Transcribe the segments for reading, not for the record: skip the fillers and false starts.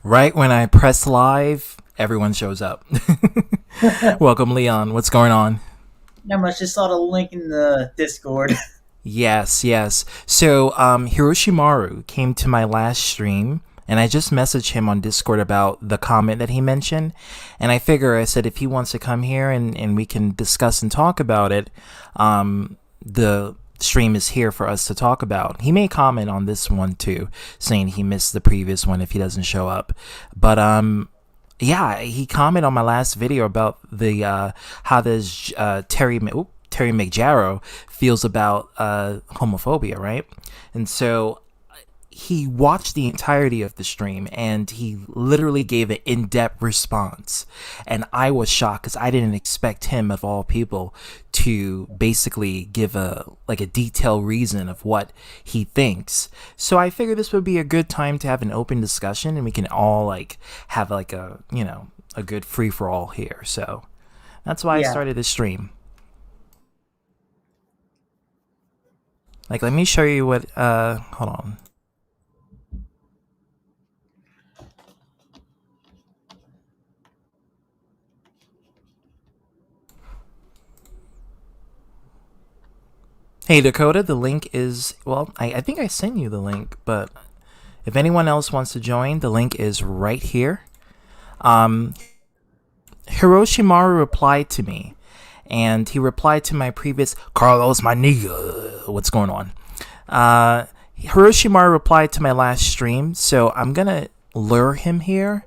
Right when I press live, everyone shows up. Welcome, Leon. What's going on? Not much. Just saw the link in the Discord. Yes, yes. So, Hirushimaru came to my last stream, and I just messaged him on Discord about the comment that he mentioned. And I said, if he wants to come here and we can discuss and talk about it, the stream is here for us to talk about. He may comment on this one too, saying he missed the previous one if he doesn't show up. But, yeah, he commented on my last video about the how this Terry McJarrow feels about homophobia, right? And so he watched the entirety of the stream and he literally gave an in-depth response, and I was shocked because I didn't expect him, of all people, to basically give a detailed reason of what he thinks. So I figured this would be a good time to have an open discussion and we can all have a good free-for-all here. So that's why I Yeah. started this stream. Let me show you what hold on. Hey Dakota, the link is, well, I think I sent you the link, but if anyone else wants to join, the link is right here. Hiroshimaru replied to me, and he replied to my previous Carlos, my nigga. What's going on? Hiroshimaru replied to my last stream, so I'm gonna lure him here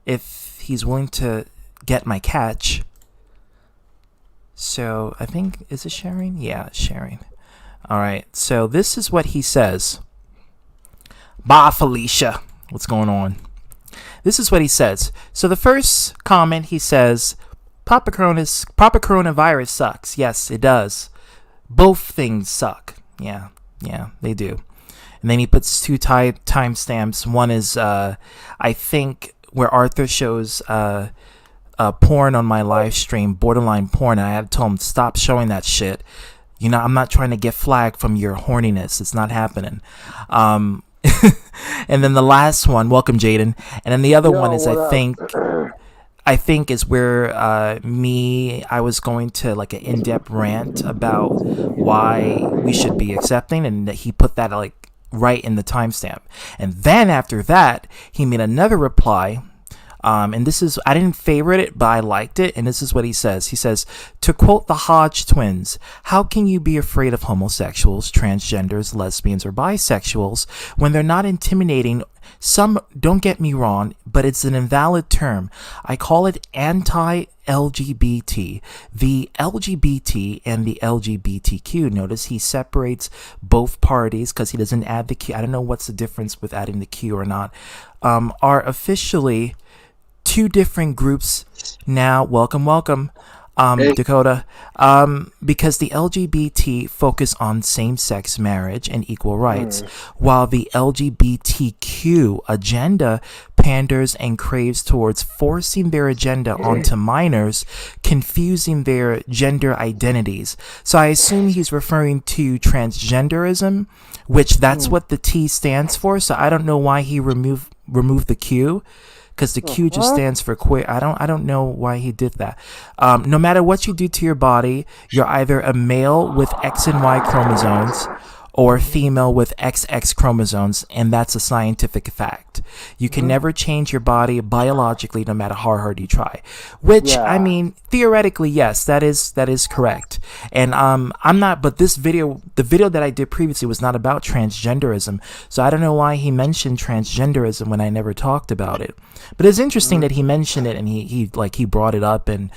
if he's willing to get my catch. So I think, is it sharing? Yeah, it's sharing. All right. So this is what he says. Bye, Felicia. What's going on? This is what he says. So the first comment, he says, Papa coronavirus sucks. Yes, it does. Both things suck. Yeah, they do. And then he puts two timestamps. One is, I think, where Arthur shows porn on my live stream, borderline porn. And I had told him, stop showing that shit. You know, I'm not trying to get flagged from your horniness. It's not happening. And then the last one, welcome Jaden. And then the other one is, I think is where I was going to an in-depth rant about why we should be accepting, and he put that right in the timestamp. And then after that, he made another reply. And this is, I didn't favorite it, but I liked it. And this is what he says. He says, to quote the Hodge twins, how can you be afraid of homosexuals, transgenders, lesbians, or bisexuals when they're not intimidating? Some, don't get me wrong, but it's an invalid term. I call it anti-LGBT. The LGBT and the LGBTQ, notice he separates both parties because he doesn't add the Q. I don't know what's the difference with adding the Q or not. Are officially two different groups now. Welcome, Hey. Dakota. Because the LGBT focus on same-sex marriage and equal rights, while the LGBTQ agenda panders and craves towards forcing their agenda onto minors, confusing their gender identities. So I assume he's referring to transgenderism, which that's what the T stands for. So I don't know why he removed the Q, because the Q just stands for queer. I don't know why he did that. No matter what you do to your body, you're either a male with X and Y chromosomes or a female with XX chromosomes, and that's a scientific fact. You can never change your body biologically, no matter how hard you try. Which, I mean, theoretically, yes, that is correct. And I'm not. But the video that I did previously was not about transgenderism, so I don't know why he mentioned transgenderism when I never talked about it. But it's interesting that he mentioned it, and he brought it up, and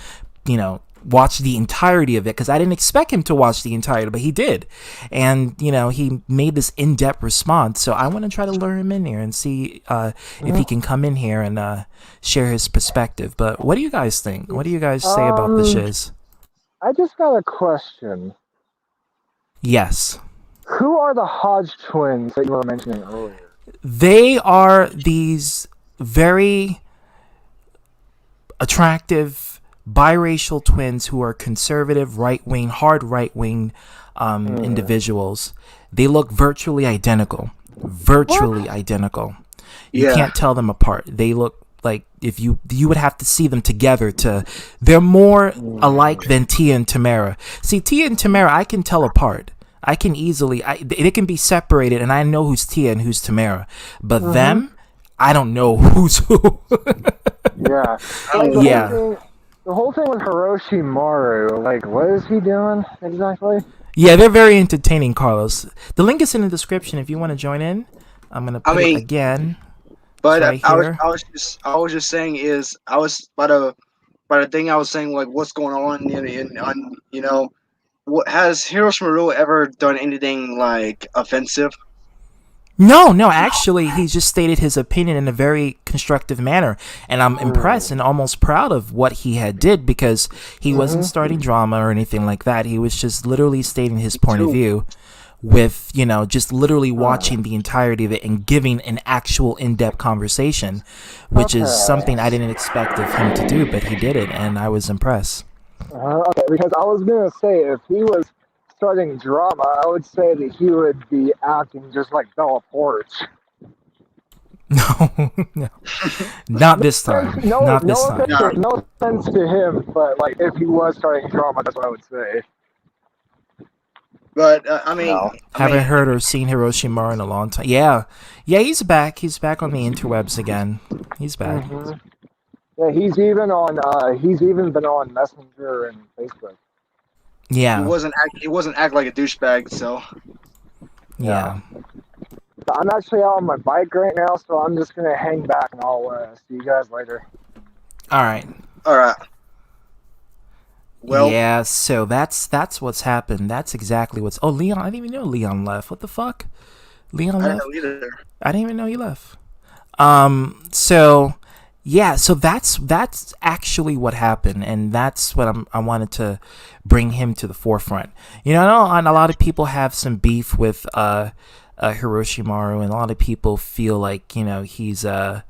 watch the entirety of it, because I didn't expect him to watch the entirety, but he did. And he made this in-depth response, so I want to try to lure him in here and see if he can come in here and share his perspective. But what do you guys think? What do you guys say about the shiz? I just got a question. Yes, Who are the Hodge twins that you were mentioning earlier? they are these very attractive biracial twins who are conservative, hard right-wing individuals. They look virtually identical. You can't tell them apart. They look like if you would have to see them together they're more alike than Tia and Tamara. See, Tia and Tamara, I can tell apart. I can easily, they can be separated, and I know who's Tia and who's Tamara. But them, I don't know who's who. Yeah. The whole thing with Hirushimaru, like, what is he doing exactly? Yeah, they're very entertaining, Carlos. The link is in the description if you want to join in. I'm gonna put it again. But right I here. was just saying is I was by the thing I was saying, like, what's going on in what has Hirushimaru ever done anything like offensive? No, actually, he just stated his opinion in a very constructive manner, and I'm impressed and almost proud of what he had did, because he wasn't starting drama or anything like that. He was just literally stating his point of view with, just literally watching the entirety of it and giving an actual in-depth conversation, which is something I didn't expect of him to do, but he did it, and I was impressed. Okay, because I was going to say, if he was starting drama, I would say that he would be acting just like Bella Porch. No, not this time. Not this time. No offense to him, but like if he was starting drama, that's what I would say. But haven't heard or seen Hirushimaru in a long time. Yeah, he's back. He's back on the interwebs again. He's back. Yeah, he's even been on Messenger and Facebook. Yeah, he wasn't act like a douchebag. So yeah. I'm actually out on my bike right now, so I'm just gonna hang back and I'll see you guys later. All right. Well, yeah. So that's what's happened. That's exactly what's. Oh, Leon! I didn't even know Leon left. What the fuck? Leon left. I didn't know either. I didn't even know he left. So yeah. So that's actually what happened, and that's what I wanted to bring him to the forefront. I know a lot of people have some beef with Hirushimaru, and a lot of people feel like he's a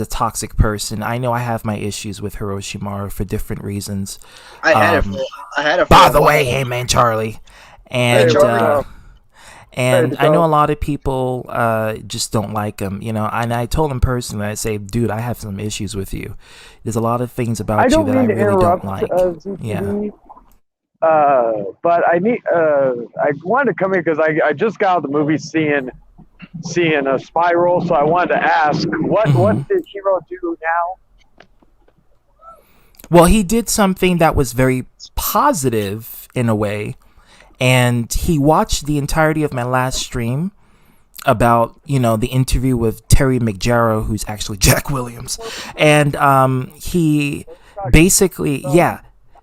toxic person. I know I have my issues with Hirushimaru for different reasons. I had it. By the way, hey man, Charlie, and and I know a lot of people just don't like him. And I told him personally, I say, dude, I have some issues with you. There's a lot of things about you that I really don't like. Yeah. But I wanted to come here because I just got out of the movie seeing a Spiral, so I wanted to ask, what did Hiro do now? Well, he did something that was very positive in a way, and he watched the entirety of my last stream about the interview with Terry McJarrow, who's actually Jack Williams, and he basically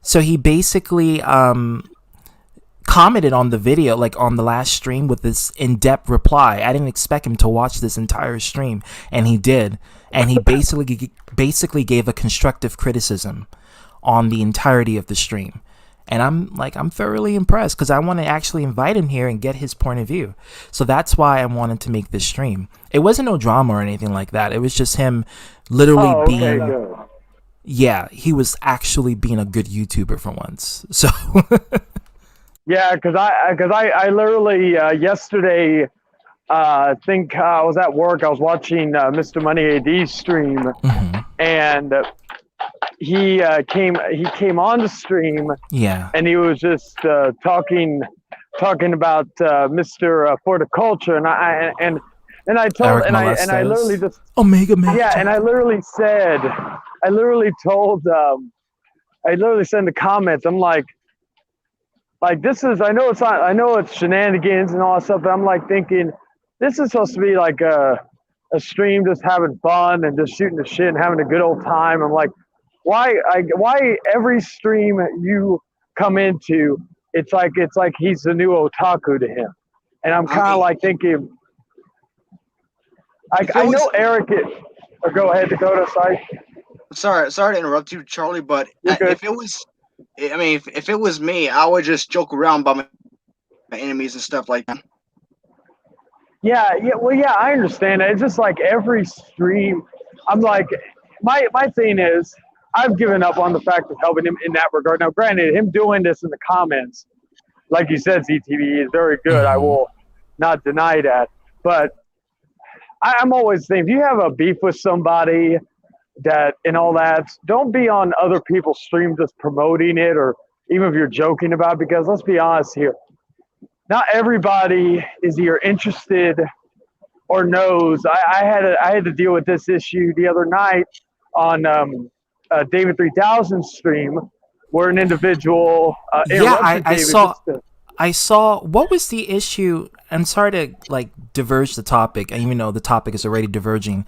So he basically commented on the video, like on the last stream, with this in-depth reply. I didn't expect him to watch this entire stream, and he did. And he basically gave a constructive criticism on the entirety of the stream. And I'm thoroughly impressed, because I want to actually invite him here and get his point of view. So that's why I wanted to make this stream. It wasn't no drama or anything like that. It was just him literally being... Good. Yeah, he was actually being a good YouTuber for once. So yeah, because I literally yesterday I think I was at work. I was watching Mr. Money AD's stream, and he came on the stream. Yeah, and he was just talking about Mr. Horticulture, and I told I literally just Omega Man. Yeah, and I literally said. I literally said in the comments, I'm like this is, I know it's shenanigans and all that stuff, but I'm like thinking, this is supposed to be like a stream just having fun and just shooting the shit and having a good old time. I'm like, why every stream you come into, it's like he's the new otaku to him. And I'm kind of like thinking, I know Eric, go ahead, Dakota, sorry to interrupt you, Charlie, but if it was me, I would just joke around about my enemies and stuff like that. Yeah, I understand that. It's just like every stream, I'm like, my thing is, I've given up on the fact of helping him in that regard. Now, granted, him doing this in the comments, like you said, ZTV is very good. I will not deny that. But I'm always saying, if you have a beef with somebody that and all that, don't be on other people's stream just promoting it, or even if you're joking about it, because let's be honest here, not everybody is either interested or knows. I had to deal with this issue the other night on David 3000 stream, where an individual Yeah, interrupted I David. saw. I saw. What was the issue? I'm sorry to like diverge the topic, even though the topic is already diverging.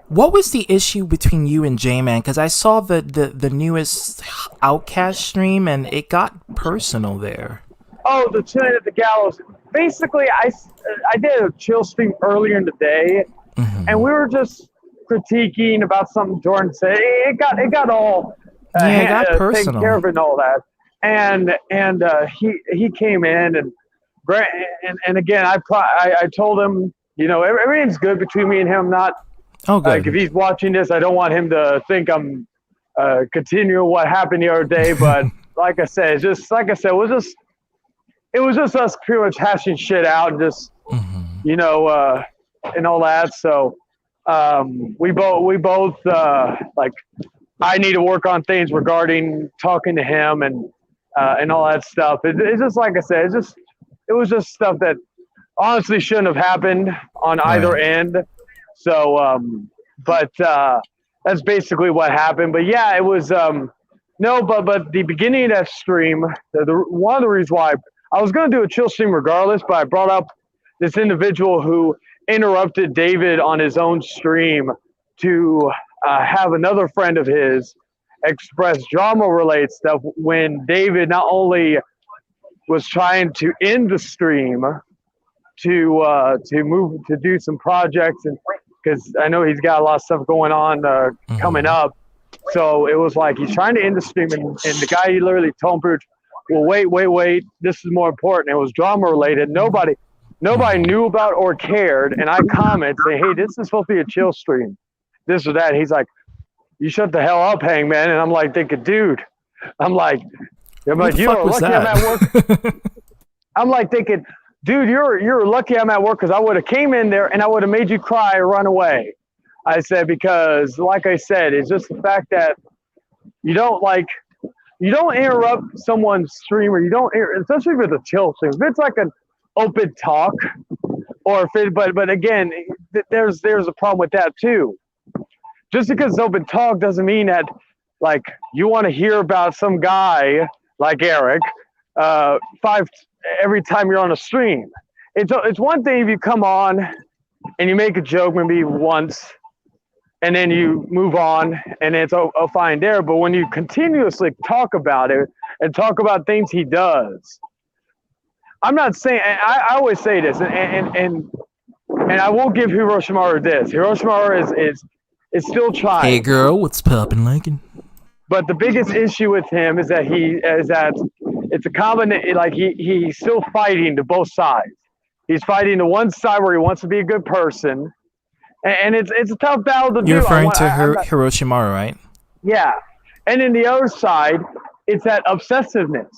What was the issue between you and J-Man? Because I saw the newest Outcast stream, and it got personal there. Oh, the Chilling at the Gallows. Basically, I did a chill stream earlier in the day, and we were just critiquing about something Jordan said. It got all it got taken personal. care of and all that. And he came in and again I told him, you know, everything's good between me and him. Not good. Like if he's watching this, I don't want him to think I'm continuing what happened the other day. But like I said, it was just us pretty much hashing shit out and just you know and all that. So we both like I need to work on things regarding talking to him and all that stuff. It's just like I said, it was just stuff that honestly shouldn't have happened on either end. So, but that's basically what happened. But yeah, it was no, but the beginning of that stream, one of the reasons why I was going to do a chill stream regardless, but I brought up this individual who interrupted David on his own stream to have another friend of his express drama-related stuff when David not only was trying to end the stream to move to do some projects, and because I know he's got a lot of stuff going on coming up, so it was like he's trying to end the stream, and the guy literally told him, well, wait, this is more important. It was drama-related. Nobody knew about or cared, and I comment saying, hey, this is supposed to be a chill stream, this or that. And he's like, you shut the hell up, Hangman. And I'm like thinking, dude, you know, lucky I'm at work. I'm like thinking, dude, you're lucky I'm at work, because I would have came in there and I would have made you cry or run away. I said, because like I said, it's just the fact that you don't interrupt someone's stream, or especially if it's a chill stream. If it's like an open talk, or if it, but again, there's a problem with that too. Just because it's open talk doesn't mean that, like, you want to hear about some guy like Eric every time you're on a stream. It's one thing if you come on and you make a joke maybe once, and then you move on, and it's fine there. But when you continuously talk about it and talk about things he does, I'm not saying. I always say this, and I will give Hirushimaru this. Hirushimaru is still trying. Hey girl, what's poppin', Lincoln? But the biggest issue with him is that it's a combination. Like he's still fighting to both sides. He's fighting the one side where he wants to be a good person, and it's a tough battle to do. You're referring to Hirushimaru, right? Yeah, and then the other side, it's that obsessiveness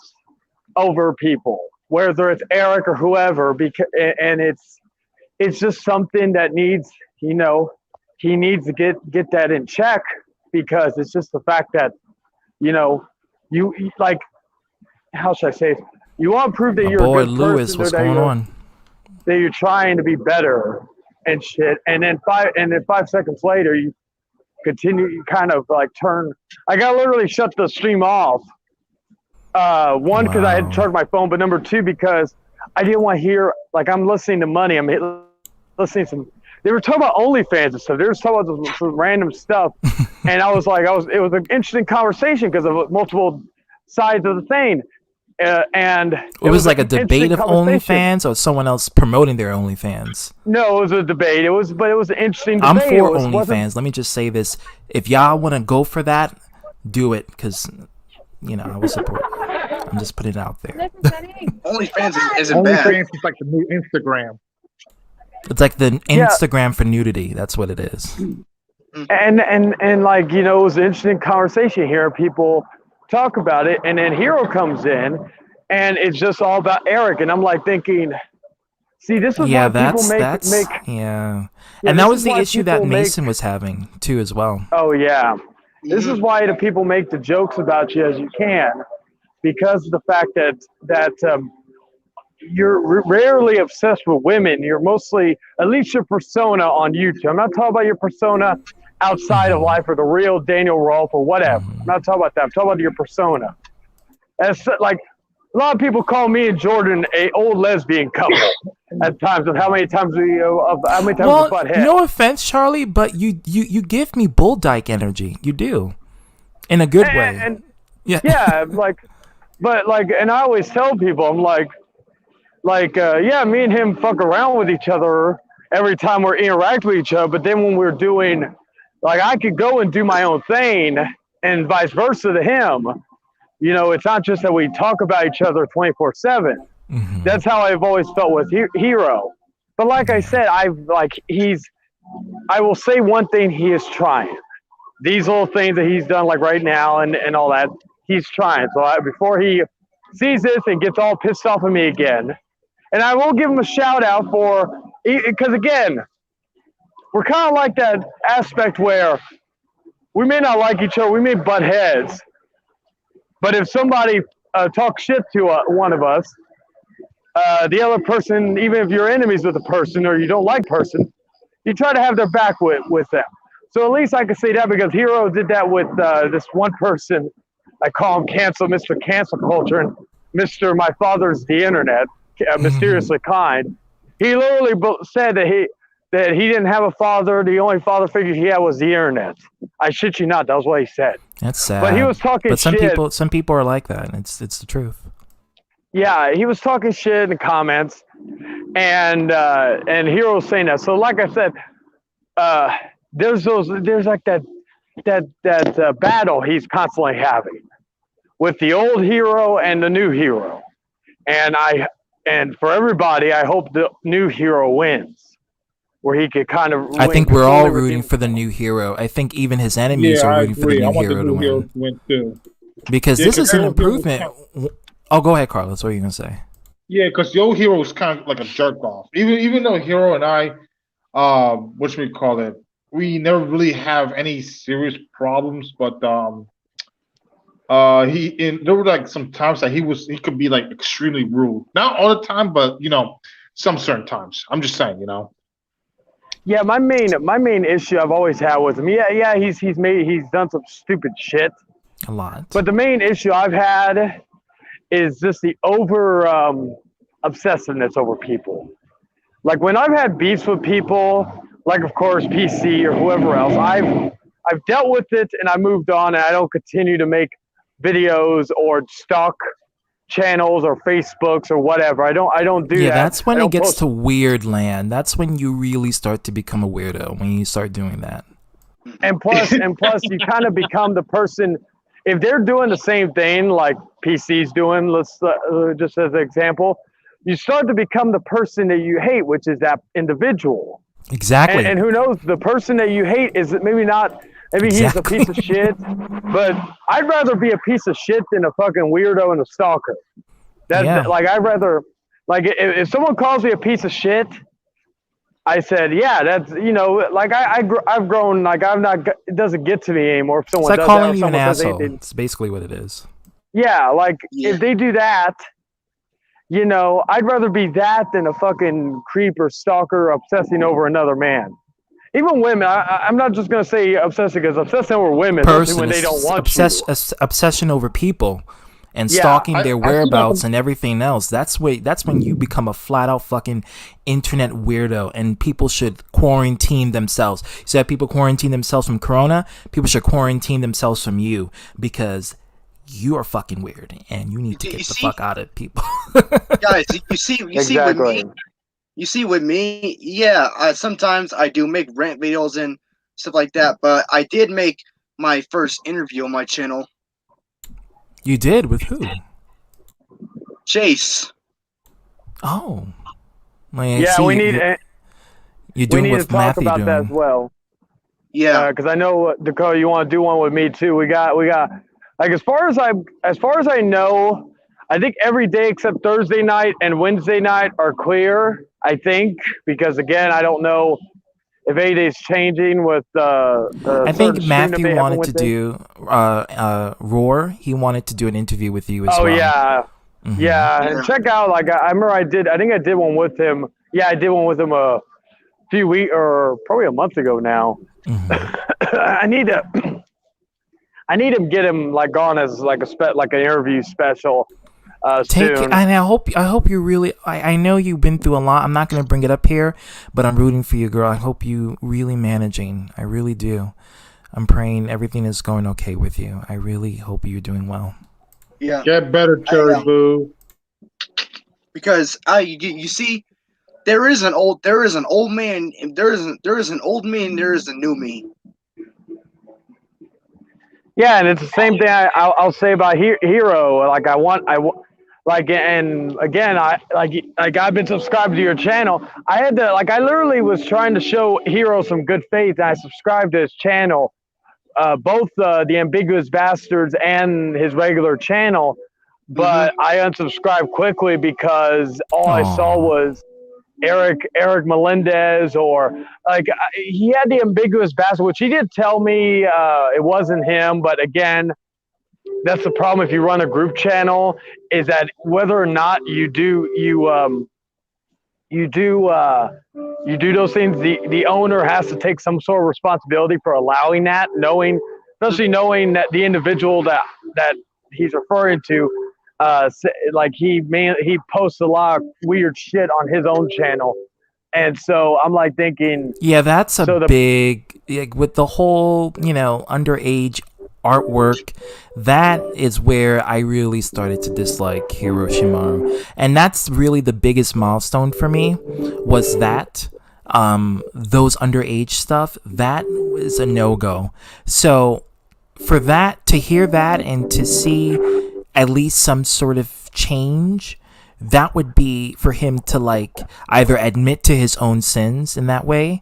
over people, whether it's Eric or whoever, and it's just something that needs, you know, he needs to get that in check, because it's just the fact that, you know, you like, how should I say it? You want to prove that you're a good Lewis, person, what's going on? That you're trying to be better and shit, and then 5 seconds later you continue, you kind of like turn. I got literally shut the stream off. One, because I had to charge my phone, but number two, because I didn't want to hear, like, I'm listening to Money. I'm listening to some. They were talking about OnlyFans and stuff. They were talking about some random stuff, and I was like, it was an interesting conversation because of multiple sides of the thing. And it was like a debate of OnlyFans, or someone else promoting their OnlyFans. No, it was a debate. It was an interesting debate. I'm for OnlyFans. Let me just say this: if y'all want to go for that, do it, because you know I will support. I'm just putting it out there. OnlyFans isn't bad. OnlyFans is like the new Instagram. It's like the Instagram for nudity. That's what it is. And like, you know, it was an interesting conversation here. People talk about it, and then Hero comes in, and it's just all about Eric. And I'm like thinking, See, this is Yeah, why people that's make. yeah. Yeah, And that this was is the why issue that people make. Mason was having too as well. Oh yeah, this Mhm. is why the people make the jokes about you as you can, because of the fact that you're rarely obsessed with women. You're mostly, at least your persona on YouTube. I'm not talking about your persona outside of life or the real Daniel Rolfe or whatever. I'm not talking about that. I'm talking about your persona. As like a lot of people call me and Jordan a old lesbian couple at times of how many times we Well, butt heads. no offense, Charlie, but you give me bull dyke energy. You do, in a good way. And Yeah. yeah, and I always tell people, I'm yeah, me and him fuck around with each other every time we're interact with each other. But then when we're doing, like, I could go and do my own thing, and vice versa to him. You know, it's not just that we talk about each other 24/7. That's how I've always felt with Hero. But like I said, I will say one thing: he is trying. These little things that he's done, like right now and all that, he's trying. So before he sees this and gets all pissed off at me again, and I will give him a shout out because again, we're kind of like that aspect where we may not like each other, we may butt heads, but if somebody talks shit to one of us, the other person, even if you're enemies with the person or you don't like person, you try to have their back with them. So at least I can say that because Hero did that with this one person. I call him Mr. Cancel Culture, and Mr. My Father's the Internet, mysteriously kind. He literally said that he didn't have a father. The only father figure he had was the Internet. I shit you not. That was what he said. That's sad. But he was talking But shit. some people are like that. It's the truth. Yeah, he was talking shit in the comments, and Hero was saying that. So, like I said, there's like that battle he's constantly having with the old Hero and the new Hero, and for everybody, I hope the new Hero wins, where he could kind of. I think we're all rooting for the new Hero. I think even his enemies are rooting for the new hero to win. Too. Because this is an improvement. Oh, go ahead, Carlos. What are you gonna say? Yeah, because the old Hero was kind of like a jerk off. Even though Hero and I, what should we call it? We never really have any serious problems, but there were like some times that he could be like extremely rude. Not all the time, but some certain times. I'm just saying, Yeah, my main issue I've always had with him. Yeah, he's done some stupid shit. A lot. But the main issue I've had is just the over obsessiveness over people. Like when I've had beefs with people, like of course PC or whoever else, I've dealt with it and I moved on, and I don't continue to make videos or stalk channels or Facebooks or whatever. I don't do that. Yeah, that's when it gets to weird land. That's when you really start to become a weirdo, when you start doing that. And plus you kind of become the person. If they're doing the same thing like PC's doing, let's just as an example, you start to become the person that you hate, which is that individual. Exactly. And who knows, the person that you hate is maybe not, maybe he's a piece of shit, but I'd rather be a piece of shit than a fucking weirdo and a stalker. Like, I'd rather, like, if someone calls me a piece of shit, I said, yeah, that's, like I've grown, like I'm not, it doesn't get to me anymore. If someone it's like does calling that, you an asshole. It's basically what it is. Yeah, like if they do that, I'd rather be that than a fucking creep or stalker obsessing over another man. Even women, I'm not just going to say obsessing because obsessing over women, especially when they don't want you. Obsession over people. And stalking their whereabouts and everything else. That's when you become a flat out fucking internet weirdo, and people should quarantine themselves. So if people quarantine themselves from Corona, people should quarantine themselves from you, because you are fucking weird and you need to get the fuck out of people. Guys, you see with me, yeah, sometimes I do make rant videos and stuff like that, but I did make my first interview on my channel. You did? With who? Chase. Oh. Yeah, we need to talk about that as well. Yeah, because I know, Dakota, you want to do one with me too. We got like as far as I know, I think every day except Thursday night and Wednesday night are clear. I think because again, I don't know if anything's changing with I think certain stream that Matthew they have wanted to Wednesday. do Roar. He wanted to do an interview with you as Oh well. yeah. Yeah, and check out like I remember I think I did one with him. Yeah, I did one with him a few weeks or probably a month ago now. I need to get him like on as like like an interview special soon. And I hope you really. I know you've been through a lot. I'm not going to bring it up here, but I'm rooting for you, girl. I hope you really managing. I really do. I'm praying everything is going okay with you. I really hope you're doing well. Yeah. Get better, Cherry Boo. Because you see, there is an old man, there is an old me, and there is a new me. Yeah, and it's the same thing I'll say about Hero. Like like, and again, I've been subscribed to your channel. I had to I literally was trying to show Hero some good faith, and I subscribed to his channel, both the Ambiguous Bastards and his regular channel. But I unsubscribed quickly because all I saw was Eric Melendez, or he had the Ambiguous Bastard, which he did tell me it wasn't him. But again, that's the problem if you run a group channel, is that whether or not you do those things, the owner has to take some sort of responsibility for allowing that, especially knowing that the individual that he's referring to, he posts a lot of weird shit on his own channel. And so I'm like thinking, yeah, that's big, with the whole, underage artwork. That is where I really started to dislike Hirushimaru. And that's really the biggest milestone for me, was that those underage stuff. That was a no-go. So for that, to hear that and to see at least some sort of change, that would be for him to either admit to his own sins in that way,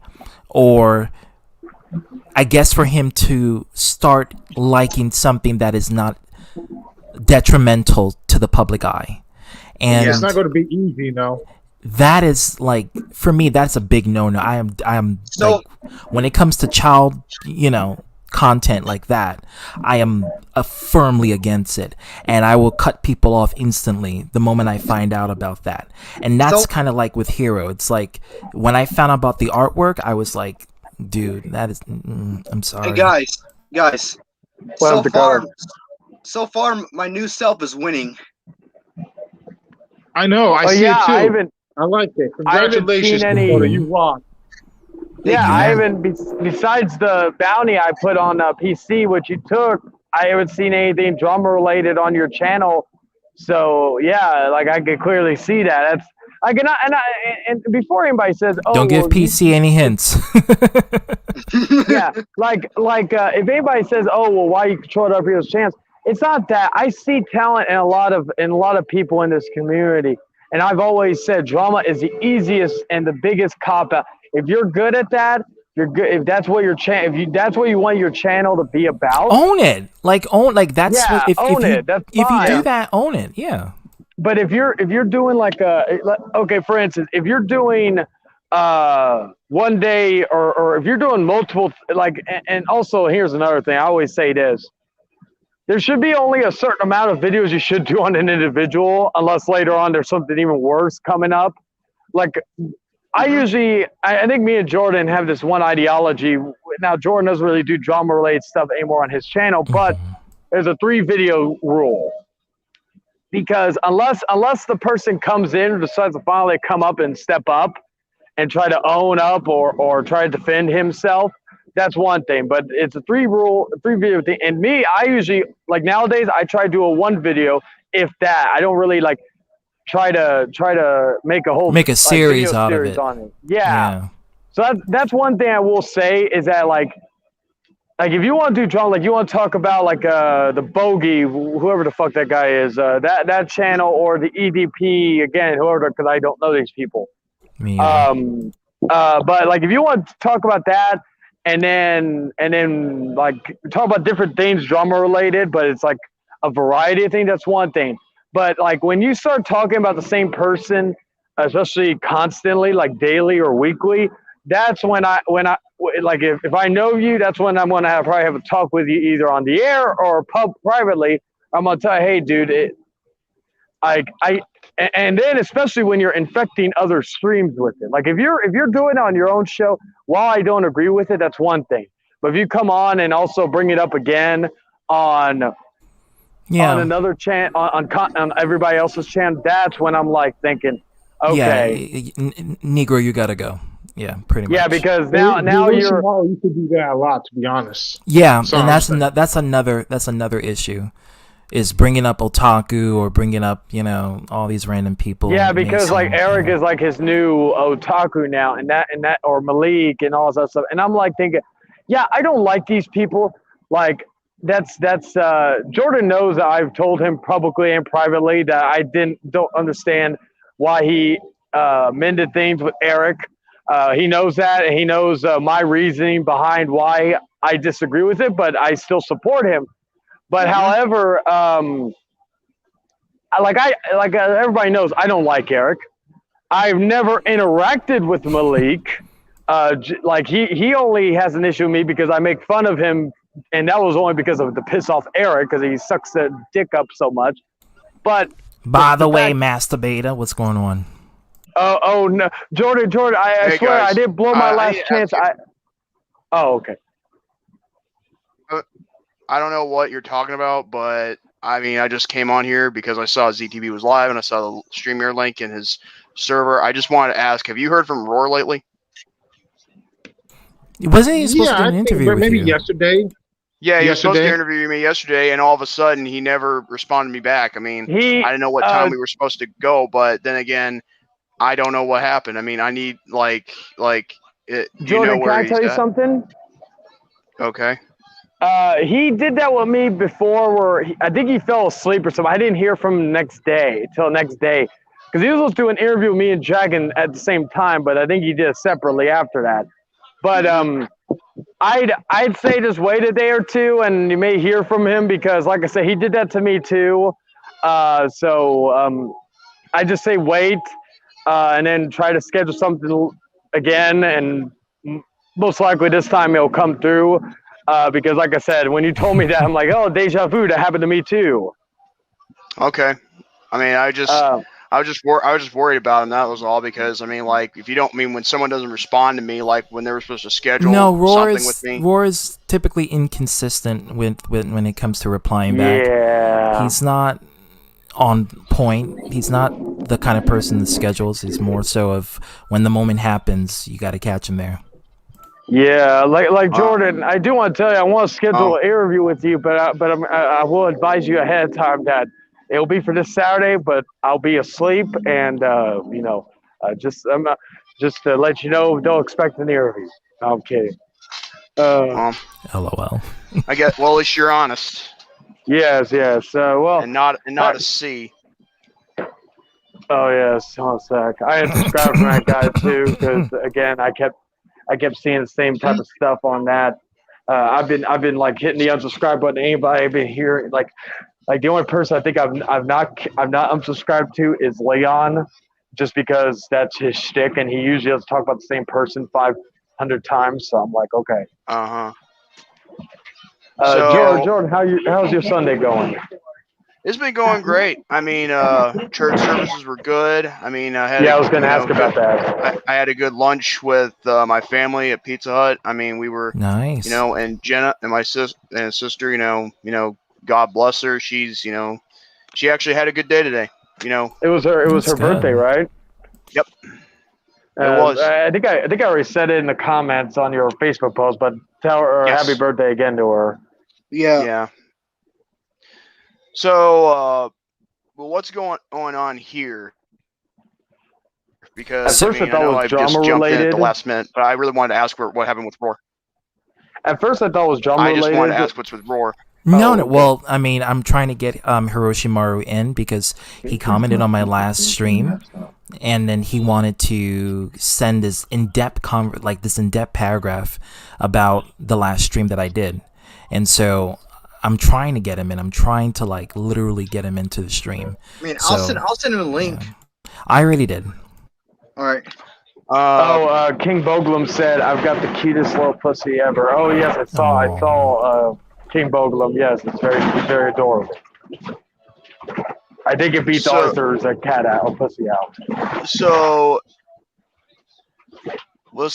or I guess for him to start liking something that is not detrimental to the public eye. And it's not going to be easy, no. That is for me, that's a big no-no. I am when it comes to child, content like that, I am firmly against it, and I will cut people off instantly the moment I find out about that. And that's kind of like with Hero. It's like when I found out about the artwork, I was like, dude, that is I'm sorry. Hey guys, so far my new self is winning. I know, I see it too. I like it. Congratulations, brother, you won. Yeah, I haven't, besides the bounty I put on PC, which you took, I haven't seen anything drama related on your channel. So yeah, I could clearly see that. That's and before anybody says, "Oh, don't give PC any hints." Yeah, if anybody says, "Oh, well, why you control other people's channels?" It's not that. I see talent in a lot of people in this community, and I've always said drama is the easiest and the biggest cop out. If you're good at that, you're good. If that's what that's what you want your channel to be about, own it. That's if own it. That's if fine. you do that, own it. Yeah. But if you're doing for instance, if you're doing one day or if you're doing multiple, and also here's another thing. I always say this: there should be only a certain amount of videos you should do on an individual, unless later on there's something even worse coming up. I think me and Jordan have this one ideology. Now, Jordan doesn't really do drama-related stuff anymore on his channel, but there's a 3-video rule. Because unless the person comes in or decides to finally come up and step up and try to own up or try to defend himself, that's one thing. But it's a 3-video thing. And me, I usually, nowadays, I try to do a 1 video, if that. I don't really, try to make a series out of it. On it. Yeah. So that's one thing I will say is that if you want to do drama, you want to talk about the Bogey, whoever the fuck that guy is, that channel, or the EDP again, whoever, because I don't know these people. But if you want to talk about that, and then talk about different things drama related, but it's a variety of things. That's one thing. But like when you start talking about the same person, especially constantly, like daily or weekly, that's when I like if I know you, that's when I'm gonna probably have a talk with you either on the air or privately. I'm gonna tell you, hey, dude, and then especially when you're infecting other streams with it. Like if you're doing it on your own show, while I don't agree with it, that's one thing. But if you come on and also bring it up again on another channel on everybody else's channel, that's when I'm like thinking, okay, Negro, you gotta go. Yeah, pretty much. Yeah, because now you're. You could do that a lot, to be honest. Yeah, and that's another issue. Is bringing up otaku or bringing up, all these random people. Yeah, because like Eric is like his new otaku now, and that or Malik and all that stuff. And I'm like thinking, yeah, I don't like these people. Like that's Jordan knows that I've told him publicly and privately that I don't understand why he mended things with Eric. He knows that, and he knows my reasoning behind why I disagree with it, but I still support him. But however, everybody knows, I don't like Eric. I've never interacted with Malik. Like he only has an issue with me because I make fun of him, and that was only because of the piss off Eric because he sucks the dick up so much. But by the way, Masturbator, what's going on? Oh no, Jordan, I swear guys, I didn't blow my last chance. Okay. I don't know what you're talking about, but I mean, I just came on here because I saw ZTV was live and I saw the StreamYard link in his server. I just wanted to ask, have you heard from Roar lately? Wasn't he supposed to do an interview with maybe you? yesterday? Yeah, he was supposed to interview me yesterday, and all of a sudden, he never responded to me back. I mean, I didn't know what time we were supposed to go, but then again, I don't know what happened. I mean, I need, Jordan, can I tell you something? Okay. He did that with me before where I think he fell asleep or something. I didn't hear from him till next day. Because he was supposed to do an interview with me and Dragon at the same time, but I think he did it separately after that. But I'd say just wait a day or two and you may hear from him because, like I said, he did that to me too. So I just say wait and then try to schedule something again. And most likely this time it'll come through. Because, like I said, when you told me that, I'm like, oh, deja vu, that happened to me too. Okay. I mean, I was just worried about him. That was all because, I mean, like, when someone doesn't respond to me, like when they were supposed to schedule something with me. Roar is typically inconsistent when it comes to replying back. Yeah. He's not on point. He's not the kind of person that schedules. He's more so of when the moment happens, you got to catch him there. Yeah, like Jordan, I do want to tell you, I want to schedule an interview with you, but I will advise you ahead of time that it'll be for this Saturday, but I'll be asleep, and just to let you know, don't expect an interview. No, I'm kidding. LOL. I guess. Well, at least you're honest. Yes. Well, and not a C. Oh yes, hold on a sec. I had subscribed to that guy too because again, I kept seeing the same type of stuff on that. I've been like hitting the unsubscribe button. Anybody I've been hearing like the only person I think I've not unsubscribed to is Leon, just because that's his shtick, and he usually doesn't talk about the same person 500 times. So I'm like, okay. Jordan, how's your Sunday going? It's been going great. I mean, church services were good. I mean, I was going to ask about that. I had a good lunch with my family at Pizza Hut. I mean, we were nice. And Jenna and my sister, God bless her. She's, she actually had a good day today. It was her birthday, right? Yep. It was. I think I already said it in the comments on your Facebook post, but tell her happy birthday again to her. Yeah. So, what's going on here? Because at first I thought it was drama related at the last minute, but I really wanted to ask what happened with Roar. At first I thought it was drama related. I just wanted to ask what's with Roar. No. Well, I mean, I'm trying to get Hirushimaru in because he commented on my last stream, and then he wanted to send this in-depth paragraph about the last stream that I did, and so I'm trying to get him in. I'm trying to like literally get him into the stream. I mean, So, I'll send him a link. Yeah. I already did. All right. King Boglum said, "I've got the cutest little pussy ever." Oh yes, I saw King Boglum. Yes, it's very adorable. I think it beats Arthur's cat out, or pussy out. So what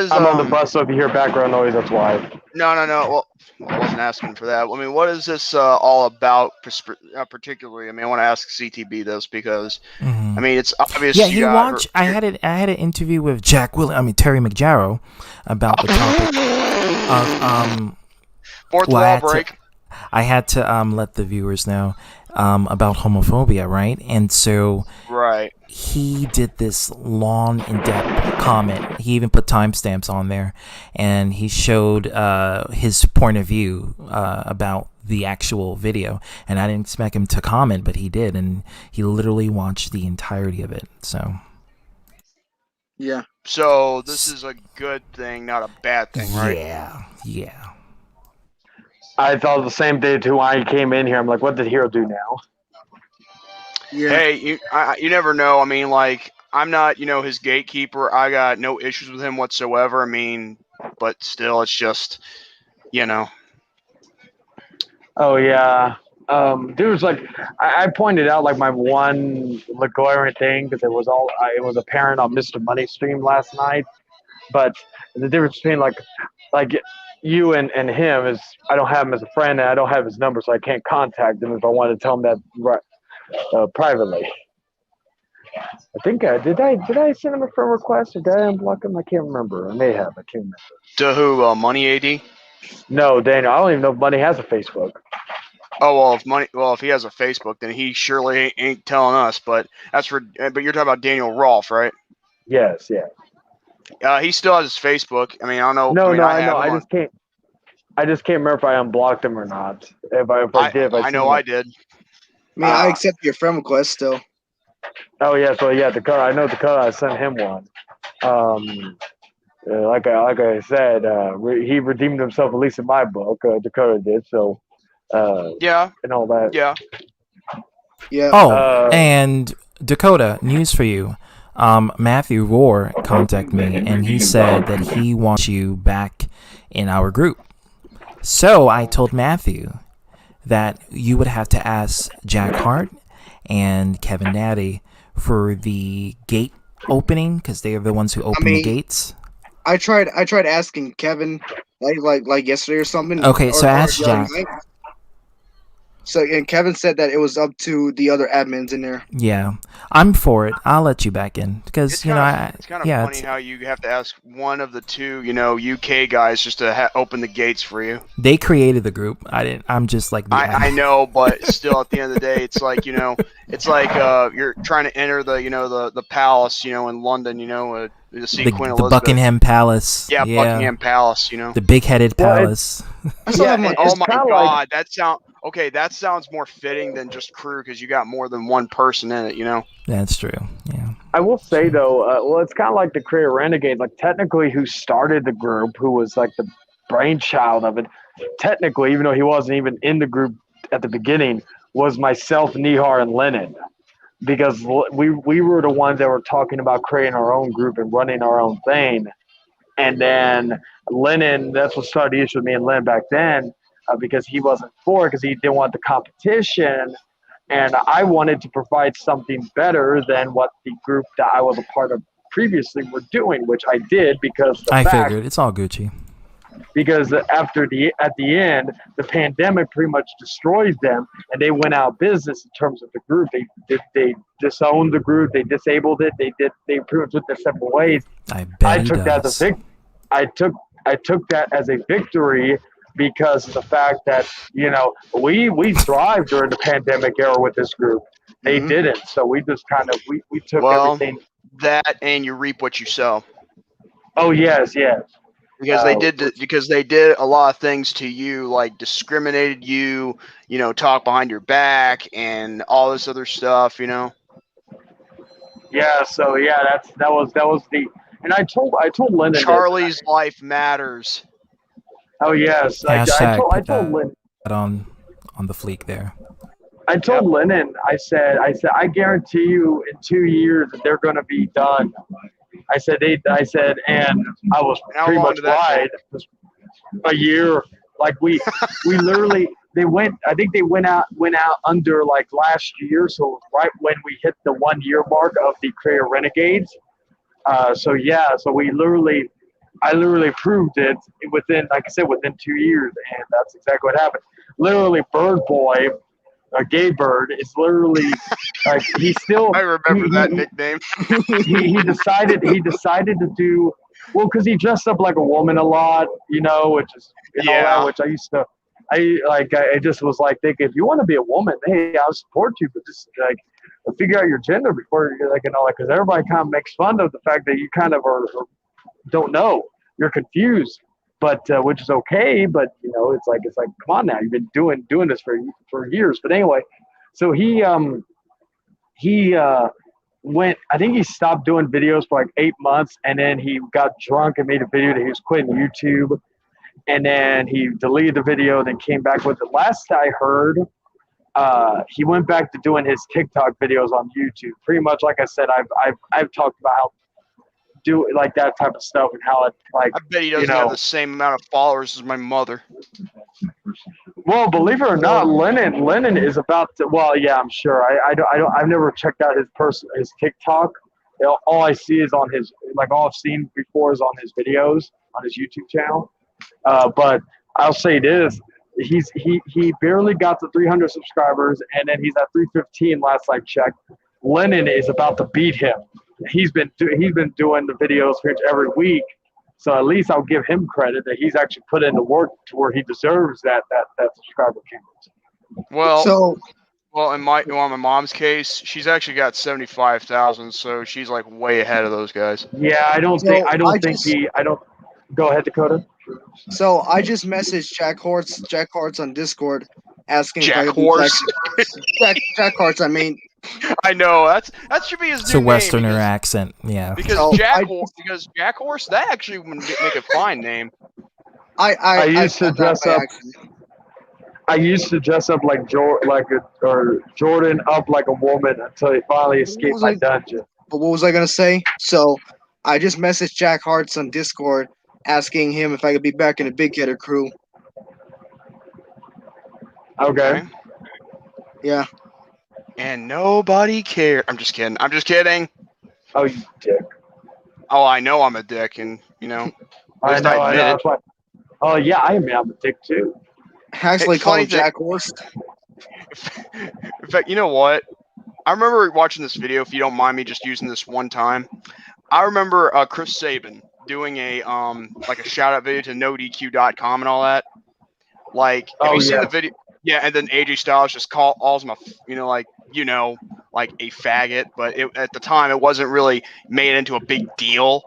is? I'm on the bus, so if you hear background noise, that's why. No. Well, I wasn't asking for that. I mean, what is this all about, particularly? I mean, I want to ask CTB this because, I mean, it's obvious. Yeah, he watched. I had an interview with Terry McJarrow about the topic of fourth wall break. I had to let the viewers know about homophobia, right? And so he did this long, in-depth comment. He even put timestamps on there, and he showed his point of view about the actual video. And I didn't expect him to comment, but he did, and he literally watched the entirety of it. So yeah. So this is a good thing, not a bad thing, right? Yeah. I thought the same thing too when I came in here. I'm like, what did Hero do now? Yeah. Hey, you never know. I mean, like, I'm not, his gatekeeper. I got no issues with him whatsoever. I mean, but still, it's just, Oh yeah. Dude's like, I pointed out like my one glaring thing because it was apparent on Mr. Money stream last night, but the difference between like you and him is I don't have him as a friend and I don't have his number, so I can't contact him if I want to tell him that privately. I think did I send him a friend request or did I unblock him? I can't remember. I may have. I can't remember. To who? Money AD? No, Daniel. I don't even know if Money has a Facebook. Oh well, if he has a Facebook, then he surely ain't telling us. But but you're talking about Daniel Rolfe, right? Yes, yeah. He still has his Facebook. I mean, I don't know. No, I know. I just can't remember if I unblocked him or not. If I did, I know I did. I mean, I accept your friend request still. Oh yeah, so yeah, Dakota. I know Dakota. I sent him one. Like I said, he redeemed himself at least in my book. Dakota did. So. Yeah. And all that. Yeah. Yeah. Oh, and Dakota, news for you. Matthew Rohr contacted me, and he said that he wants you back in our group. So I told Matthew that you would have to ask Jack Hart and Kevin Natty for the gate opening because they are the ones who open the gates. I tried asking Kevin like yesterday or something. Okay, so ask Jack. So, and Kevin said that it was up to the other admins in there. Yeah, I'm for it. I'll let you back in because it's kind of funny how you have to ask one of the two, UK guys just to open the gates for you. They created the group. I didn't. I'm just like I know, but still, at the end of the day, it's like it's like you're trying to enter the palace, in London, to see Queen Elizabeth. The Buckingham Palace. Yeah, Buckingham Palace. The big-headed palace. Oh my God, that sounds more fitting than just crew because you got more than one person in it, That's true. Yeah. I will say though, it's kind of like the Career Renegade. Like technically, who started the group, who was like the brainchild of it, technically, even though he wasn't even in the group at the beginning, was myself, Nihar, and Lennon, because we were the ones that were talking about creating our own group and running our own thing, and then Lennon, that's what started the issue with me and Lennon back then. Because he wasn't for it, because he didn't want the competition, and I wanted to provide something better than what the group that I was a part of previously were doing, which I did because I figured it's all Gucci. Because at the end, the pandemic pretty much destroyed them, and they went out of business in terms of the group. They disowned the group, they disabled it, they pretty much went their separate ways. I took that as a victory. Because of the fact that, we thrived during the pandemic era with this group. They didn't. So we just kind of, we took everything. That and you reap what you sow. Oh, yes. Because they did a lot of things to you, like discriminated you, talk behind your back and all this other stuff, Yeah, so yeah, that was the, and I told Lyndon Charlie's life matters. Oh yes, Hashtag I put told Lynn. that on the fleek there. I told Lennon, I said, I guarantee you in 2 years that they're going to be done. I said, and I was How pretty long much did that right. A year, like we literally, they went. I think they went out under like last year, so right when we hit the 1 year mark of the Creator Renegades. So I literally proved it within, like I said, within 2 years, and that's exactly what happened. Literally, Bird Boy, a gay bird, is literally like he's still. I remember that nickname. he decided to do well because he dressed up like a woman a lot, which is all that, which I used to. I just was like thinking, if you want to be a woman, hey, I'll support you, but just like figure out your gender before you're like because everybody kind of makes fun of the fact that you kind of are don't know, you're confused, but which is okay, but it's like come on now, you've been doing this for years. But anyway, so he went, I think he stopped doing videos for like 8 months, and then he got drunk and made a video that he was quitting YouTube, and then he deleted the video, then came back with it. Last I heard, he went back to doing his TikTok videos on YouTube. Pretty much, like I said, I've talked about how do like that type of stuff and how it like. I bet he doesn't have the same amount of followers as my mother. Well, believe it or not, Lennon is about to. Well, yeah, I'm sure. I've never checked out his TikTok. All I see is on his all I've seen before is on his videos on his YouTube channel. But I'll say this: he barely got to 300 subscribers, and then he's at 315 last I checked. Lennon is about to beat him. He's been doing the videos pretty much every week. So at least I'll give him credit that he's actually put in the work to where he deserves that subscriber count. Well, in my mom's case, she's actually got 75,000, so she's like way ahead of those guys. Yeah, I don't. Go ahead, Dakota. So I just messaged Jack Hortz on Discord, asking Jack Horse. Jack Hortz. I mean, I know that should be his. It's a Westerner accent, yeah. Because Jack Horse, that actually would make a fine name. I used to dress up like Jordan up like a woman until he finally escaped my dungeon. But what was I gonna say? So I just messaged Jack Hortz on Discord, asking him if I could be back in the Big Hitter crew. Okay. Yeah. And nobody cared. I'm just kidding. Oh, you dick. Oh, I know I'm a dick, and I know. Oh yeah, I'm a dick too. Actually, call him Jack Horst. In fact, you know what? I remember watching this video. If you don't mind me just using this one time, I remember Chris Sabin doing a shout out video to NoDQ.com and all that. Like, have you seen the video? Yeah, and then AJ Styles just calls him a faggot, but at the time it wasn't really made into a big deal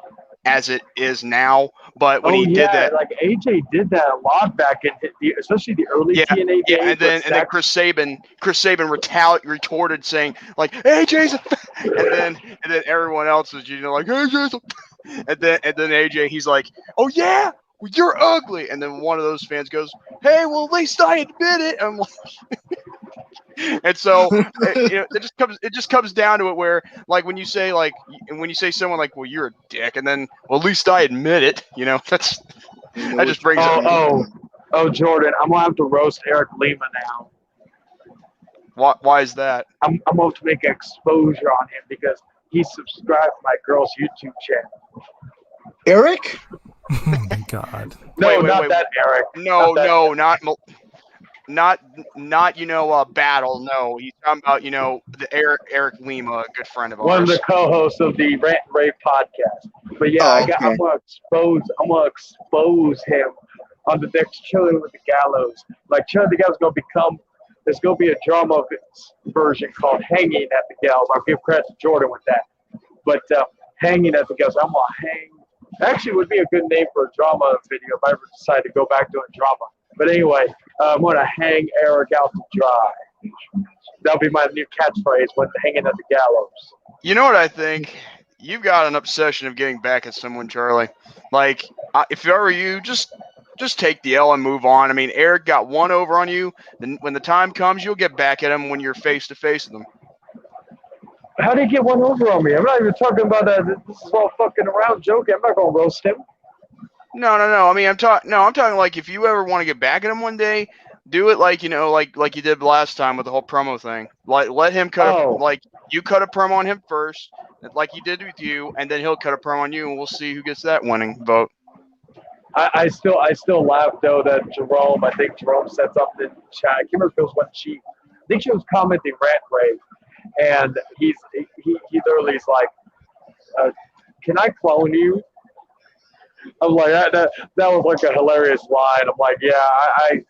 as it is now. But when he did that, like AJ did that a lot back in especially the early TNA days. And then Chris Sabin retorted saying like AJ's a and then everyone else was like AJ's a and then AJ, he's like, oh yeah, well, you're ugly. And then one of those fans goes, hey, well, at least I admit it. I'm like, and so it just comes down to it where like when you say someone like, well, you're a dick, and then well, at least I admit it. That just brings Oh, Jordan, I'm gonna have to roast Eric Lima now. Why is that? I'm going to make exposure on him because he subscribed to my girl's YouTube channel. Eric? Oh my God! No, not that Eric. No, not Battle. No, he's talking about the Eric Lima, a good friend of ours. One of the co-hosts of the Rant and Rave podcast. But yeah, I'm gonna expose him on the next Chilling with the Gallows. Like Chilling with the Gallows there's gonna be a drama version called Hanging at the Gallows. I'll give credit to Jordan with that. But Hanging at the Gallows, I'm gonna hang. Actually, would be a good name for a drama video if I ever decide to go back doing drama. But anyway, I'm going to hang Eric out to dry. That'll be my new catchphrase when hanging at the gallows. You know what I think? You've got an obsession of getting back at someone, Charlie. Like, if I were you, just just take the L and move on. I mean, Eric got one over on you. Then when the time comes, you'll get back at him when you're face to face with him. How did he get one over on me? I'm not even talking about that. This is all fucking around joking. I'm not gonna roast him. No. I mean, I'm talking like if you ever want to get back at him one day, do it like like you did last time with the whole promo thing. Like let him cut you cut a promo on him first, like he did with you, and then he'll cut a promo on you, and we'll see who gets that winning vote. I still laugh though that I think Jerome sets up the chat. I can't remember if it was when I think she was commenting rant rave, and he literally is like, "Can I clone you?" I'm like that was like a hilarious line. I'm like, yeah, I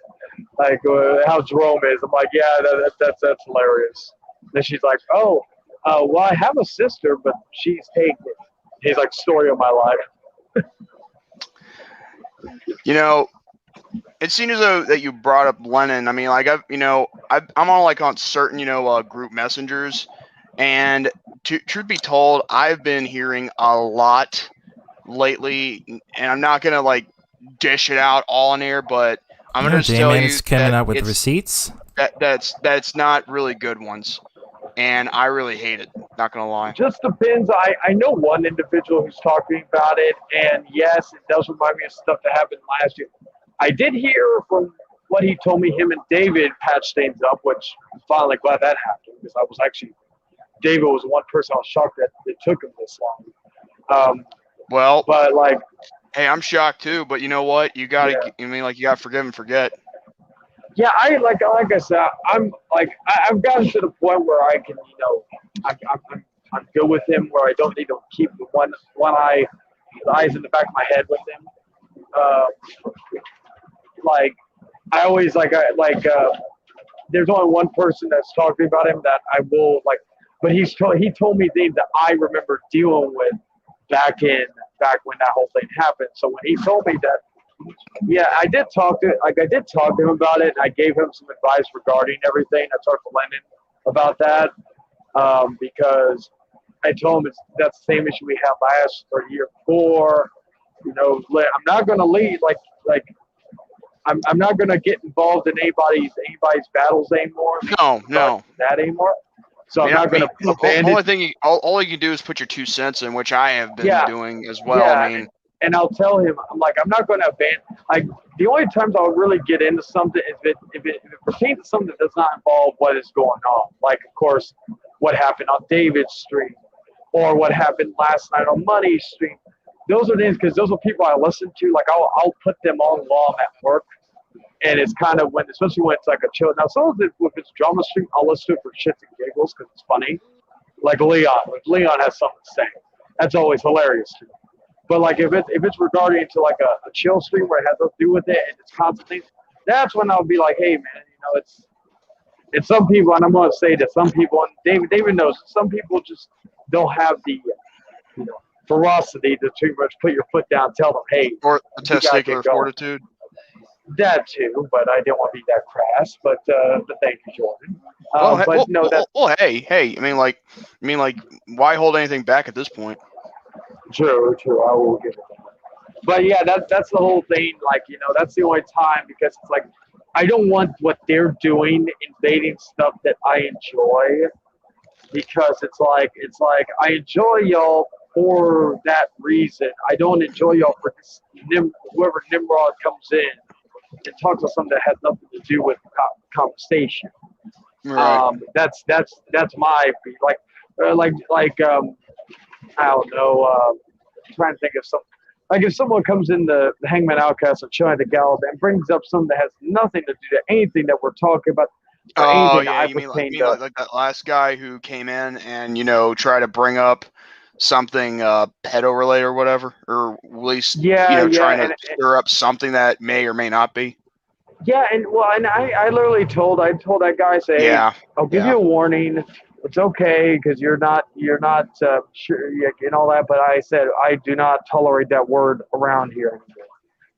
like how Jerome is. I'm like, yeah, that's hilarious. And she's like, oh, well, I have a sister, but she's taken. He's like, story of my life. It seems as though that you brought up Lennon. I mean, like I'm on like on certain group messengers, and truth be told, I've been hearing a lot lately, and I'm not gonna like dish it out all in air, but I'm gonna just tell you coming out with receipts. That's not really good ones, and I really hate it. Not gonna lie. Just depends. I know one individual who's talking about it, and yes, it does remind me of stuff that happened last year. I did hear from what he told me, him and David patched things up, which I'm finally glad that happened because David was one person I was shocked that it took him this long. Well, but like, hey, I'm shocked too. But you know what? You gotta, you gotta forgive and forget. Yeah, I like I said, I'm like I've gotten to the point where I can, I'm good with him, where I don't need to keep the eyes in the back of my head with him. Like I always there's only one person that's talking about him that I will like, but he told me things that I remember dealing with back when that whole thing happened. So when he told me that, yeah, I did talk to him about it, and I gave him some advice regarding everything. I talked to Lennon about that because I told him that's the same issue we had last or year before. I'm not going to lead I'm not going to get involved in anybody's battles anymore. No. That anymore. So I'm not going to abandon. All you can do is put your 2 cents in, which I have been doing as well. Yeah, I mean, and I'll tell him, I'm like, I'm not going to abandon. Like the only times I'll really get into something is if it pertains to something that does not involve what is going on. Like, of course, what happened on David's stream, or what happened last night on Money's stream. Those are things because those are people I listen to. Like I'll put them on while I'm at work. And it's kind of especially when it's like a chill. Now, if it's drama stream, I'll listen to it for shits and giggles because it's funny. Like Leon, if Leon has something to say, that's always hilarious to me. But like if it's regarding to like a chill stream where it has nothing to do with it and it's constant things, that's when I'll be like, hey man, it's some people, and I'm going to say that some people, and David knows, some people just don't have the ferocity to too much put your foot down, tell them, hey, or the testicular fortitude. That too, but I didn't want to be that crass. But thank you, Jordan. Hey. I mean, like, why hold anything back at this point? True. I will give it that. But yeah, that's the whole thing. Like, that's the only time because it's like I don't want what they're doing invading stuff that I enjoy because it's like I enjoy y'all for that reason. I don't enjoy y'all for this, whoever Nimrod comes in. It talks about something that has nothing to do with conversation. Right. That's my like I don't know. I'm trying to think of something. Like if someone comes in the Hangman Outcast or China the Gallows and brings up something that has nothing to do to anything that we're talking about. Oh yeah, you mean like that last guy who came in and try to bring up something pedo related or whatever, or at least trying to stir up something that may or may not be. Yeah, and I literally told that guy, say, hey, I'll give you a warning. It's okay because you're not sure and all that. But I said I do not tolerate that word around here anymore.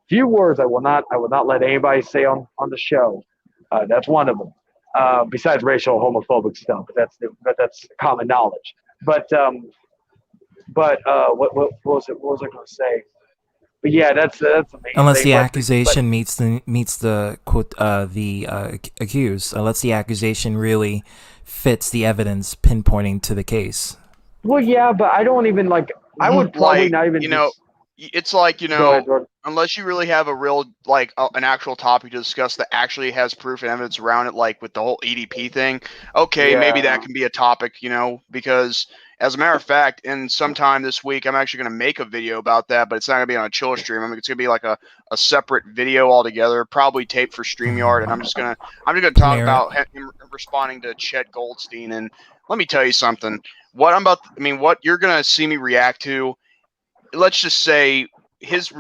Few words I will not let anybody say on the show. That's one of them. Besides racial homophobic stuff, but that's common knowledge. But what was it? What was I going to say? But yeah, that's amazing. Unless the accusation meets the quote accused, unless the accusation really fits the evidence pinpointing to the case. Well, yeah, but I don't even like. I would probably like, not even. It's like, Go ahead, Jordan. unless you really have a real, like, an actual topic to discuss that actually has proof and evidence around it, like with the whole EDP thing, okay, maybe that can be a topic, because as a matter of fact, in sometime this week, I'm actually going to make a video about that, but it's not going to be on a Chiller stream. I mean, it's going to be like a separate video altogether, probably taped for StreamYard, and I'm just going to talk about him responding to Chet Goldstein. And let me tell you something. What you're going to see me react to, let's just say his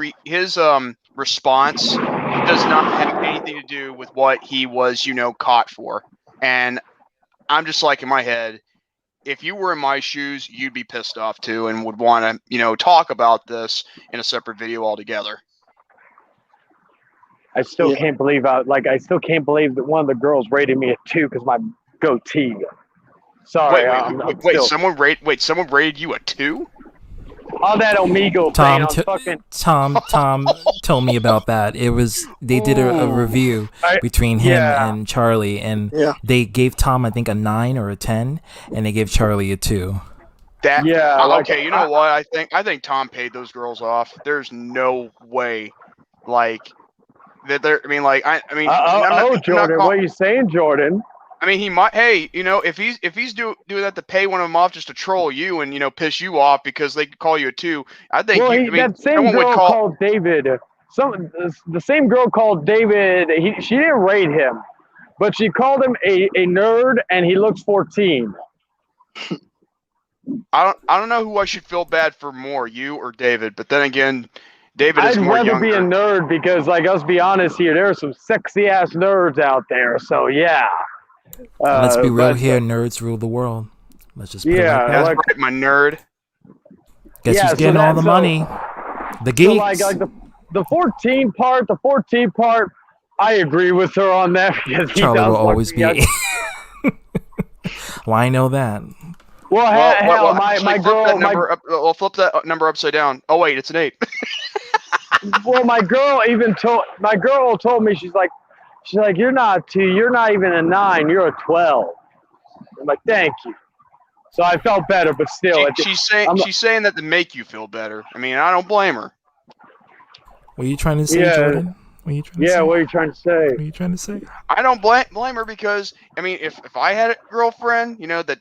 response does not have anything to do with what he was, caught for. And I'm just like, in my head, if you were in my shoes, you'd be pissed off too and would want to, talk about this in a separate video altogether. I still can't believe I still can't believe that one of the girls rated me a 2 because my goatee. Sorry, wait, someone rated you a 2? All that Omegle Tom told me about that. It was they did a review between him and Charlie, and they gave Tom I think a 9 or a 10, and they gave Charlie a 2. Okay. You know what? I think Tom paid those girls off. There's no way, that they're. Jordan, what are you saying, Jordan? I mean, he might. Hey, if he's doing that to pay one of them off just to troll you and piss you off because they could call you a 2, I think. That same girl called David. The same girl called David. She didn't rate him, but she called him a nerd, and he looks 14. I don't know who I should feel bad for more, you or David. But then again, David is more younger. I'd rather be a nerd because, let's be honest here, there are some sexy ass nerds out there. So yeah. Let's be real here. Nerds rule the world. Let's just put it like that. That's right, my nerd. Guess who's getting all the money? The geeks. So the 14 part, I agree with her on that because Charlie will always be. Well, I know that. My girl. Flip that number upside down. Oh wait, it's an 8. Well, my girl told me she's like, you're not 2, you're not even a 9, you're a 12. I'm like, thank you. So I felt better, but still. She's saying that to make you feel better. I mean, I don't blame her. What are you trying to say, Jordan? What are you trying to say? What are you trying to say? What are you trying to say? I don't blame her because, I mean, if I had a girlfriend, that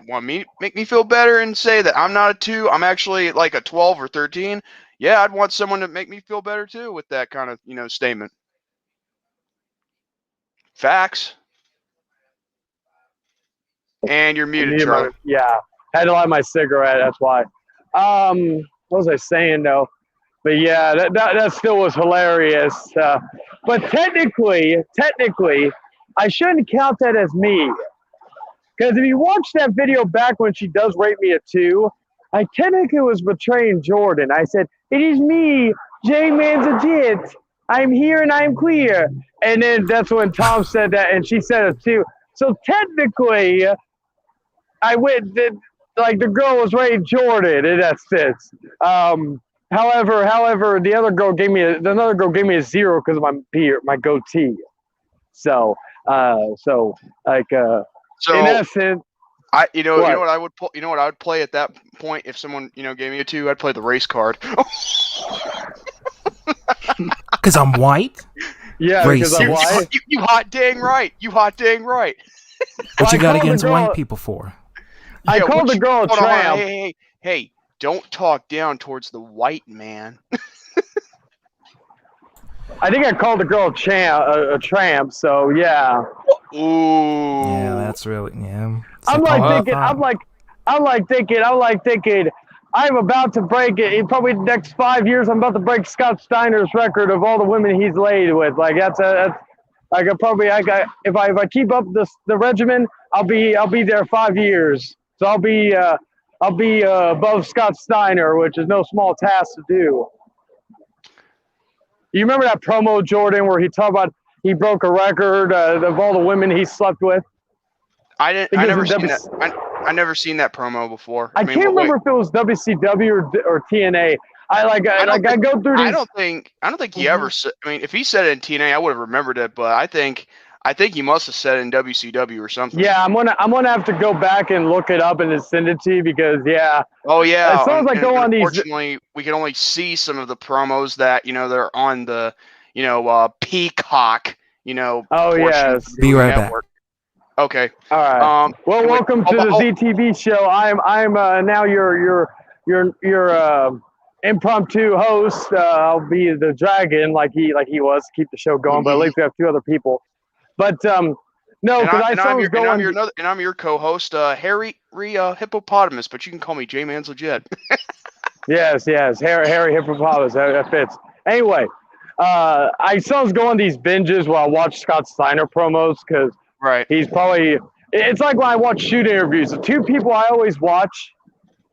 wanted me make me feel better and say that I'm not a 2, I'm actually like a 12 or 13. Yeah, I'd want someone to make me feel better too with that kind of, statement. Facts. And you're muted, Charlie. Yeah, had to light my cigarette. That's why. What was I saying though? But yeah, that still was hilarious. But technically, I shouldn't count that as me. Because if you watch that video back when she does rate me a 2, I technically was betraying Jordan. I said, "It is me, J-Man's a jit. I'm here and I'm clear." And then that's when Tom said that, and she said it too. So technically, I went, the girl was rating Jordan in that sense. However, the other girl gave me a 0 because of my beard, my goatee. So in essence, you know what I would play at that point if someone gave me a 2, I'd play the race card. Because I'm white. Yeah, because I'm white. You hot dang right. What you got against white people for? I called the girl a tramp. Hey, don't talk down towards the white man. I think I called the girl a tramp. So yeah. Ooh. Yeah, that's really I'm thinking. I'm about to break it. In probably the next 5 years, I'm about to break Scott Steiner's record of all the women he's laid with. Like if I keep up the regimen, I'll be there 5 years. So I'll be above Scott Steiner, which is no small task to do. You remember that promo, Jordan, where he talked about he broke a record of all the women he slept with? I never seen that. I never seen that promo before. I can't remember if it was WCW or TNA. I go through these. I don't think he ever said. I mean, if he said it in TNA, I would have remembered it. But I think he must have said it in WCW or something. Yeah, I'm gonna have to go back and look it up and then send it to you because Oh yeah. as soon as I go on these. Unfortunately, we can only see some of the promos that they're on the Peacock. Oh yes. Be right back. Okay. All right. Well, welcome to the ZTV show. I'm now your impromptu host. I'll be the dragon like he was to keep the show going, but at least we have two other people. But no, because I'm your co-host, Harry Hippopotamus, but you can call me J-Man's legit. yes, Harry Hippopotamus. That fits. Anyway, I sometimes go on these binges where I watch Scott Steiner promos because he's probably. It's like when I watch shoot interviews. The two people I always watch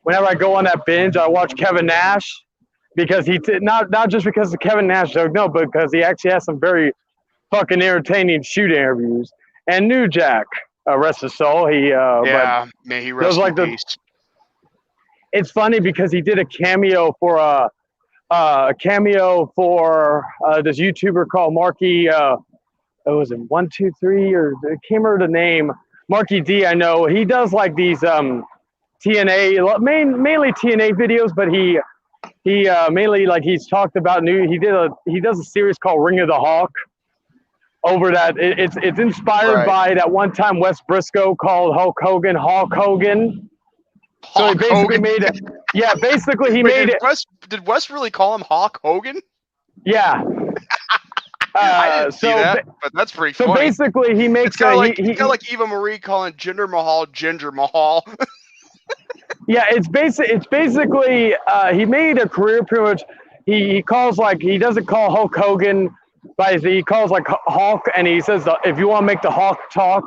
whenever I go on that binge, I watch Kevin Nash because not just because of Kevin Nash joke, no, but because he actually has some very fucking entertaining shoot interviews. And New Jack, rest his soul. May he rest in peace. It's funny because he did a cameo for this YouTuber called Marky. Was it 123 or I can't remember the name. Marky D, I know he does like these TNA, mainly TNA videos, but he mainly like he's talked about he does a series called Ring of the Hawk. Over that, it's inspired by that one time Wes Briscoe called Hulk Hogan Hawk Hogan. So he basically made it. Yeah, basically he made it. Did Wes really call him Hawk Hogan? Yeah. I didn't see that, but that's pretty funny. So basically, he makes kind of like Eva Marie calling Jinder Mahal Ginger Mahal. Yeah, it's basically he made a career pretty much. He calls he doesn't call Hulk Hogan, but he calls like Hulk, and he says if you want to make the Hulk talk,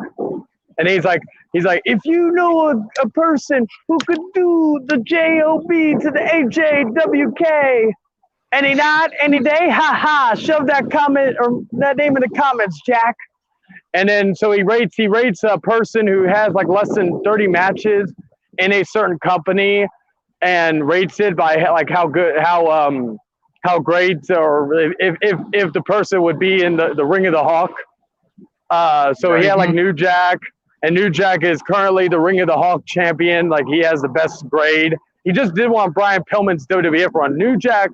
and he's like if you know a person who could do the JOB to the AJWK. Any night, any day, shove that comment or that name in the comments, Jack. And then so he rates a person who has like less than 30 matches in a certain company and rates it by like how great or if the person would be in the Ring of the Hawk. So he had like New Jack, and New Jack is currently the Ring of the Hawk champion. Like he has the best grade. He just did one on Brian Pillman's WWF run. New Jack.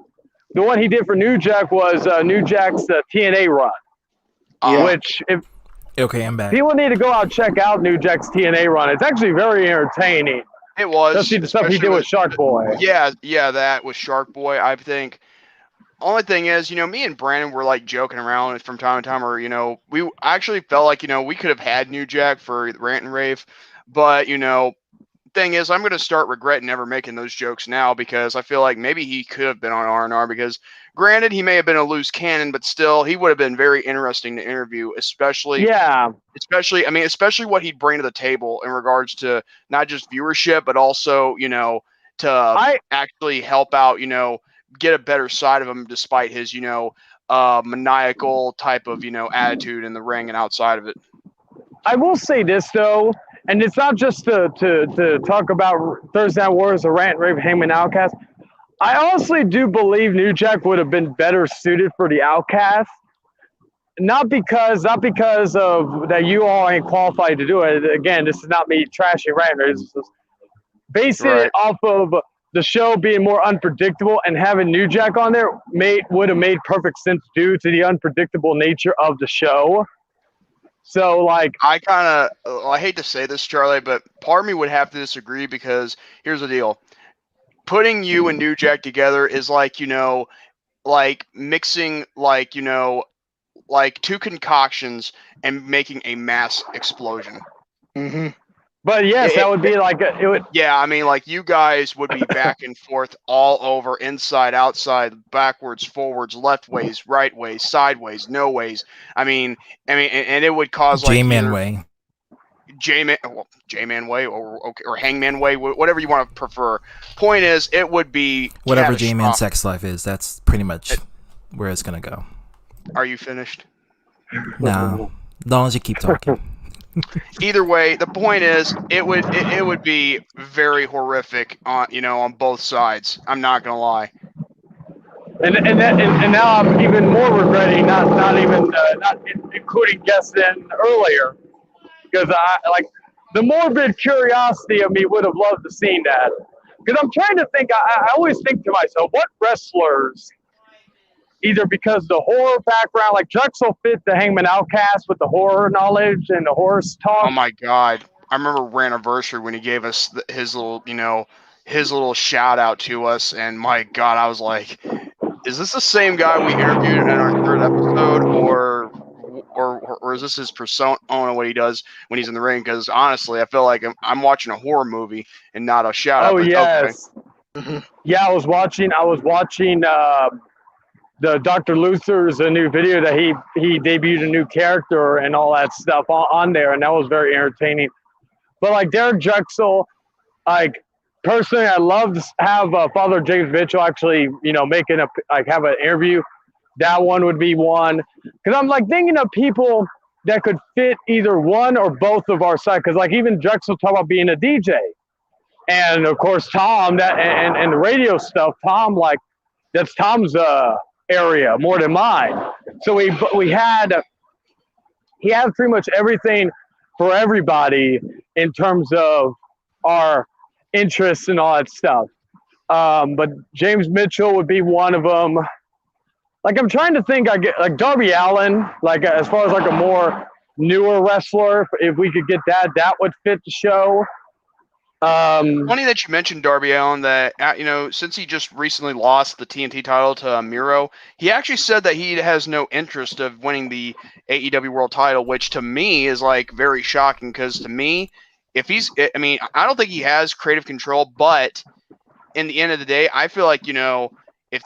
The one he did for New Jack was New Jack's TNA run, which I'm back. People need to go out and check out New Jack's TNA run. It's actually very entertaining. It was. Especially the stuff he did with Shark Boy. Yeah, that was Shark Boy. I think. Only thing is, me and Brandon were like joking around from time to time, or I actually felt like we could have had New Jack for Rant and Rave, but thing is, I'm going to start regretting never making those jokes now because I feel like maybe he could have been on R&R because granted, he may have been a loose cannon, but still he would have been very interesting to interview, especially what he'd bring to the table in regards to not just viewership, but also, to actually help out, get a better side of him despite his, maniacal type of, attitude in the ring and outside of it. I will say this though, and it's not just to talk about Thursday Night Wars or Rant and Rave Hangman Outcast. I honestly do believe New Jack would have been better suited for the Outcast. Not because of that you all ain't qualified to do it. Again, this is not me trashing Rant and Rave. It's just basing it off of the show being more unpredictable, and having New Jack on there would have made perfect sense due to the unpredictable nature of the show. So, like, I hate to say this, Charlie, but part of me would have to disagree because here's the deal. Putting you and New Jack together is like, like mixing, like, like two concoctions and making a mass explosion. Mm-hmm. But yes, that would be like it would. Yeah, I mean, like you guys would be back and forth all over, inside, outside, backwards, forwards, left ways, right ways, sideways, no ways. I mean, and it would cause like J-Man way, J-Man way, or Hangman way, whatever you want to prefer. Point is, it would be whatever J-Man sex life is. That's pretty much where it's gonna go. Are you finished? No, as long as you keep talking. Either way, the point is, it would be very horrific on both sides. I'm not gonna lie. and now I'm even more regretting not including guests in earlier, because I like the morbid curiosity of me would have loved to seen that. Because I'm trying to think, I always think to myself, what wrestlers, either because the horror background, like Drexel fit the Hangman Outcast with the horror knowledge and the horror talk. Oh my God! I remember Ranniversary when he gave us his little shout out to us, and my God, I was like, is this the same guy we interviewed in our third episode, or is this his persona, what he does when he's in the ring? Because honestly, I feel like I'm watching a horror movie and not a shout out. Oh yes, okay. Yeah, I was watching the Dr. Luther's a new video that he debuted a new character and all that stuff on there, and that was very entertaining. But like Derek Drexel, like personally, I love to have Father James Mitchell actually, have an interview. That one would be one, because I'm like thinking of people that could fit either one or both of our sides. Because like even Drexel talked about being a DJ, and of course Tom and the radio stuff. Tom, like that's Tom's area more than mine. So he had pretty much everything for everybody in terms of our interests and all that stuff. But James Mitchell would be one of them. Like I'm trying to think, I get like Darby Allin, like as far as like a more newer wrestler, if we could get that would fit the show. Funny that you mentioned Darby Allin. That since he just recently lost the TNT title to Miro, he actually said that he has no interest of winning the AEW World Title, which to me is like very shocking. Because to me, I don't think he has creative control, but in the end of the day, I feel like if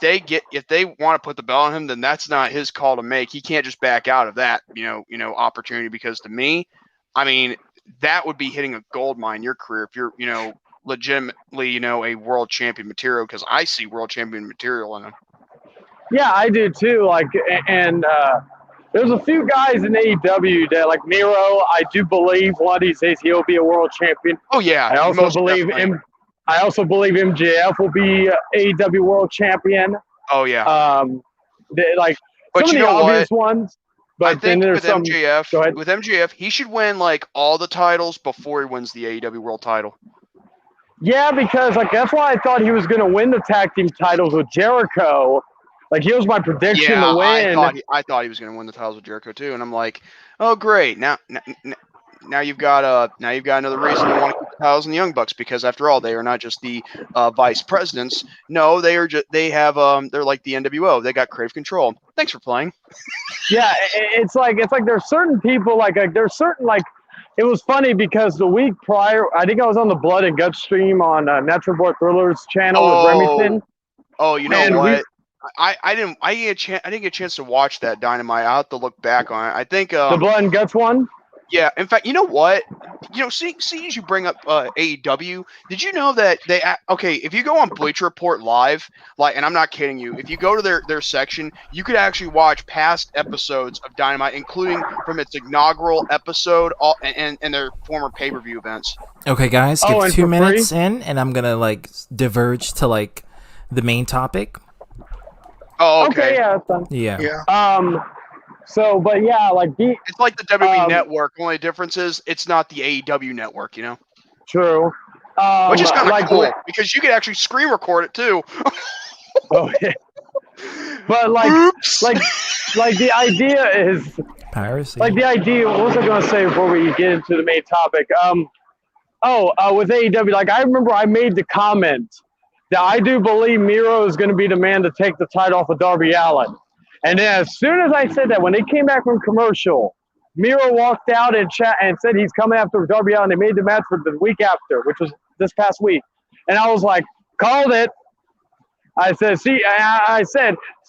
they want to put the belt on him, then that's not his call to make. He can't just back out of that opportunity, because to me, that would be hitting a gold mine in your career if you're, legitimately, a world champion material, because I see world champion material in him. Yeah, I do too. Like, and there's a few guys in AEW that, like Miro, I do believe one of these days he'll be a world champion. Oh yeah. I also believe MJF will be AEW world champion. Oh yeah. But some of the obvious ones. But I think then there's with MJF, he should win like all the titles before he wins the AEW World Title. Yeah, because like that's why I thought he was going to win the tag team titles with Jericho. Like he was my prediction to win. I thought he was going to win the titles with Jericho too, and I'm like, oh great, now you've got another reason to want to keep the titles in the Young Bucks, because after all, they are not just the vice presidents. No, they're like the NWO. They got creative control. Thanks for playing. Yeah, it's like there's certain people like there's certain like it was funny because the week prior, I think I was on the Blood and Guts stream on Natural Born Thrillers channel with Remington. Oh, you know what? I didn't get a chance to watch that Dynamite. I'll have to look back on it. I think the Blood and Guts one. Yeah, in fact, you know what? See as you bring up AEW, did you know that if you go on Bleacher Report Live, and I'm not kidding you, if you go to their section, you could actually watch past episodes of Dynamite, including from its inaugural episode and their former pay-per-view events. Okay, guys, give 2 minutes in, and I'm gonna diverge to the main topic. Oh, okay. Yeah, that's fine. Yeah. So, but yeah, it's like the WWE Network. Only difference is it's not the AEW Network, True. Which is kind of cool because you could actually screen record it too. Oh, yeah. But the idea is piracy. Like the idea. What was I going to say before we get into the main topic? With AEW, I remember I made the comment that I do believe Miro is going to be the man to take the title off of Darby Allin. And then as soon as I said that, when they came back from commercial, Miro walked out and said he's coming after Darby Allin. They made the match for the week after, which was this past week. And I was like, called it. I said,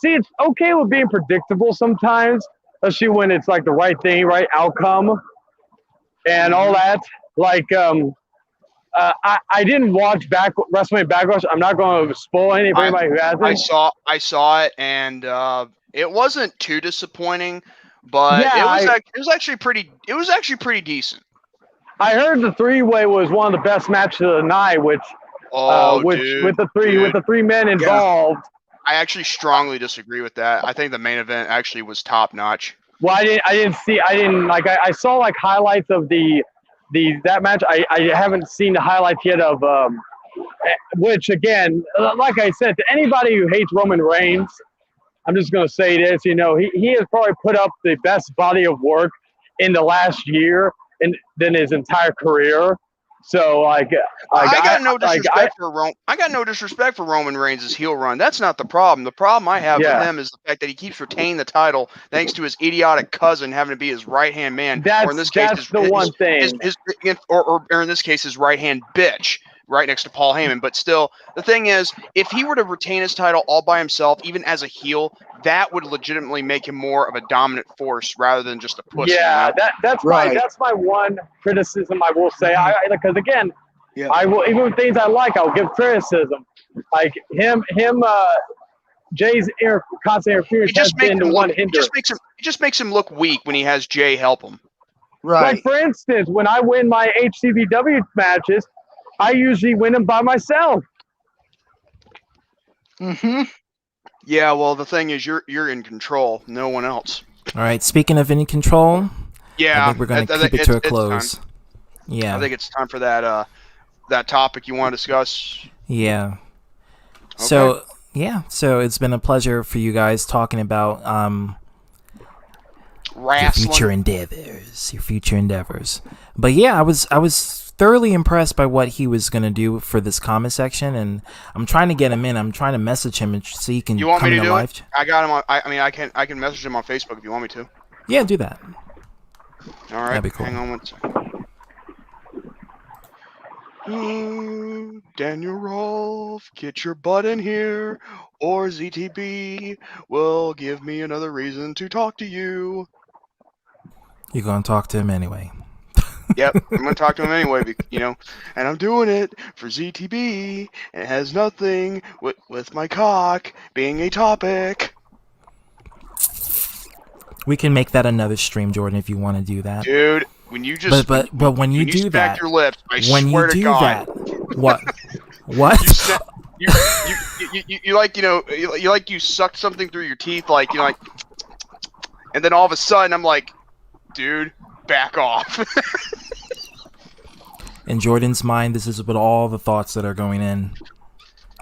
it's okay with being predictable sometimes, especially when it's the right thing, right outcome, and all that. I didn't watch WrestleMania Backlash. I'm not going to spoil anything for anybody who hasn't. I saw it, and it wasn't too disappointing, but it was actually pretty decent. I heard the 3-way was one of the best matches of the night, with the three men involved. I actually strongly disagree with that. I think the main event actually was top notch. Well, I saw like highlights of that match. I haven't seen the highlights yet of which again, like I said, to anybody who hates Roman Reigns, I'm just going to say this, he has probably put up the best body of work in the last year than his entire career. So I got no disrespect for Roman Reigns' heel run. That's not the problem. The problem I have with him is the fact that he keeps retaining the title thanks to his idiotic cousin having to be his right hand man, or in this case, his right hand bitch, right next to Paul Heyman. But still, the thing is, if he were to retain his title all by himself, even as a heel, that would legitimately make him more of a dominant force rather than just a pussy. Yeah, that's my one criticism I will say. Because again, I will, even with things I like, I'll give criticism. Like Jay's constant interference has been the one hinder. It just makes him look weak when he has Jay help him. Right. Like for instance, when I win my HCBW matches, I usually win them by myself. Mm-hmm. Yeah, well, the thing is, you're in control. No one else. All right. Speaking of in control, yeah, I think we're going to keep it to a close. Yeah, I think it's time for that topic you want to discuss. Yeah. Okay. So it's been a pleasure for you guys talking about your future endeavors. But yeah, I was thoroughly impressed by what he was going to do for this comment section, and I'm trying to get him in. I'm trying to message him and see he can. You want come me to do live. it? I got him on. I can message him on Facebook if you want me to. Yeah, do that. All right. That'd be cool. Hang on one second. Daniel Rolfe, get your butt in here, or ZTB will give me another reason to talk to you. You're gonna talk to him anyway. Yep, I'm gonna talk to him anyway, and I'm doing it for ZTB, and it has nothing with my cock being a topic. We can make that another stream, Jordan, if you want to do that. Dude, when you just but when you do that, your lips, I when swear you to do God. that, what? You sucked something through your teeth, and then all of a sudden I'm like, dude, back off. In Jordan's mind, this is with all the thoughts that are going in.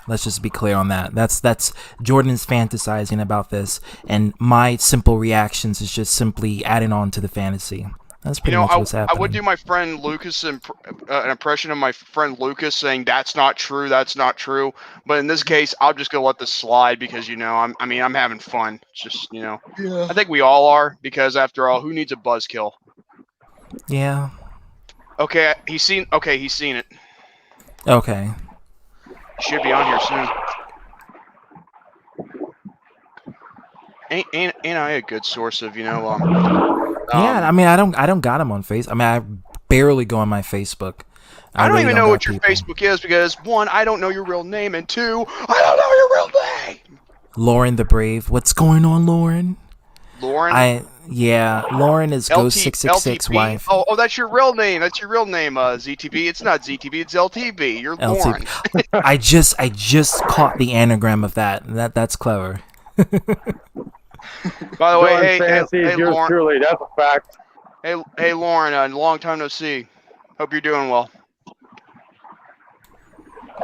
Let's just be clear on that. That's Jordan's fantasizing about this, and my simple reactions is just simply adding on to the fantasy. That's pretty much what's happening. I would do my friend Lucas an impression of my friend Lucas saying that's not true, but in this case, I'll just go let this slide because I'm having fun. It's just I think we all are, because after all, who needs a buzzkill? Yeah. Okay, he's seen it. Okay. Should be on here soon. Ain't I a good source of yeah, I mean, I don't got him on Facebook. I mean, I barely go on my Facebook. I don't even know what your Facebook is because, one, I don't know your real name, and two, I don't know your real name. Lauren the Brave. What's going on, Lauren? Lauren? Lauren is Ghost666 wife. Oh, that's your real name. ZTB. It's not ZTB. It's LTB. You're Lauren. I just caught the anagram of that. That's clever. By the way, hey, yours Lauren. Truly, that's a fact. Hey, Lauren. Long time no see. Hope you're doing well.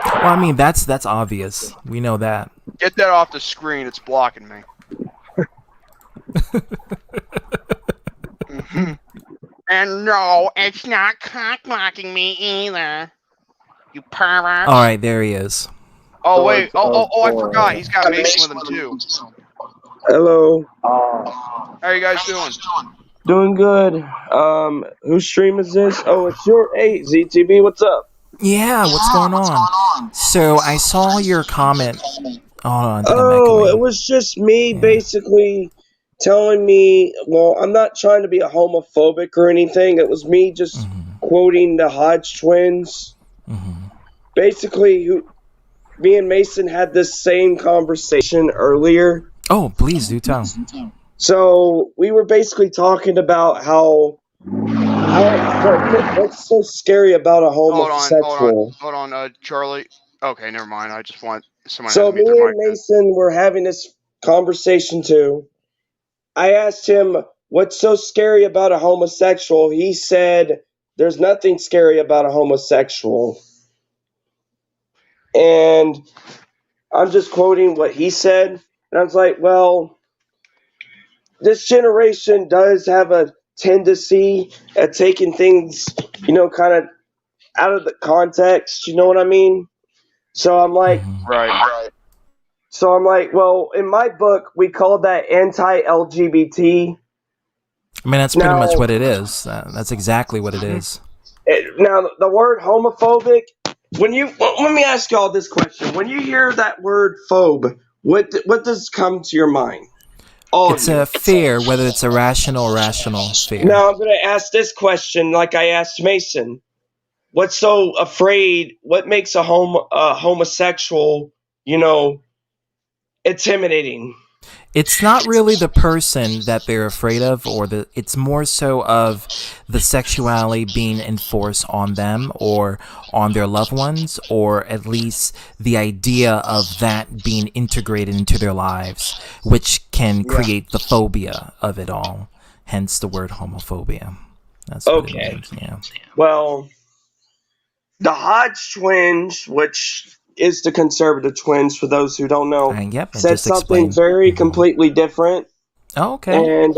Well, I mean, that's obvious. We know that. Get that off the screen. It's blocking me. And no, it's not cock-blocking me either. You pervert. All right, there he is. Oh, wait. Oh, I forgot. He's got Mason with him, too. Hello. How are you guys doing? Doing good. Whose stream is this? Oh, it's your... Hey, ZTB, what's up? Yeah, what's going on? So, I saw your comment. Hold on. Oh, it was just me basically telling me... Well, I'm not trying to be a homophobic or anything. It was me just quoting the Hodge twins. Basically, me and Mason had this same conversation earlier. Oh, please do tell. So we were basically talking about how what's so scary about a homosexual. Hold on, Charlie. Okay, never mind. I just want Someone So had to me mute their and mic. Mason were having this conversation too. I asked him, "What's so scary about a homosexual?" He said, "There's nothing scary about a homosexual." And I'm just quoting what he said. And I was like, well, this generation does have a tendency at taking things, kind of out of the context. You know what I mean? So I'm like, Right. well, in my book, we call that anti-LGBT. I mean, that's pretty much what it is. That's exactly what it Mm-hmm. is. Now, the word homophobic, let me ask y'all this question. When you hear that word phobe, what does come to your mind? All It's of you. a fear, whether it's irrational or rational fear. Now I'm going to ask this question like I asked Mason. What's so afraid? What makes a homosexual, intimidating? It's not really the person that they're afraid of, it's more so of the sexuality being enforced on them or on their loved ones, or at least the idea of that being integrated into their lives, which can create the phobia of it all. Hence the word homophobia. That's what it means. Yeah. Well, the Hodge twins, which is the conservative twins for those who don't know, said something very completely different. Oh, okay. And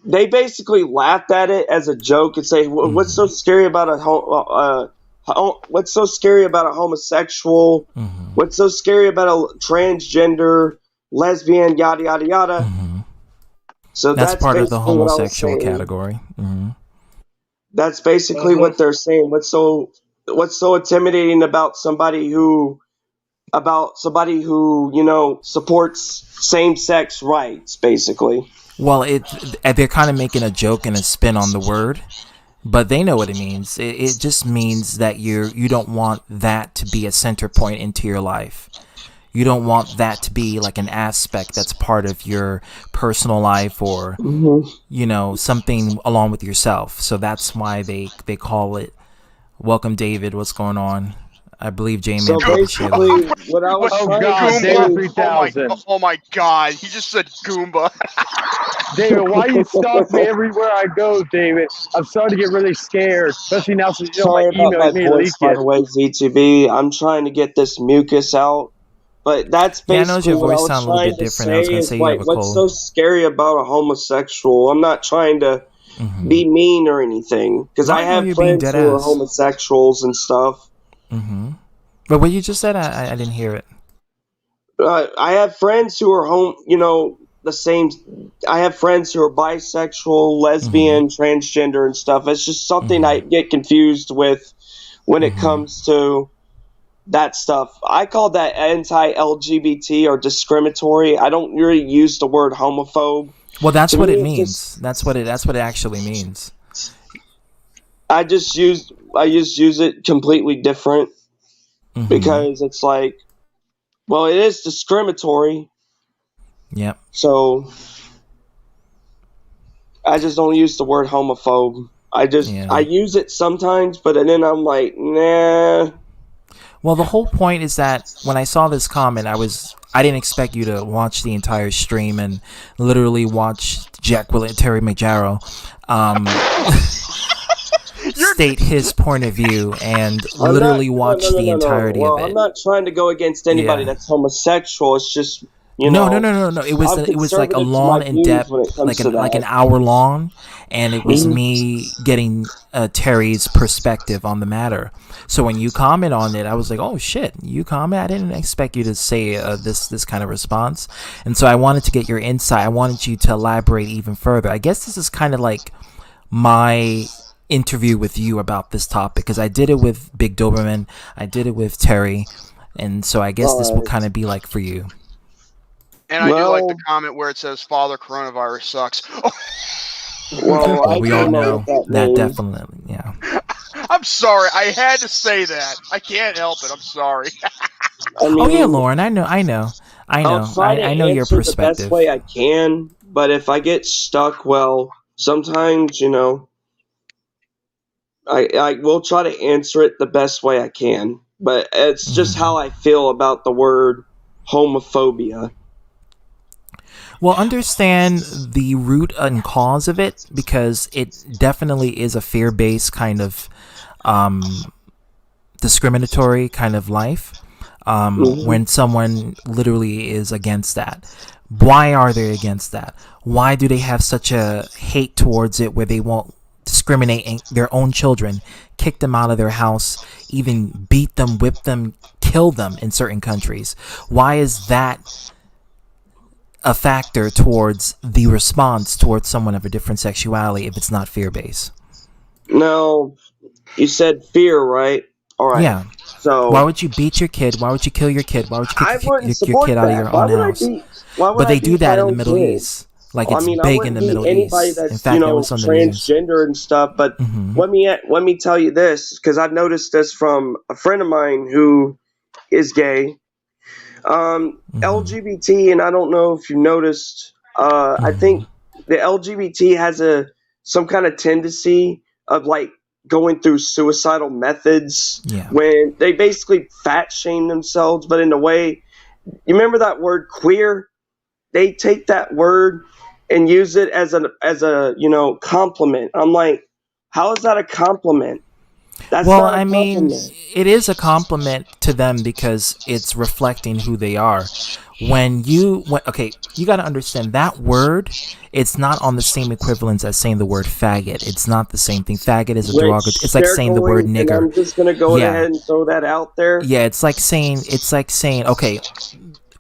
they basically laughed at it as a joke and say, "What's so scary about what's so scary about a homosexual? What's so scary about a transgender, lesbian, yada yada yada?" So that's part of the homosexual category. That's basically what they're saying. What's so intimidating about somebody who supports same-sex rights, basically? Well, they're kind of making a joke and a spin on the word, but they know what it means. It just means that you don't want that to be a center point into your life. You don't want that to be like an aspect that's part of your personal life or something along with yourself. So that's why they call it. Welcome, David. What's going on? I believe Jamie. So basically, what I was Oh my God! He just said Goomba. David, why you stalk me everywhere I go, David? I'm starting to get really scared, especially now since Sorry my email about my voice, leaked. by the way, ZTV. I'm trying to get this mucus out. But that's basically what I was trying to say. Is like, what's so scary about a homosexual? I'm not trying to be mean or anything, because I have friends who are homosexuals and stuff. But what you just said, I didn't hear it. I have friends who are the same. I have friends who are bisexual, lesbian, transgender, and stuff. It's just something I get confused with when it comes to that stuff. I call that anti-LGBT or discriminatory. I don't really use the word homophobe. Well, that's what it means. That's what it actually means. I just use it completely different because it's like, well, it is discriminatory. Yep. So I just don't use the word homophobe. I use it sometimes, but then I'm like, nah. Well, the whole point is that when I saw this comment, I didn't expect you to watch the entire stream and literally watch Terry McJarrow state his point of view and literally watch the entirety of it. I'm not trying to go against anybody that's homosexual. It's just No. It was like a long, in depth, like an hour long, and it was me getting Terry's perspective on the matter. So when you comment on it, I was like, "Oh shit, you comment! I didn't expect you to say this kind of response." And so I wanted to get your insight. I wanted you to elaborate even further. I guess this is kind of like my interview with you about this topic, because I did it with Big Doberman, I did it with Terry, and so I guess this will kind of be like for you. And I do like the comment where it says "Father Coronavirus sucks." Well, we all know that definitely, yeah. I'm sorry, I had to say that. I can't help it. I'm sorry. I mean, Lauren, I know. I know your perspective. The best way I can, but if I get stuck, well, sometimes I will try to answer it the best way I can. But it's just how I feel about the word homophobia. Well, understand the root and cause of it, because it definitely is a fear-based kind of discriminatory kind of life. When someone literally is against that. Why are they against that? Why do they have such a hate towards it where they won't discriminate their own children, kick them out of their house, even beat them, whip them, kill them in certain countries? Why is that a factor towards the response towards someone of a different sexuality if it's not fear-based? Now, you said fear, right? All right. Yeah. So why would you beat your kid? Why would you kill your kid? Why would you I kick wouldn't your kid out of your support own that. house? Why would But they I do beat that my in the own Middle kid? East. Like, I it's mean, I big in wouldn't the beat Middle anybody East. that's, In fact, that was on the news. transgender and stuff. But let me tell you this, because I've noticed this from a friend of mine who is gay. LGBT, and I don't know if you noticed. I think the LGBT has some kind of tendency of like going through suicidal methods when they basically fat shame themselves, but in a way, you remember that word queer? They take that word and use it as a compliment. I'm like, how is that a compliment? That's well, not a I mean, compliment. it is a compliment to them because it's reflecting who they are. Okay, you got to understand that word. It's not on the same equivalence as saying the word faggot. It's not the same thing. Faggot is a derogatory. It's like saying the word nigger. And I'm just gonna go ahead and throw that out there. Yeah, it's like saying okay,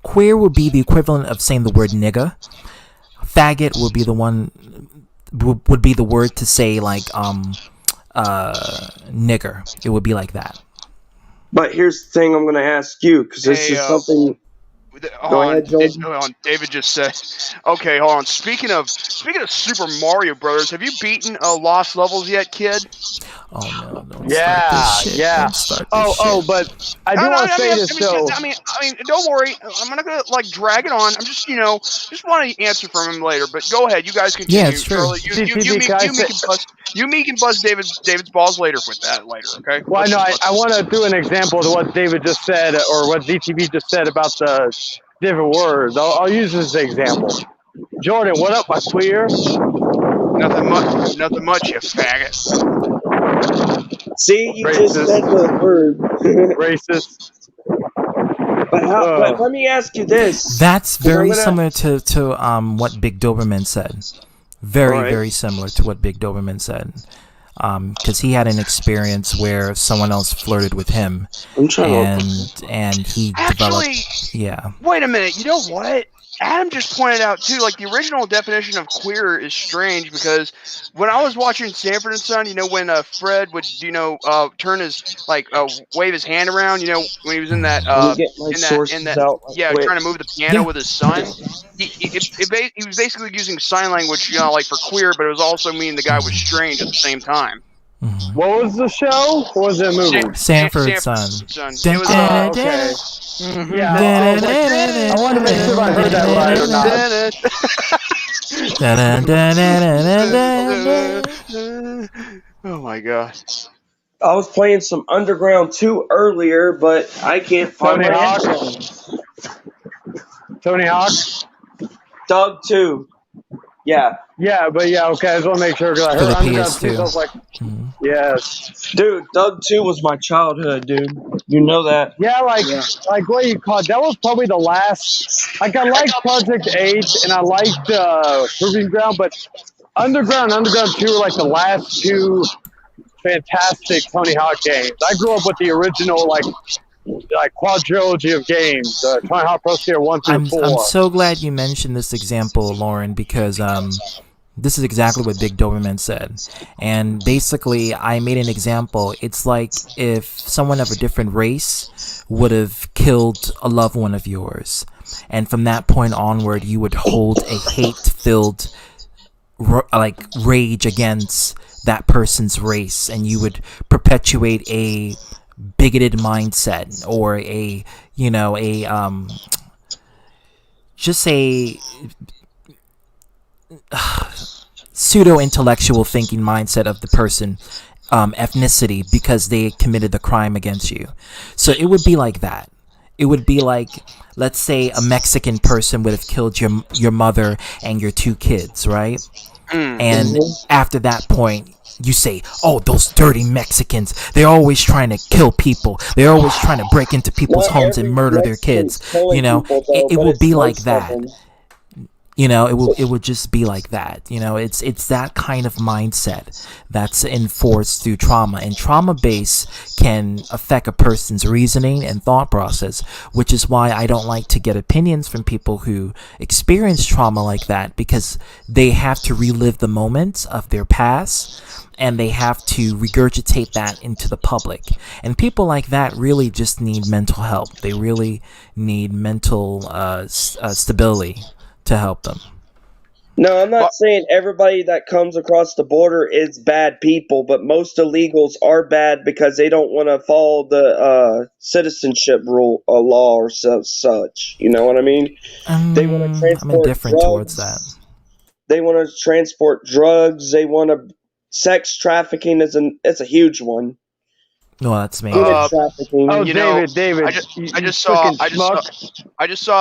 queer would be the equivalent of saying the word nigger. Faggot would be the one would be the word to say like nigger. It would be like that. But here's the thing I'm going to ask you, because this is something. Go ahead, Jordan. Hold on. David just said. Okay, hold on. Speaking of Super Mario Brothers, have you beaten Lost Levels yet, kid? Oh no! Don't yeah, start this shit. yeah. Don't start this shit. But I do want to say this though. I mean, don't worry. I'm not gonna like drag it on. I'm just, just want to answer from him later. But go ahead. You guys continue. Yeah, it's true. Charlie, you can buzz David's balls later with that later. Okay. Well, I know. I want to do an example of what David just said, or what ZTV just said about the different words. I'll use this example. Jordan, what up, my queer? Nothing much, you faggot. See, you just said the word. Racist. But let me ask you this. That's very similar to what Big Doberman said. Very similar to what Big Doberman said. Because he had an experience where someone else flirted with him, and he developed. Yeah. Wait a minute. You know what? Adam just pointed out too, like the original definition of queer is strange because when I was watching Sanford and Son, when Fred would, turn his wave his hand around, when he was in that trying to move the piano with his son, he was basically using sign language, like for queer, but it was also meaning the guy was strange at the same time. What was the show? Or was it a movie? Sanford and Son. It was okay. Yeah, I want to make sure if I heard that right or not. Oh my god. I was playing some Underground 2 earlier, but I can't find Tony my Hawk. headphones. Tony Hawk. Doug 2. Yeah. Yeah, but okay. I just want to make sure because I heard Underground 2. I was like, yes. Dude, Doug 2 was my childhood, dude. You know that. Yeah, like what you call it? That was probably the last. Like I liked Project 8 and I liked Proving Ground, but Underground and Underground 2 were like the last two fantastic Tony Hawk games. I grew up with the original like quadrilogy of games, Tony Hawk Pro Skater 1 through 4. I'm so glad you mentioned this example, Lauren, because this is exactly what Big Doberman said. And basically, I made an example. It's like if someone of a different race would have killed a loved one of yours. And from that point onward, you would hold a hate-filled rage against that person's race. And you would perpetuate a bigoted mindset or just a pseudo-intellectual thinking mindset of the person ethnicity because they committed the crime against you. So it would be like that. it would be like, let's say a Mexican person would have killed your mother and your 2 kids, right? And after that point, you say, "Oh, those dirty Mexicans! They're always trying to kill people. They're always trying to break into people's homes and murder their kids." You know, it will be like that. You know, it would just be like that. You know, it's that kind of mindset that's enforced through trauma, and trauma base can affect a person's reasoning and thought process, which is why I don't like to get opinions from people who experience trauma like that, because they have to relive the moments of their past and they have to regurgitate that into the public. And people like that really just need mental help. They really need mental stability to help them. No, I'm not saying everybody that comes across the border is bad people, but most illegals are bad because they don't want to follow the citizenship rule law or such. You know what I mean? They want to transport I'm indifferent drugs. towards that. They want to transport drugs. They want to sex trafficking it's a huge one. No, that's me. Trafficking. Oh, David, I just saw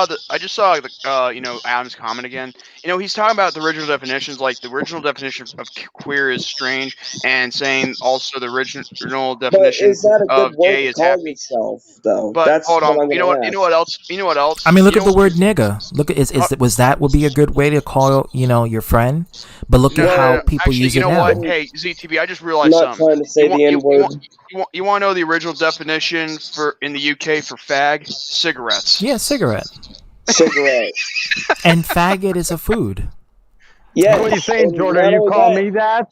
the you know, Adam's comment again. You know, he's talking about the original definitions. Like the original definition of queer is strange, and saying also the original definition is that a good of word gay to is call happy. yourself, though? But That's hold on, what you know what else? You know what else? I mean, look You at know the word nigga. Look at was that would be a good way to call, you know, your friend? But look at how people actually, use you it know now. what? Hey, ZTV, I just I'm realized not something. trying to say the N word. You want to know the original definition for in the UK for fag? Cigarettes. Yeah, cigarette. Cigarette. And faggot is a food. Yeah. What are you saying, Jordan? Are you calling me that?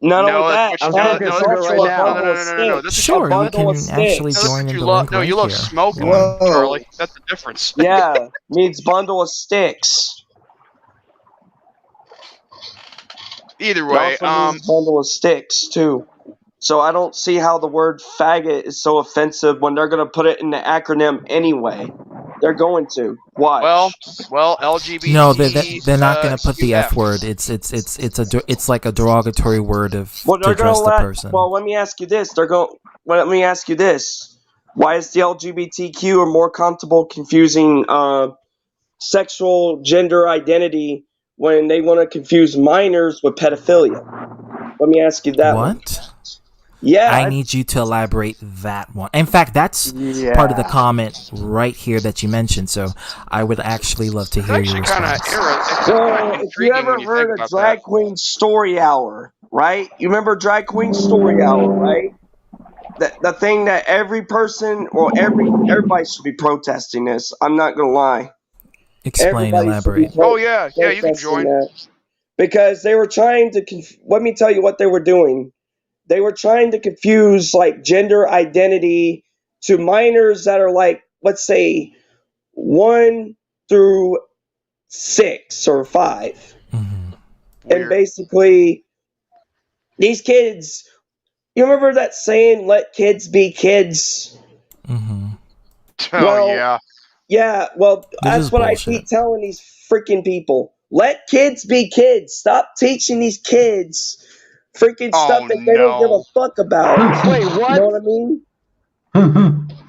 Not No, only that, that's I'm what smoking a cigarette right now. No. Sure, we can actually join in the link No, right you love here. smoking, Whoa. Charlie. That's the difference. Yeah, means bundle of sticks. Either It way, also means bundle of sticks too. So I don't see how the word faggot is so offensive when they're going to put it in the acronym anyway. They're going to. Watch. Well, LGBT. No, they're not going to put the F word. It's like a derogatory word to address the person. Well, let me ask you this. Let me ask you this. Why is the LGBTQ are more comfortable confusing sexual gender identity when they want to confuse minors with pedophilia? Let me ask you that one. What? Yeah. I need you to elaborate that one. In fact, that's part of the comment right here that you mentioned. So I would actually love to hear your response. Well, if you ever heard of Drag Queen Story Hour, right? You remember Drag Queen Story Hour, right? The thing that every person, or everybody should be protesting this. I'm not gonna lie. Explain, elaborate. Oh yeah, you can join. That. Because they were trying to. Let me tell you what they were doing. They were trying to confuse like gender identity to minors that are like, let's say, 1 through 6 or 5. Mm-hmm. And basically, these kids, you remember that saying, let kids be kids? Mm-hmm. Oh, yeah. Yeah, well, that's what I keep telling these freaking people. Let kids be kids. Stop teaching these kids freaking stuff that they don't give a fuck about. Wait, what? You know what I mean?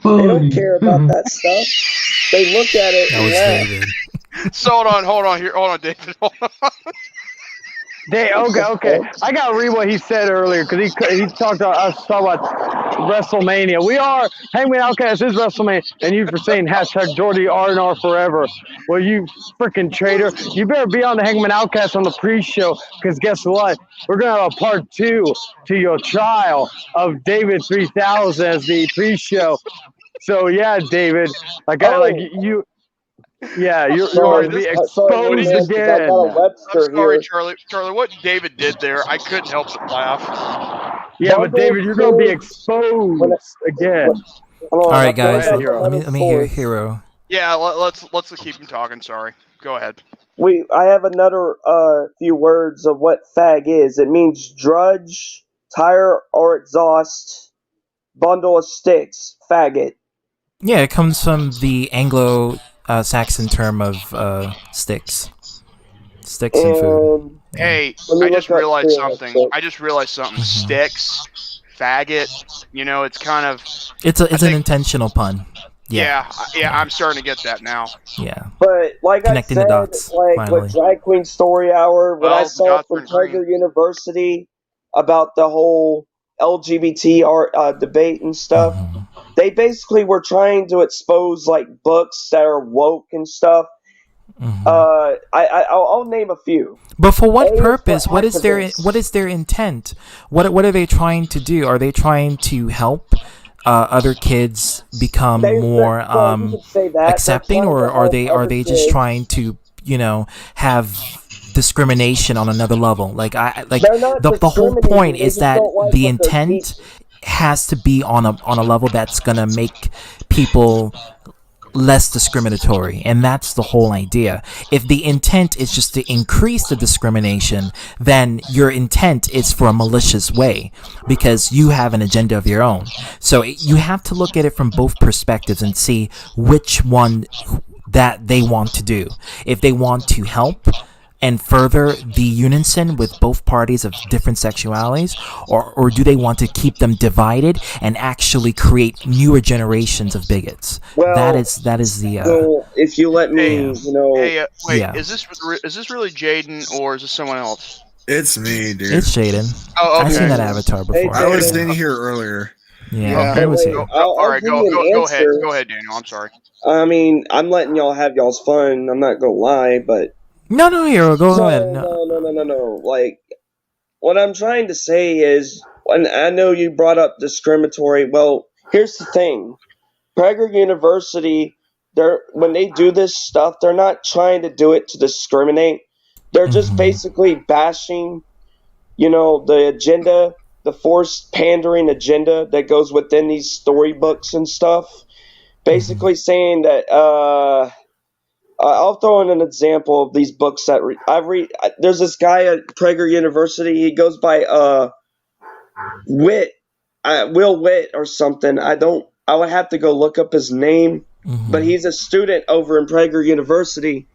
They don't care about that stuff. They look at it and laugh. David. So hold on, David. Hold on. Okay. I gotta read what he said earlier because he talked to us about WrestleMania. We are Hangman Outcast is WrestleMania, and you for saying hashtag Jordy R&R forever. Well, you freaking traitor! You better be on the Hangman Outcast on the pre-show because guess what? We're gonna have a part 2 to your trial of David 3000 as the pre-show. So yeah, David, you. Yeah, you're about to be exposed again. I'm sorry, Charlie. Charlie, what David did there, I couldn't help but laugh. Yeah, but David, you're going to be exposed again. All right, guys. Let me hear Hero. Yeah, let's keep him talking. Sorry. Go ahead. I have another few words of what fag is. It means drudge, tire or exhaust, bundle of sticks, faggot. Yeah, it comes from the Anglo-Saxon term of sticks and food. Hey, I just realized something. Sticks, faggot. You know, it's kind of. It's an intentional pun. Yeah, I'm starting to get that now. Yeah. But like Connecting I the said, dots, like finally. with Drag Queen Story Hour, what I Well, the saw dots from went green. Prager University about the whole LGBT art debate and stuff, they basically were trying to expose like books that are woke and stuff. I'll name a few. But for what A is for purpose? What is activists. their intent? What are they trying to do? Are they trying to help other kids become more Well, you could say that. They're accepting, trying or to are help they other just kids. trying to have discrimination on another level? Like They're not the whole discriminating, point they is just that don't like the what they're intent teaching. has to be on a level that's gonna make people less discriminatory, and that's the whole idea. If the intent is just to increase the discrimination, then your intent is for a malicious way because you have an agenda of your own. So you have to look at it from both perspectives and see which one that they want to do. If they want to help and further the unison with both parties of different sexualities, or do they want to keep them divided and actually create newer generations of bigots? Well, that is the so if you let me, Hey, wait, Yeah. is this really Jaden or is this someone else? It's me, dude. It's Jaden. Oh, okay. I've seen that avatar before. I was in here earlier. Yeah, Okay, he was here. All right, give you an go ahead. answer. Go ahead, Daniel. I'm sorry. I mean, I'm letting y'all have y'all's fun. I'm not gonna lie, but No, Hero, go ahead. no. Like, what I'm trying to say is, and I know you brought up discriminatory. Well, here's the thing: Prager University, when they do this stuff, they're not trying to do it to discriminate. They're just basically bashing, the agenda, the forced pandering agenda that goes within these storybooks and stuff. Basically saying that. I'll throw in an example of these books that I read. There's this guy at Prager University. He goes by Will Witt or something. I would have to go look up his name, but he's a student over in Prager University.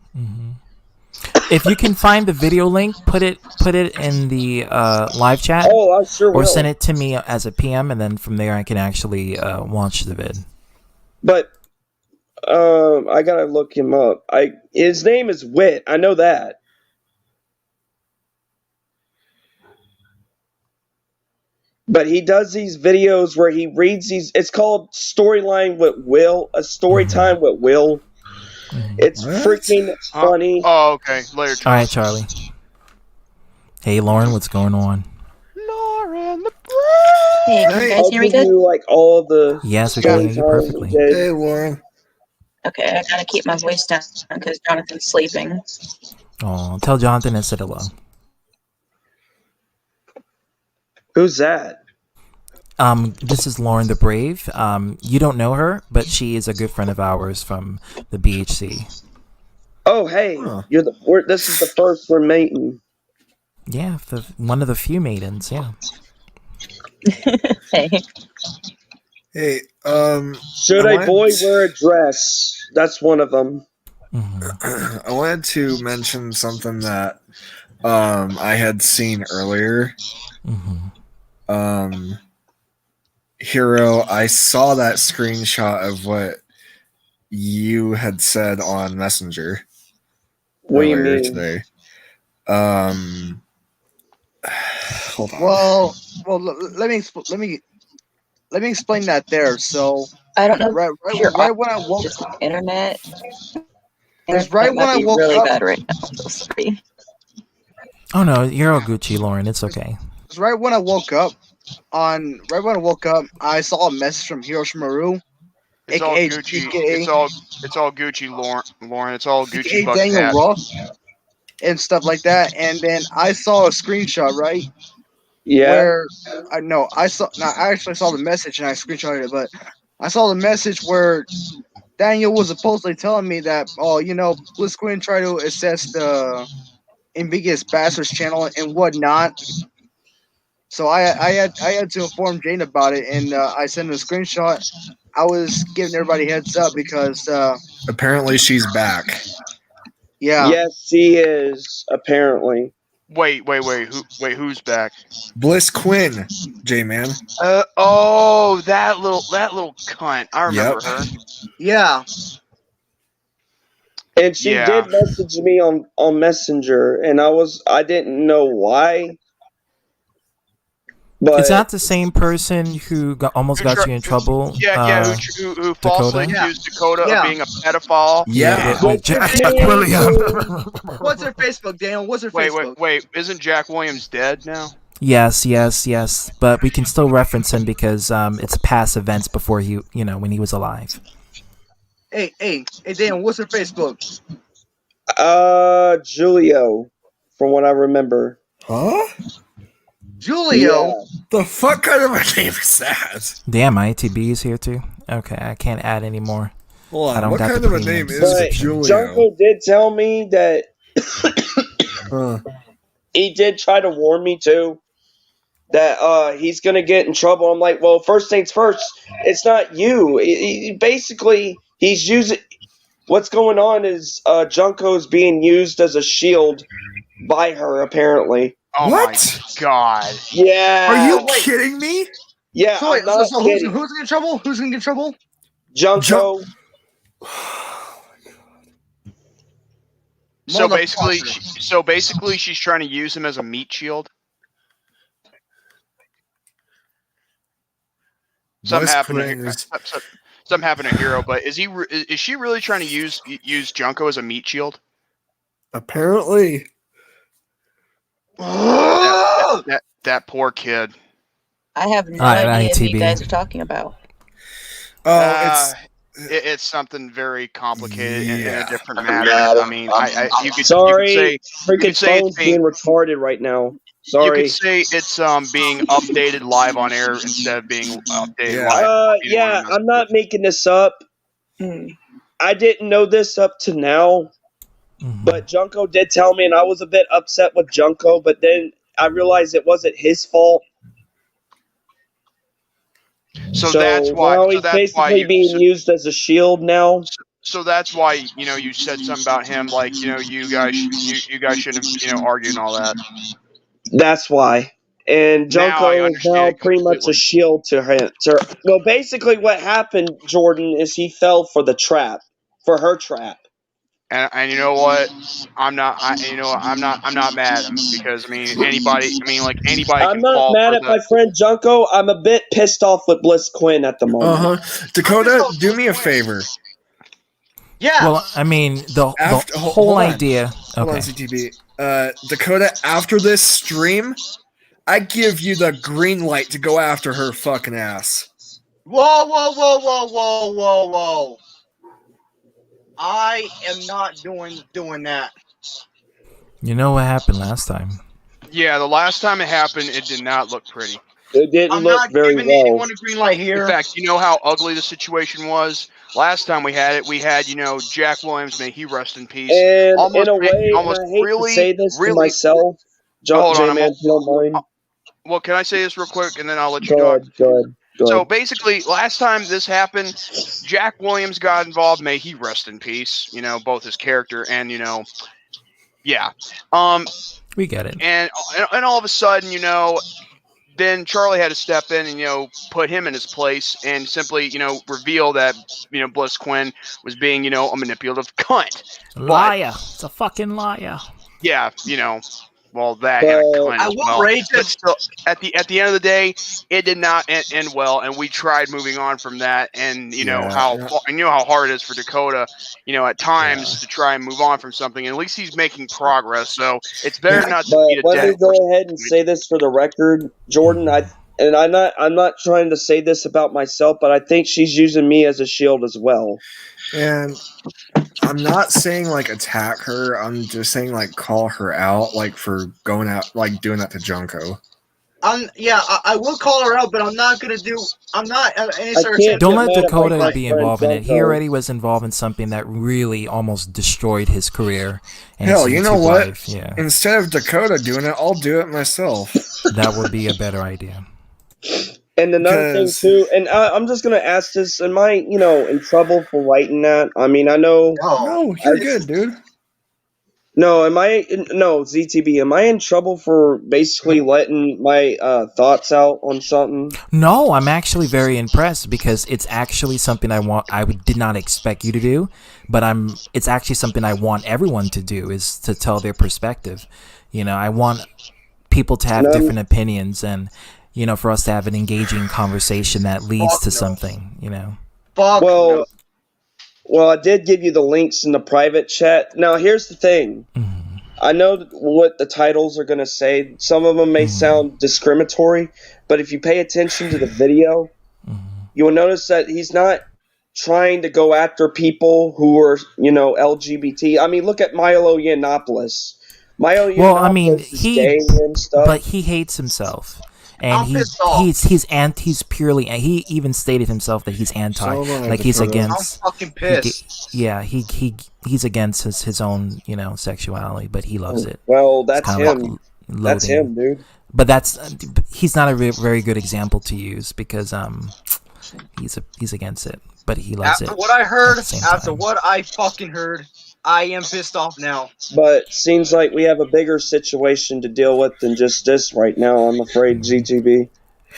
If you can find the video link, put it in the live chat. Oh, I sure will. Or send it to me as a PM, and then from there I can actually watch the vid. But I gotta look him up. His name is Witt. I know that. But he does these videos where he reads these. It's called Storyline with Will. A story time with Will. It's freaking funny. Oh, okay. Later, Charlie. All right, Charlie. Hey, Lauren, what's going on? Lauren the Hey, can you guys I'll hear me give good? you like all the. Yes, we can hear you perfectly. Hey, Warren. Okay, I gotta keep my voice down because Jonathan's sleeping. Oh, tell Jonathan I said hello. Who's that? This is Lauren the Brave. You don't know her, but she is a good friend of ours from the BHC. Oh, hey, this is the first we're mating. Yeah, one of the few maidens. Yeah. Hey. Hey, Should a boy wear a dress? That's one of them. I wanted to mention something that I had seen earlier. Hero, I saw that screenshot of what you had said on Messenger earlier today. Hold on. Well, let me explain that there. So I don't know. Right when I woke just internet. It's right when I woke really up. bad right now. I'm so sorry. Oh no, you're all Gucci, Lauren. It's okay. It's right when I woke up. I saw a message from Hirushimaru. It's all aka Gucci. GK, It's all Gucci, Lauren. It's all Gucci. aka Daniel Ross and stuff like that. And then I saw a screenshot, right? Yeah. Where I actually saw the message and I screenshotted it, but I saw the message where Daniel was supposedly telling me that, Blitz Quinn tried to assess the Ambiguous Bastards channel and whatnot. So I had to inform Jane about it, and I sent him a screenshot. I was giving everybody a heads up because apparently she's back. Yeah. Yes, she is apparently. Wait. Who's back? Bliss Quinn, J-Man. Oh, that little cunt. I remember her. Yeah. And she did message me on Messenger, and I didn't know why. But is that the same person who almost got you in trouble? Who falsely accused Dakota of being a pedophile? Yeah. With Jack Williams. What's her Facebook, Daniel? What's her Facebook? Wait. Isn't Jack Williams dead now? Yes. But we can still reference him because it's past events before when he was alive. Hey, Daniel, what's her Facebook? Julio, from what I remember. Huh? Julio? Yeah. The fuck kind of a name is that? Damn, ITB is here too. Okay, I can't add any more. Hold on, I don't what got kind the of a premiums. name is Julio? Junko did tell me that he did try to warn me too that he's gonna get in trouble. I'm like, well, first things first, it's not you. Basically, he's using. What's going on is Junko's being used as a shield by her, apparently. Oh what? My god. Yeah. Are you kidding me? Yeah. So, wait, so who's gonna get in trouble? Who's gonna get in trouble? Junko. So basically, she's trying to use him as a meat shield. Something happened to Hero, but is she really trying to use Junko as a meat shield? Apparently. that poor kid. I have no idea what you guys are talking about. It's something very complicated in a different matter. I mean, you could Sorry, freaking phone's being retarded right now. Sorry. You could say it's being updated live on air instead of being updated live. Yeah, I'm not making this up. I didn't know this up to now, but Junko did tell me, and I was a bit upset with Junko, but then I realized it wasn't his fault. So that's why. Now he's basically being used as a shield now. So that's why you said something about him, like you guys shouldn't have argued and all that. That's why. And Junko is now pretty much a shield to him. Well, basically, what happened, Jordan, is he fell for the trap, for her trap. And you know what? I'm not mad at him because anybody can fall. I'm not mad at my friend Junko. I'm a bit pissed off with Bliss Quinn at the moment. Dakota, do me a favor. Yeah. Well, the whole idea. Hold on, CTB. Dakota, after this stream, I give you the green light to go after her fucking ass. Whoa. I am not doing that. You know what happened last time? Yeah, the last time it happened, it did not look pretty. It didn't look very well. I'm not giving anyone a green light here. In fact, you know how ugly the situation was? Last time we had Jack Williams, may he rest in peace. And in a way, I hate to say this to myself, J-Man, if you don't mind. Well, can I say this real quick, and then I'll let you go? Go ahead. So basically, last time this happened, Jack Williams got involved. May he rest in peace. Both his character and yeah. We get it. And all of a sudden, then Charlie had to step in and put him in his place and simply reveal that Bliss Quinn was being a manipulative cunt. Liar. It's a fucking liar. Yeah, well, that and a cunt as well. But still, at the end of the day, it did not end well, and we tried moving on from that. And how hard it is for Dakota, at times to try and move on from something. And at least he's making progress, so it's better not to beat a dead horse. Let me go ahead and say this for the record, Jordan. I'm not trying to say this about myself, but I think she's using me as a shield as well. And I'm not saying attack her. I'm just saying call her out for going out doing that to Junko. I will call her out, but I'm not gonna do. I'm not. Don't let Dakota be involved in it. He already was involved in something that really almost destroyed his career. And hell, you know what? Life. Yeah. Instead of Dakota doing it, I'll do it myself. That would be a better idea. And another thing too, and I'm just gonna ask this: am I, in trouble for writing that? I know. No, you're good, dude. No, ZTB, am I in trouble for basically letting my thoughts out on something? No, I'm actually very impressed because it's actually something I did not expect you to do, but it's actually something I want everyone to do, is to tell their perspective. I want people to have different opinions, and for us to have an engaging conversation that leads to something. Well, I did give you the links in the private chat. Now, here's the thing. I know what the titles are going to say. Some of them may sound discriminatory, but if you pay attention to the video, you will notice that he's not trying to go after people who are, LGBT. I mean, look at Milo Yiannopoulos. Is gay and stuff. But he hates himself. And he's purely. He even stated himself that he's anti, like he's against. I'm fucking pissed. He's against his own sexuality, but he loves it. Well, that's him. That's him, dude. But he's not a very good example to use because he's against it, but he loves it. After what I heard, after what I fucking heard, I am pissed off now. But seems like we have a bigger situation to deal with than just this right now, I'm afraid, GTB.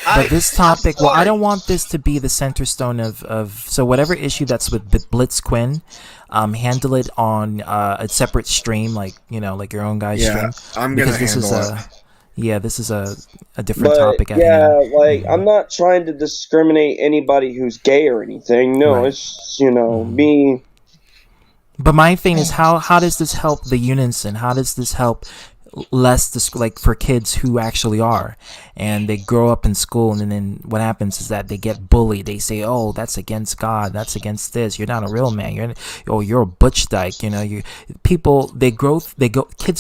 But this topic, I don't want this to be the center stone of so whatever issue that's with Blitz Quinn, handle it on a separate stream, like your own guy's stream. I'm gonna handle it. This is a different topic. I'm not trying to discriminate anybody who's gay or anything. No, it's me. But my thing is, how does this help the unison? How does this help for kids who actually are, and they grow up in school, and then what happens is that they get bullied. They say, "Oh, that's against God. That's against this. You're not a real man. You're a butch dyke." Kids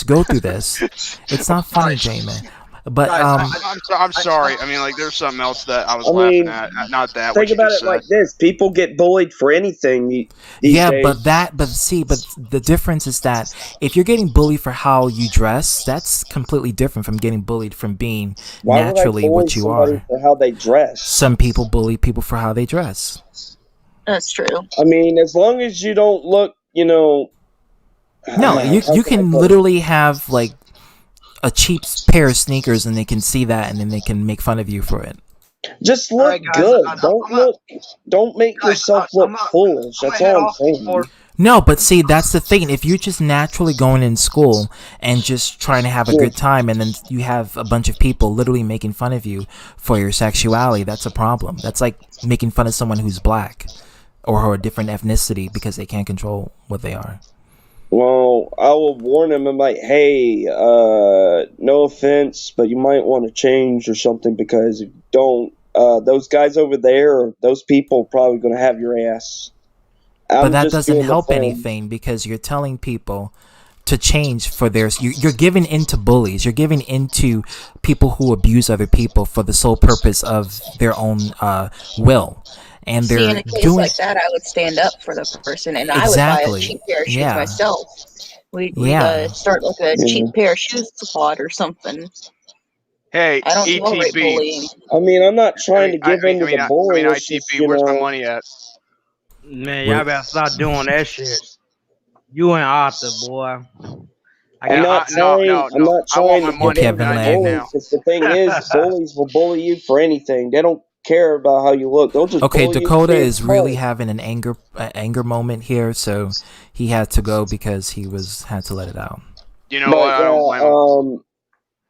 go through this. It's not funny, J-Man. But I'm sorry. I mean, there's something else that I was laughing at. Not that. Think about it like this: people get bullied for anything these days. But the difference is that if you're getting bullied for how you dress, that's completely different from getting bullied from being naturally what you are. For how they dress. Some people bully people for how they dress. That's true. I mean, as long as you don't look, No, you can literally have a cheap pair of sneakers, and they can see that, and then they can make fun of you for it. Just look good. Don't make yourself look foolish. That's all I'm saying. No, but see, that's the thing. If you're just naturally going in school and just trying to have a good time, and then you have a bunch of people literally making fun of you for your sexuality, that's a problem. That's like making fun of someone who's black or a different ethnicity because they can't control what they are. Well, I will warn him. I'm like, hey, no offense, but you might want to change or something, because if you don't, those guys over there, those people are probably going to have your ass. But that doesn't help anything, because you're telling people to change for theirs. You're giving into bullies. You're giving into people who abuse other people for the sole purpose of their own will. And they're in a case like that, I would stand up for the person, and I would buy a cheap pair of shoes myself. We'd start a cheap pair of shoes squad or something. Hey, I don't tolerate bullying. I mean, I'm not trying to give in to the bullying. ITB, where's my money at? Man, y'all better stop doing that shit. You ain't Arthur, boy. I'm not trying to Kevin bullies, because the thing is, bullies will bully you for anything. They don't care about how you look. They'll just bully Dakota you is really having an anger moment here, so he had to go because he had to let it out. You know what? I don't blame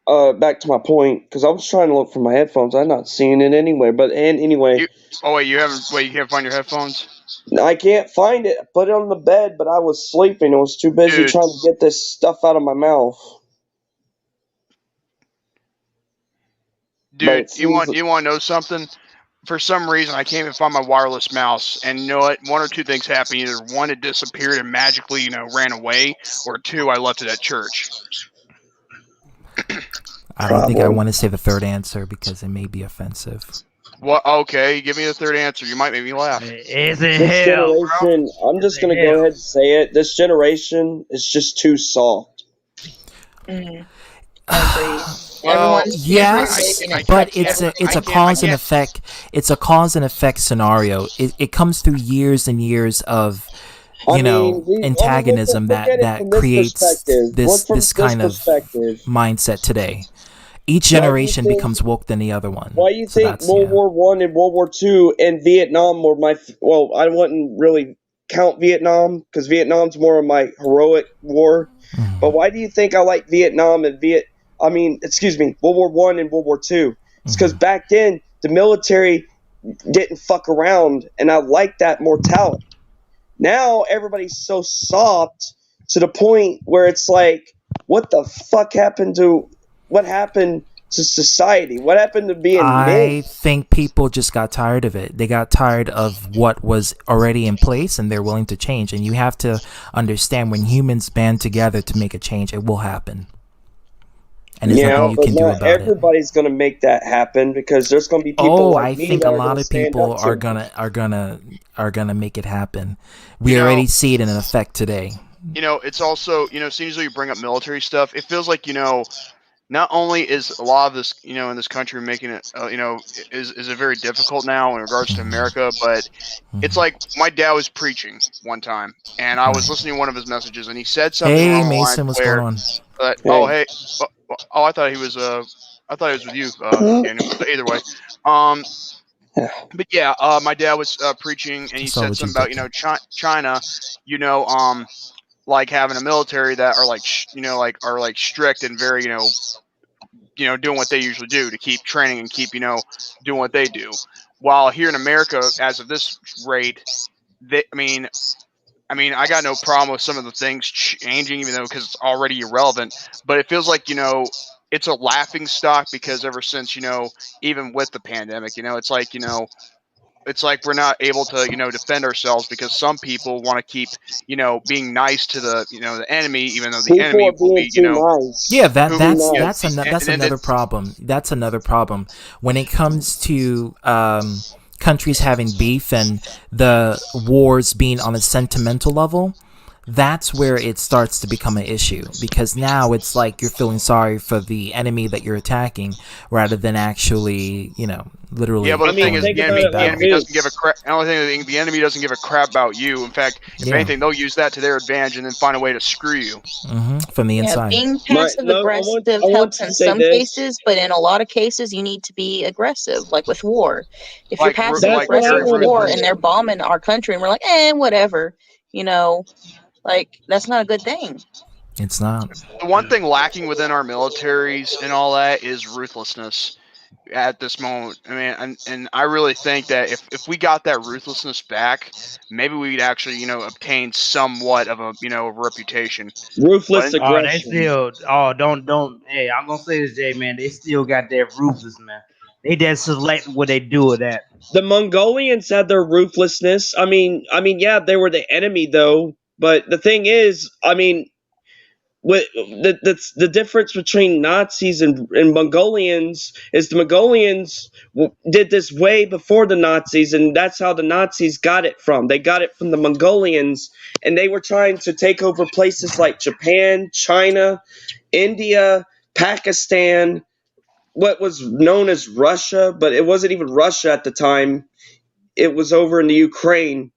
him. Back to my point, because I was trying to look for my headphones. I'm not seeing it anywhere. You can't find your headphones? I can't find it. I put it on the bed, but I was sleeping. I was too busy trying to get this stuff out of my mouth. Dude, you want to know something? For some reason, I can't even find my wireless mouse, and you know what? One or two things happened. Either one, it disappeared and magically, ran away, or two, I left it at church. I don't think I want to say the third answer because it may be offensive. What? Okay, give me the third answer. You might make me laugh. Is it hell, bro? I'm just going to go ahead and say it. This generation is just too soft. Well, yes, but it's a cause and effect. It's a cause and effect scenario. It comes through years and years of antagonism that creates this kind of mindset today. Each generation becomes woke than the other one. Why do you think World War I and World War II and Vietnam were well, I wouldn't really count Vietnam because Vietnam's more of my heroic war. But why do you think I like Vietnam and World War I and World War II? It's because back then the military didn't fuck around, and I like that mortality. Now everybody's so soft to the point where it's like, what the fuck happened to society? What happened to being men? I think people just got tired of it. They got tired of what was already in place, and they're willing to change. And you have to understand, when humans band together to make a change, it will happen. And there's nothing you can do about it. Everybody's going to make that happen, because there's going to be people like me. I think a lot of people are gonna make it happen. We already see it in effect today. It's also, as soon as you bring up military stuff, it feels like, not only is a lot of this, in this country making it, is it very difficult now in regards to America, but it's like my dad was preaching one time, and I was listening to one of his messages, and he said something. Hey, Mason, what's going on? I thought he was with you, Daniel. But either way, but yeah, my dad was preaching, and he said something about China, like having a military that are like strict and very doing what they usually do to keep training and keep doing what they do. While here in America, as of this rate, I got no problem with some of the things changing, even though because it's already irrelevant. But it feels like it's a laughing stock, because ever since even with the pandemic, it's like we're not able to defend ourselves, because some people want to keep being nice to the the enemy, even though the enemy will be nice. Yeah, that's another problem. That's another problem when it comes to countries having beef and the wars being on a sentimental level. That's where it starts to become an issue, because now it's like you're feeling sorry for the enemy that you're attacking rather than actually, literally. Yeah, but the thing is, the enemy doesn't give a crap. The only thing, the enemy doesn't give a crap about you. In fact, if anything, they'll use that to their advantage and then find a way to screw you. From the inside. Being passive aggressive helps in some cases, but in a lot of cases, you need to be aggressive, like with war. If you're passive aggressive with war and they're bombing our country and we're like, whatever, like, that's not a good thing. It's not. The one thing lacking within our militaries and all that is ruthlessness at this moment. And I really think that if we got that ruthlessness back, maybe we'd actually, obtain somewhat of a, a reputation. Ruthless aggression. They still, don't. Hey, I'm gonna say this, Jay, man. They still got that ruthless, man. They just select what they do with that. The Mongolians had their ruthlessness. Yeah, they were the enemy, though. But the thing is, with the difference between Nazis and Mongolians is the Mongolians did this way before the Nazis, and that's how the Nazis got it from. They got it from the Mongolians, and they were trying to take over places like Japan, China, India, Pakistan, what was known as Russia, but it wasn't even Russia at the time. It was over in the Ukraine.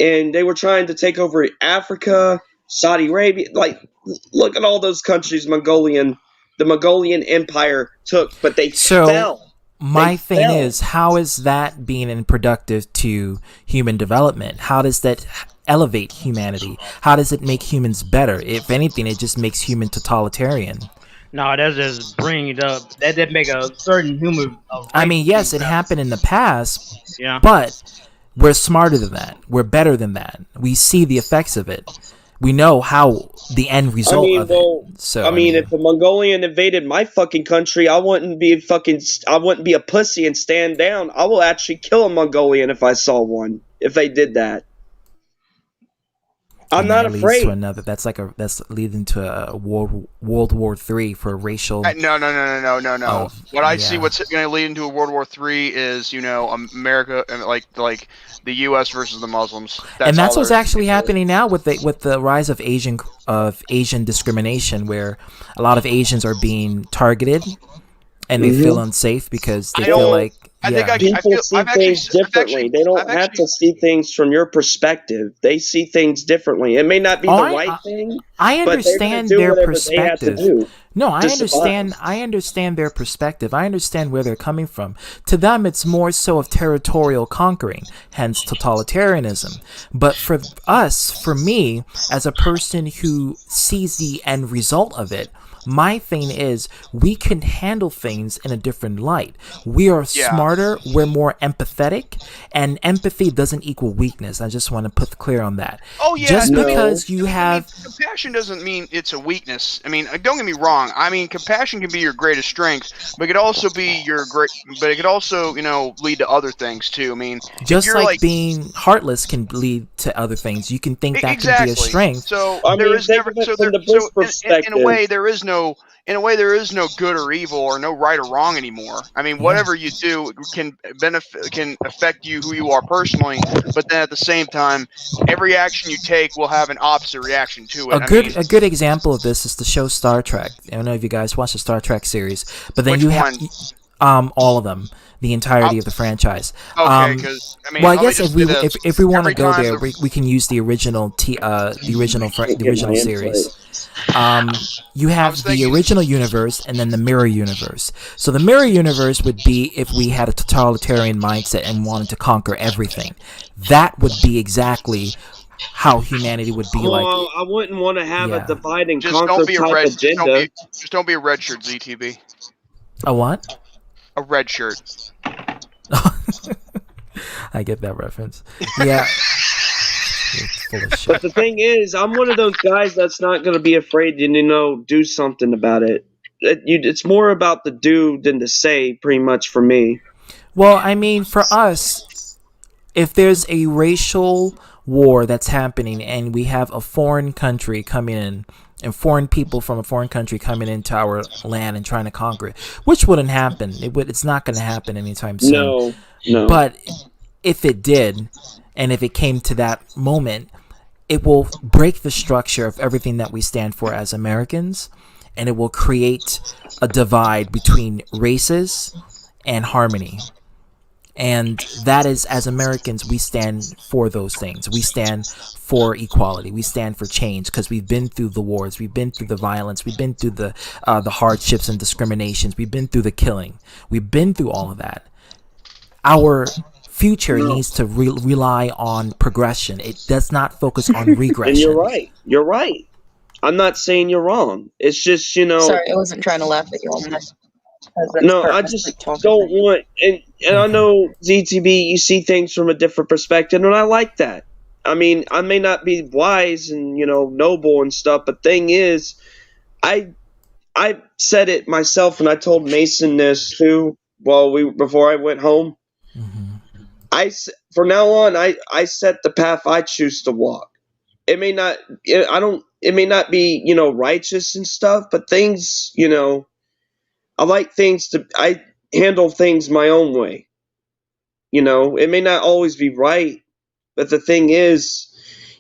And they were trying to take over Africa, Saudi Arabia. Like, look at all those countries the Mongolian Empire took, but they fell. My thing is, how is that being productive to human development? How does that elevate humanity? How does it make humans better? If anything, it just makes human totalitarian. No, that's just bring it up. That make a certain human. Yes, it happened in the past. Yeah, but we're smarter than that. We're better than that. We see the effects of it. We know how the end result of it. So if a Mongolian invaded my fucking country, I wouldn't be a pussy and stand down. I will actually kill a Mongolian if I saw one. If they did that. I'm not afraid. That's leading to a World War III for racial. No. See what's going to lead into a World War III is America and like the U.S. versus the Muslims. That's what's actually happening now with the rise of Asian discrimination, where a lot of Asians are being targeted, and they feel unsafe because they feel like People see things differently. They don't have to see things from your perspective. They see things differently. It may not be the right thing. I understand their perspective. No, I understand. I understand their perspective. I understand where they're coming from. To them, it's more so of territorial conquering, hence totalitarianism. But for us, for me, as a person who sees the end result of it, my thing is we can handle things in a different light. We are smarter, we're more empathetic, and empathy doesn't equal weakness. I just want to put clear on that. Oh yeah, just because you have compassion doesn't mean it's a weakness. I mean, don't get me wrong. I mean, compassion can be your greatest strength, but it could also be your great. But it could also, lead to other things too. I mean, just like being heartless can lead to other things. You can think that can be a strength. So there is never. So in a way, there is no. In a way, there is no good or evil or no right or wrong anymore. I mean, whatever you do can affect you, who you are personally. But then at the same time, every action you take will have an opposite reaction to it. A good example of this is the show Star Trek. I don't know if you guys watch the Star Trek series, but then you have all of them, the entirety of the franchise. Okay, because I guess if we want to go there, we can use the original series. You have the original universe and then the mirror universe. So the mirror universe would be if we had a totalitarian mindset and wanted to conquer everything. That would be exactly how humanity would be like. I wouldn't want to have a divide and conquer type agenda. Just don't be a red shirt, ZTB. A what? A red shirt. I get that reference. Yeah. Full of shit. But the thing is, I'm one of those guys that's not going to be afraid to, do something about it. It's more about the do than the say, pretty much for me. Well, I mean, for us, if there's a racial war that's happening and we have a foreign country coming in, and foreign people from a foreign country coming into our land and trying to conquer it, which wouldn't happen. It's not going to happen anytime soon. No. But if it did, and if it came to that moment, it will break the structure of everything that we stand for as Americans, and it will create a divide between races and harmony. And that is, as Americans, we stand for those things. We stand for equality. We stand for change because we've been through the wars. We've been through the violence. We've been through the hardships and discriminations. We've been through the killing. We've been through all of that. Our future needs to rely on progression. It does not focus on regression. And you're right. You're right. I'm not saying you're wrong. It's just, Sorry, I wasn't trying to laugh at you on that. No, I just don't want, and I know ZTB, you see things from a different perspective, and I like that. I mean, I may not be wise and noble and stuff, but thing is, I said it myself, and I told Mason this too. Before I went home, from now on, I set the path I choose to walk. It may not, it may not be righteous and stuff, but things I like I handle things my own way. It may not always be right, but the thing is,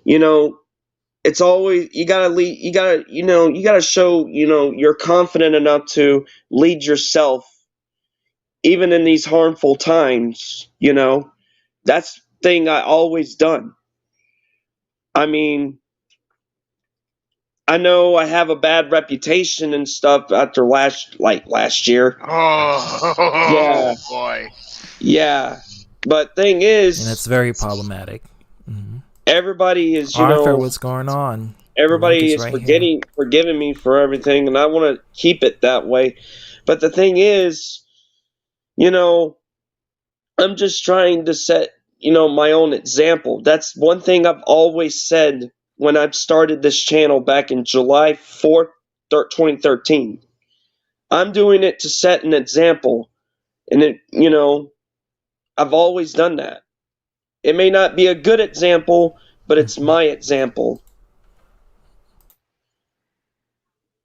it's always, you gotta lead, you gotta show, you're confident enough to lead yourself, even in these harmful times, that's the thing I always done. I mean, I know I have a bad reputation and stuff after last year. Oh, boy. Yeah. But thing is, and it's very problematic. Everybody is, Arthur, what's going on? Everybody is forgiving me for everything, and I want to keep it that way. But the thing is, I'm just trying to set, my own example. That's one thing I've always said when I started this channel back in July 4th, 2013. I'm doing it to set an example. And I've always done that. It may not be a good example, but it's my example.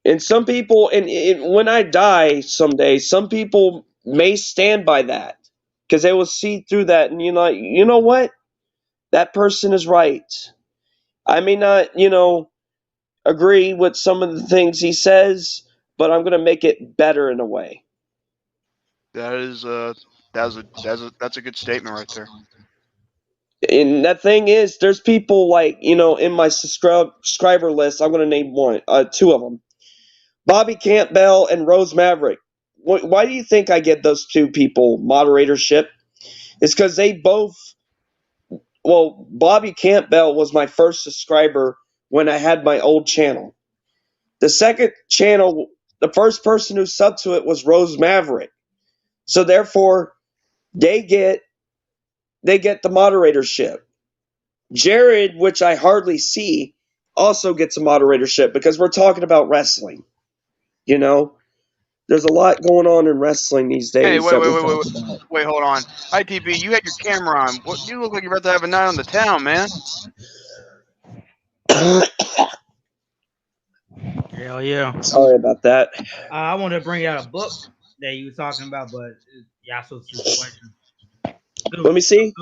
And some people, when I die someday, some people may stand by that because they will see through that, and you know what? That person is right. I may not, agree with some of the things he says, but I'm going to make it better in a way. That is that's a good statement right there. And that thing is, there's people like, in my subscriber list, I'm going to name two of them. Bobby Campbell and Rose Maverick. Why do you think I get those two people moderatorship? It's because they both, well, Bobby Campbell was my first subscriber when I had my old channel. The second channel, the first person who subbed to it was Rose Maverick. So therefore, they get the moderatorship. Jared, which I hardly see, also gets a moderatorship because we're talking about wrestling. There's a lot going on in wrestling these days. Hey, wait, hold on. ITB, you had your camera on. What? You look like you're about to have a night on the town, man. Hell yeah. Sorry about that. I want to bring out a book that you were talking about, but Yasuo's situation. Let me see.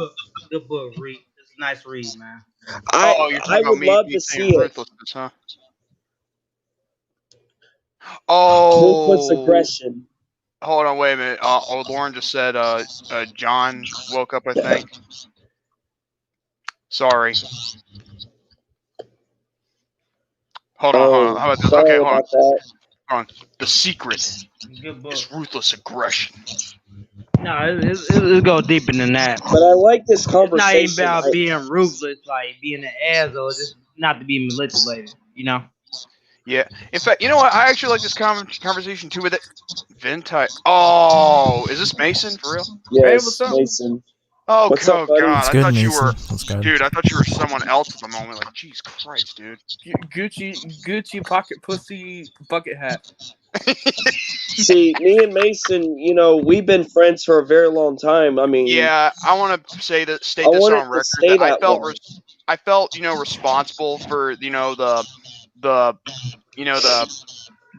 Good book. Read. It's a nice read, man. I would love to see it. Huh? Oh, Ruthless aggression. Hold on, wait a minute. Lauren just said John woke up, I think. Sorry. Hold on. How about this? Okay, hold on. The secret is ruthless aggression. No, it'll go deeper than that. But I like this conversation. It's not even about being ruthless, like being an asshole, just not to be manipulated, Yeah. In fact, you know what? I actually like this conversation too with it. Vinti. Oh, is this Mason for real? Yes, hey, what's up? Mason. Oh, what's up, buddy? God! I thought you were, dude. I thought you were someone else at the moment. Like, jeez Christ, dude. Gucci pocket pussy bucket hat. See, me and Mason, we've been friends for a very long time. I mean, yeah, I want to state this on record that I felt, responsible for, the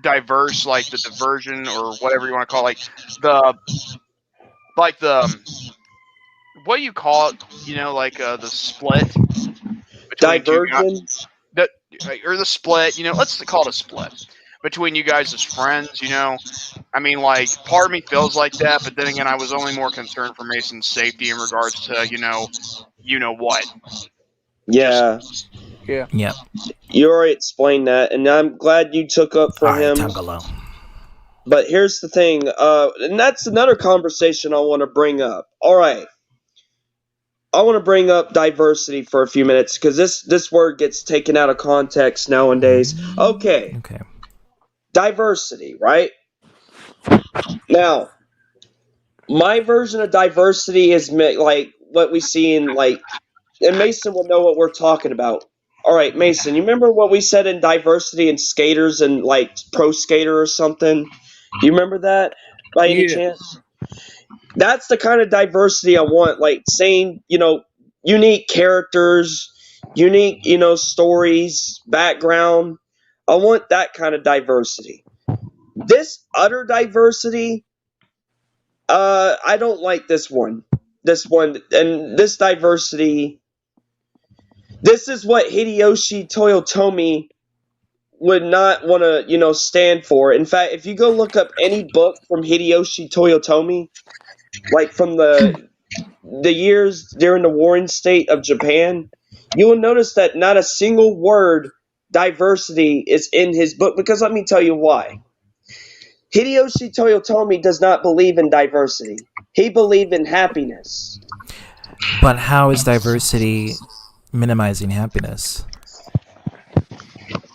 diverse, like the diversion or whatever you want to call it, what do you call it? The split between diversion, or the split. Let's call it a split between you guys as friends. I mean, like, part of me feels like that, but then again, I was only more concerned for Mason's safety in regards to you know what. Yeah. Yeah. You already explained that, and I'm glad you took up for him. But here's the thing, and that's another conversation I want to bring up. All right. I want to bring up diversity for a few minutes because this word gets taken out of context nowadays. Okay. Diversity, right? Now, my version of diversity is like what we see in and Mason will know what we're talking about. All right, Mason, you remember what we said in diversity in skaters and like pro skater or something? You remember that by any chance? That's the kind of diversity I want, like saying, unique characters, unique, stories, background. I want that kind of diversity. This utter diversity, I don't like this one. And this diversity, this is what Hideyoshi Toyotomi would not want to, stand for. In fact, if you go look up any book from Hideyoshi Toyotomi, like from the years during the warring state of Japan, you will notice that not a single word diversity is in his book, because let me tell you why. Hideyoshi Toyotomi does not believe in diversity. He believed in happiness. But how is diversity minimizing happiness?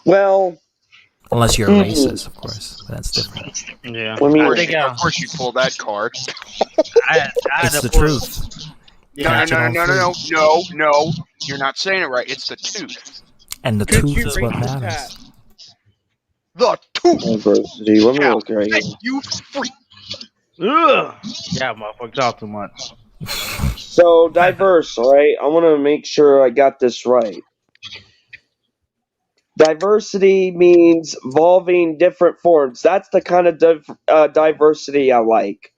Well, unless you're a racist, of course. That's different. Yeah. Of course you pull that card. It's the truth. No. You're not saying it right. It's the tooth. And the tooth is what matters. The tooth. Diversity. Let me look right here. You freak. Ugh. Yeah, motherfucker, talk too much. So diverse, all right? I want to make sure I got this right. Diversity means evolving different forms. That's the kind of diversity I like.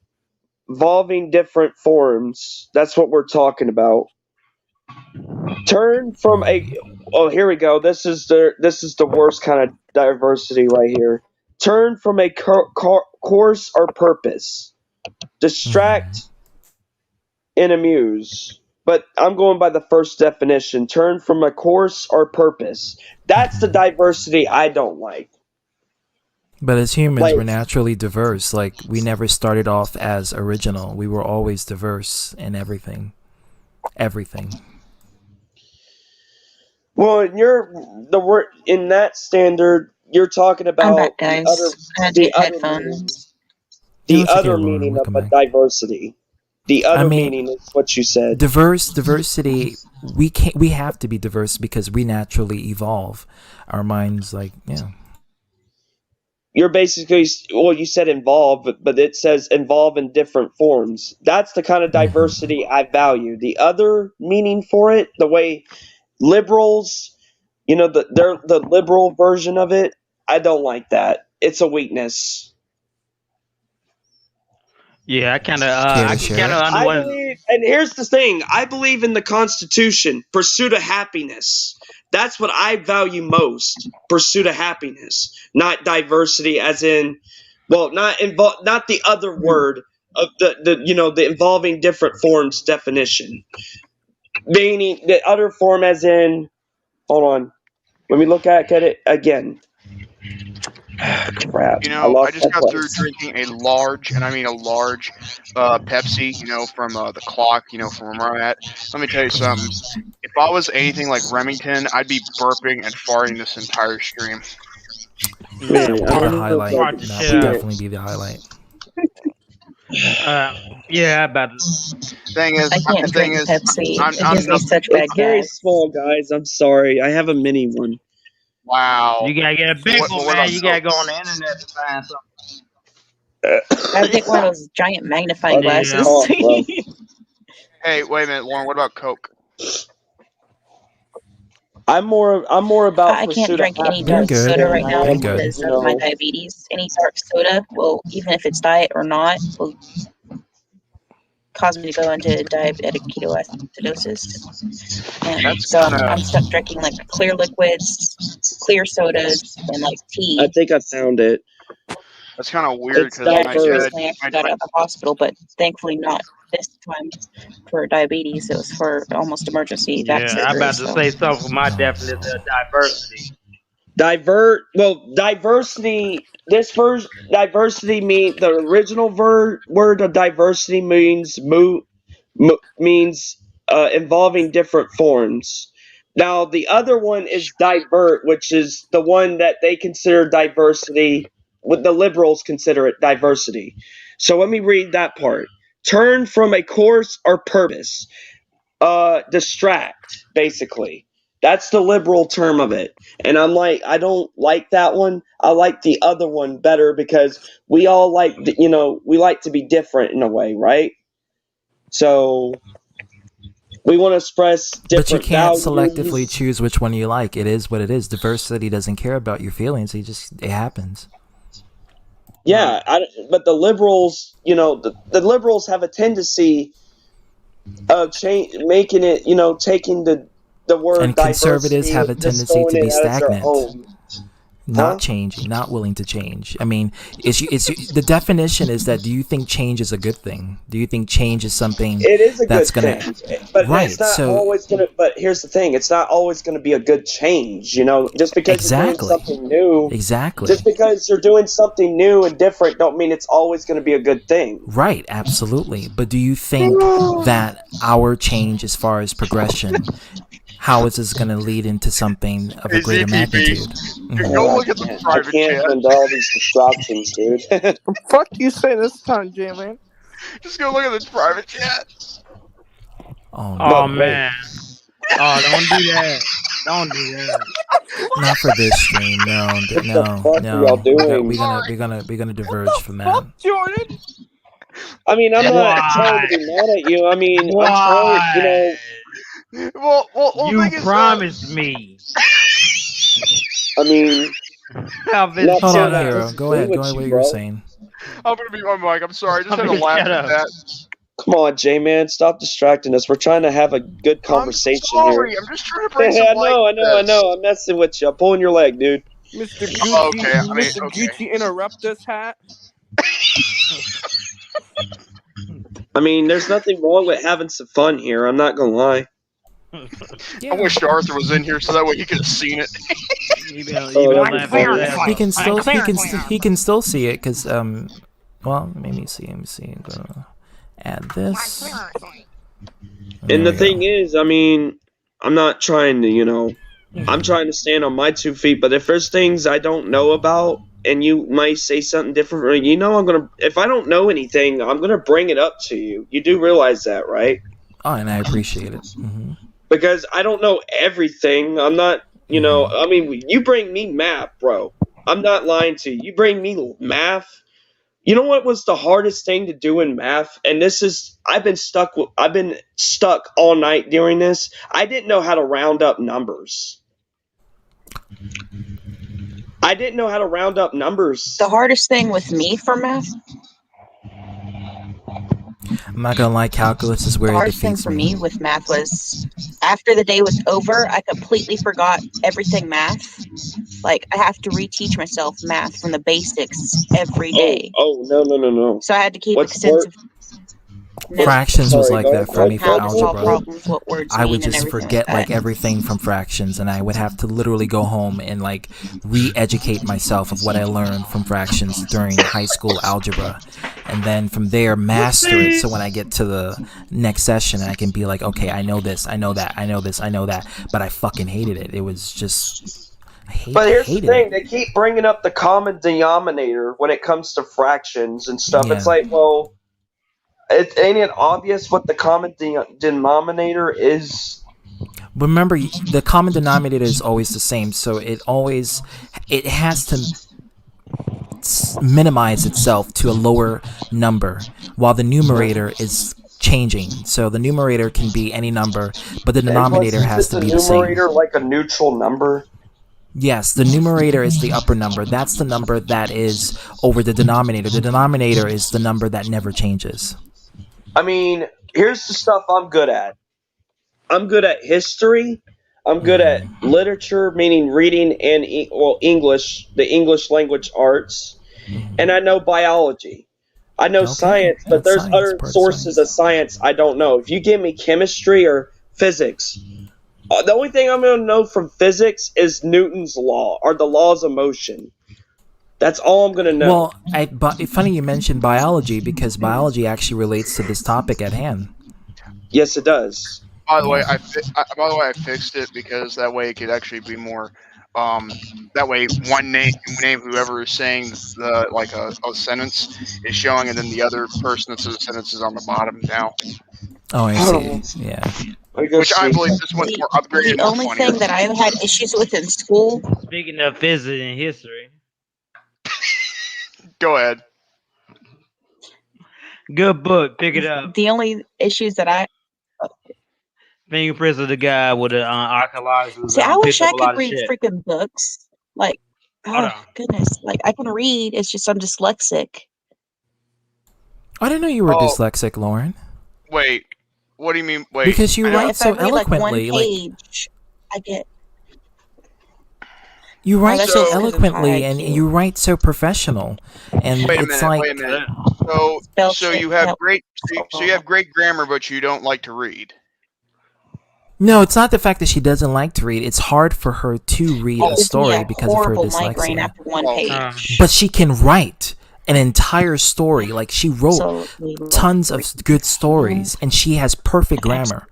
Evolving different forms. That's what we're talking about. Turn from a. Oh, here we go. This is the worst kind of diversity right here. Turn from a course or purpose. Distract and amuse. But I'm going by the first definition. Turn from a course or purpose. That's the diversity I don't like. But as humans, we're naturally diverse. Like, we never started off as original. We were always diverse in everything. Everything. Well, in that standard, you're talking about I'm back, guys. I had to get headphones. The other meaning of a diversity. The other meaning is what you said. Diversity. We have to be diverse because we naturally evolve. Our minds, You're basically, you said involve, but it says involve in different forms. That's the kind of diversity I value. The other meaning for it, the way liberals, the liberal version of it, I don't like that. It's a weakness. Yeah, I kind of believe, and here's the thing: I believe in the Constitution, pursuit of happiness. That's what I value most: pursuit of happiness, not diversity, as in, not the other word of the involving different forms definition. Meaning the other form, as in, hold on, let me look at it again. Crap. I just got through drinking a large, and I mean a large, Pepsi, from the clock, from where I'm at. Let me tell you something. If I was anything like Remington, I'd be burping and farting this entire stream. That would be the highlight. That would definitely be the highlight. Yeah, but I can't drink Pepsi. It gives me such bad gas. Very small, guys. I'm sorry. I have a mini one. Wow. You gotta get a big one, man. You gotta go on the internet to find something. I would take one of those giant magnifying glasses. Hey, wait a minute, Lauren. What about Coke? I'm more about. I can't drink any dark soda right now because of my diabetes. Any dark soda will, even if it's diet or not, will cause me to go into diabetic ketoacidosis. And so I'm stuck drinking like clear liquids, clear sodas, and like tea. I think I found it. That's kind of weird because I actually got out of the hospital, but thankfully not this time for diabetes. It was for almost emergency back surgery. I'm about to say something for my definition of diversity. Diversity. This diversity means the original word of diversity means involving different forms. Now the other one is divert, which is the one that they consider diversity. What the liberals consider it diversity. So let me read that part. Turn from a course or purpose. Distract, basically. That's the liberal term of it. And I'm like, I don't like that one. I like the other one better because we all like, we like to be different in a way, right? So we want to express different But you can't values. selectively choose which one you like. It is what it is. Diversity doesn't care about your feelings. It happens. Yeah, but the liberals, the liberals have a tendency of making it, taking the word and conservatives have a tendency to be stagnant, not changing, not willing to change. I mean, it's the definition is that, do you think change is a good thing? Do you think change is something it is a that's good gonna thing, but right? It's not so always gonna. But here's the thing: it's not always gonna be a good change. Just because you're doing something new, just because you're doing something new and different, don't mean it's always gonna be a good thing. Right, absolutely. But do you think that our change, as far as progression, how is this going to lead into something of a greater magnitude? Go look at the private I can't handle all these distractions, dude. Fuck you say this time, J-Man. Just go look at the private chat. Oh man. Oh, don't do that. Don't do that. Not for this stream. No. We're gonna diverge from that. Jordan. I mean, I'm not trying to be mad at you. I mean, I'm trying, Well, you promised me. I mean, hold on, Hero. Go ahead. What you were saying. I'm gonna be my mic. I'm sorry. I just had to laugh at that. Come on, J-Man, stop distracting us. We're trying to have a good conversation here. I'm just trying to bring some light. I know. I'm messing with you. I'm pulling your leg, dude. Mr. Gucci, Gucci interrupt us hat. I mean, there's nothing wrong with having some fun here. I'm not gonna lie. I wish Arthur was in here so that way he could have seen it. He can still see it because well, let me see. I'm gonna add this. And the thing is, I mean, I'm not trying to, I'm trying to stand on my 2 feet. But if there's things I don't know about, and you might say something different, if I don't know anything, I'm gonna bring it up to you. You do realize that, right? Oh, and I appreciate it. Mm-hmm. Because I don't know everything. I'm not, I mean, you bring me math, bro. I'm not lying to you. You bring me math. You know what was the hardest thing to do in math? And I've been stuck all night during this. I didn't know how to round up numbers. The hardest thing with me for math. I'm not gonna lie, calculus is where The it hardest thing defeats for me with math was after the day was over, I completely forgot everything math. Like I have to reteach myself math from the basics every day. Oh no. So I had to keep extensive. Fractions was like that for me for How to solve algebra. problems, what words I would mean, and just everything forget like that. everything from fractions, and I would have to literally go home and re-educate myself of what I learned from fractions during high school algebra, and then from there master it. So when I get to the next session, I can be like, okay, I know this, I know that, I know this, I know that, but I fucking hated it. It was just. But here's the thing: they keep bringing up the common denominator when it comes to fractions and stuff. Yeah. It's like, well. Ain't it obvious what the common denominator is? Remember, the common denominator is always the same, so it has to minimize itself to a lower number, while the numerator is changing. So the numerator can be any number, but the denominator has to be the same. Is the numerator like a neutral number? Yes, the numerator is the upper number. That's the number that is over the denominator. The denominator is the number that never changes. I mean, here's the stuff I'm good at. I'm good at history. I'm good at literature, meaning reading and English, the English language arts, and I know biology. I know science, but there's other sources of science I don't know. If you give me chemistry or physics, the only thing I'm going to know from physics is Newton's law or the laws of motion. That's all I'm gonna know. Well, but it's funny you mentioned biology because biology actually relates to this topic at hand. Yes, it does. By the way, I fixed it because that way it could actually be more. That way, one name whoever is saying a sentence is showing, and then the other person that says the sentence is on the bottom now. Oh, I see. Yeah. Which I believe this one's more upgraded. The only thing that I've had issues with in school. Speaking of physics and history. Go ahead. Good book. Pick it up. The only issues that I fingerprints of the guy with the archaeological. See, I wish I could read freaking books. Like, oh goodness, like I can read. It's just I'm dyslexic. I didn't know you were dyslexic, Lauren. Wait, what do you mean? Wait, because you write so eloquently. Like one page, I get. You write so eloquently, and you write so professional, and wait a it's minute, like. Wait a minute. So you have great grammar, but you don't like to read. No, it's not the fact that she doesn't like to read. It's hard for her to read a story because of her dyslexia. After one page. But she can write an entire story. Like she wrote tons of good stories, and she has perfect grammar.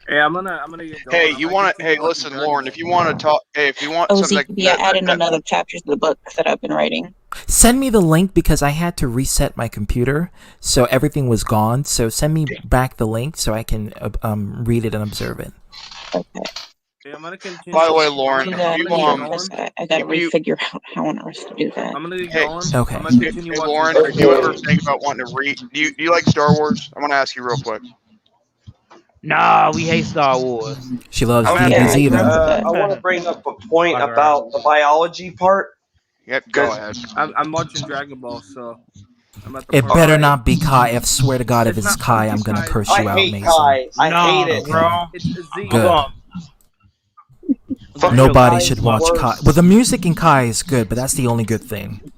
Hey, I'm gonna get going. Hey, listen, Lauren. If you want to talk, if you want something, adding another chapter to the book that I've been writing. Send me the link because I had to reset my computer, so everything was gone. So send me back the link so I can read it and observe it. Okay. Okay, I'm gonna continue. By the way, Lauren, I gotta refigure out how on earth to do that. I'm gonna get going. Okay. I'm gonna continue hey, watching Lauren, this. do you ever think about wanting to read? Do you like Star Wars? I want to ask you real quick. Nah, we hate Star Wars. She loves DBZ though. I want to bring up a point about the biology part. Yep, go ahead. I'm watching Dragon Ball, so I'm at the It part. better not be Kai. I swear to God, if it's Kai, I'm gonna curse you out, hate Mason. Kai. I hate it, bro. It's Z. Good. Nobody should watch Kai. Well, the music in Kai is good, but that's the only good thing.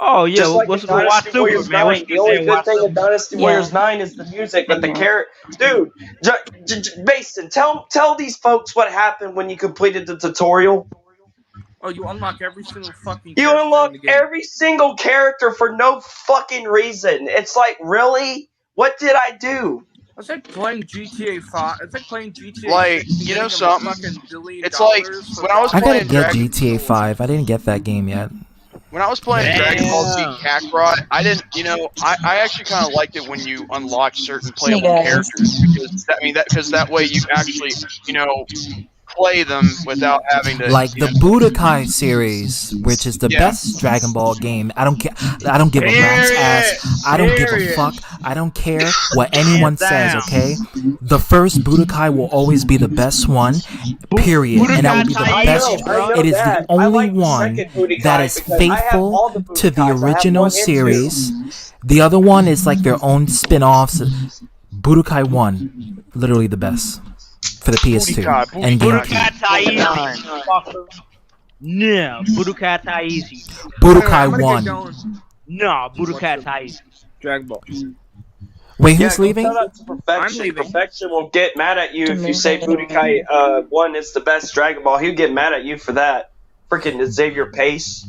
Oh yeah, Just like what's in watch Dynasty Super, Warriors man? 9, the only good thing in Dynasty Warriors 9 is the music, but the character. Dude, Mason, tell these folks what happened when you completed the tutorial. Oh, you unlock every single fucking. You unlock every single character for no fucking reason. It's like, really? What did I do? It's like playing GTA 5. It's like playing GTA Like, 6. you know Paying something? fucking $1 billion It's like for when I was I gotta playing get Dragon. GTA 5. I didn't get that game yet. When I was playing Dragon Ball Z Kakarot, I didn't, I actually kind of liked it when you unlocked certain playable characters because that way you actually, play them without having to. Like the Budokai series, which is the best Dragon Ball game. I don't care. I don't give a rat's ass. I don't give a fuck. I don't care what anyone says. Okay, the first Budokai will always be the best one. Period, and that will be the best. It is the only one that is faithful to the original series. The other one is like their own spin-offs. Budokai 1, literally the best. For the PS2 and GameCube. No, Budokai Taishi. Budokai 1. No, Budokai Taishi. Dragon Ball. Wait, who's leaving? Shout out to Perfection. Perfection will get mad at you if you say Budokai 1 is the best Dragon Ball. He'll get mad at you for that. Freaking Xavier Pace.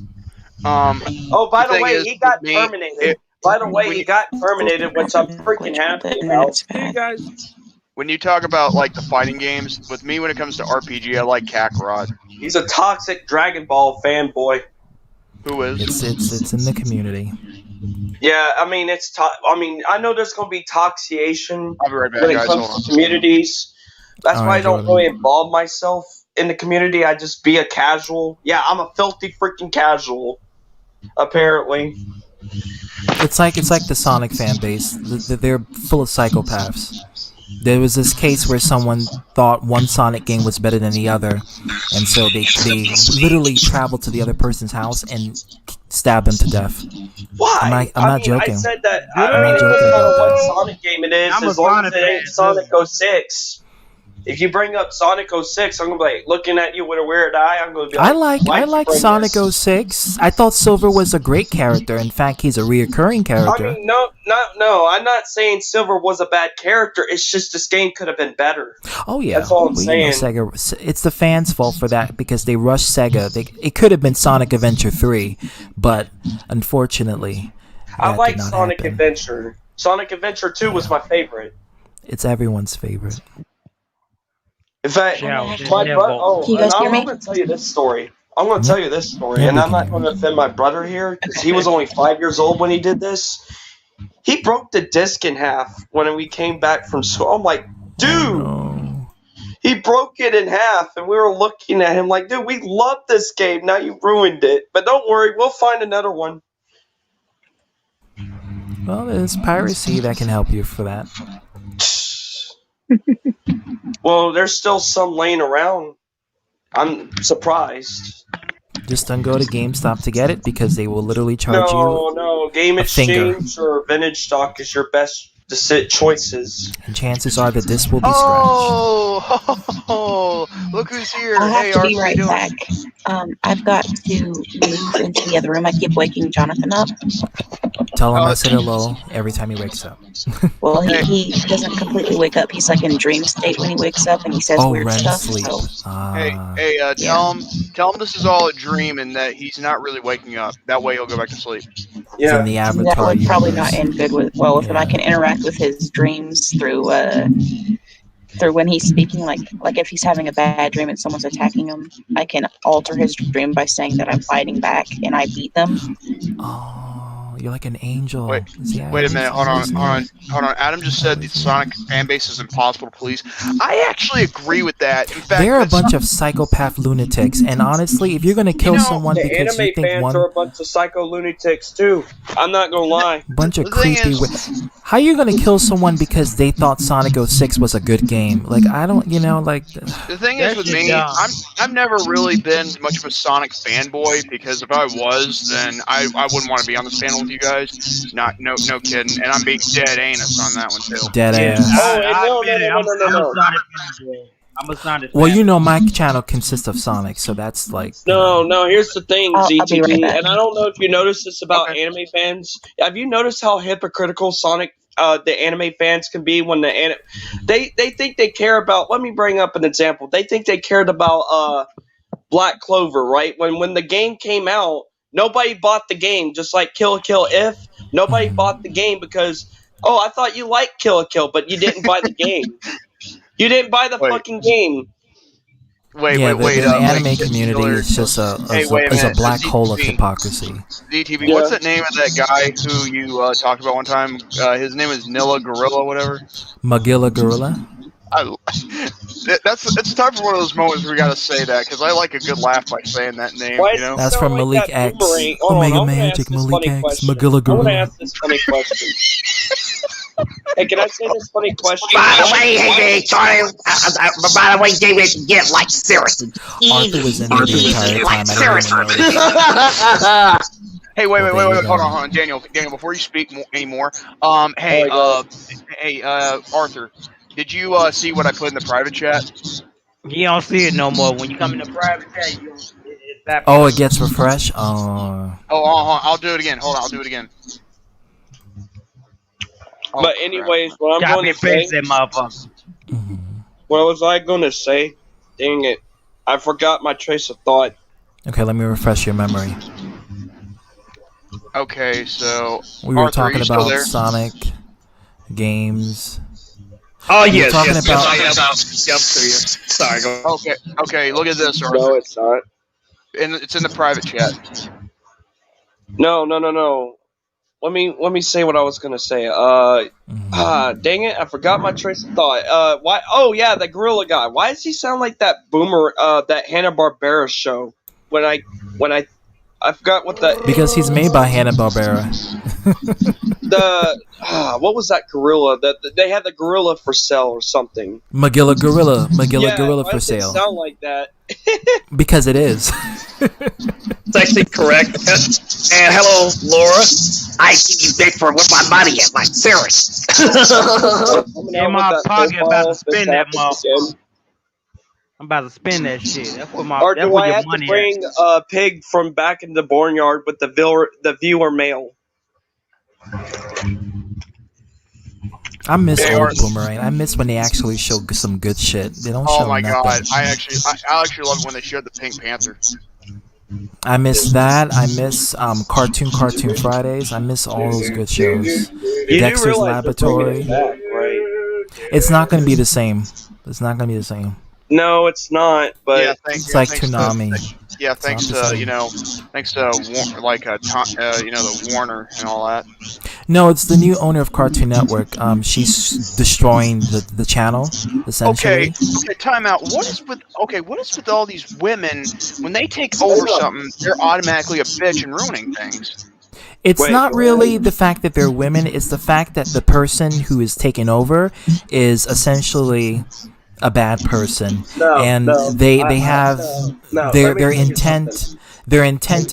Oh, by the way, he got terminated. By the way, he got terminated, which I'm freaking happy about. Hey guys. When you talk about like the fighting games, with me when it comes to RPG, I like Kakarot. He's a toxic Dragon Ball fanboy. Who is? It's in the community. Yeah, I mean I know there's gonna be toxiation I'll be right back, when it guys. comes to communities. That's why I don't really involve myself in the community. I just be a casual. Yeah, I'm a filthy freaking casual. Apparently. It's like the Sonic fan base. They're full of psychopaths. There was this case where someone thought one Sonic game was better than the other, and so they literally traveled to the other person's house and stabbed them to death. Why? I'm not joking. I said that. I'm I not mean, it joking doesn't matter about what that. Sonic game it is, I'm a as long Sonic as it ain't fan, Sonic 06. If you bring up Sonic 06, I'm gonna be like looking at you with a weird eye. I'm gonna be like, I like Sonic 06. I thought Silver was a great character. In fact, he's a reoccurring character. I mean, no. I'm not saying Silver was a bad character. It's just this game could have been better. Oh yeah, that's all I'm saying. Sega, it's the fans' fault for that because they rushed Sega. It could have been Sonic Adventure 3, but unfortunately, I like Sonic Adventure. Sonic Adventure 2 was my favorite. It's everyone's favorite. In fact, my brother. Oh, and I'm going to tell you this story. I'm going to tell you this story, and I'm not going to offend my brother here because he was only 5 years old when he did this. He broke the disc in half when we came back from school. I'm like, dude, he broke it in half, and we were looking at him like, dude, we love this game. Now you ruined it. But don't worry, we'll find another one. Well, there's piracy that can help you for that. Well, there's still some laying around. I'm surprised. Just don't go to GameStop to get it because they will literally charge you. No, Game Exchange or Vintage Stock is your best choices. And chances are that this will be Oh, look who's here. I'll have Hey, to be Arthur, right how you back. I've got to move into the other room. I keep waking Jonathan up. Tell him I said hello every time he wakes up. Well, he doesn't completely wake up. He's like in dream state when he wakes up, and he says weird REM stuff. sleep. So. tell him this is all a dream and that he's not really waking up. That way he'll go back to sleep. Yeah, in the That would probably not end good with him. I can interact with his dreams through when he's speaking, like if he's having a bad dream and someone's attacking him, I can alter his dream by saying that I'm fighting back and I beat them. Oh, you're like an angel. Wait a minute. Hold on. Adam just said the Sonic fan base is impossible to please. I actually agree with that. In fact, They're a bunch of psychopath lunatics, and honestly, if you're gonna kill someone because anime you think fans are a bunch of psycho lunatics too. I'm not gonna lie. Bunch of creepy. How are you gonna kill someone because they thought Sonic 06 was a good game? Like I don't, The thing is with me, I've never really been much of a Sonic fanboy because if I was, then I wouldn't want to be on this panel with you guys. No kidding. And I'm being dead anus on that one too. Dead ass. Oh, no. I'm a Sonic Well, fan. you know, my channel consists of Sonic, so that's like. No. Here's the thing, I'll be ZTV, right back. and I don't know if you noticed this about anime fans. Have you noticed how hypocritical Sonic, the anime fans can be when they think they care about? Let me bring up an example. They think they cared about Black Clover, right? When the game came out, nobody bought the game. Just like Kill la Kill, if nobody bought the game because I thought you liked Kill la Kill, but you didn't buy the game. You didn't buy the fucking game. Wait, the anime wait, community is just a black hole of hypocrisy. DTV, what's the name of that guy who you talked about one time? His name is Nilla Gorilla, whatever. Magilla Gorilla. It's time for one of those moments where we gotta say that because I like a good laugh by saying that name. You know? That's from Malik X. Omega Magic, Malik X, Magilla I want to Gorilla. ask this funny question. Hey, can I say this funny question? By the way, hey, sorry. By the way, David, get like seriously. Arthur was in there the entire time. Hey, wait, hold on, Daniel, before you speak anymore, hey, Arthur, did you see what I put in the private chat? You don't see it no more. When you come in the private chat, you don't. Oh, it gets refreshed. Oh. I'll do it again. Hold on, I'll do it again. But anyways, what I'm going to say, what was I going to say? Dang it, I forgot my trace of thought. Okay, let me refresh your memory. Okay, so we were Arthur, talking about Sonic games. Oh yes, talking yes, about, yes, I am. Sorry, go. Okay, look at this, Arthur. No, it's not. It's in the private chat. No. Let me say what I was gonna say. Dang it, I forgot my trace of thought. Why? Oh yeah, the gorilla guy. Why does he sound like that boomer? That Hanna-Barbera show. When I forgot what the. Because he's made by Hanna-Barbera. What was that gorilla? They had the gorilla for sale or something. Magilla Gorilla Gorilla for sale. Sound like that? Because it is. It's actually correct. And hello, Laura. I give you big for where my money is. Like serious. In my pocket, about to spend that motherfucker. I'm about to spend that shit. That's what my. Or that's do what I your have money to bring a pig from back in the barnyard with the viewer mail? I miss old Boomerang. I miss when they actually show some good shit. They don't show Oh my nothing. god, I actually love it when they showed the Pink Panther. I miss that. I miss Cartoon Fridays. I miss all those good shows. Dexter's Laboratory. Back, right? It's not going to be the same. It's not going to be the same. No, it's not. But Yeah, It's like Toonami. Thanks to the Warner and all that. No, it's the new owner of Cartoon Network. She's destroying the channel, essentially. Okay, time out. What is with all these women when they take over something, they're automatically a bitch and ruining things? It's not really the fact that they're women, it's the fact that the person who is taking over is essentially a bad person. They have their intent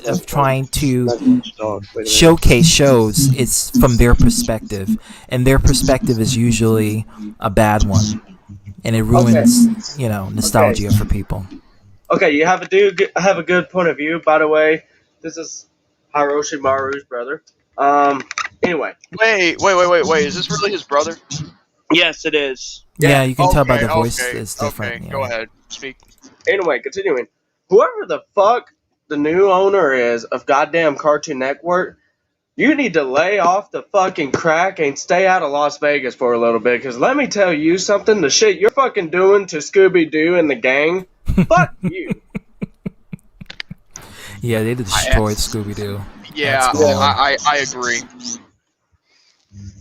of trying to showcase shows is from their perspective, and their perspective is usually a bad one, and it ruins nostalgia for people. Okay, you have a good point of view. By the way, this is Hirushimaru's brother. Anyway. Wait. Is this really his brother? Yes, it is. Yeah, you can tell by the voice it's different. Okay, yeah. go ahead. Speak. Anyway, continuing. Whoever the fuck the new owner is of goddamn Cartoon Network, you need to lay off the fucking crack and stay out of Las Vegas for a little bit. Because let me tell you something, the shit you're fucking doing to Scooby-Doo and the gang, fuck you. Yeah, they destroyed Scooby-Doo. Yeah, I agree.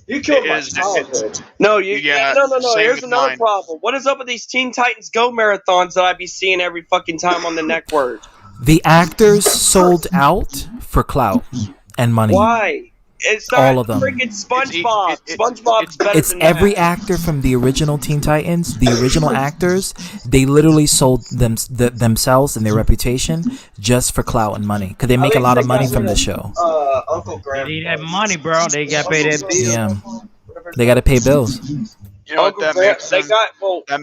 You killed my childhood. No. Here's another problem. What is up with these Teen Titans Go marathons that I be seeing every fucking time on the network? The actors sold out for clout and money. Why? It's not all of them. Freaking SpongeBob. SpongeBob's better It's than every that. actor from the original Teen Titans. The original actors, they literally sold themselves and their reputation just for clout and money, because they make a lot of money from the show. Uncle Graham. They need that money, bro. They got to pay that bill. Yeah, they got to pay bills. You know what that makes them?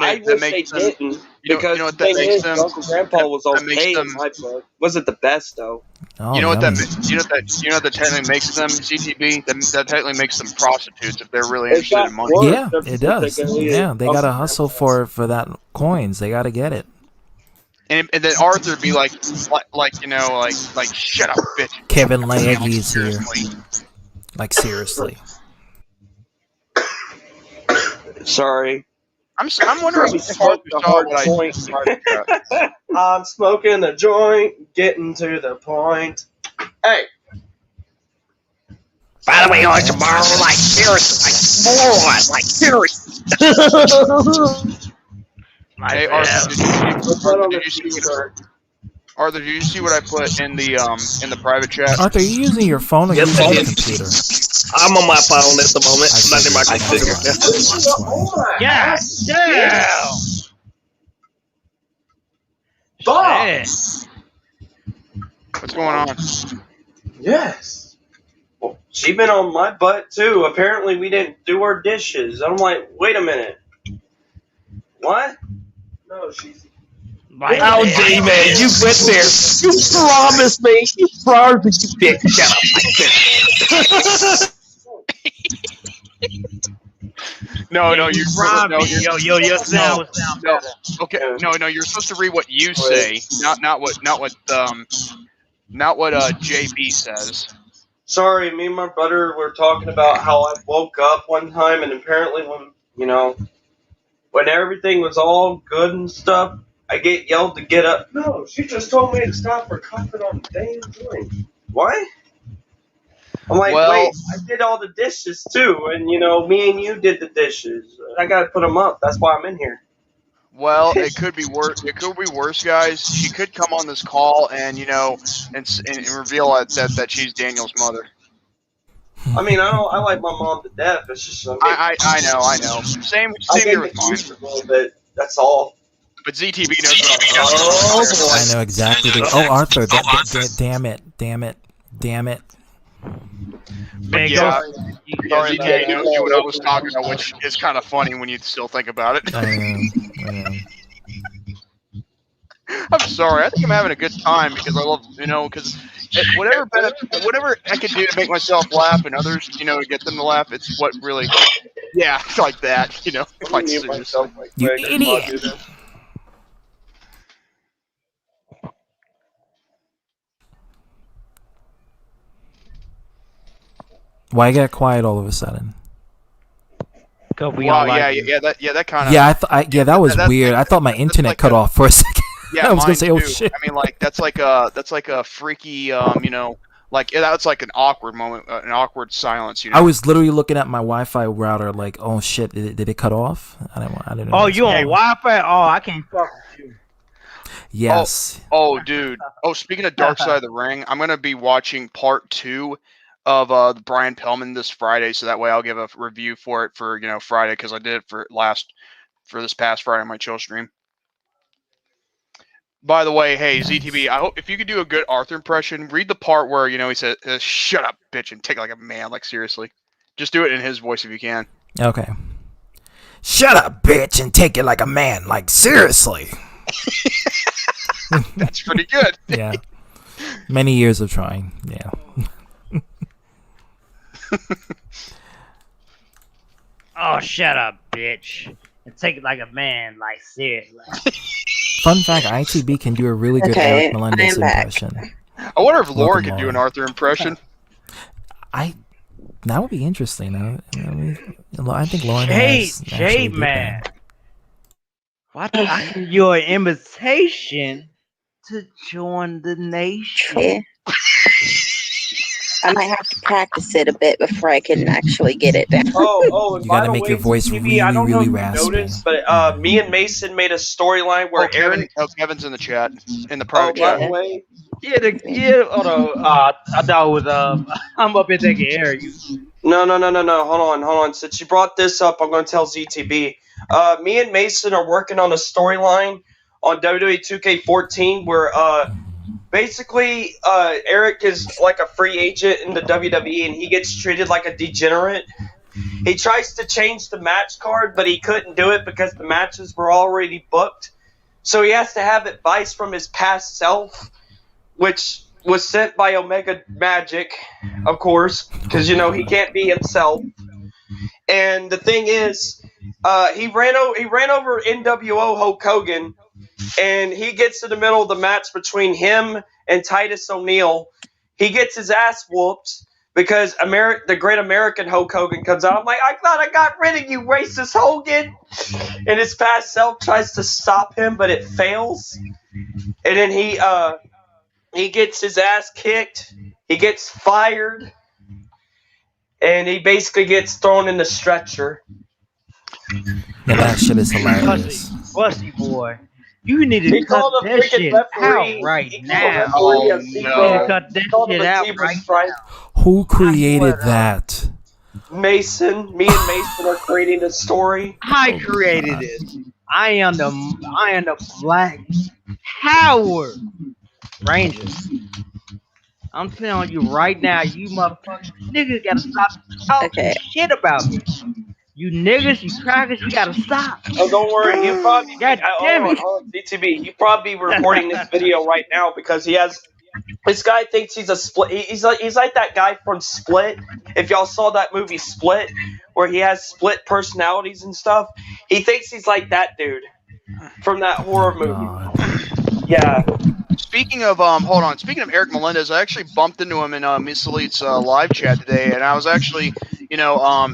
I wish they didn't. Because the thing is, Uncle Grandpa was okay in my book. Wasn't the best though. Oh, you know what yummy. that technically makes them CTB? That technically makes them prostitutes if they're really interested in money. Yeah, it does. Yeah, they gotta hustle for that coins. They gotta get it. And then Arthur would be like shut up, bitch. Kevin Leggy's here. Like seriously. Sorry. I'm wondering if Arthur saw what I. I'm smoking a joint, getting to the point. Hey. By the way, on tomorrow, like seriously, like seriously. Hey, Arthur, did you see what I put in the private chat? Arthur, are you using your phone or Yes, using I your am. computer? I'm on my phone at the moment. I'm not in my computer. Yes, yeah. What's going on? Yes. Well, she been on my butt too. Apparently we didn't do our dishes. I'm like, wait a minute. What? No, she's... Oh, J man, you went there. You promised me. You promised you did. Shut up. No, you Robbie, your sound was no. Okay, no, you're supposed to read what you say, not what JB says. Sorry, me and my brother were talking about how I woke up one time and apparently when everything was all good and stuff, I get yelled to get up. No, she just told me to stop for coughing on the damn joint. What? I'm like, wait, I did all the dishes too, and me and you did the dishes. I gotta put them up. That's why I'm in here. Well, it could be worse. It could be worse, guys. She could come on this call and and reveal that she's Daniel's mother. I mean, I like my mom to death. It's just I know. Same here with mine. A little bit. That's all. But ZTB knows what I'm talking about. I know exactly. Arthur, damn it. But yeah, ZTB knew what I was talking about, which is kind of funny when you still think about it. I know. I'm sorry. I think I'm having a good time because I love, because whatever I can do to make myself laugh and others, to get them to laugh, it's what really, like that, like seriously. You idiot. Why get quiet all of a sudden? That kind of. Yeah, that was weird. I thought my internet cut off for a second. Yeah, I was gonna say, oh too. shit. I mean, that's like a freaky, that's like an awkward moment, an awkward silence. I was literally looking at my Wi-Fi router, like, oh shit, did it cut off? I didn't know. Oh, you on Wi-Fi? Oh, I can't fuck with you. Yes. Oh, dude. Oh, speaking of Dark Side of the Ring, I'm gonna be watching part 2 of Brian Pillman this Friday, so that way I'll give a review for it for Friday because I did it for this past Friday on my chill stream. By the way, hey ZTB, I hope if you could do a good Arthur impression, read the part where he says "Shut up, bitch," and take it like a man, like seriously. Just do it in his voice if you can. Okay. Shut up, bitch, and take it like a man, like seriously. That's pretty good. Yeah. Many years of trying. Yeah. Oh, shut up, bitch. And take it like a man, like seriously. Fun fact, ITB can do a really good Eric Melendez impression. I wonder if Laura could do an Arthur impression. That would be interesting. I think Lauren has Jay, man. Why don't I give you an invitation to join the nation? Yeah. I might have to practice it a bit before I can actually get it down. Oh, you gotta make your voice really, really raspy. Noticed, but me and Mason made a storyline where Kevin's in the chat, in the private chat. Hold on. I thought it was I'm up here taking air. No. Hold on. Since you brought this up, I'm going to tell ZTB. Me and Mason are working on a storyline on WWE 2K14 where basically Eric is like a free agent in the WWE and he gets treated like a degenerate. He tries to change the match card, but he couldn't do it because the matches were already booked. So he has to have advice from his past self, which was sent by Omega Magic, of course, because he can't be himself. And the thing is, he ran over NWO Hulk Hogan, and he gets in the middle of the match between him and Titus O'Neil. He gets his ass whooped because the Great American Hulk Hogan comes out. I'm like, I thought I got rid of you, racist Hogan. And his past self tries to stop him, but it fails. And then he gets his ass kicked. He gets fired. And he basically gets thrown in the stretcher. Now that shit is hilarious. Busty boy. You need to cut that shit out right now. You need to cut that shit out right now. Who created that? Mason. Me and Mason are creating a story. I created this. I am the Black Power Ranger. I'm telling you right now, you motherfuckers, niggas gotta stop talking shit about me. You niggas, you crackers, you gotta stop. Oh, don't worry. You probably God damn it. DTB. You probably recording this video right now because he has. This guy thinks he's a Split. He's like that guy from Split. If y'all saw that movie Split, where he has split personalities and stuff, he thinks he's like that dude from that horror movie. Yeah. Speaking of hold on. Speaking of Eric Melendez, I actually bumped into him in Miss Elite's live chat today, and I was actually, and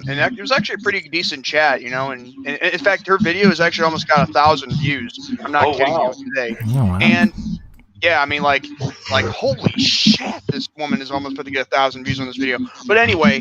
it was actually a pretty decent chat, and in fact, her video has actually almost got 1,000 views. I'm not kidding you today, and. Yeah, I mean, like, holy shit! This woman is almost about to get 1,000 views on this video. But anyway,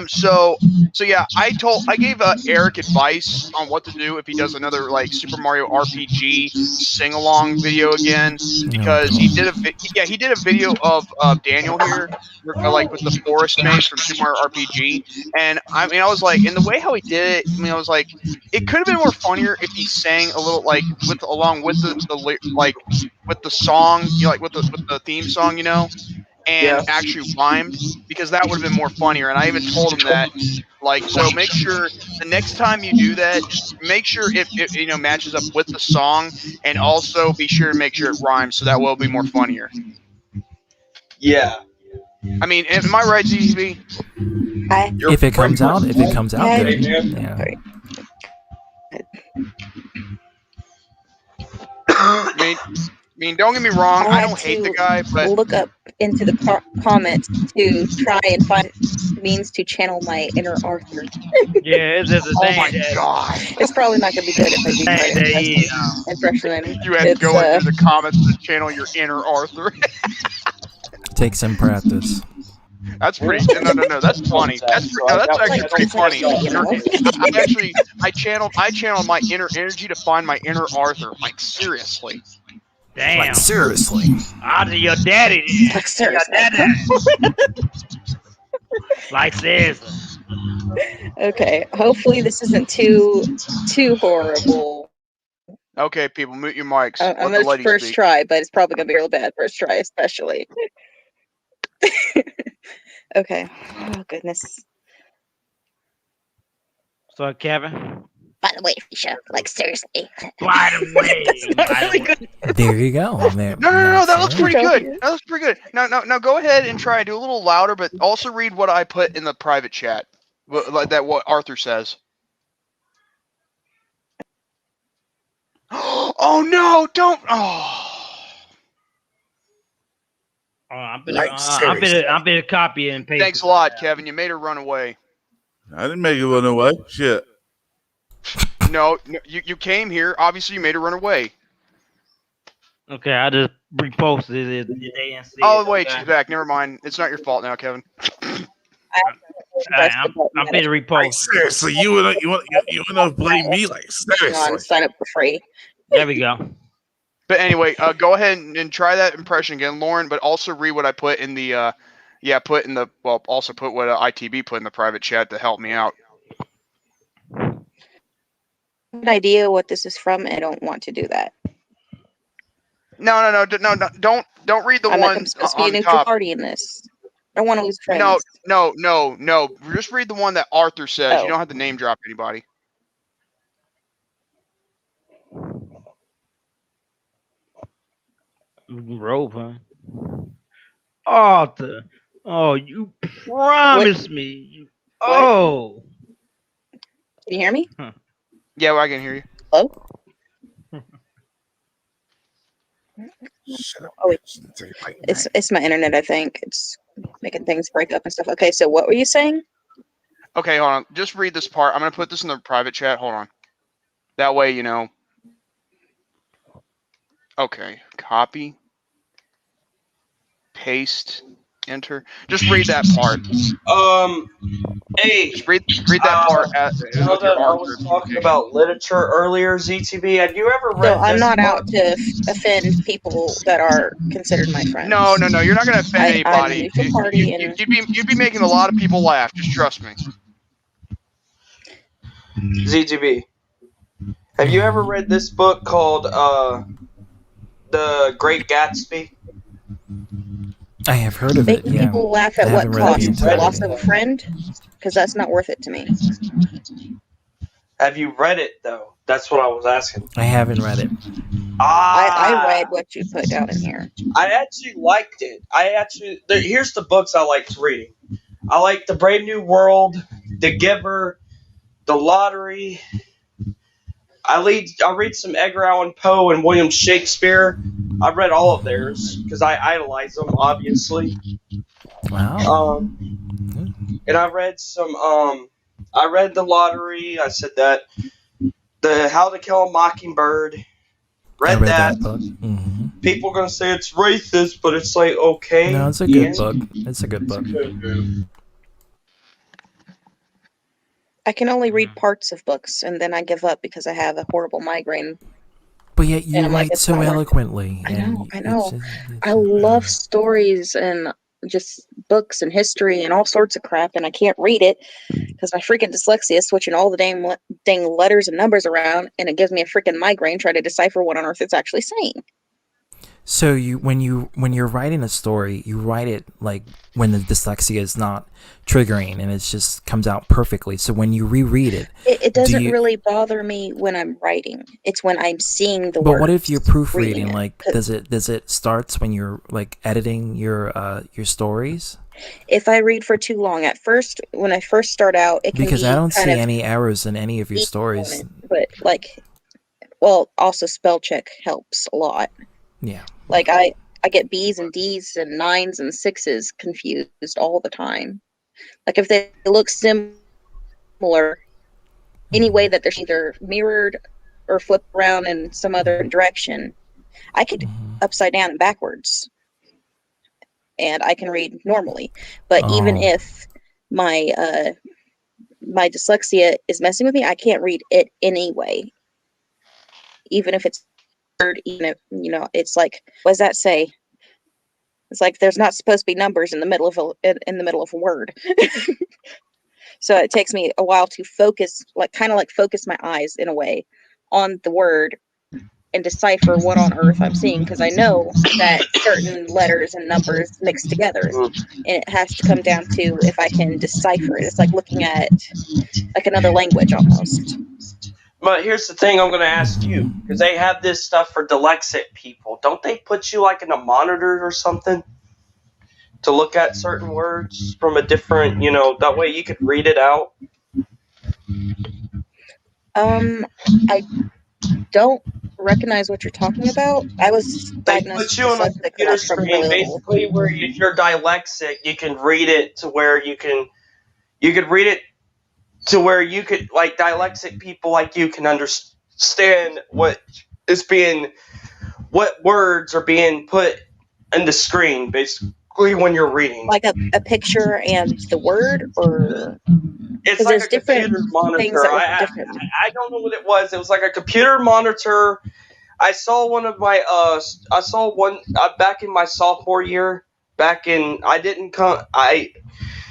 so yeah, I gave Eric advice on what to do if he does another Super Mario RPG sing along video again, because he did a video of Daniel here, with the forest maze from Super Mario RPG, and I was like, in the way how he did it, I was like, it could have been more funnier if he sang a little along with with the song, with the theme song, and actually rhymed, because that would have been more funnier. And I even told him that, so make sure the next time you do that, just make sure it matches up with the song, and also be sure to make sure it rhymes, so that will be more funnier. Yeah. I mean, am I right, ZB? If it comes out, good. Yeah. I mean, don't get me wrong. I don't hate the guy, but look up into the comments to try and find means to channel my inner Arthur. Yeah, it's just a thing. Oh my god! It's probably not gonna be good if I do impression. You had to go into the comments to channel your inner Arthur. Take some practice. That's pretty. No. That's funny. That's actually pretty funny. I channeled my inner energy to find my inner Arthur. Like, seriously. Damn. Like, seriously. Out of your daddy. Like, seriously. Like, seriously. Okay. Hopefully this isn't too horrible. Okay, people, mute your mics. I'm gonna first try, but it's probably gonna be real bad first try, especially. Okay. Oh goodness. So, Kevin. By the way, Fisha, like seriously. By the way. There you go. No. That looks pretty good. That looks pretty good. Now, go ahead and try do a little louder, but also read what I put in the private chat. What Arthur says. Oh no! Don't. Oh. I'm gonna copy and paste. Thanks a lot, Kevin. You made her run away. I didn't make her run away. Shit. No, you came here. Obviously, you made her run away. Okay, I just reposted it. Oh wait, she's back. Never mind. It's not your fault now, Kevin. I'm gonna repost. Like, seriously, you want to blame me? Like, seriously. Sign up for free. There we go. But anyway, go ahead and try that impression again, Lauren. But also read what I put in the, also put what ITB put in the private chat to help me out. An idea what this is from, and I don't want to do that. No, don't read the one I'm supposed to be a neutral party in this. I don't want to lose friends. No. Just read the one that Arthur says. Oh. You don't have to name drop anybody. Rope, huh? Arthur. Oh, you promised me. Oh. Can you hear me? Huh. Yeah, well, I can hear you. Hello? Oh, wait. It's my internet, I think. It's making things break up and stuff. Okay, so what were you saying? Okay, hold on. Just read this part. I'm gonna put this in the private chat. Hold on. That way, you know. Okay, copy, paste, enter. Just read that part. Hey, Just read that part now with your that I arm was talking notification. about literature earlier, ZTV, have you ever So read I'm this not book? out to offend people that are considered my friends. No. You're not gonna offend I'm a anybody. neutral party, and You'd be making a lot of people laugh. Just trust me. ZTV, have you ever read this book called The Great Gatsby? I have heard of it. making Yeah, people laugh I at what haven't read the cost? The loss entirety. of a friend? Because that's not worth it to me. Have you read it though? That's what I was asking. I haven't read it. I read what you put down in here. I actually liked it. Here's the books I liked reading. I like The Brave New World, The Giver, The Lottery. I read some Edgar Allan Poe and William Shakespeare. I read all of theirs because I idolize them, obviously. Wow. And I read some. I read The Lottery. I said that. The How to Kill a Mockingbird. I read that. that book. People are gonna say it's racist, but it's like okay. No, it's a good book. It's a good book. I can only read parts of books, and then I give up because I have a horrible migraine. But yet you And I'm like, write it's so not worth it. eloquently. I know. It's I love stories and just books and history and all sorts of crap, and I can't read it because my freaking dyslexia is switching all the dang letters and numbers around, and it gives me a freaking migraine trying to decipher what on earth it's actually saying. So when you're writing a story, you write it like when the dyslexia is not triggering and it just comes out perfectly. So when you reread it, It doesn't really bother me when I'm writing. It's when I'm seeing the but words. what if you're proofreading? reading it. Like, does it starts when you're like editing your stories? If I read for too long, at first, when I first start out, it can Because be I don't kind see of any errors in any of your stories. but like, well, also spell check helps a lot. Yeah. Like I get B's and D's and 9s and 6s confused all the time. Like if they look similar, any way that they're either mirrored or flipped around in some other direction, I could upside down and backwards, and I can read normally. But even if my my dyslexia is messing with me, I can't read it anyway. Even if it's even if it's like, what does that say? It's like there's not supposed to be numbers in the middle of a word. So it takes me a while to focus, kind of focus my eyes in a way on the word and decipher what on earth I'm seeing, because I know that certain letters and numbers mix together, and it has to come down to if I can decipher it. It's like looking at like another language almost. But here's the thing I'm going to ask you, because they have this stuff for dyslexic people. Don't they put you like in a monitor or something to look at certain words from a different, that way you could read it out? I don't recognize what you're talking about. I was diagnosed They put you on a dyslexic when I computer was from screen, really little. basically, where if you're dyslexic, you can read it to where you could read it to where you could, like, dyslexic people like you can understand what words are being put in the screen, basically, when you're reading. Like a picture and the word, or it's like a different computer monitor. things that work different. I don't know what it was. It was like a computer monitor. I saw one of my back in my sophomore year.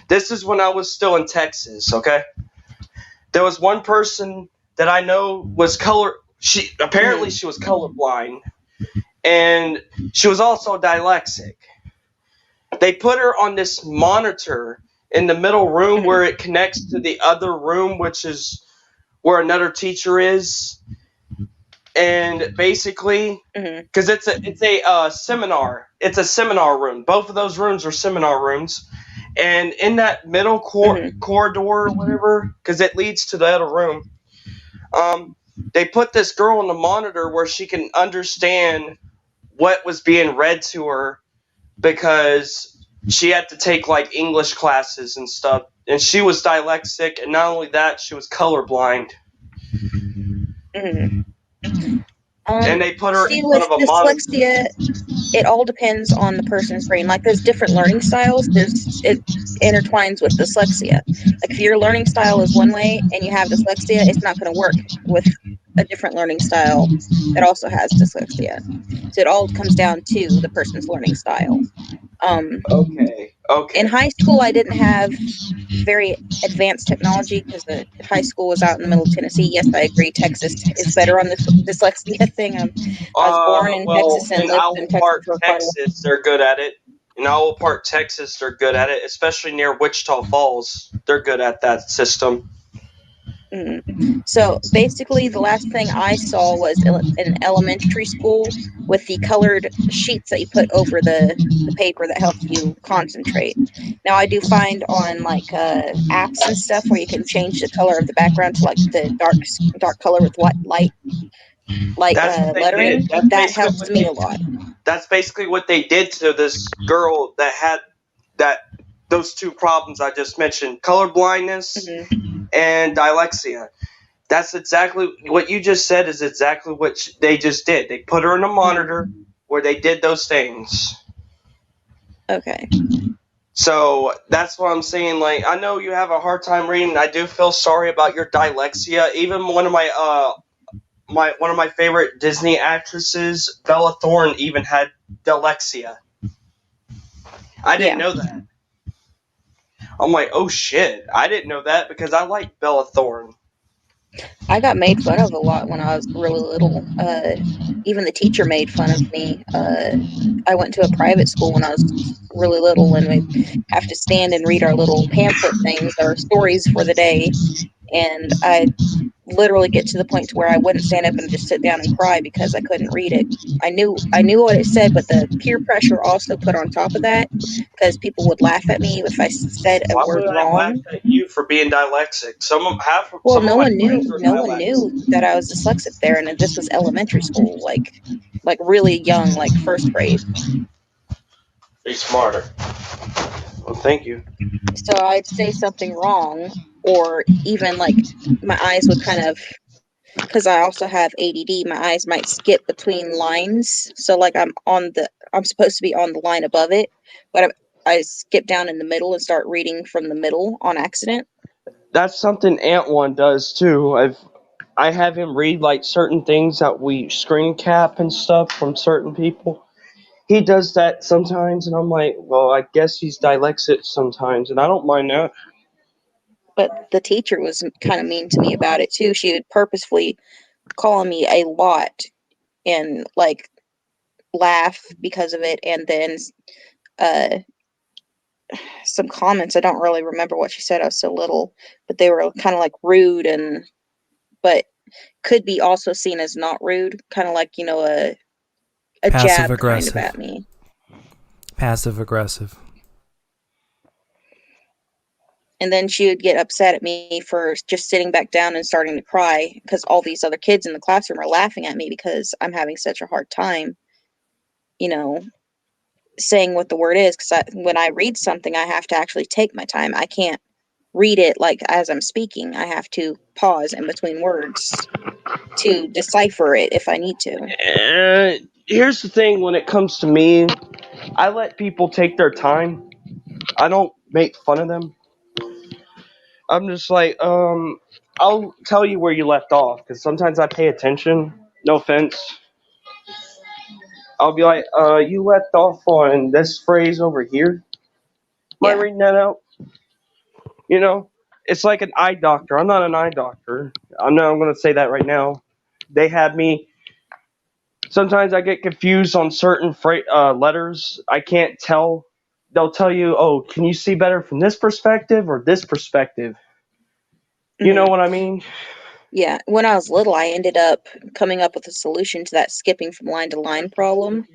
This is when I was still in Texas. Okay, there was one person that I know was she was colorblind, and she was also dyslexic. They put her on this monitor in the middle room where it connects to the other room, which is where another teacher is. and basically, because it's a seminar. It's a seminar room. Both of those rooms are seminar rooms, and in that middle corridor or whatever, because it leads to the other room, they put this girl on the monitor where she can understand what was being read to her, because she had to take like English classes and stuff, and she was dyslexic, and not only that, she was colorblind. And they put her in front of a dyslexia, it all depends on the person's brain. Like there's different learning styles. It intertwines with dyslexia. Like if your learning style is one way and you have dyslexia, it's not going to work with a different learning style that also has dyslexia. So it all comes down to the person's learning style. Okay. In high school, I didn't have very advanced technology because the high school was out in the middle of Tennessee. Yes, I agree. Texas is better on the dyslexia thing. I was born in Texas and in lived Owl in Texas Park, for quite a while. Texas, they're good at it. In Owl Park, Texas, they're good at it, especially near Wichita Falls. They're good at that system. So basically, the last thing I saw was in elementary school with the colored sheets that you put over the paper that helps you concentrate. Now, I do find on like apps and stuff where you can change the color of the background to like the dark color with light lettering. That helps me a lot. That's basically what they did to this girl that had those two problems I just mentioned: color blindness and dyslexia. That's exactly what you just said. Is exactly what they just did. They put her in a monitor where they did those things. Okay. So that's what I'm saying. Like, I know you have a hard time reading. I do feel sorry about your dyslexia. Even one of my favorite Disney actresses, Bella Thorne, even had dyslexia. I didn't know that. I'm like, oh shit, I didn't know that because I like Bella Thorne. I got made fun of a lot when I was really little. Even the teacher made fun of me. I went to a private school when I was really little, and we'd have to stand and read our little pamphlet things, our stories for the day. And I literally get to the point to where I wouldn't stand up and just sit down and cry because I couldn't read it. I knew what it said, but the peer pressure also put on top of that because people would laugh at me if I said a word Why would I wrong. laugh at you for being dyslexic? Well, no one knew that I was dyslexic there, and this was elementary school, like really young, like first grade. Be smarter. Well, thank you. So I'd say something wrong, or even like my eyes would kind of, because I also have ADD, my eyes might skip between lines. So like I'm supposed to be on the line above it, but I skip down in the middle and start reading from the middle on accident. That's something Ant One does too. I have him read like certain things that we screen cap and stuff from certain people. He does that sometimes, and I'm like, well, I guess he's dyslexic sometimes, and I don't mind that. But the teacher was kind of mean to me about it too. She would purposefully call me a lot and like laugh because of it, and then some comments. I don't really remember what she said. I was so little, but they were kind of like rude, but could be also seen as not rude, kind of like a passive jab aggressive kind of at me. Passive aggressive. And then she would get upset at me for just sitting back down and starting to cry because all these other kids in the classroom are laughing at me because I'm having such a hard time, saying what the word is. Because when I read something, I have to actually take my time. I can't read it like as I'm speaking. I have to pause in between words to decipher it if I need to. Here's the thing: when it comes to me, I let people take their time. I don't make fun of them. I'm just like, I'll tell you where you left off, because sometimes I pay attention. No offense. I'll be like, you left off on this phrase over here. Am I reading that out? It's like an eye doctor. I'm not an eye doctor. I'm going to say that right now. They have me. Sometimes I get confused on certain letters. I can't tell. They'll tell you, oh, can you see better from this perspective or this perspective? You know what I mean? Yeah, when I was little, I ended up coming up with a solution to that skipping from line to line problem.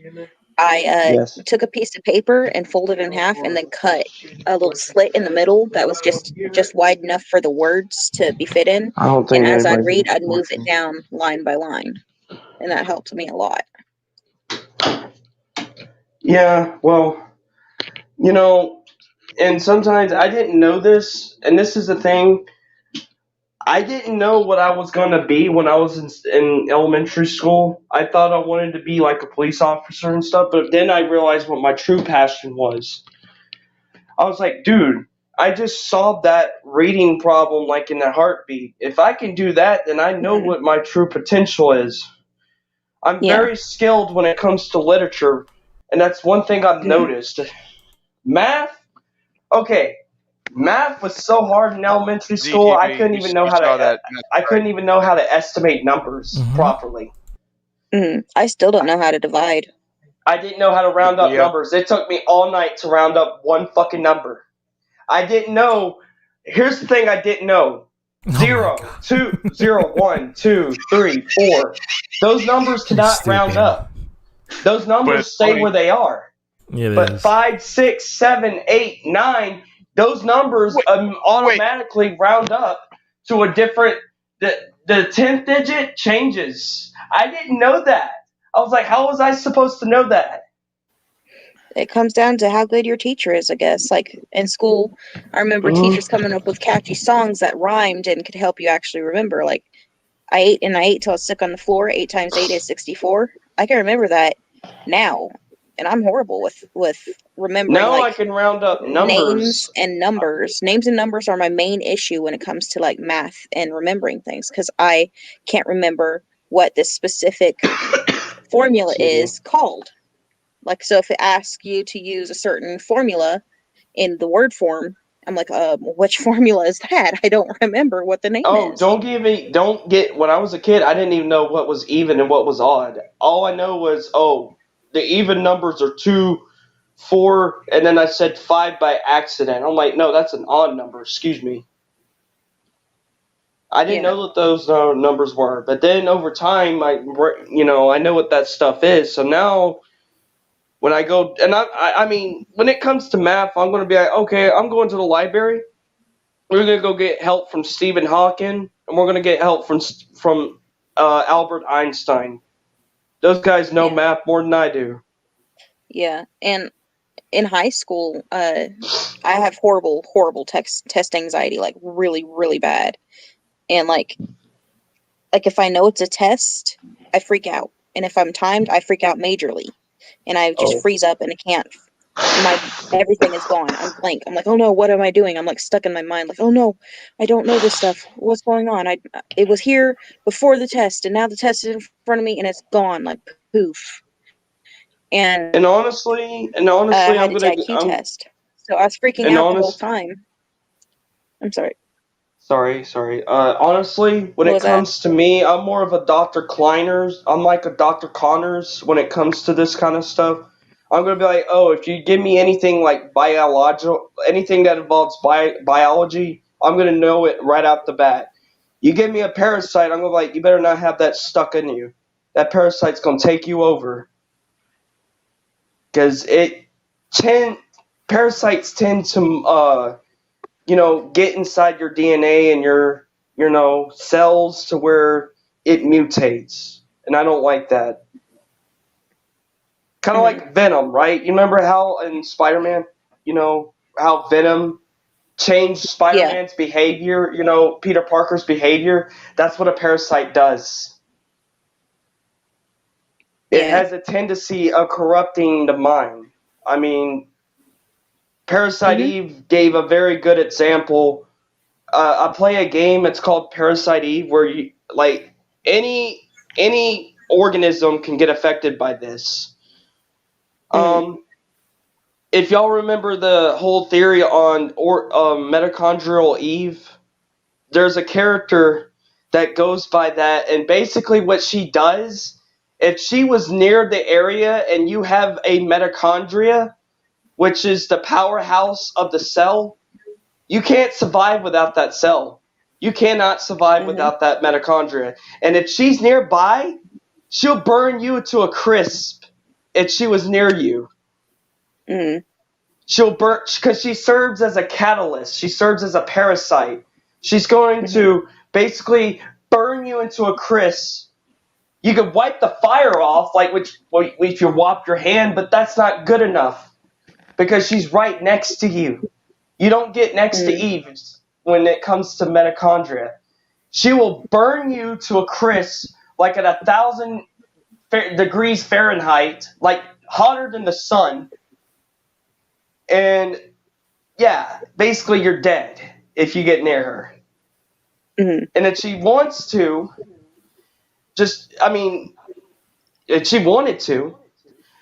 I took a piece of paper and folded it in half, and then cut a little slit in the middle that was just wide enough for the words to be fit in. I don't And think as I'd anybody's read, I'd move watching. it down line by line, and that helped me a lot. Yeah, well, and sometimes I didn't know this, and this is the thing. I didn't know what I was going to be when I was in elementary school. I thought I wanted to be like a police officer and stuff, but then I realized what my true passion was. I was like, dude, I just solved that reading problem like in a heartbeat. If I can do that, then I know what my true potential is. I'm very skilled when it comes to literature, and that's one thing I've noticed. Math? Okay. Math was so hard in elementary school. I couldn't even know how to estimate numbers properly. I still don't know how to divide. I didn't know how to round up numbers. It took me all night to round up one fucking number. I didn't know. Here's the thing I didn't know. 0, 2, 0, 1, 2, 3, 4. Those numbers cannot round up. Those numbers stay where they are. But 5, 6, 7, 8, 9, those numbers automatically round up to a different. The 10th digit changes. I didn't know that. I was like, how was I supposed to know that? It comes down to how good your teacher is, I guess. Like in school, I remember teachers coming up with catchy songs that rhymed and could help you actually remember. Like, I ate till I was sick on the floor. 8 times 8 is 64. I can remember that now, and I'm horrible with remembering. Now I can round up numbers. Names and numbers. Names and numbers are my main issue when it comes to like math and remembering things, because I can't remember what this specific formula is called. Like, so if it asks you to use a certain formula in the word form, I'm like, which formula is that? I don't remember what the name is. Don't get, when I was a kid, I didn't even know what was even and what was odd. All I know was, the even numbers are 2, 4, and then I said 5 by accident. I'm like, no, that's an odd number, excuse me. I didn't know what those numbers were, but then over time, I know what that stuff is, so now when I go, and I mean, when it comes to math, I'm going to be like, okay, I'm going to the library. We're going to go get help from Stephen Hawking, and we're going to get help from Albert Einstein. Those guys know math more than I do. Yeah, and in high school, I have horrible test anxiety, like really, really bad. And like if I know it's a test, I freak out. And if I'm timed, I freak out majorly. And I just freeze up and I can't. Everything is gone. I'm blank. I'm like, oh no, what am I doing? I'm like stuck in my mind. Like, oh no, I don't know this stuff. What's going on? It was here before the test, and now the test is in front of me, and it's gone. Like poof. And honestly, I had an IQ test, so I was freaking out the whole time. I'm sorry. Sorry. Honestly, when it comes to me, I'm more of a Dr. Kleiners. I'm like a Dr. Connors when it comes to this kind of stuff. I'm going to be like, if you give me anything like anything that involves biology, I'm going to know it right out the bat. You give me a parasite, I'm going to be like, you better not have that stuck in you. That parasite's going to take you over. Because parasites tend to, get inside your DNA and your, cells to where it mutates. And I don't like that. Kind of like Venom, right? You remember how in Spider-Man, how Venom changed Spider-Man's behavior, Peter Parker's behavior? That's what a parasite does. It has a tendency of corrupting the mind. I mean, Parasite Eve gave a very good example. I play a game, it's called Parasite Eve, where you like any organism can get affected by this. If y'all remember the whole theory on mitochondrial Eve, there's a character that goes by that, and basically what she does, if she was near the area and you have a mitochondria, which is the powerhouse of the cell, you can't survive without that cell. You cannot survive without that mitochondria. And if she's nearby, she'll burn you to a crisp if she was near you. She'll burn, because she serves as a catalyst. She serves as a parasite. She's going to basically burn you into a crisp. You can wipe the fire off, like if you wop your hand, but that's not good enough because she's right next to you. You don't get next to Eve when it comes to mitochondria. She will burn you to a crisp, like at 1,000 degrees Fahrenheit, like hotter than the sun. And yeah, basically you're dead if you get near her. And if she wants to, if she wanted to,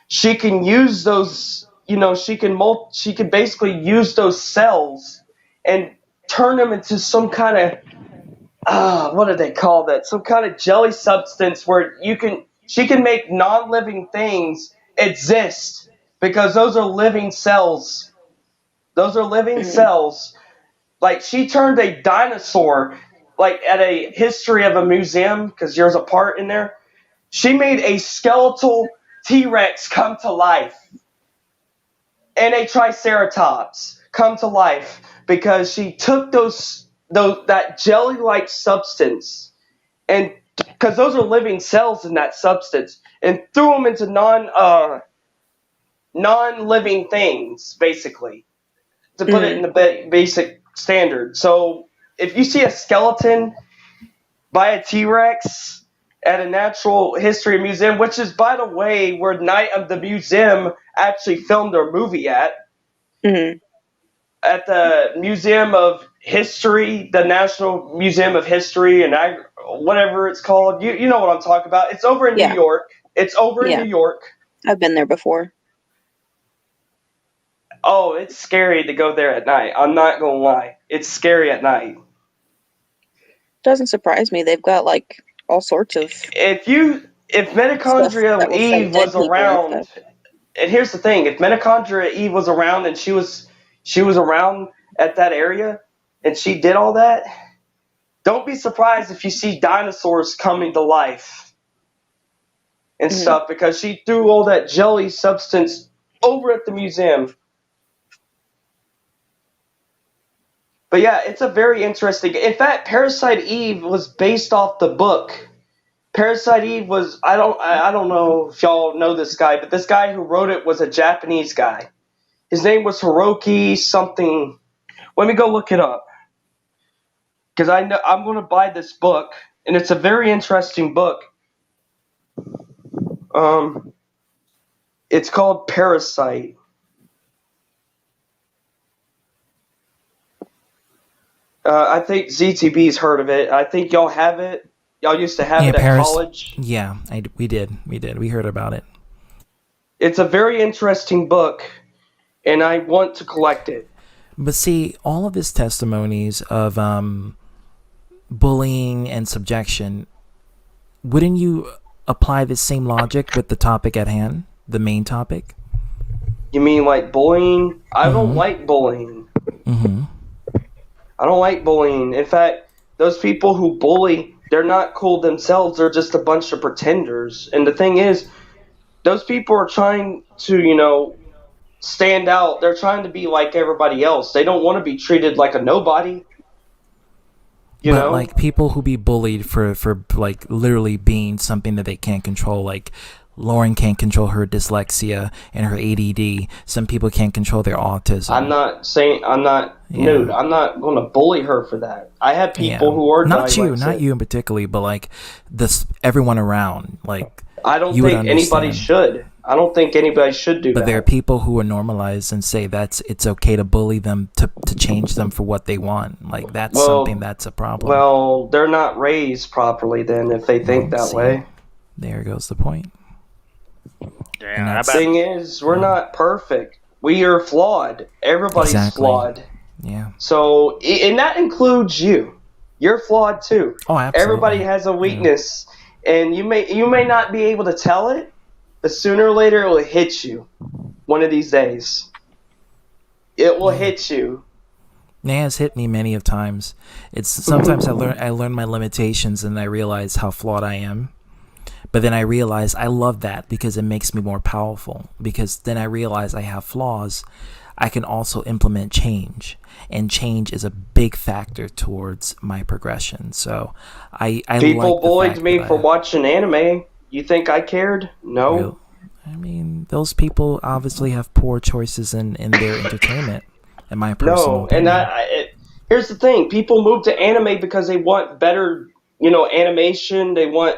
she can use those, she can basically use those cells and turn them into some kind of, what do they call that? Some kind of jelly substance where she can make non-living things exist because those are living cells. Those are living cells. Like, she turned a dinosaur, like, at a history of a museum, because there's a part in there. She made a skeletal T-Rex come to life. And a Triceratops come to life because she took that jelly-like substance, and because those are living cells in that substance, and threw them into non-living things, basically, to put it in the basic standard. So if you see a skeleton by a T-Rex at a natural history museum, which is, by the way, where Night of the Museum actually filmed their movie at the Museum of History, the National Museum of History, and whatever it's called. You know what I'm talking about. It's over in New York. It's over in New York. I've been there before. Oh, it's scary to go there at night. I'm not going to lie. It's scary at night. Doesn't surprise me. They've got like all sorts of. If mitochondria Eve was around, and here's the thing: if mitochondria Eve was around and she was around at that area, and she did all that, don't be surprised if you see dinosaurs coming to life and stuff, because she threw all that jelly substance over at the museum. But yeah, it's a very interesting. In fact, Parasite Eve was based off the book. Parasite Eve was, I don't know if y'all know this guy, but this guy who wrote it was a Japanese guy. His name was Hiroki something. Let me go look it up, because I'm going to buy this book, and it's a very interesting book. It's called Parasite. I think ZTB's heard of it. I think y'all have it. Y'all used to have it at college. Yeah, we did. We heard about it. It's a very interesting book, and I want to collect it. But see, all of his testimonies of bullying and subjection, wouldn't you apply the same logic with the topic at hand, the main topic? You mean like bullying? I don't like bullying. I don't like bullying. In fact, those people who bully, they're not cool themselves. They're just a bunch of pretenders. And the thing is, those people are trying to, stand out. They're trying to be like everybody else. They don't want to be treated like a nobody. You know? Like people who be bullied for like literally being something that they can't control, like Lauren can't control her dyslexia and her ADD. Some people can't control their autism. I'm not nude. I'm not going to bully her for that. I have people who are not you in particularly, but like everyone around. Like I don't think anybody should. I don't think anybody should do that. But there are people who are normalized and say it's okay to bully them to change them for what they want. Like something that's a problem. Well, they're not raised properly then if they think that way. There goes the point. The thing is, we're not perfect. We are flawed. Everybody's flawed. Yeah. So, and that includes you. You're flawed too. Oh, absolutely. Everybody has a weakness, and you may not be able to tell it, but sooner or later it will hit you. One of these days, it will hit you. It has hit me many of times. It's sometimes I learn my limitations and I realize how flawed I am. But then I realize I love that because it makes me more powerful. Because then I realize I have flaws. I can also implement change, and change is a big factor towards my progression. So I People like bullied me for watching anime. You think I cared? No. I mean, those people obviously have poor choices in their entertainment. In my personal opinion. And here's the thing: people move to anime because they want better, animation. They want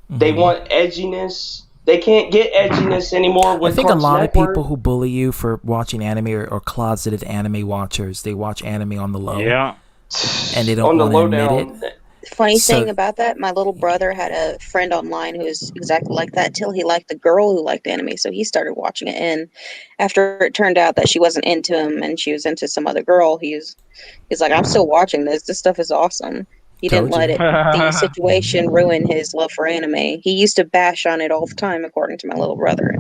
edginess. They can't get edginess anymore with I think a Cartoon lot Network. of people who bully you for watching anime are closeted anime watchers. They watch anime on the low. Yeah. And they don't want to admit it. Funny thing about that, my little brother had a friend online who was exactly like that till he liked the girl who liked anime, so he started watching it. And after it turned out that she wasn't into him and she was into some other girl, he's like, I'm still watching this. This stuff is awesome. He didn't let the situation ruin his love for anime. He used to bash on it all the time, according to my little brother.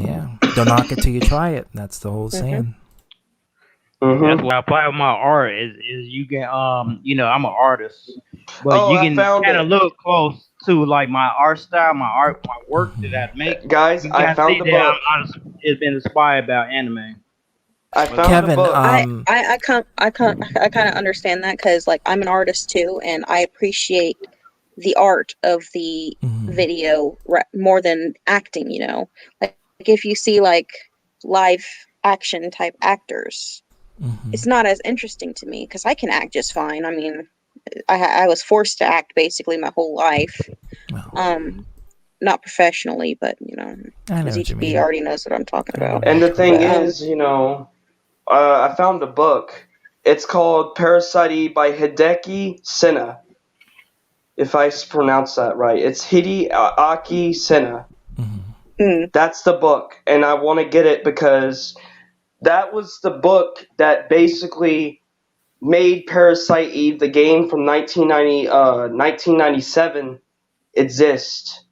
Yeah, don't knock it till you try it. That's the whole saying. That's why I apply with my art is you can I'm an artist, but you can kind of look close to like my art style, my work that I make. Guys, I found the book. It's been inspired by anime. I found Kevin, the book. I kind of understand that because like I'm an artist too, and I appreciate the art of the video more than acting. Like if you see like live action type actors. It's not as interesting to me because I can act just fine. I mean, I was forced to act basically my whole life. Not professionally, but as ETB already knows what I'm talking about. And the thing is, I found a book. It's called Parasite by Hideki Senna. If I pronounce that right. It's Hideaki Senna. That's the book. And I want to get it because that was the book that basically made Parasite Eve, the game from 1997, exist.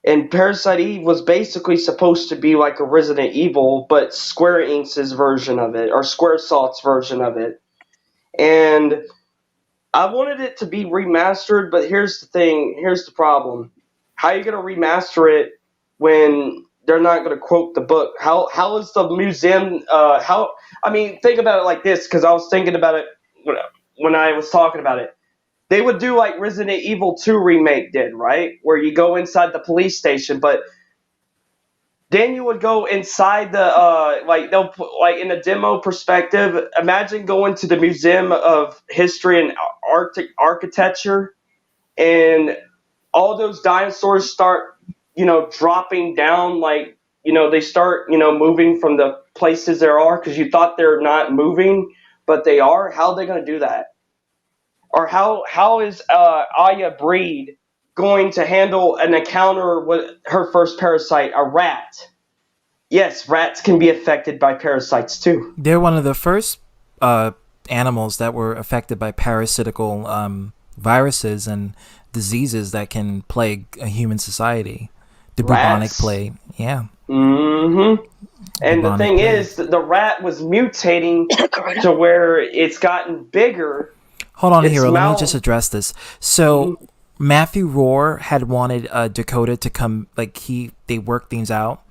And Parasite Eve was basically supposed to be like a Resident Evil, but Square Enix's version of it, or Squaresoft's version of it. And I wanted it to be remastered, but here's the problem. How are you going to remaster it when they're not going to quote the book? How is the museum? Think about it like this, because I was thinking about it when I was talking about it. They would do like Resident Evil 2 remake did, right? Where you go inside the police station, but then you would go inside the they'll put, like in a demo perspective. Imagine going to the Museum of History and Architecture, and all those dinosaurs start dropping down, they start, moving from the places they are because you thought they're not moving, but they are. How are they going to do that? Or how is Aya Breed going to handle an encounter with her first parasite, a rat? Yes, rats can be affected by parasites too. They're one of the first animals that were affected by parasitical viruses and diseases that can plague a human society. The bubonic plague, yeah. Mm-hmm. And the thing is, the rat was mutating to where it's gotten bigger. Hold on, Hero. Let me just address this. So Matthew Rohr had wanted Dakota to come. They worked things out,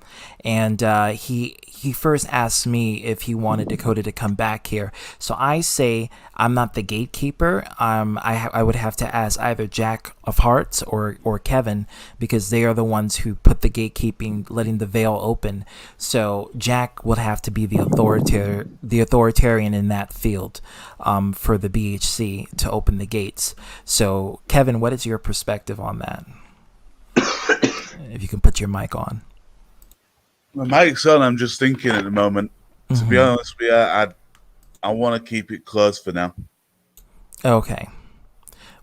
and he first asked me if he wanted Dakota to come back here. So I say I'm not the gatekeeper. I would have to ask either Jack of Hearts or Kevin, because they are the ones who put the gatekeeping, letting the veil open. So Jack would have to be the authoritarian in that field for the BHC to open the gates. So Kevin, what is your perspective on that? If you can put your mic on. My mic's on. I'm just thinking at the moment. To be honest with you, I want to keep it closed for now. Okay.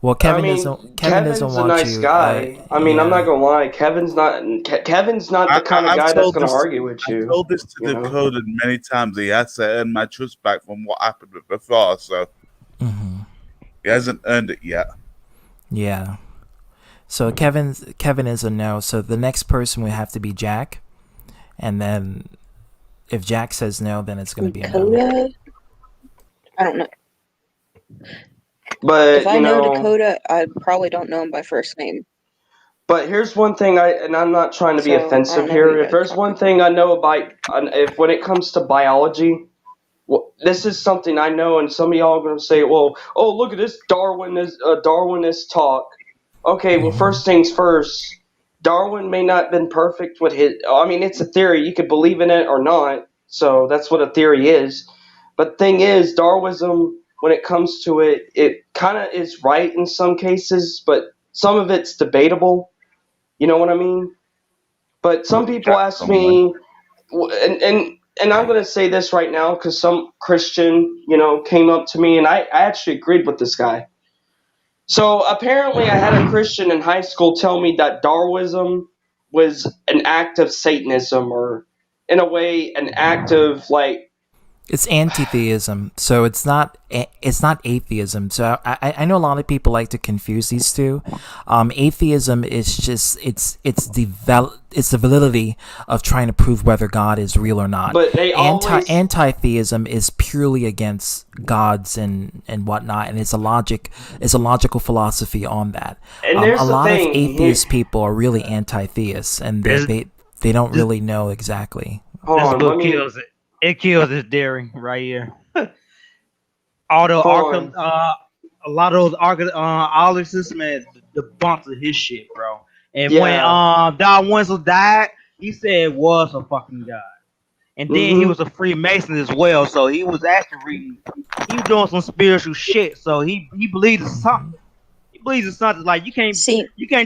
Well, Kevin doesn't want a nice guy. I'm not gonna lie. Kevin's not the kind of guy that's gonna argue with you. I told this to Dakota many times. He has to earn my trust back from what happened before, so he hasn't earned it yet. Yeah. So Kevin is a no. So the next person would have to be Jack. And then if Jack says no, then it's going to be a no. I don't know. But If I know Dakota, I probably don't know him by first name. But here's one thing, and I'm not trying to be offensive here. If there's one thing I know about, if when it comes to biology, well, this is something I know, and some of y'all are going to say, well, oh, look at this Darwinist talk. Okay, well, first things first, Darwin may not have been perfect with his, I mean, it's a theory. You could believe in it or not, so that's what a theory is. But the thing is, Darwinism, when it comes to it, it kind of is right in some cases, but some of it's debatable. You know what I mean? But some people ask me, and I'm going to say this right now because some Christian, came up to me, and I actually agreed with this guy. So apparently I had a Christian in high school tell me that Darwinism was an act of Satanism, or in a way an act of it's anti-theism, so it's not atheism. So I know a lot of people like to confuse these two. Atheism is just it's the validity of trying to prove whether God is real or not. But they anti-theism is purely against gods and whatnot, and it's a logical philosophy on that. And a lot of atheist people are really anti-theists, and they don't really know exactly. This book kills it. It kills this theory right here. All those Ologists, man, the bunch of his shit, bro. And when Darwin died, he said it was a fucking god. And then he was a Freemason as well, so he was actually reading. He was doing some spiritual shit, so he believes in something. He believes in something like you can't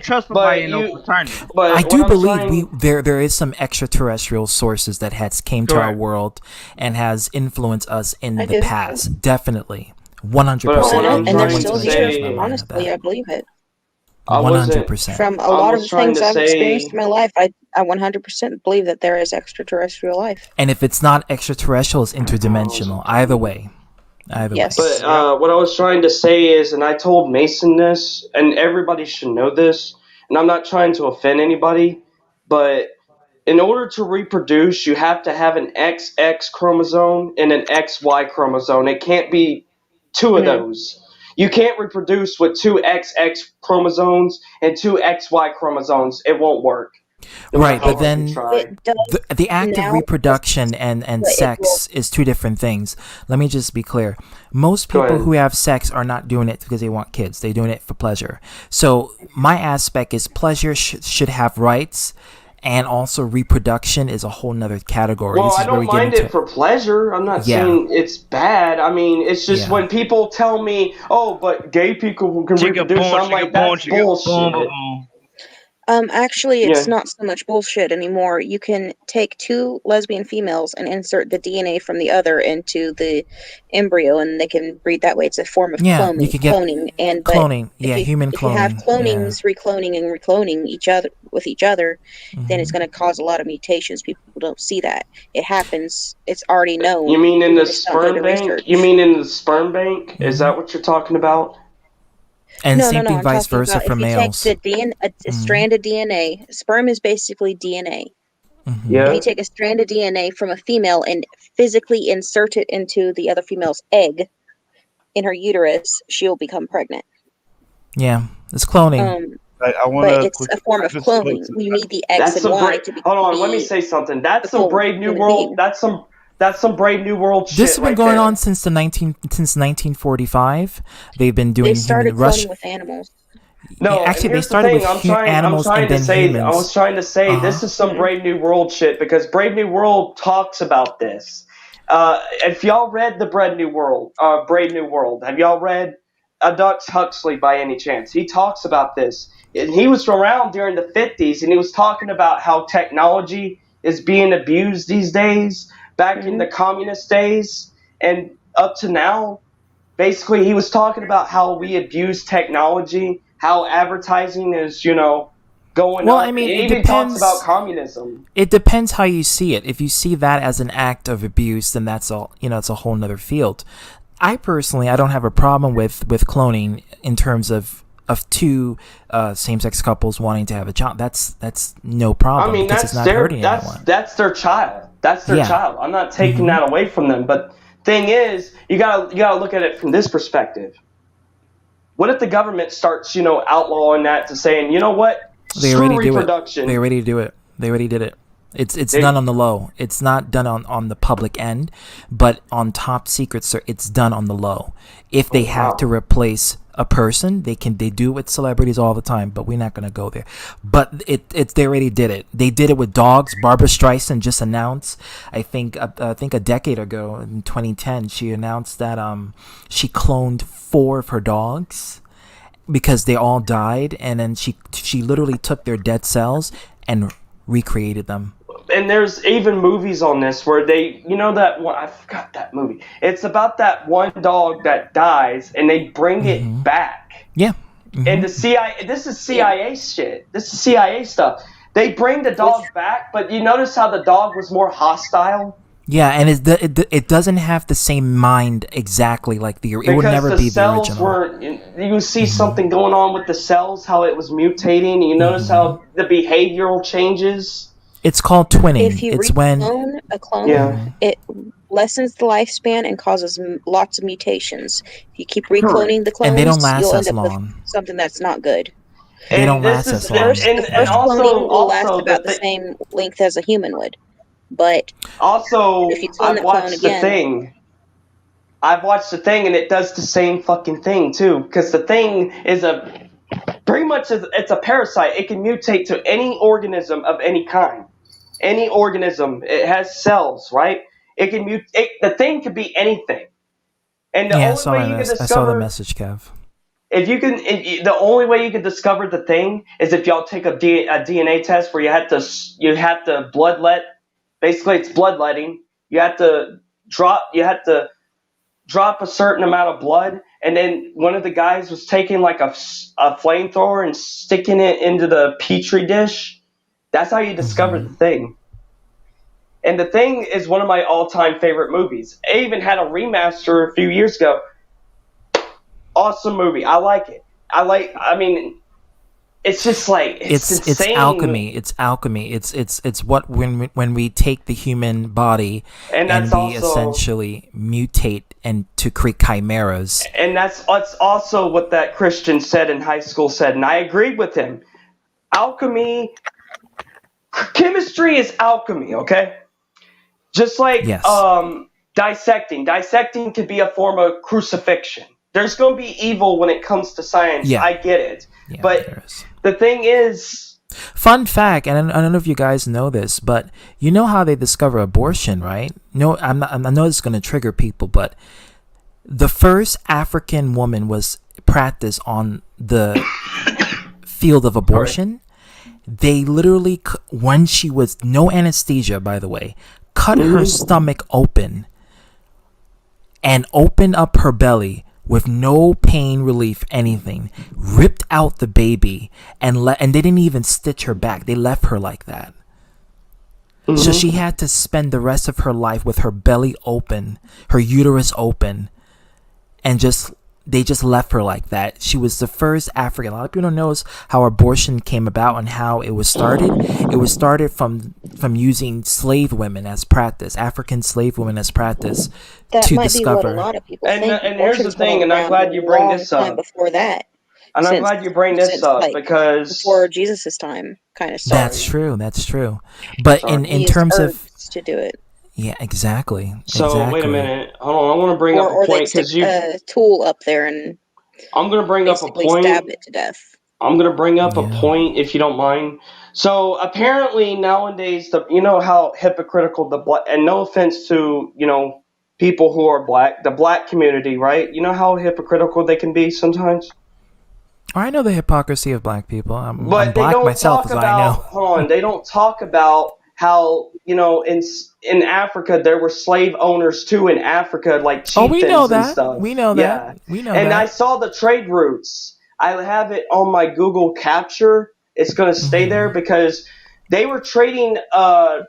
trust somebody in no fraternity. I do believe there is some extraterrestrial sources that came to our world and has influenced us in the past. Definitely, 100%. And they're still here. Honestly, I believe it. 100%. From a lot of the things I've experienced in my life, I 100% believe that there is extraterrestrial life. And if it's not extraterrestrial, it's interdimensional. Either way. Yes. But what I was trying to say is, and I told Mason this, and everybody should know this, and I'm not trying to offend anybody, but in order to reproduce, you have to have an XX chromosome and an XY chromosome. It can't be two of those. You can't reproduce with two XX chromosomes and two XY chromosomes. It won't work. Right, but then the act of reproduction and sex is two different things. Let me just be clear. Most people who have sex are not doing it because they want kids. They're doing it for pleasure. So my aspect is pleasure should have rights, and also reproduction is a whole nother category. Well, I don't mind it for pleasure. I'm not saying it's bad. I mean, it's just when people tell me, oh, but gay people can reproduce, I'm like, that's bullshit. Actually, it's not so much bullshit anymore. You can take two lesbian females and insert the DNA from the other into the embryo, and they can breed that way. It's a form of cloning. You can get cloning. Human cloning. If you have clonings, recloning, and recloning each other with each other, then it's going to cause a lot of mutations. People don't see that. It happens. It's already known. You mean in the sperm bank? You mean in the sperm bank? Is that what you're talking about? And same thing vice versa for males. If you take a strand of DNA, sperm is basically DNA. Yeah. If you take a strand of DNA from a female and physically insert it into the other female's egg in her uterus, she'll become pregnant. Yeah, it's cloning. But it's a form of cloning. You need the X and Y to be. Hold on, let me say something. That's some Brave New World. That's some Brave New World shit. This has been going on since 1945. They've been doing. They started cloning with animals. No, actually, they started with animals and then humans. I was trying to say this is some Brave New World shit because Brave New World talks about this. If y'all read the Brave New World, have y'all read Aldous Huxley by any chance? He talks about this. And he was around during the 50s, and he was talking about how technology is being abused these days. Back in the communist days and up to now, basically he was talking about how we abuse technology, how advertising is, going up. I mean, it even talks about communism. It depends how you see it. If you see that as an act of abuse, then that's all. It's a whole nother field. I don't have a problem with cloning in terms of two same-sex couples wanting to have a child. That's no problem. I mean, because it's not hurting anyone. That's their child. That's their child. I'm not taking that away from them. But thing is, you gotta look at it from this perspective. What if the government starts, outlawing that to saying, you know what? Screw reproduction. They already do it. They already did it. It's done on the low. It's not done on the public end, but on top secret, sir, it's done on the low. If they have to replace a person, they do it with celebrities all the time, but we're not gonna go there. But they already did it. They did it with dogs. Barbara Streisand just announced, I think a decade ago in 2010, she announced that she cloned 4 of her dogs because they all died, and then she literally took their dead cells and recreated them. And there's even movies on this where they, that one, I forgot that movie. It's about that one dog that dies and they bring it back. Yeah. And the CIA, this is CIA shit. This is CIA stuff. They bring the dog back, but you notice how the dog was more hostile? Yeah, and it doesn't have the same mind exactly like it would never be the original. You see something going on with the cells, how it was mutating. You notice how the behavioral changes. It's called twinning. If you it's when a clone, it lessens the lifespan and causes lots of mutations. If you keep recloning the clones, and they don't last you'll as end up long. with something that's not good. They don't last as long. The first cloning will last about the same length as a human would. But also, if you clone I've watched The Thing. I've watched The Thing, and it does the same fucking thing too. Because The Thing is pretty much it's a parasite. It can mutate to any organism of any kind. Any organism. It has cells, right? It can mutate. The Thing could be anything. And the only way you can discover, I saw the message, Kev. The only way you can discover The Thing is if y'all take a DNA test where you have to bloodlet. Basically, it's bloodletting. You have to drop a certain amount of blood, and then one of the guys was taking like a flamethrower and sticking it into the petri dish. That's how you discover The Thing. And The Thing is one of my all-time favorite movies. I even had a remaster a few years ago. Awesome movie. I like it. It's just like it's alchemy. It's alchemy. It's what when we take the human body and we essentially mutate and to create chimeras. And that's also what that Christian said in high school and I agreed with him. Alchemy, chemistry is alchemy, okay? Just like dissecting. Dissecting could be a form of crucifixion. There's going to be evil when it comes to science. Yeah. I get it. Yeah, but the thing is... Fun fact, and I don't know if you guys know this, but you know how they discover abortion, right? No, I know it's going to trigger people, but the first African woman was practiced on the field of abortion. They literally, when she was, no anesthesia, by the way, cut her stomach open and opened up her belly with no pain relief, anything, ripped out the baby, and they didn't even stitch her back. They left her like that. So she had to spend the rest of her life with her belly open, her uterus open, and they just left her like that. She was the first African. A lot of people don't know how abortion came about and how it was started. It was started from using slave women as practice, African slave women as practice to discover. Be what a lot of people think. And here's the thing, and I'm glad you bring this up. Before that, and I'm glad you bring this up because before Jesus' time, kind of started. That's true. But in terms of to do it. Yeah, exactly. So wait a minute. Hold on. I want to bring up a point because you a tool up there and I'm going to bring up a point. Stab it to death. I'm going to bring up a point if you don't mind. So apparently nowadays, you know how hypocritical and no offense to people who are black, the black community, right? You know how hypocritical they can be sometimes. I know the hypocrisy of black people. I'm black myself, as I know. Hold on, they don't talk about how in Africa there were slave owners too in Africa, like chieftains we know that. And stuff. We know that. We know that. And I saw the trade routes. I have it on my Google Capture. It's going to stay there because they were trading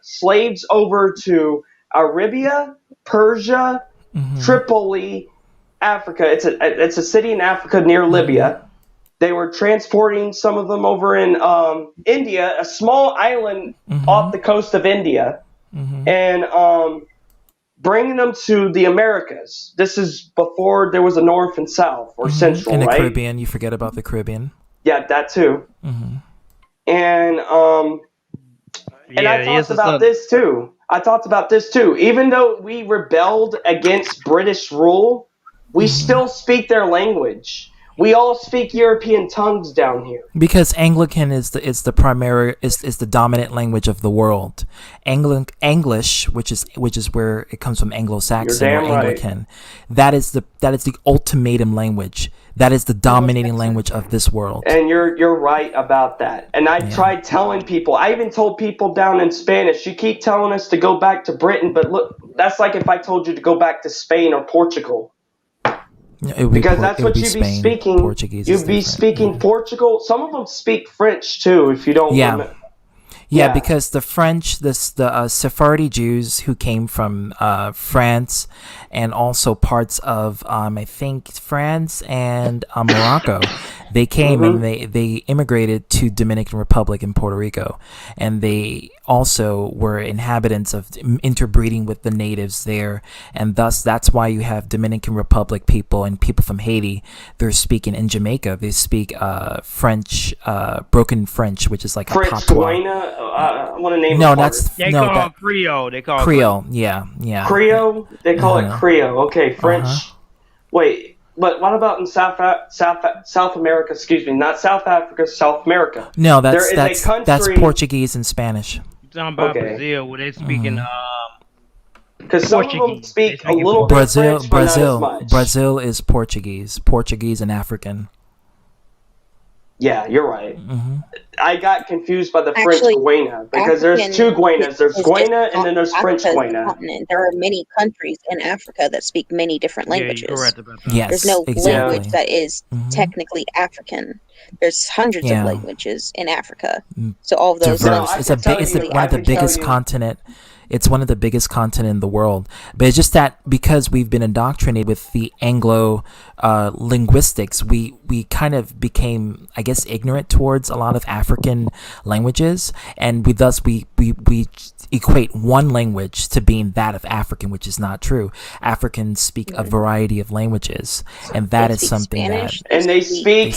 slaves over to Arabia, Persia, Tripoli, Africa. It's a city in Africa near Libya. They were transporting some of them over in India, a small island off the coast of India. And bringing them to the Americas. This is before there was a North and South or Central, in the right? Caribbean. You forget about the Caribbean. Yeah, that too. And I talked about this too. Even though we rebelled against British rule, we still speak their language. We all speak European tongues down here. Because Anglican is the primary is the dominant language of the world. English, which is where it comes from, Anglo-Saxon or Anglican, that is the ultimatum language. That is the dominating language of this world. And you're right about that. And I tried telling people. I even told people down in Spanish. You keep telling us to go back to Britain, but look, that's like if I told you to go back to Spain or Portugal. Because that's what you'd be speaking. Portuguese. You'd be speaking Portugal. Some of them speak French too, if you don't remember. Yeah, because the French, the Sephardi Jews who came from France and also parts of, I think, France and Morocco, they came and they immigrated to Dominican Republic and Puerto Rico. And they also were inhabitants of interbreeding with the natives there. And thus, that's why you have Dominican Republic people and people from Haiti. They're speaking in Jamaica. They speak French, broken French, which is like a patois. I want to name They call it Creole. They call Creole. Yeah. Creole. They call it Creole. Okay, French. Wait, but what about in South America? Excuse me, not South Africa, South America. No, that's Portuguese and Spanish. You're talking about Brazil, where they speaking because some of them speak a little bit French, but not as much. Brazil is Portuguese and African. Yeah, you're right. I got confused by the French Guiana because there's two Guianas. There's Guiana and then there's French Guiana. There are many countries in Africa that speak many different languages. You're correct about that. Yes, there's no exactly. language that is technically African. There's hundreds of languages in Africa. So all of those diverse. It's one of the biggest continent. It's one of the biggest continent in the world. But it's just that because we've been indoctrinated with the Anglo linguistics, we kind of became, I guess, ignorant towards a lot of African languages, and we equate one language to being that of African, which is not true. Africans speak a variety of languages, and that is something Spanish, that and they speak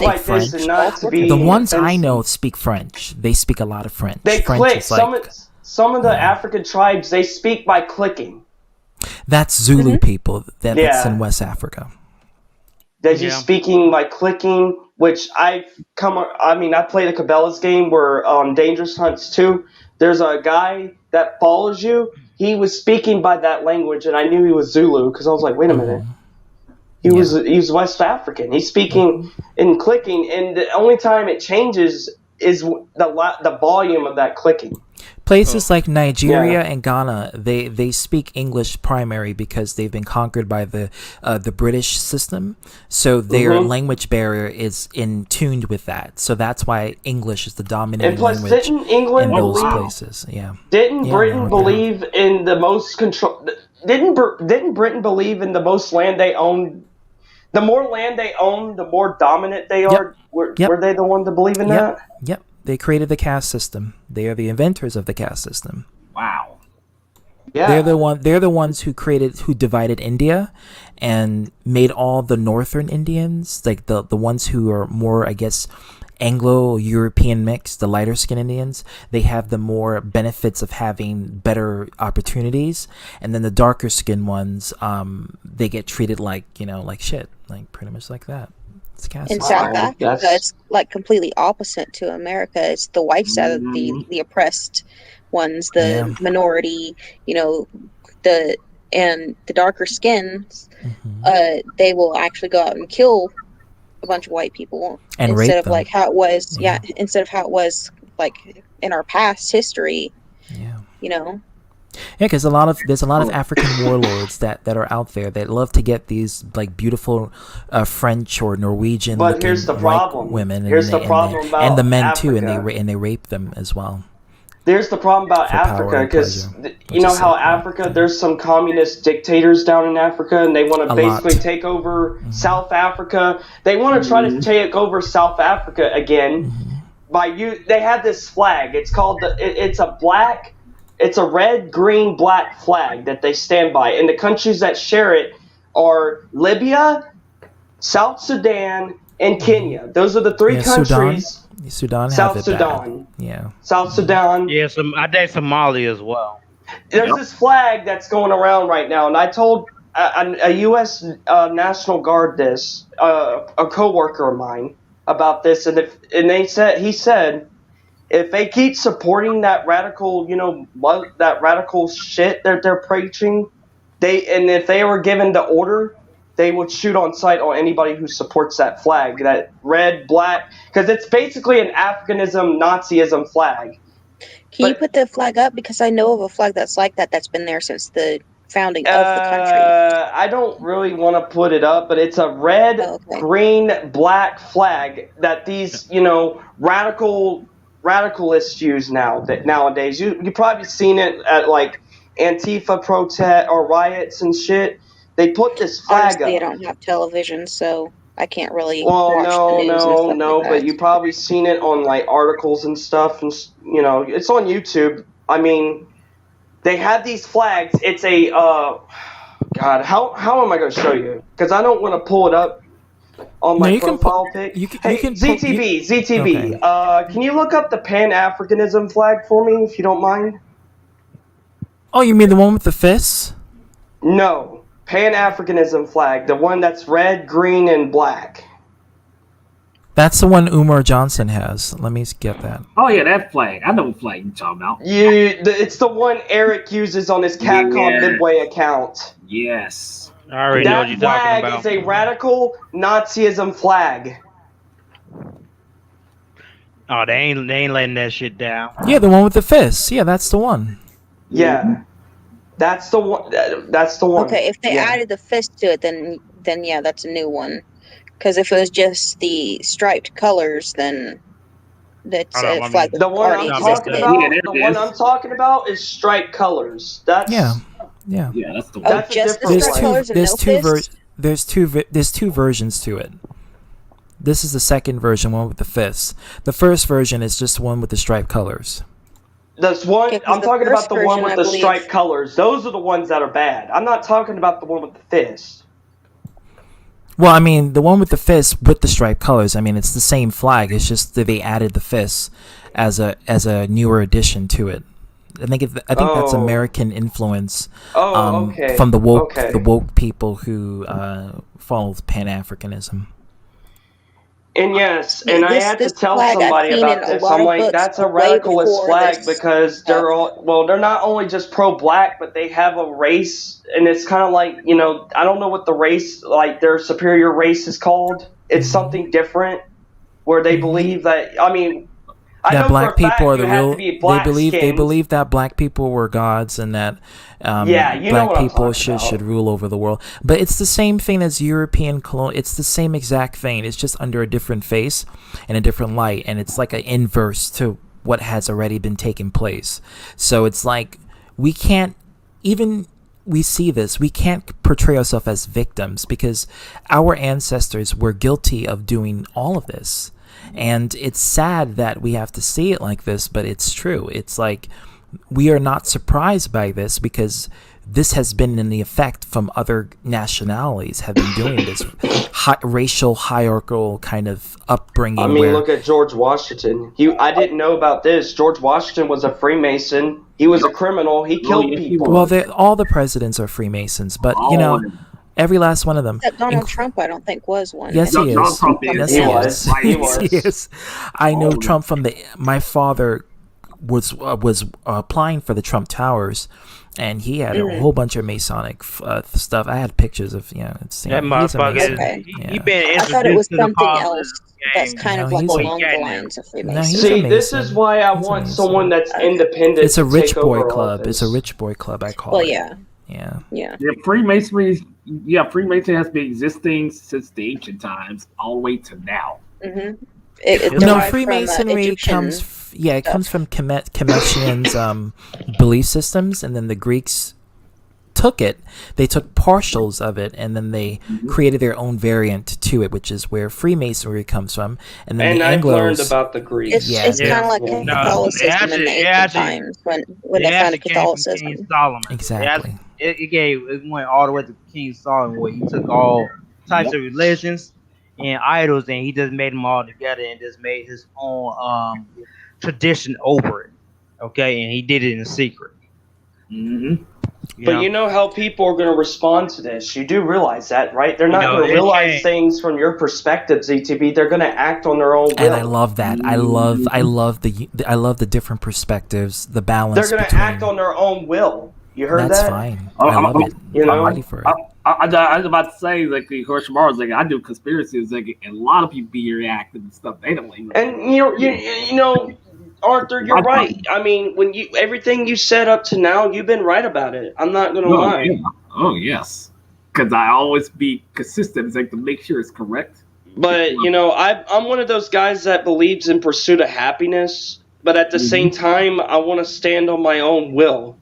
like French. this and not to be The ones I know speak French. They speak a lot of French. They French click. is like, Some of the African tribes, they speak by clicking. that's Zulu people. That's in West Africa. They're just speaking by clicking, which I play the Cabela's game where Dangerous Hunts 2. There's a guy that follows you. He was speaking by that language, and I knew he was Zulu because I was like, wait a minute. He was West African. He's speaking and clicking, and the only time it changes is the volume of that clicking. Places like Nigeria and Ghana, they speak English primary because they've been conquered by the British system. So their language barrier is in tuned with that. So that's why English is the dominant language didn't England in those believe, places. Yeah. Didn't Britain believe in the most control? Didn't Britain believe in the most land they owned? The more land they own, the more dominant they are. Were they the one to believe in that? Yep. They created the caste system. They are the inventors of the caste system. Wow. Yeah. They're the ones who divided India and made all the northern Indians, like the ones who are more, I guess, Anglo-European mix, the lighter skinned Indians, they have the more benefits of having better opportunities. And then the darker skinned ones, they get treated like shit, like pretty much like that. In South Africa, it's like completely opposite to America. It's the white side of the oppressed ones, the minority, the darker skins. They will actually go out and kill a bunch of white people and instead of them. like how it was. Instead of how it was like in our past history. Yeah, because there's a lot of African warlords that are out there that love to get these like beautiful French or Norwegian looking white women, and the men too, and they rape them as well. There's the problem about Africa because you know how Africa, there's some communist dictators down in Africa, and they want to basically take over South Africa. They want to try to take over South Africa again by They have this flag. It's called it's a black. It's a red, green, black flag that they stand by, and the countries that share it are Libya, South Sudan, and Kenya. Those are the three countries. Sudan South have it Sudan. bad. Yeah. South Sudan. Yeah, I think Somalia as well. There's this flag that's going around right now, and I told a U.S. National Guard this, a coworker of mine, about this, and he said, if they keep supporting that radical, that radical shit that they're preaching, if they were given the order, they would shoot on sight on anybody who supports that flag, that red, black, because it's basically an Africanism, Nazism flag. Can you put the flag up? Because I know of a flag that's like that that's been there since the founding of the country. I don't really want to put it up, but it's a red, green, black flag that these, radicalists use nowadays. You probably seen it at like Antifa protest or riots and shit. They put this flag Honestly, up. I don't have television, so I can't really Well, watch the news and stuff like but you probably seen it on like articles and stuff, and it's on YouTube. I mean, they have these flags. It's a God, how am I going to show you? Because I don't want to pull it up on my profile pic. ZTV. Okay. Can you look up the Pan-Africanism flag for me, if you don't mind? Oh, you mean the one with the fists? No, Pan-Africanism flag, the one that's red, green, and black. That's the one Umar Johnson has. Let me get that. Oh yeah, that flag. I know what flag you're talking about. It's the one Eric uses on his Capcom Midway account. Yes. I already know what you're talking about. That flag is a radical Nazism flag. Oh, they ain't letting that shit down. Yeah, the one with the fists. Yeah, that's the one. Yeah, that's the one. That's the one. Okay, if they added the fist to it, then yeah, that's a new one. Because if it was just the striped colors, then that's a flag. The one I'm talking about is striped colors. That's yeah, that's the one. That's just the striped colors and no fist? There's two versions to it. This is the second version, one with the fists. The first version is just one with the striped colors. That's one. I'm talking about the one with the striped colors. Those are the ones that are bad. I'm not talking about the one with the fist. Well, I mean, the one with the fists with the striped colors. I mean, it's the same flag. It's just that they added the fists as a newer addition to it. I think that's American influence from the woke people who follow Pan-Africanism. And yes, and I had to tell somebody about this. I'm like, that's a radicalist flag because they're not only just pro-black, but they have a race, and it's kind of like, I don't know what the race, like their superior race is called. It's something different where they believe that, I mean, that black people are the real. They believe that black people were gods and that black people should rule over the world. But it's the same thing as European colonial. It's the same exact thing. It's just under a different face and a different light, and it's like an inverse to what has already been taking place. So it's like we can't even. We see this. We can't portray ourselves as victims because our ancestors were guilty of doing all of this. And it's sad that we have to see it like this, but it's true. It's like we are not surprised by this because this has been in the effect from other nationalities have been doing this racial hierarchical kind of upbringing. I mean, look at George Washington. I didn't know about this. George Washington was a Freemason. He was a criminal. He killed people. Well, all the presidents are Freemasons, but every last one of them. Except Donald Trump, I don't think was one. Yes, he is. Yes, he is. He is. I know Trump from my father was applying for the Trump Towers, and he had a whole bunch of Masonic stuff. I had pictures of that motherfucker. He been introduced I thought it was to something the else. That's kind of like along the lines of Freemasons. See, this is why I want someone that's independent. It's a rich boy club. It's a rich boy club. I call it. Well, yeah. Freemasonry. Yeah, Freemasonry has been existing since the ancient times, all the way to now. Mm-hmm. Freemasonry comes from Cometians' belief systems, and then the Greeks took it. They took partials of it, and then they created their own variant to it, which is where Freemasonry comes from. And then And the I've Anglos. learned about the Greeks. It's kind of like Catholicism in the ancient times when they founded Catholicism. Solomon. Exactly. It went all the way to King Solomon, where he took all types of religions and idols, and he just made them all together and just made his own tradition over it. Okay, and he did it in secret. But you know how people are going to respond to this. You do realize that, right? They're not going to realize things from your perspective, ZTB. They're going to act on their own will. And I love that. I love the different perspectives, the balance. They're going to act on their own will. You heard that? That's fine. I love it. You know? I'm ready for it. I was about to say, like, the Hirushimaru, like, I do conspiracies, like, and a lot of people be reacting and stuff. They don't even. And you know, Arthur, you're right. I mean, when everything you said up to now, you've been right about it. I'm not gonna lie. Yeah. Oh yes, because I always be consistent, like, to make sure it's correct. But you know, I'm one of those guys that believes in pursuit of happiness, but at the same time, I want to stand on my own will.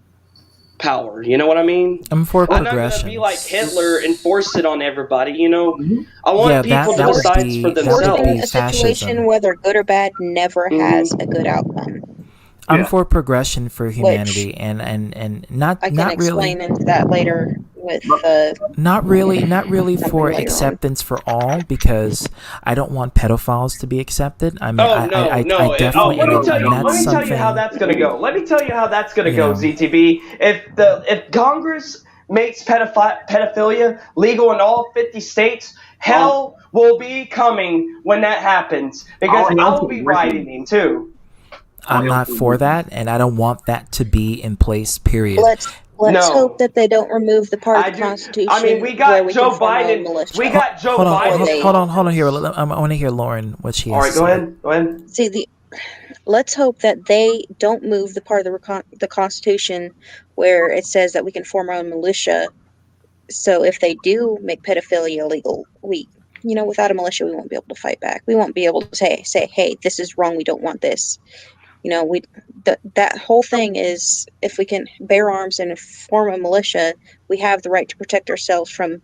Power, you know what I mean? I'm for I'm progression. not gonna be like Hitler and force it on everybody, you know. I want people to decide for themselves. A situation, whether good or bad, never has a good outcome. I'm for progression for humanity, and not I can not explain really into that later with not really for acceptance for all, because I don't want pedophiles to be accepted. I mean, I definitely. Let me tell you how that's gonna go. Let me tell you how that's gonna go, ZTB. If Congress makes pedophilia legal in all 50 states, hell will be coming when that happens, because I will be writing him too. I'm not for that, and I don't want that to be in place. Period. Let's hope that they don't remove the part of the Constitution. I mean, we got Joe Biden. We got Joe Biden. Hold on here. I want to hear Lauren what she has. All right, go ahead. See, let's hope that they don't move the part of the Constitution where it says that we can form our own militia. So if they do make pedophilia illegal, without a militia, we won't be able to fight back. We won't be able to say, hey, this is wrong. We don't want this. That whole thing is, if we can bear arms and form a militia, we have the right to protect ourselves from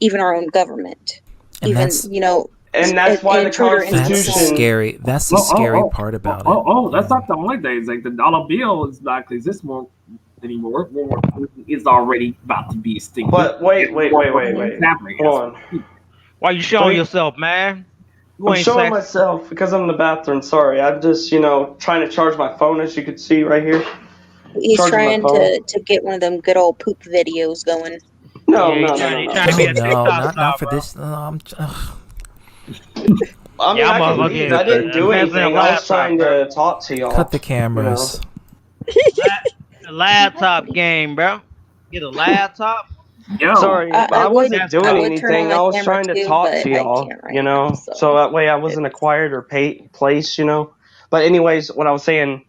even our own government. And that's why the Constitution. That's the scary part about it. That's not the only thing. It's like the dollar bill is not exist more anymore. It's already about to be extinct. But wait. Hold on. Why you showing yourself, man? I'm showing myself because I'm in the bathroom. Sorry, I'm just trying to charge my phone, as you can see right here. He's trying to get one of them good old poop videos going. No, not for this. I didn't do anything. I was trying to talk to y'all. Cut the cameras. A laptop game, bro. Get a laptop. Sorry, I wasn't doing anything. I was trying to talk to y'all, so that way I wasn't acquired or placed, But anyways, what I was saying,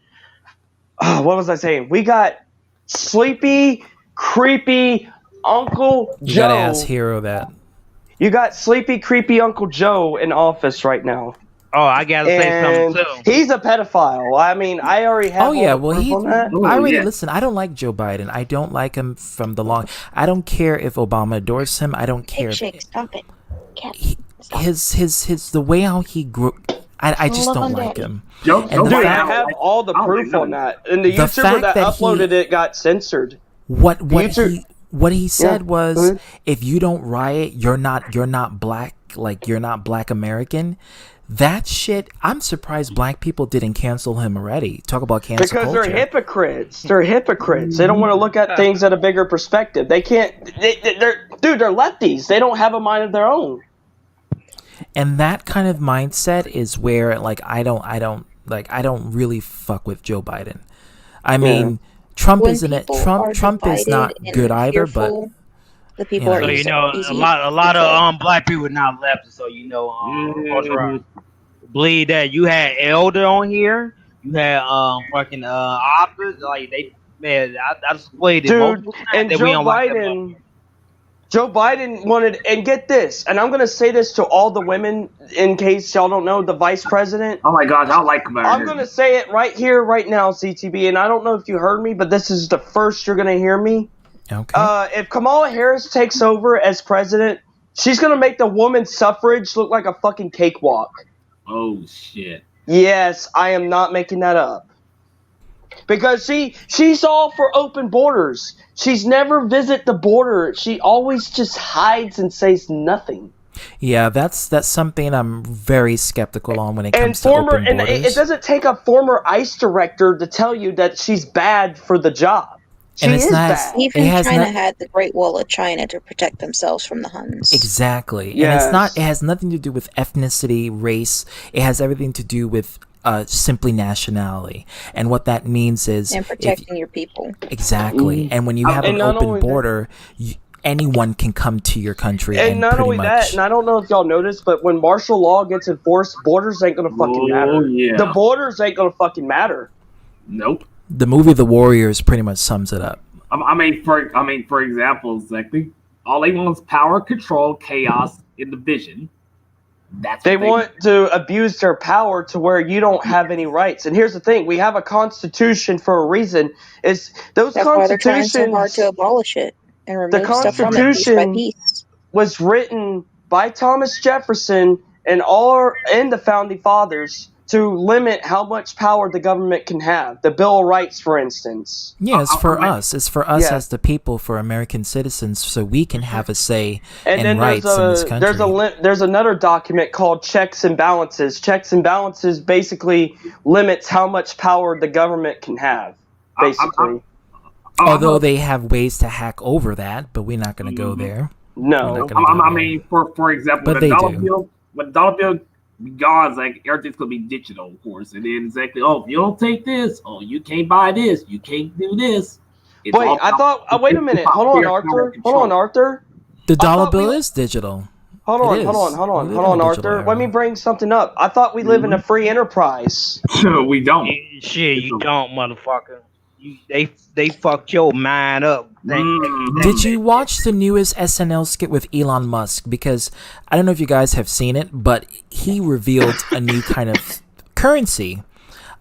what was I saying? We got sleepy, creepy Uncle Joe. You gotta ask Hero that. You got sleepy, creepy Uncle Joe in office right now. Oh, I gotta say something too. He's a pedophile. I mean, I already have. Oh yeah, well listen. I don't like Joe Biden. I don't like him from the long. I don't care if Obama adores him. I don't care. Stop it. His the way how he grew. I just don't like him. I have all the proof on that. And the YouTuber that uploaded it got censored. What he said was, if you don't riot, you're not black. Like, you're not black American. That shit, I'm surprised black people didn't cancel him already. Talk about cancel culture. Because they're hypocrites. They're hypocrites. They don't want to look at things at a bigger perspective. They can't. They're lefties. They don't have a mind of their own. And that kind of mindset is where, like, I don't really fuck with Joe Biden. I mean, Trump is not good either, but the people are easy. A lot of black people not left, so believe that you had Elder on here, you had fucking Opera, like I displayed it. Dude, and Joe Biden wanted, and get this, and I'm gonna say this to all the women in case y'all don't know, the vice president. Oh my God, I like him. I'm gonna say it right here, right now, CTB, and I don't know if you heard me, but this is the first you're gonna hear me. Okay. If Kamala Harris takes over as president, she's gonna make the women's suffrage look like a fucking cakewalk. Oh shit. Yes, I am not making that up. Because she's all for open borders. She's never visit the border. She always just hides and says nothing. Yeah, that's something I'm very skeptical on when it comes to open borders. And it doesn't take a former ICE director to tell you that she's bad for the job. She is bad. Even China had the Great Wall of China to protect themselves from the Huns. Exactly. Yes. And it has nothing to do with ethnicity, race. It has everything to do with simply nationality. And what that means is and protecting your people. Exactly. And when you have an open border, anyone can come to your country. And not only that, and I don't know if y'all noticed, but when martial law gets enforced, borders ain't gonna fucking matter. Yeah. The borders ain't gonna fucking matter. Nope. The movie The Warriors pretty much sums it up. I mean, for example, exactly. All they want is power, control, chaos, and division. They want to abuse their power to where you don't have any rights. And here's the thing: we have a constitution for a reason. That's why they're trying so hard to abolish it and remove the stuff from it piece by Constitution piece. was written by Thomas Jefferson and the founding fathers to limit how much power the government can have. The Bill of Rights, for instance. Yeah, it's for us. It's for us Yeah. as the people, for American citizens, so we can have a say And in then rights in this country. there's another document called Checks and Balances. Checks and Balances basically limits how much power the government can have, basically. Although they have ways to hack over that, but we're not going to go there. No. We're not gonna go I there. mean, for example, But the they dollar do. bill, when the dollar bill be gone, it's like everything's gonna be digital, of course. And then exactly, if you don't take this, you can't buy this, you can't do this. It's Wait, all about- wait a minute. Hold on, Power Arthur. control. Hold on, Arthur. The dollar bill is digital. Hold It on, is. hold on, We hold live in on, a digital Arthur. era. Let me bring something up. I thought we live in a free enterprise. We don't. Shit, you don't, motherfucker. They fucked your mind up. Did you watch the newest SNL skit with Elon Musk? Because I don't know if you guys have seen it, but he revealed a new kind of currency.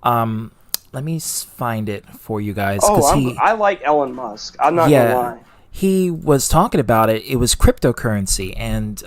Let me find it for you guys. I like Elon Musk. I'm not gonna lie. He was talking about it. It was cryptocurrency, and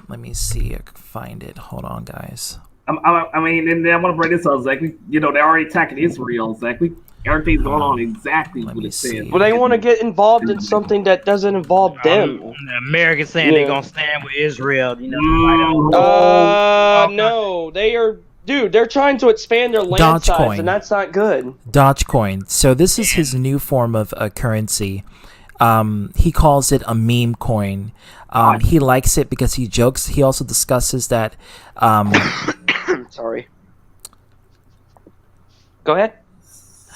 let me see. I can find it. Hold on, guys. I mean, and then I want to bring this up, exactly. You know, they're already attacking Israel, exactly. Everything's going on exactly what it says. Well, they want to get involved in something that doesn't involve them. The Americans saying they're gonna stand with Israel. You know, no, they are. Dude, they're trying to expand their land size, Dogecoin. and that's not good. Dogecoin. So this is his new form of currency. He calls it a meme coin. He likes it because he jokes. He also discusses that. Sorry. Go ahead.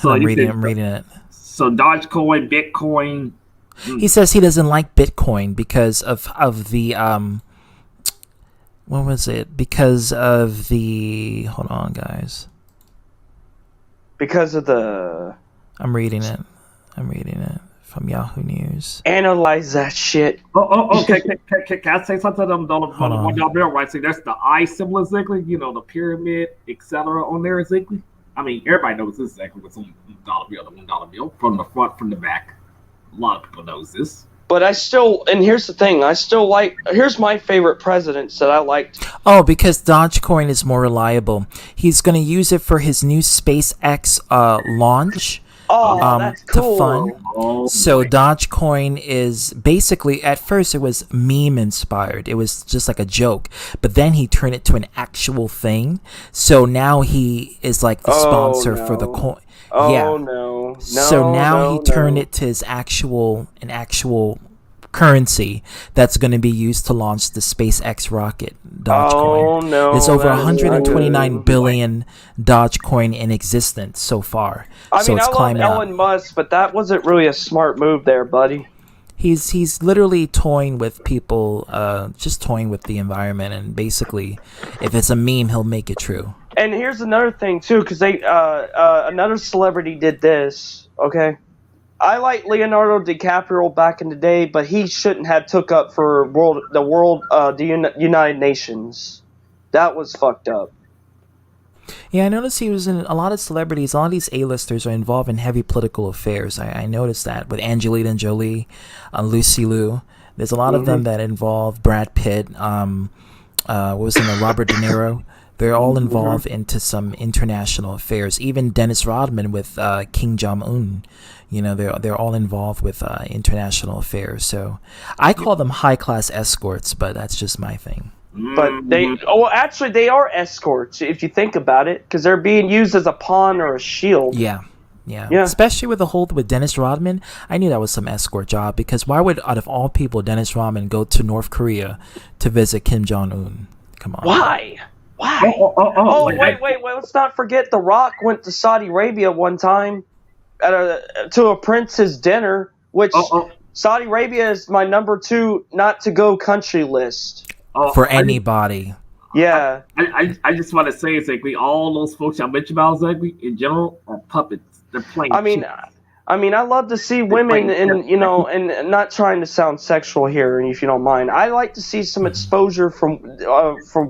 I'm reading it. So Dogecoin, Bitcoin. He says he doesn't like Bitcoin because of the what was it? Because of the hold on, guys. Because of the. I'm reading it from Yahoo News. Analyze that shit. Okay. Can I say something on the $1 bill? Right, see, that's the I symbol, exactly. You know, the pyramid, etc. on there, exactly. I mean, everybody knows this exactly what's on the $1 bill, the $1 bill, from the front, from the back. A lot of people knows this. But and here's the thing, here's my favorite presidents that I liked. Oh, because Dogecoin is more reliable. He's going to use it for his new SpaceX launch. That's cool. To fund. So Dogecoin is basically, at first it was meme inspired. It was just like a joke, but then he turned it to an actual thing. So now he is like the sponsor for the coin. No. So now he turned it to his actual currency that's going to be used to launch the SpaceX rocket. Dogecoin. There's over 129 billion Dogecoin in existence so far. I so mean, it's I love climbing up. Elon Musk, but that wasn't really a smart move there, buddy. He's literally toying with people, just toying with the environment, and basically, if it's a meme, he'll make it true. And here's another thing too, because another celebrity did this. Okay, I like Leonardo DiCaprio back in the day, but he shouldn't have took up for the United Nations. That was fucked up. Yeah, I noticed he was in a lot of celebrities. A lot of these A-listers are involved in heavy political affairs. I noticed that with Angelina Jolie, Lucy Liu. There's a lot of them that involve Brad Pitt. What was his name? Robert De Niro. They're all involved into some international affairs. Even Dennis Rodman with Kim Jong Un. They're all involved with international affairs. So I call them high-class escorts, but that's just my thing. But actually, they are escorts if you think about it, because they're being used as a pawn or a shield. Yeah. Especially with the whole with Dennis Rodman, I knew that was some escort job, because why would, out of all people, Dennis Rodman go to North Korea to visit Kim Jong Un? Come on. Why? Wait. Let's not forget The Rock went to Saudi Arabia one time to a prince's dinner, which Saudi Arabia is my number 2 not to go country list. For anybody. Yeah. I just want to say, exactly, all those folks I mentioned about, exactly, in general, are puppets. They're playing. I love to see women, and not trying to sound sexual here, if you don't mind. I like to see some exposure from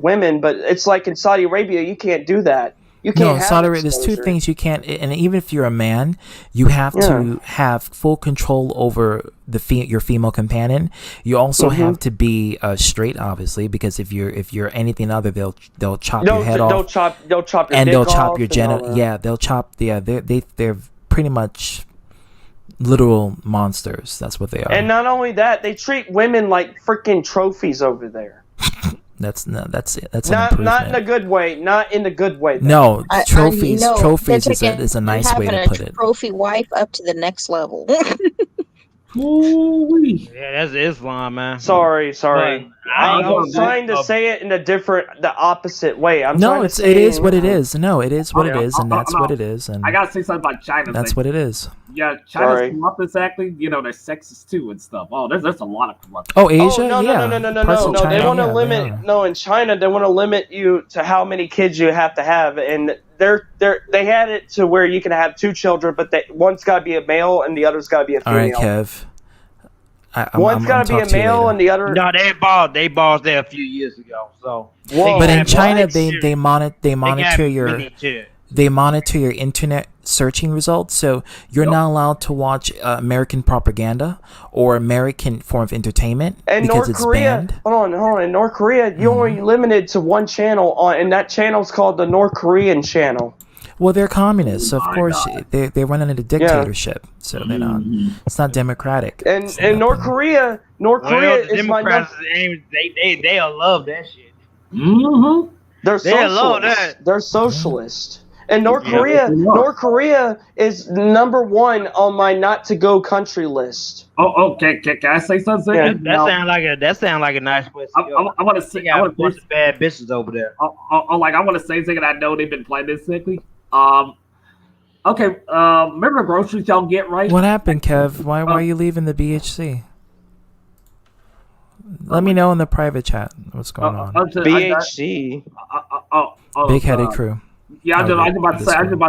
women, but it's like in Saudi Arabia, you can't do that. You can't. No, Saudi Arabia. There's 2 things you can't, and even if you're a man, you have to have full control over your female companion. You also have to be straight, obviously, because if you're anything other, they'll chop your head off. They'll chop your and dick they'll chop off your genital. Yeah, they'll chop. Yeah, they're pretty much literal monsters. That's what they are. And not only that, they treat women like freaking trophies over there. That's not in a good way. Not in a good way. No, trophies is a nice way to put it. Trophy wife up to the next level. Yeah, that's Islam, man. Sorry. I was trying to say it in the opposite way. It is what it is. No, it is what it is, and that's what it is. And I gotta say something about China. That's what it is. Yeah, China's corrupt, exactly. They're sexist too and stuff. Oh, there's a lot of corruption. Oh, Asia? No. They want to limit. No, in China, they want to limit you to how many kids you have to have, and they had it to where you can have 2 children, but one's got to be a male and the other's got to be a female. All right, Kev. One's got to be a male and the other. No, they bought there a few years ago. So, but in China, they monitor your internet searching results. So you're not allowed to watch American propaganda or American form of entertainment and because North Korea, it's banned. Hold on. In North Korea, you're only limited to one channel, and that channel's called the North Korean channel. Well, they're communists, so of course they run into dictatorship. So they're not. It's not democratic. And North Korea is my number. They'll love that shit. Mm-hmm. They'll love that. They're socialist. And North Korea is number 1 on my not to go country list. Okay. Can I say something? Yeah, that sound like a nice place. I want to say, a bunch of bad bitches over there. I want to say something. I know they've been playing this sickly. Okay. Remember the groceries y'all get, right? What happened, Kev? Why are you leaving the BHC? Let me know in the private chat what's going on. BHC. Big headed crew. Yeah, I was about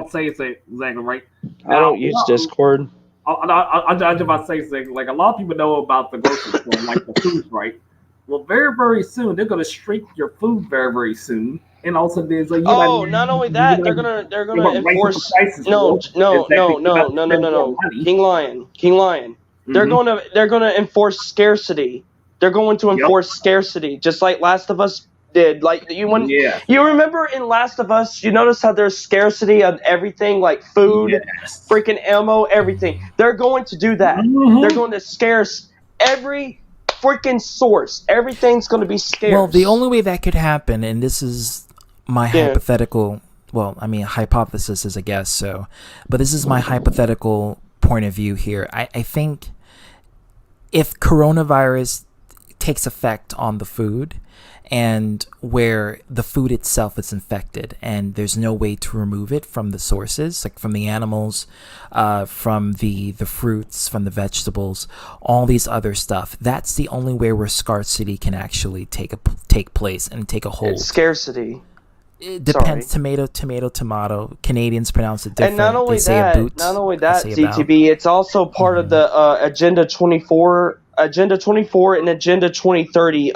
to say exactly right. I don't use Discord. I was about to say exactly, like a lot of people know about the grocery store, like the foods, right? Well, very, very soon they're gonna shrink your food very, very soon, and also there's like not only that, they're gonna enforce no. King Lion. Mm-hmm. They're gonna enforce scarcity. They're going to enforce scarcity, just like Last of Us did. Like you remember in Last of Us, you notice how there's scarcity of everything, like food, freaking ammo, everything. They're going to do that. Mm-hmm. They're going to scarce every freaking source. Everything's going to be scarce. Well, the only way that could happen, and this is my hypothetical, hypothesis is a guess, so, but this is my hypothetical point of view here. I think if coronavirus takes effect on the food, and where the food itself is infected and there's no way to remove it from the sources, like from the animals, from the fruits, from the vegetables, all these other stuff, that's the only way where scarcity can actually take place and take a hold. It's scarcity. It depends. Tomato. Canadians pronounce it different. And not only that, ZTB, it's also part of the Agenda 24 and Agenda 2030.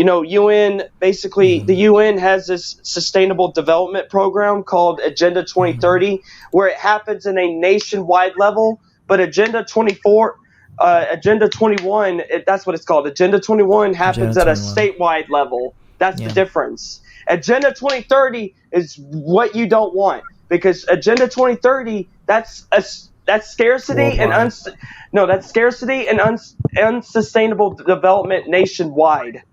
UN, basically the UN has this sustainable development program called Agenda 2030, where it happens in a nationwide level, but Agenda 21, that's what it's called. Agenda 21 happens Agenda at a 21. statewide level. That's Yeah. the difference. Agenda 2030 is what you don't want, because Agenda 2030, that's scarcity and Worldwide. that's scarcity and unsustainable development nationwide.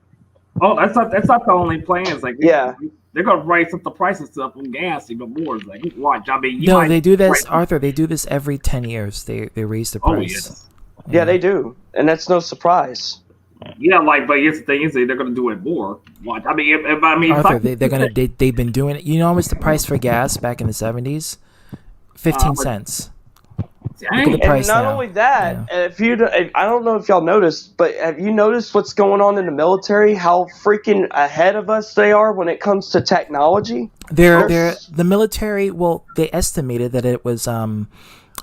Oh, that's not the only plan. It's like Yeah. they're gonna raise up the prices up on gas even more. It's like watch. I mean, No, they do this, Arthur. They do this every 10 years. They raise the price. yes. Yeah, they do, and that's no surprise. Yeah, like, but here's the thing: is they're gonna do it more. Watch. I mean, Arthur, they've been doing it. You know, what was the price for gas back in the 70s? 15 cents. Look at the price And not now. only that, I don't know if y'all noticed, but have you noticed what's going on in the military? How freaking ahead of us they are when it comes to technology? The military. Well, they estimated that it was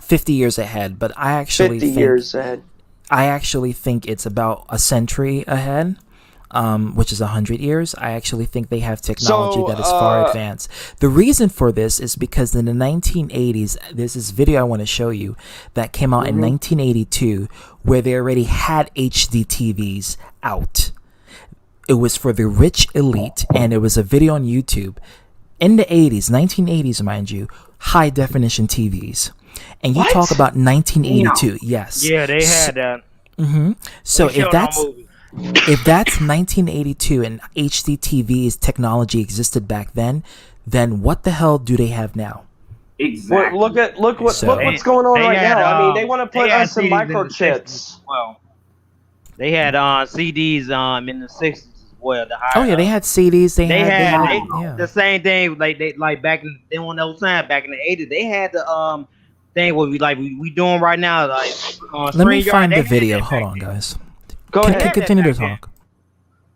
50 years ahead, but I actually 50 years ahead. I actually think it's about a century ahead, which is 100 years. I actually think they have technology that is far advanced. The reason for this is because in the 1980s, there's this video I want to show you that came out in 1982 where they already had HD TVs out. It was for the rich elite, and it was a video on YouTube. In the 80s, 1980s, mind you, high definition TVs. And you talk about 1982, yes. Yeah, they had that. So if that's 1982 and HD TV's technology existed back then what the hell do they have now? Exactly. Look what's going on right now. I mean, they want to put us in microchips. Well, they had CDs in the 60s as well. Oh yeah, they had CDs. They had yeah. the same thing. Like back in on those time back in the 80s, they had the thing what we doing right now. Like let me find the video. Hold on, guys. Go ahead. Continue to talk.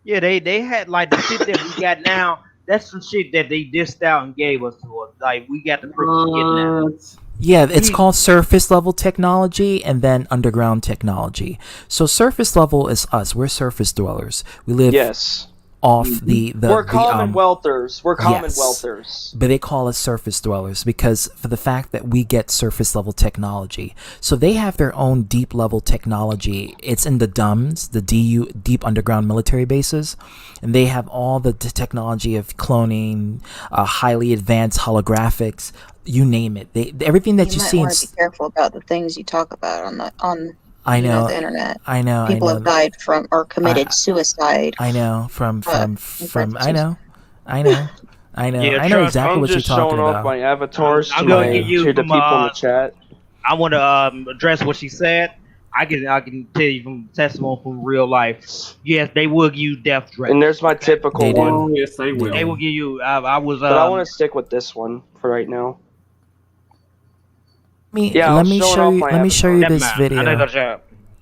Yeah, they had like the shit that we got now. That's some shit that they dished out and gave us to us. Like we got the privilege of getting that. Yeah, it's called surface level technology and then underground technology. So surface level is us. We're surface dwellers. We live off the we're commonwealthers. We're commonwealthers. Yes, but they call us surface dwellers because for the fact that we get surface level technology. So they have their own deep level technology. It's in the DUMBs, the deep underground military bases, and they have all the technology of cloning, highly advanced holographics. You name it. Everything that you see. You might want to be careful about the things you talk about on I know, the internet. I know. People have died from or committed suicide. I know from I know. I Yeah, know exactly what you're talking about. I'm just showing off my avatars I'm to gonna give you the from, people in the chat. I want to address what she said. I can tell you from testimony from real life. Yes, they will give you death threats. And there's my typical one. Oh, yes, they will. They will give you. I was. But I want to stick with this one for right now. Let me show you this video.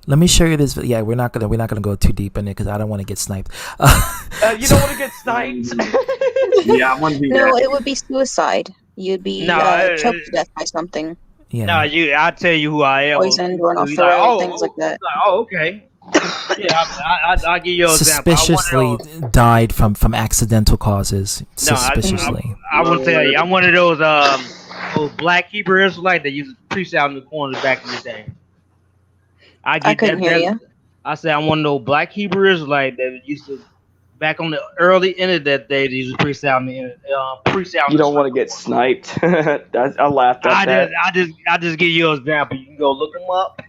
Let me show you this. Yeah, we're not gonna go too deep in it because I don't want to get sniped. You don't want to get sniped. Yeah, I want to be. No, it would be suicide. You'd be choked to death by something. Yeah. No, I'll tell you who I am. Poisoned, run off the road, things like that. Okay. Yeah, I'll give you an example. Suspiciously died from accidental causes. Suspiciously. I want to tell you, I'm one of those black Hebrew Israelites that used to preach out in the corners back in the day. I couldn't hear you. I said I'm one of those black Hebrew Israelites that used to, back on the early internet days, used to preach out in the You don't want to get sniped. I laughed at that. I just give you an example. You can go look them up.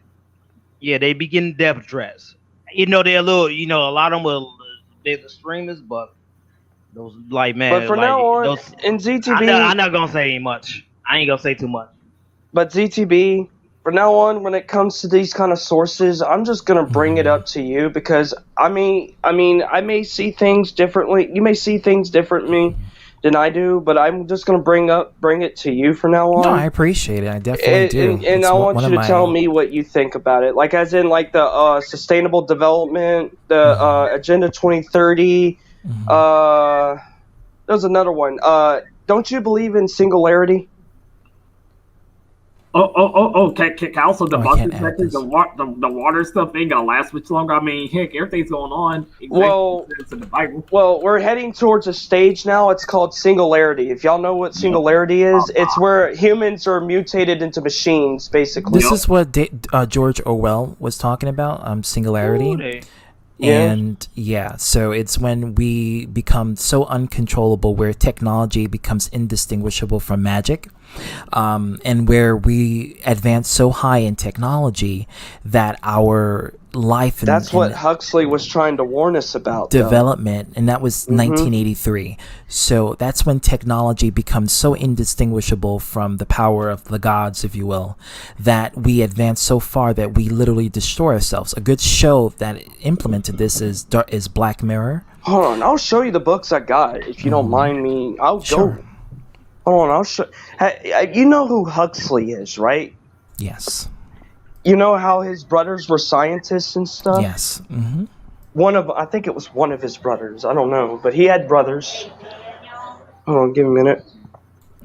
Yeah, they be getting death threats. They're a little, a lot of them they're the streamers, but those like man. But for now on, in ZTB, I'm not gonna say much. I ain't gonna say too much. But ZTB, for now on, when it comes to these kind of sources, I'm just gonna bring it up to you because I may see things differently. You may see things differently than I do, but I'm just gonna bring it to you from now on. No, I appreciate it. I definitely do. And I want you to tell me what you think about it. Like, as in, like the sustainable development, the Agenda 2030. There's another one. Don't you believe in singularity? Can I also debunk this message? The water stuff ain't gonna last much longer. I mean, heck, everything's going on. Well, in the Bible. Well, we're heading towards a stage now. It's called singularity. If y'all know what singularity is, it's where humans are mutated into machines, basically. This is what George Orwell was talking about, singularity. And so it's when we become so uncontrollable, where technology becomes indistinguishable from magic, and where we advance so high in technology that our life that's what Huxley was trying to warn us about. Development, and that was 1983. So that's when technology becomes so indistinguishable from the power of the gods, if you will, that we advance so far that we literally destroy ourselves. A good show that implemented this is Black Mirror. Hold on, I'll show you the books I got if you don't mind me. I'll go. Hold on, I'll show. Hey, you know who Huxley is, right? Yes. You know how his brothers were scientists and stuff? Yes. I think it was one of his brothers. I don't know, but he had brothers. Hold on, give me a minute.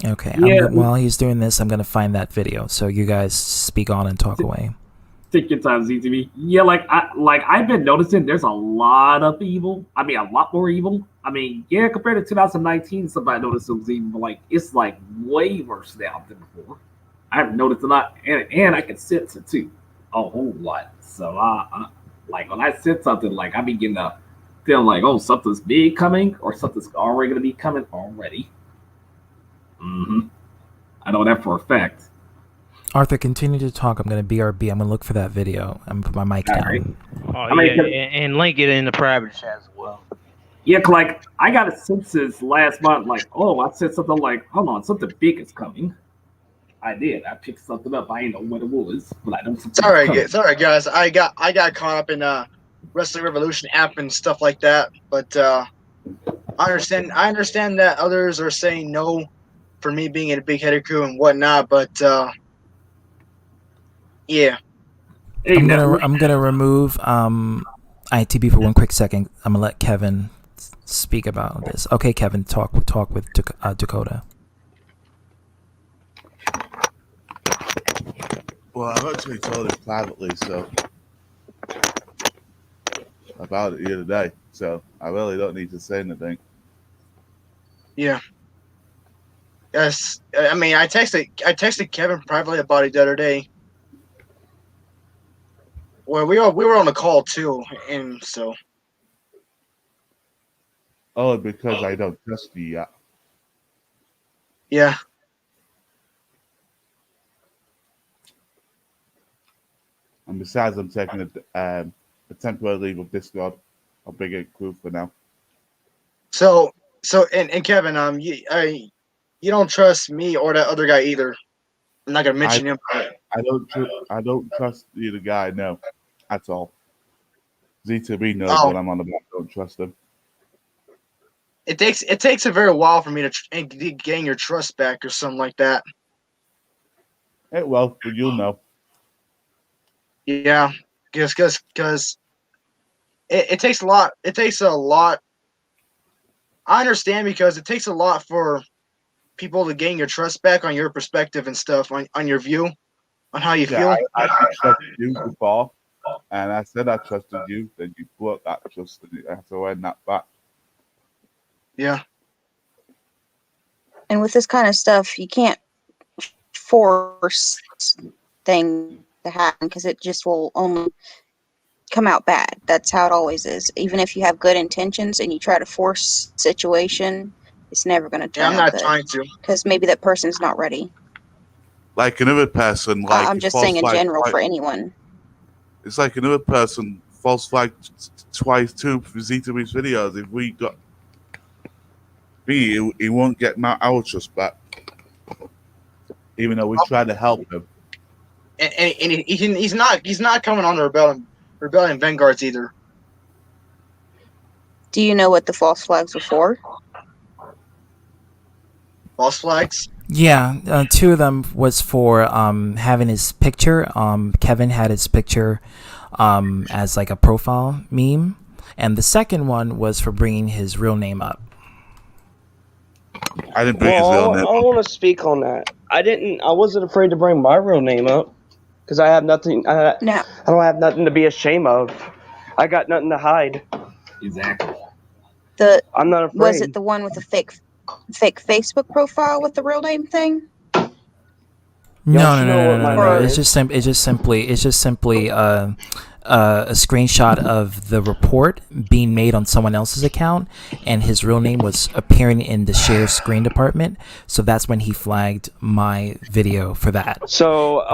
Okay. While he's doing this, I'm gonna find that video. So you guys speak on and talk away. Take your time, ZTV. Yeah, I've been noticing there's a lot of evil. I mean, a lot more evil. I mean, yeah, compared to 2019, somebody noticed it was even it's way worse now than before. I've noticed a lot, and I can sense it too, a whole lot. So, when I sense something, I begin to feel oh, something's big coming, or something's already going to be coming already. I know that for a fact. Arthur, continue to talk. I'm going to BRB. I'm going to look for that video. I'm going to put my mic down. Right. Oh, and link it in the private chat as well. Yeah, I got a sense this last month, I said something hold on, something big is coming. I did. I picked something up. I didn't know what it was, but I know something. It's all right, guys. I got caught up in Wrestling Revolution app and stuff like that. But I understand that others are saying no for me being in a big-headed crew and whatnot. But yeah. I'm gonna remove ITB for one quick second. I'm gonna let Kevin speak about this. Okay, Kevin, talk with Dakota. Well, I've actually told him privately about it the other day, so I really don't need to say anything. Yeah. Yes, I mean, I texted Kevin privately about it the other day. Well, we were on a call too, and so. Oh, because I don't trust you yet. Yeah. And besides, I'm taking a temporary leave of Discord. I'll bring a crew for now. So, and Kevin, you don't trust me or that other guy either. I'm not gonna mention him. I don't trust either guy. No, that's all. Z2B knows what I'm on about. I don't trust him. It takes a very while for me to gain your trust back or something like that. Well, but you'll know. Yeah, because it takes a lot. It takes a lot. I understand because it takes a lot for people to gain your trust back on your perspective and stuff, on your view, on how you feel. I trusted you before, and I said I trusted you. Then you broke that trust, and you have to earn that back. Yeah. And with this kind of stuff, you can't force things to happen because it just will only come out bad. That's how it always is. Even if you have good intentions and you try to force situation, it's never going to turn out good. I'm not trying to. Because maybe that person's not ready. Like another person, I'm just saying in general for anyone. It's like another person false flagged twice too for Z2B's videos. If we got B, he won't get our trust back, even though we tried to help him. And he's not coming on the rebellion vanguards either. Do you know what the false flags were for? False flags? Yeah, two of them was for having his picture. Kevin had his picture as like a profile meme, and the second one was for bringing his real name up. I didn't bring his real name. I want to speak on that. I wasn't afraid to bring my real name up because I have nothing. I don't have nothing to be ashamed of. I got nothing to hide. Exactly. I'm not afraid. Was it the one with the fake Facebook profile with the real name thing? No. It's just simply a screenshot of the report being made on someone else's account, and his real name was appearing in the share screen department. So that's when he flagged my video for that. So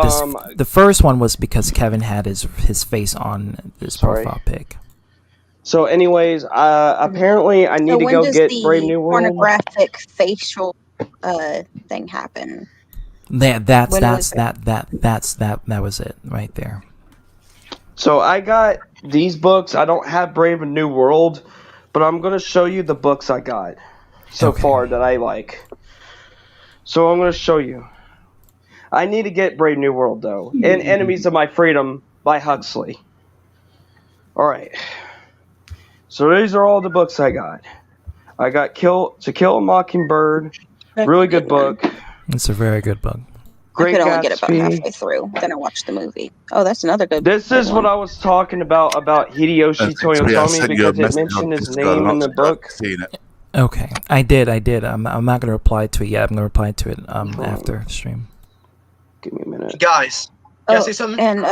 the first one was because Kevin had his face on this profile pic. So, anyways, apparently I need to go get Brave New World. Pornographic facial thing happen? That was it right there. So I got these books. I don't have Brave New World, but I'm gonna show you the books I got so far that I like. So I'm gonna show you. I need to get Brave New World though, and Enemies of My Freedom by Huxley. All right. So these are all the books I got. I got To Kill a Mockingbird. Really good book. It's a very good book. Great I could only get about Gatsby. halfway through. Then I watched the movie. Oh, that's another good. This is what I was talking about Hideyoshi Toyotomi because it mentioned his name in the book. Okay, I did. I'm not gonna reply to it yet. I'm gonna reply to it after the stream. Give me a minute, guys. Can I say something? And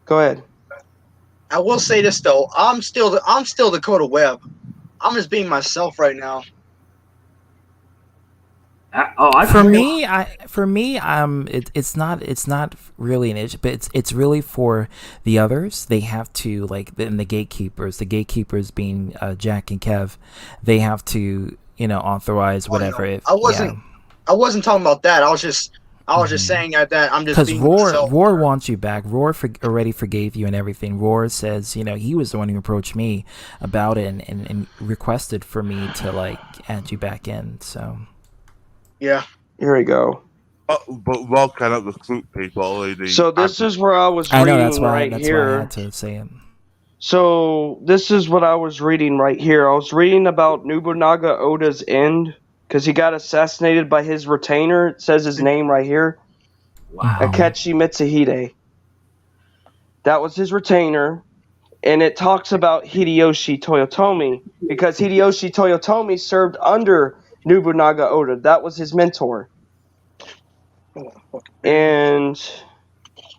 go ahead. I will say this though. I'm still Dakota Webb. I'm just being myself right now. It's not really an issue, but it's really for the others. They have to the gatekeepers. The gatekeepers being Jack and Kev. They have to authorize whatever. I wasn't talking about that. I was just saying that I'm just being myself. Roar wants you back. Roar already forgave you and everything. Roar says he was the one who approached me about it and requested for me to add you back in. So. Yeah. Here we go. But Rob cannot recruit people. So this is where I was reading that's why I here. had to say it. So this is what I was reading right here. I was reading about Nobunaga Oda's end because he got assassinated by his retainer. It says his name right here. Wow. Akechi Mitsuhide. That was his retainer. And it talks about Hideyoshi Toyotomi because Hideyoshi Toyotomi served under Nobunaga Oda. That was his mentor. And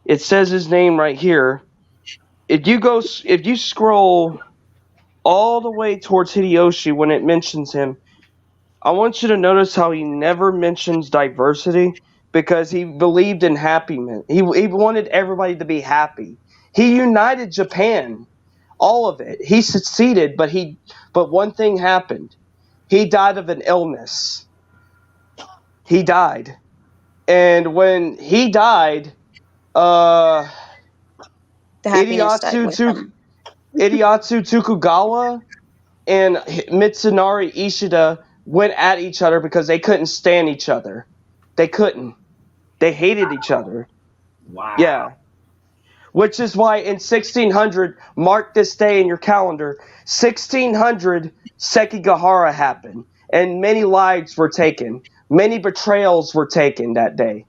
it says his name right here. If you scroll all the way towards Hideyoshi when it mentions him, I want you to notice how he never mentions diversity because he believed in happiness. He wanted everybody to be happy. He united Japan, all of it. He succeeded, but one thing happened. He died of an illness. He died. And when he died, Ideatsu Tokugawa and Mitsunari Ishida went at each other because they couldn't stand each other. They couldn't. They hated each other. Wow. Yeah. Which is why in 1600, mark this day in your calendar, 1600 Sekigahara happened, and many lives were taken. Many betrayals were taken that day.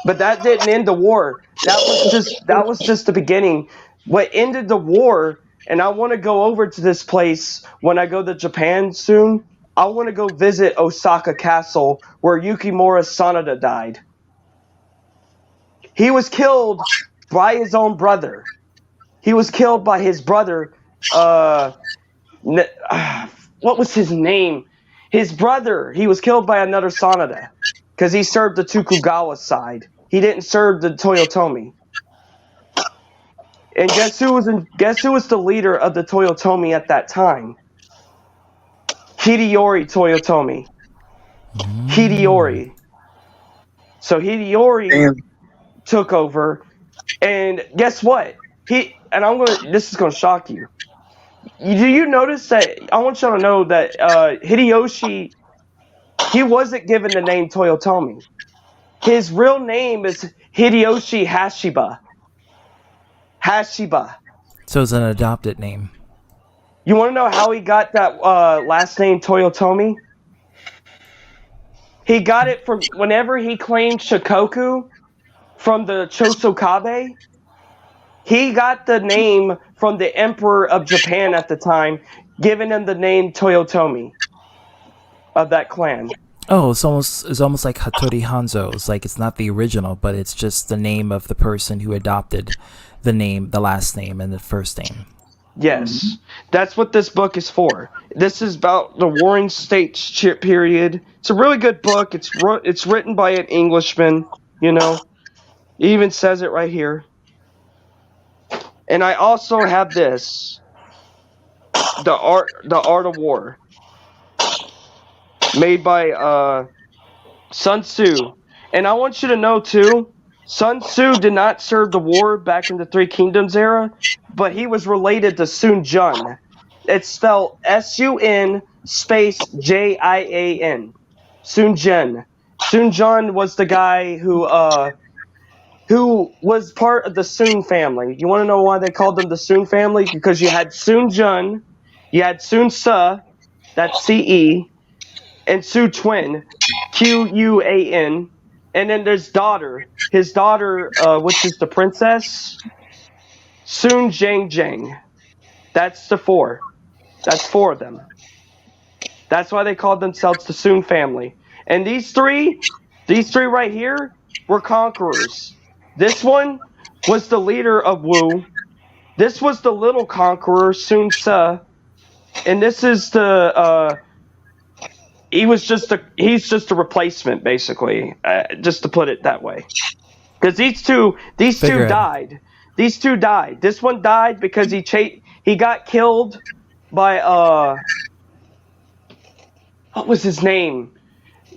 But that didn't end the war. That was just the beginning. What ended the war, and I want to go over to this place when I go to Japan soon. I want to go visit Osaka Castle where Yukimura Sanada died. He was killed by his own brother. He was killed by his brother. What was his name? His brother. He was killed by another Sanada because he served the Tokugawa side. He didn't serve the Toyotomi. And guess who was the leader of the Toyotomi at that time? Hideyori Toyotomi. Hideyori. So Hideyori took over, and guess what? This is gonna shock you. Do you notice that? I want y'all to know that Hideyoshi, he wasn't given the name Toyotomi. His real name is Hideyoshi Hashiba. Hashiba. So it's an adopted name. You want to know how he got that last name Toyotomi? He got it from whenever he claimed Shikoku from the Chosokabe. He got the name from the Emperor of Japan at the time, giving him the name Toyotomi of that clan. Oh, it's almost like Hattori Hanzo. It's like it's not the original, but it's just the name of the person who adopted the name, the last name, and the first name. Yes, that's what this book is for. This is about the Warring States period. It's a really good book. It's written by an Englishman. You know, it even says it right here. And I also have this, the art of war, made by Sun Tzu. And I want you to know too, Sun Tzu did not serve the war back in the Three Kingdoms era, but he was related to Sun Jian. It's spelled S-U-N space J-I-A-N. Sun Jian. Sun Jian was the guy who was part of the Sun family. You want to know why they called them the Sun family? Because you had Sun Jian, you had Sun Ce, that's C-E, and Su Twin, Q-U-A-N, and then there's his daughter, which is the princess, Sun Zhang. That's the four. That's four of them. That's why they called themselves the Sun family. And these three right here were conquerors. This one was the leader of Wu. This was the little conqueror, Sun Ce. And this is the he's just a replacement, basically, just to put it that way. Because these two died. These two died. This one died because he got killed by what was his name?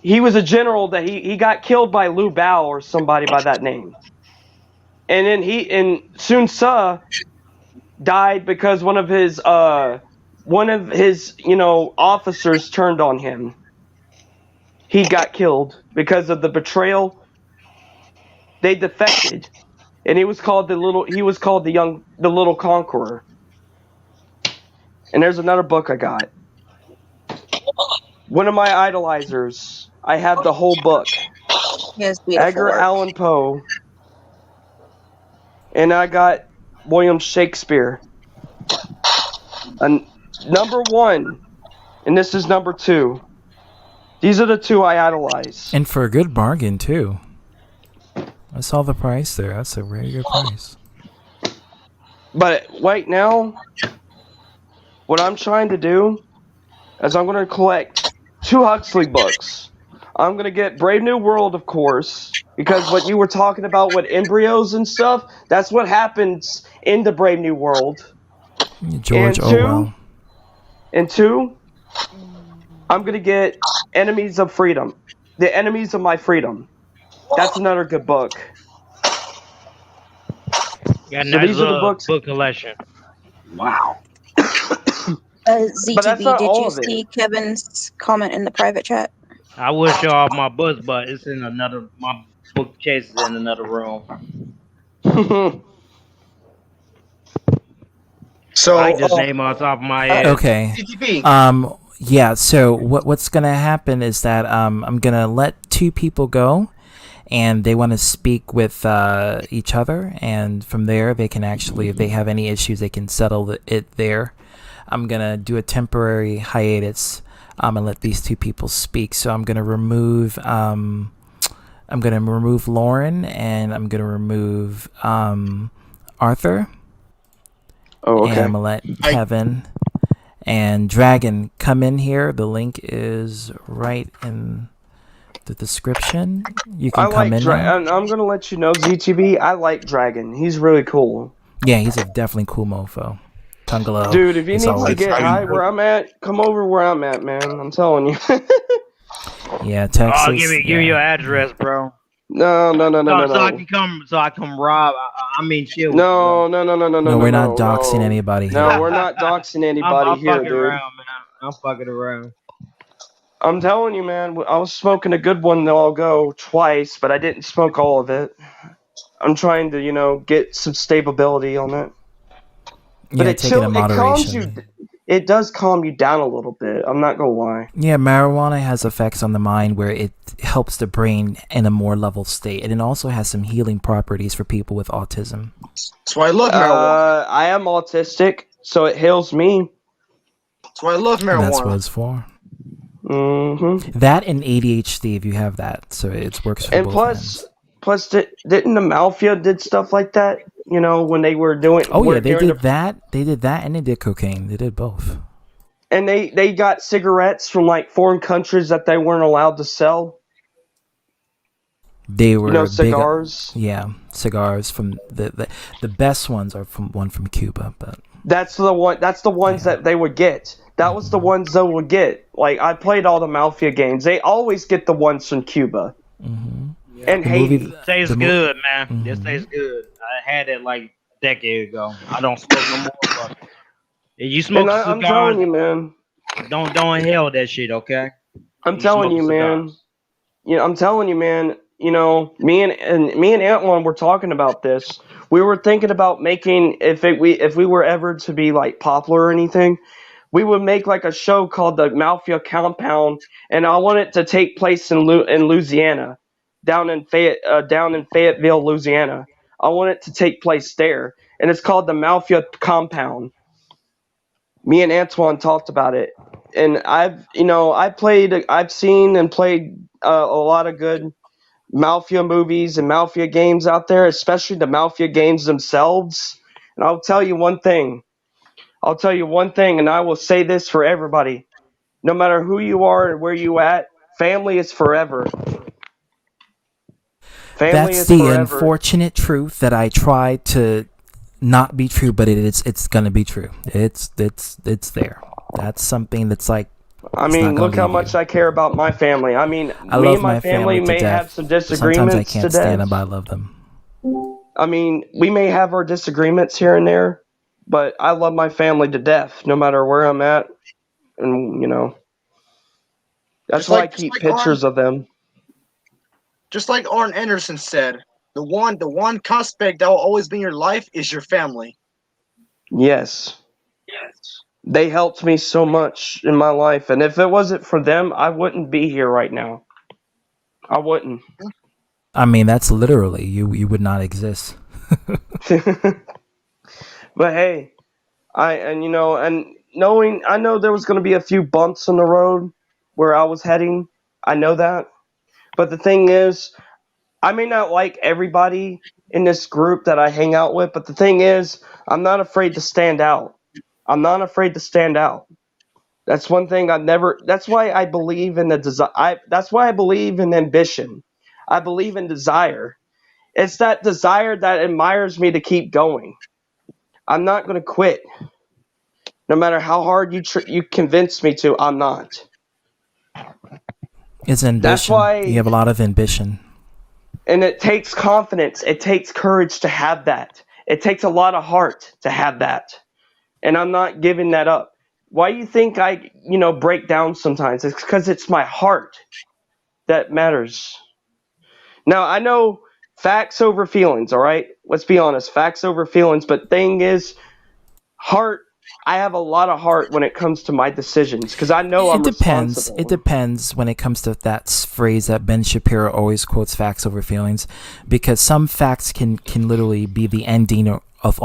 He was a general that he got killed by Liu Bao or somebody by that name. And then Sun Ce died because one of his officers turned on him. He got killed because of the betrayal. They defected, and he was called the little conqueror. And there's another book I got. One of my idolizers. I have the whole book. Yes, Edgar Allan Poe. And I got William Shakespeare. And number 1, and this is number 2. These are the two I idolize. And for a good bargain, too. I saw the price there. That's a very good price. But right now, what I'm trying to do is I'm going to collect 2 Huxley books. I'm going to get Brave New World, of course, because what you were talking about with embryos and stuff, that's what happens in the Brave New World. George Orwell. And 2, I'm going to get Enemies of Freedom. The Enemies of My Freedom. That's another good book. Got a nice little book collection. Wow. ZTV, did you see Kevin's comment in the private chat? I would show off my books, but it's in my bookcase is in another room. So I just name off the top of my head. Okay. Yeah, so what's going to happen is that I'm going to let 2 people go, and they want to speak with each other, and from there they can actually, if they have any issues, they can settle it there. I'm going to do a temporary hiatus and let these 2 people speak. So I'm going to remove Lauren, and I'm going to remove Arthur. Oh, okay. And I'm going to let Kevin and Dragon come in here. The link is right in the description. You can come in now. I'm going to let you know, ZTV, I like Dragon. He's really cool. Yeah, he's a definitely cool mofo. Tungalo. Dude, if you need to get high where I'm at, come over where I'm at, man. I'm telling you. Yeah, Texas. Oh, give me your address, bro. No. So I can rob. I mean, chill. No. No, we're not doxing anybody here. No, we're not doxing anybody I'm here, fucking dude. around, man. I'm fucking around. I'm telling you, man. I was smoking a good one. I'll go twice, but I didn't smoke all of it. I'm trying to, get some stability on it. But take it in moderation. it does calm you down a little bit. I'm not gonna lie. Yeah, marijuana has effects on the mind where it helps the brain in a more level state, and it also has some healing properties for people with autism. That's why I love marijuana. I am autistic, so it heals me. That's why I love marijuana. And that's what it's for. Mm-hmm. That and ADHD, if you have that, so it works for And both plus, didn't the Mafia did stuff like that? You know, when they were doing. Oh yeah, they did that. They did that, and they did cocaine. They did both. And they got cigarettes from like foreign countries that they weren't allowed to sell. They were cigars. Cigars from the best ones are from Cuba, but that's the one. That's the ones that they would get. That was the ones they would get. Like I played all the Mafia games. They always get the ones from Cuba. Mm-hmm. And Haiti. Tastes good, man. Mm-hmm. This tastes good. I had it like a decade ago. I don't smoke no more. But if you smoke cigars, I'm telling you, man. Don't inhale that shit, okay? I'm telling you, man. You know, I'm telling you, man. You know, me and Antoine were talking about this. We were thinking about making if we were ever to be like popular or anything, we would make like a show called the Mafia Compound, and I want it to take place in Louisiana, down in Fayetteville, Louisiana. I want it to take place there, and it's called the Mafia Compound. Me and Antoine talked about it, and I've seen and played a lot of good Mafia movies and Mafia games out there, especially the Mafia games themselves. And I'll tell you one thing, and I will say this for everybody. No matter who you are and where you at, family is forever. That's the unfortunate truth that I try to not be true, but it's gonna be true. It's there. That's something that's like. I mean, look how much I care about my family. I mean, me and my family may have some disagreements. Sometimes I can't stand them, but I love them. I mean, we may have our disagreements here and there, but I love my family to death, no matter where I'm at, and you know, that's why I keep pictures of them. Just like Arn Anderson said, the one aspect that will always be in your life is your family. Yes. They helped me so much in my life, and if it wasn't for them, I wouldn't be here right now. I wouldn't. I mean, that's literally you would not exist. But hey, I know there was going to be a few bumps on the road where I was heading. I know that. But the thing is, I may not like everybody in this group that I hang out with, but the thing is, I'm not afraid to stand out. That's one thing that's why I believe in that's why I believe in ambition. I believe in desire. It's that desire that admires me to keep going. I'm not going to quit. No matter how hard you convince me to, I'm not. It's ambition. That's why you have a lot of ambition. And it takes confidence. It takes courage to have that. It takes a lot of heart to have that. And I'm not giving that up. Why do you think I, break down sometimes? It's because it's my heart that matters. Now, I know facts over feelings, all right? Let's be honest, facts over feelings. But thing is, heart, I have a lot of heart when it comes to my decisions because I know I'm responsible. It depends when it comes to that phrase that Ben Shapiro always quotes, facts over feelings, because some facts can literally be the ending of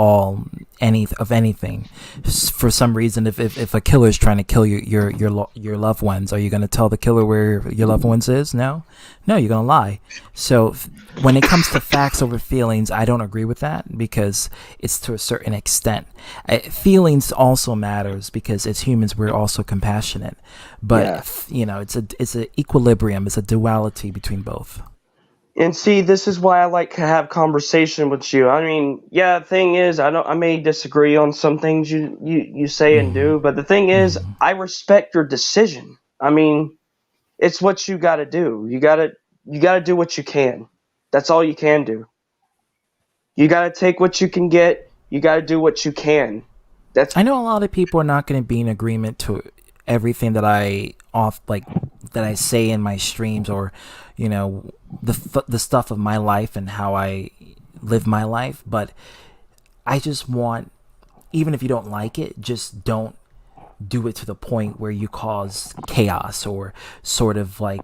anything. For some reason, if a killer is trying to kill your loved ones, are you going to tell the killer where your loved ones is? No, you're going to lie. So when it comes to facts over feelings, I don't agree with that because it's to a certain extent. Feelings also matters because as humans we're also compassionate, but it's an equilibrium, it's a duality between both. And see, this is why I like to have conversation with you. I mean, the thing is, I may disagree on some things you say and do, but the thing is, I respect your decision. I mean, it's what you got to do. You got to do what you can. That's all you can do. You got to take what you can get. You got to do what you can. I know a lot of people are not going to be in agreement to everything that I say in my streams or the stuff of my life and how I live my life, but I just want, even if you don't like it, just don't do it to the point where you cause chaos or sort of like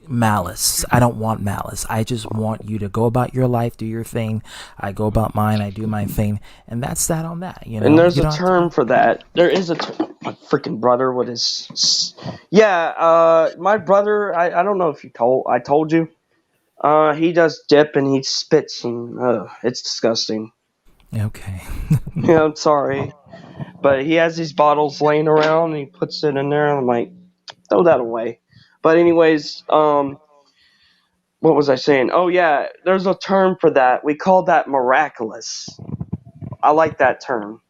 malice. I don't want malice. I just want you to go about your life, do your thing. I go about mine, I do my thing, and that's that on that. You know. And there's a term for that. There is a term. My freaking brother, what is? Yeah, my brother. I don't know if I told you. He does dip and he spits and it's disgusting. Okay. Yeah, I'm sorry, but he has these bottles laying around and he puts it in there and I'm like, throw that away. But anyways, what was I saying? Oh yeah, there's a term for that. We call that miraculous. I like that term.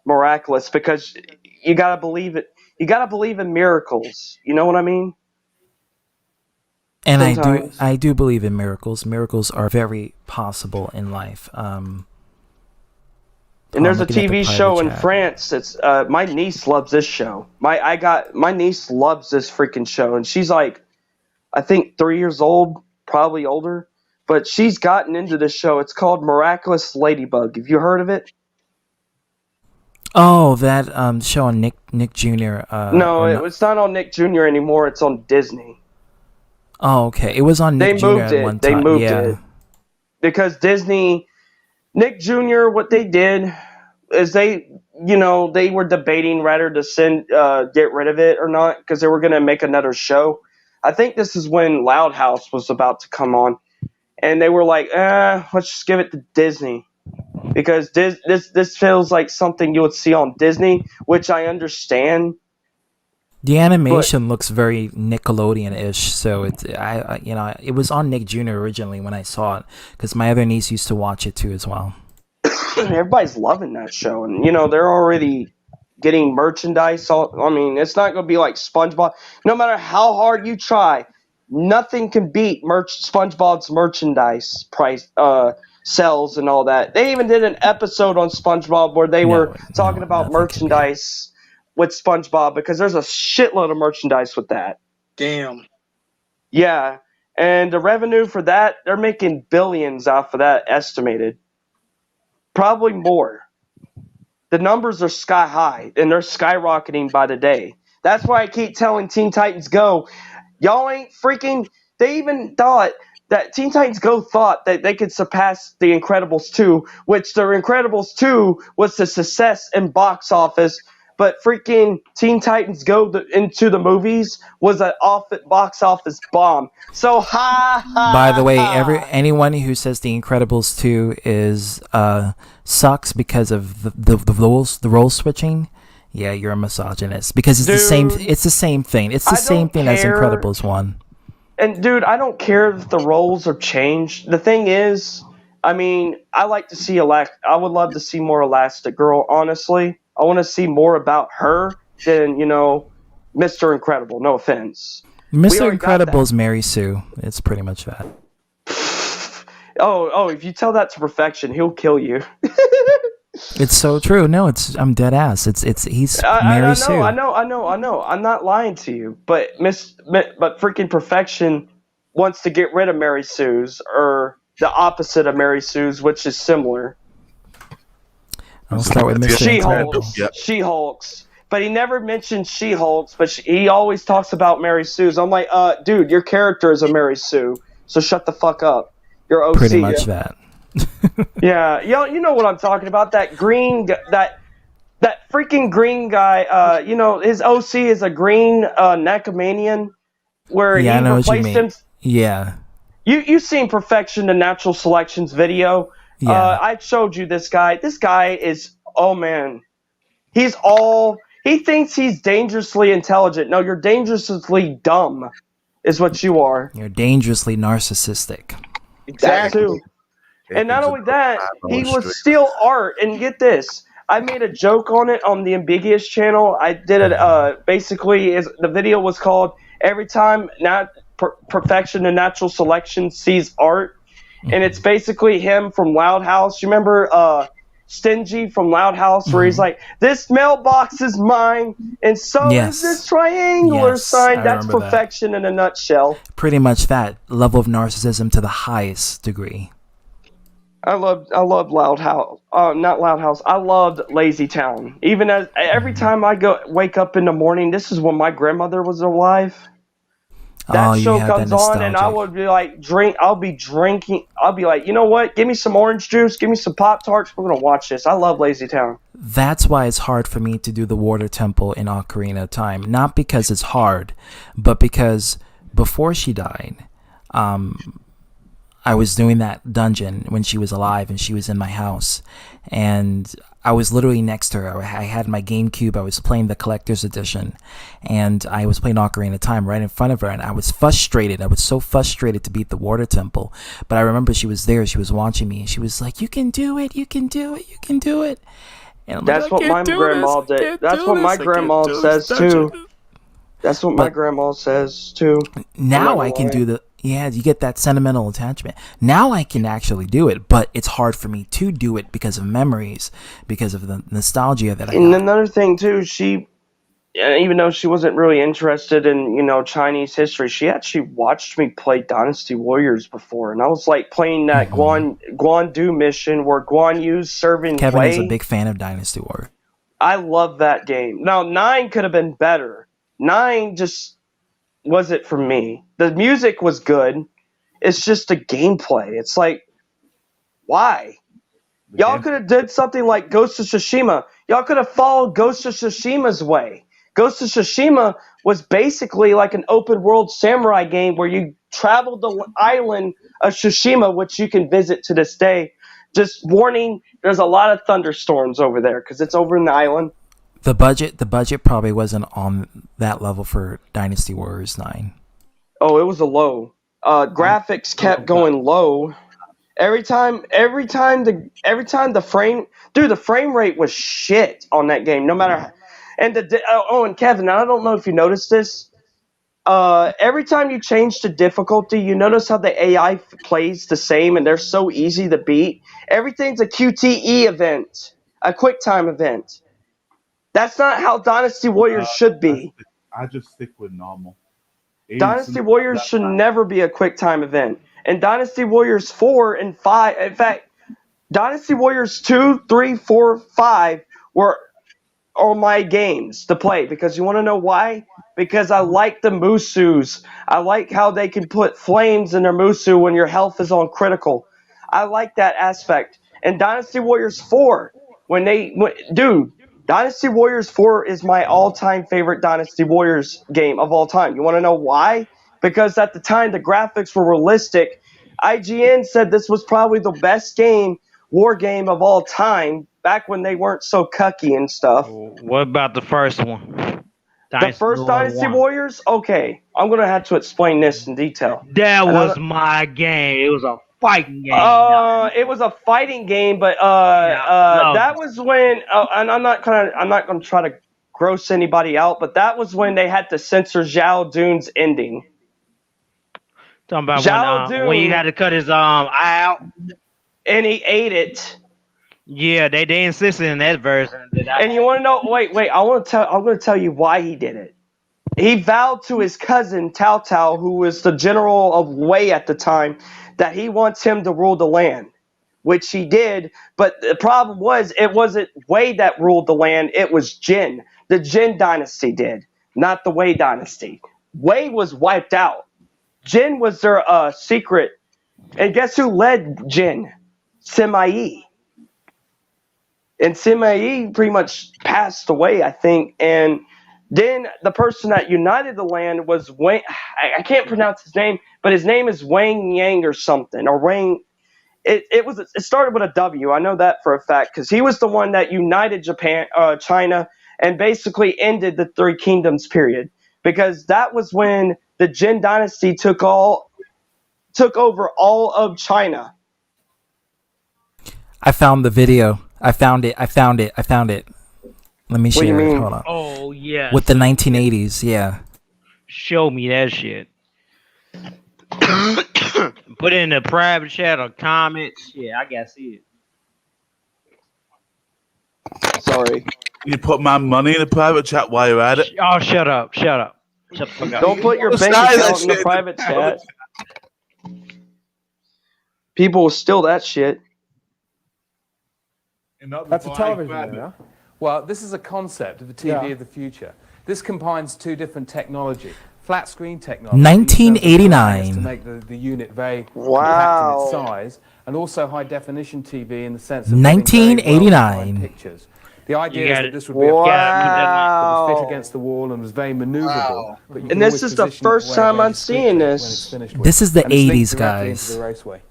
Miraculous, because you gotta believe it. You gotta believe in miracles. You know what I mean? And I do believe in miracles. Miracles are very possible in life. And there's a TV show in France that's my niece loves this show. My niece loves this freaking show, and she's like, I think 3 years old, probably older, but she's gotten into this show. It's called Miraculous Ladybug. Have you heard of it? Oh, that show on Nick Jr. No, it's not on Nick Jr. anymore. It's on Disney. Oh, okay. It was on Nick Jr. at one time. They moved it because Disney, Nick Jr. What they did is they were debating whether to get rid of it or not because they were going to make another show. I think this is when Loud House was about to come on, and they were like, let's just give it to Disney. Because this feels like something you would see on Disney, which I understand. The animation looks very Nickelodeon-ish, so it was on Nick Jr. originally when I saw it, because my other niece used to watch it too as well. Everybody's loving that show, and they're already getting merchandise. I mean, it's not going to be like SpongeBob. No matter how hard you try, nothing can beat SpongeBob's merchandise price. Sales and all that. They even did an episode on SpongeBob where they were talking about merchandise with SpongeBob because there's a shitload of merchandise with that. Damn. Yeah, and the revenue for that, they're making billions off of that estimated. Probably more. The numbers are sky high and they're skyrocketing by the day. That's why I keep telling Teen Titans Go, y'all ain't freaking. They even thought that Teen Titans Go thought that they could surpass The Incredibles 2, which The Incredibles 2 was the success in box office, but freaking Teen Titans Go into the movies was an box office bomb. So By the way, anyone who says The Incredibles 2 is sucks because of the role switching, yeah, you're a misogynist because it's the same. It's the same thing. It's the same thing as Incredibles 1. And dude, I don't care if the roles are changed. The thing is, I mean, I like to see I would love to see more Elastigirl, honestly. I want to see more about her than, Mr. Incredible. No offense. Mr. Incredible's Mary Sue. It's pretty much that. Oh, if you tell that to Perfection, he'll kill you. It's so true. No, I'm dead ass. He's Mary Sue. I know. I'm not lying to you, but freaking Perfection wants to get rid of Mary Sue's or the opposite of Mary Sue's, which is similar. I'll start with Mr. She-Hulks. But he never mentions She-Hulks, but he always talks about Mary Sue's. I'm like, dude, your character is a Mary Sue, so shut the fuck up. You're OC. Pretty much that. Yeah, you know what I'm talking about. That green, that freaking green guy. His OC is a green Necromanian, where he replaced him. Yeah. You've seen Perfection the Natural Selections video. Yeah. I showed you this guy. This guy is, oh man, he thinks he's dangerously intelligent. No, you're dangerously dumb, is what you are. You're dangerously narcissistic. Exactly. And not only that, he would steal art. And get this, I made a joke on it on the Ambiguous channel. I did it. Basically, the video was called "Every Time Perfection and Natural Selection Sees Art," and it's basically him from Loud House. You remember Stingy from Loud House, where he's like, "This mailbox is mine, and so is this triangular sign." That's Perfection in a nutshell. Pretty much that level of narcissism to the highest degree. I loved Loud House. Not Loud House. I loved Lazy Town. Even as every time I wake up in the morning, this is when my grandmother was alive. That Oh, you show have that comes on, and I nostalgic. would be like, I'll be drinking. I'll be like, you know what? Give me some orange juice. Give me some Pop Tarts. We're gonna watch this. I love Lazy Town. That's why it's hard for me to do the water temple in Ocarina of Time. Not because it's hard, but because before she died, I was doing that dungeon when she was alive and she was in my house. And I was literally next to her. I had my GameCube. I was playing the collector's edition. And I was playing Ocarina of Time right in front of her. And I was frustrated. I was so frustrated to beat the water temple. But I remember she was there. She was watching me. And she was like, you can do it. You can do it. You can do it. And I'm That's like, what my grandma did. That's what my grandma says too. That's what my grandma says too. Now I can do you get that sentimental attachment. Now I can actually do it, but it's hard for me to do it because of memories, because of the nostalgia that I And have. another thing too, even though she wasn't really interested in, Chinese history, she actually watched me play Dynasty Warriors before, and I was like playing that Guan mission where Guan Yu's serving Kevin Wei. is a big fan of Dynasty Warrior. I love that game. Now 9 could have been better. 9 just wasn't for me. The music was good. It's just the gameplay. It's like, why? Y'all could have did something like Ghost of Tsushima. Y'all could have followed Ghost of Tsushima's way. Ghost of Tsushima was basically like an open world samurai game where you traveled the island of Tsushima, which you can visit to this day. Just warning, there's a lot of thunderstorms over there because it's over in the island. The budget probably wasn't on that level for Dynasty Warriors 9. Oh, it was a low. Graphics kept going low. Every time the frame rate was shit on that game. No matter, and and Kevin, I don't know if you noticed this. Every time you change the difficulty, you notice how the AI plays the same, and they're so easy to beat. Everything's a QTE event, a quick time event. That's not how Dynasty Warriors should be. I just stick with normal. Dynasty Warriors should never be a quick time event. And Dynasty Warriors 4 and 5, in fact, Dynasty Warriors 2, 3, 4, 5 were all my games to play. Because you want to know why? Because I like the Musus. I like how they can put flames in their Musu when your health is on critical. I like that aspect. And Dynasty Warriors 4, Dynasty Warriors 4 is my all-time favorite Dynasty Warriors game of all time. You want to know why? Because at the time, the graphics were realistic. IGN said this was probably the best war game of all time, back when they weren't so cucky and stuff. What about the first one? The first Dynasty Warriors? Okay, I'm going to have to explain this in detail. That was my game. It was a fighting game. It was a fighting game, but that was when, and I'm not going to try to gross anybody out, but that was when they had to censor Zhao Dun's ending. Talking about when you had to cut his eye out, and he ate it. Yeah, they insisted in that version. And you want to know? Wait! I'm going to tell you why he did it. He vowed to his cousin Tao Tao, who was the general of Wei at the time, that he wants him to rule the land, which he did. But the problem was, it wasn't Wei that ruled the land; it was Jin. The Jin dynasty did, not the Wei dynasty. Wei was wiped out. Jin was their secret. And guess who led Jin? Sima Yi. And Sima Yi pretty much passed away, I think. And then the person that united the land was Wang. I can't pronounce his name, but his name is Wang Yang or something. Or Wang. It started with a W. I know that for a fact because he was the one that united China, and basically ended the Three Kingdoms period. Because that was when the Jin dynasty took over all of China. I found the video. I found it. Let me share it. Hold on. Oh, yeah. With the 1980s, yeah. Show me that shit. Put it in the private chat or comments. Yeah, I gotta see it. Sorry. You put my money in the private chat while you're at it. Oh, shut up. Shut the fuck up. Don't put your bank account in the private chat. People will steal that shit. That's a television, yeah? Well, this is a concept of the TV of the future. This combines two different technology. Flat screen technology. 1989. To make the unit very compact in Wow. its size, and also high definition TV in the sense of 1989. pictures. The idea is that this would be a that would fit against the wall and was very maneuverable. But you And can this always is the position it first where time you I'm speak seeing to it when this. it's finished with. This is the And it's linked 80s, directly guys. into the raceway.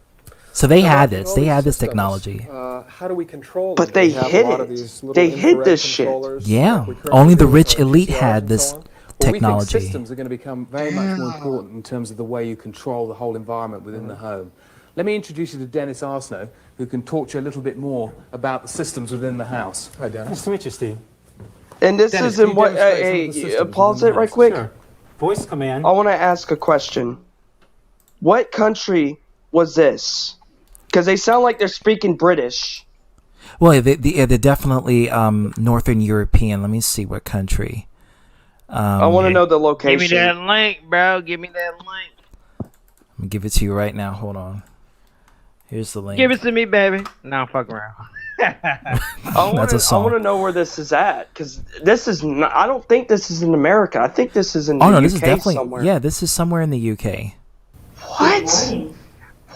So they had making this. all They these had this systems, technology. How do we control But they hid it. They hid this shit. Yeah. Only the rich elite had this Well, technology. we think systems are going to become very much more important in terms of the way you control the whole environment within the home. Let me introduce you to Dennis Arsenault, who can talk to you a little bit more about the systems within the house. Hi, Dennis. Nice to meet you, Steve. And this Dennis, is can in you what? demonstrate some of the systems Pause within it the right house? quick. Sure. Voice command. I want to ask a question. What country was this? Because they sound like they're speaking British. Well, they're definitely Northern European. Let me see what country. I want to know the location. Give me that link, bro. Give me that link. I'm gonna give it to you right now. Hold on. Here's the link. Give it to me, baby. No, fuck around. That's a I song. want to know where this is at, because this is not, I don't think this is in America. I think this is in Oh the no, UK this is definitely somewhere. yeah. This is somewhere in the UK. What?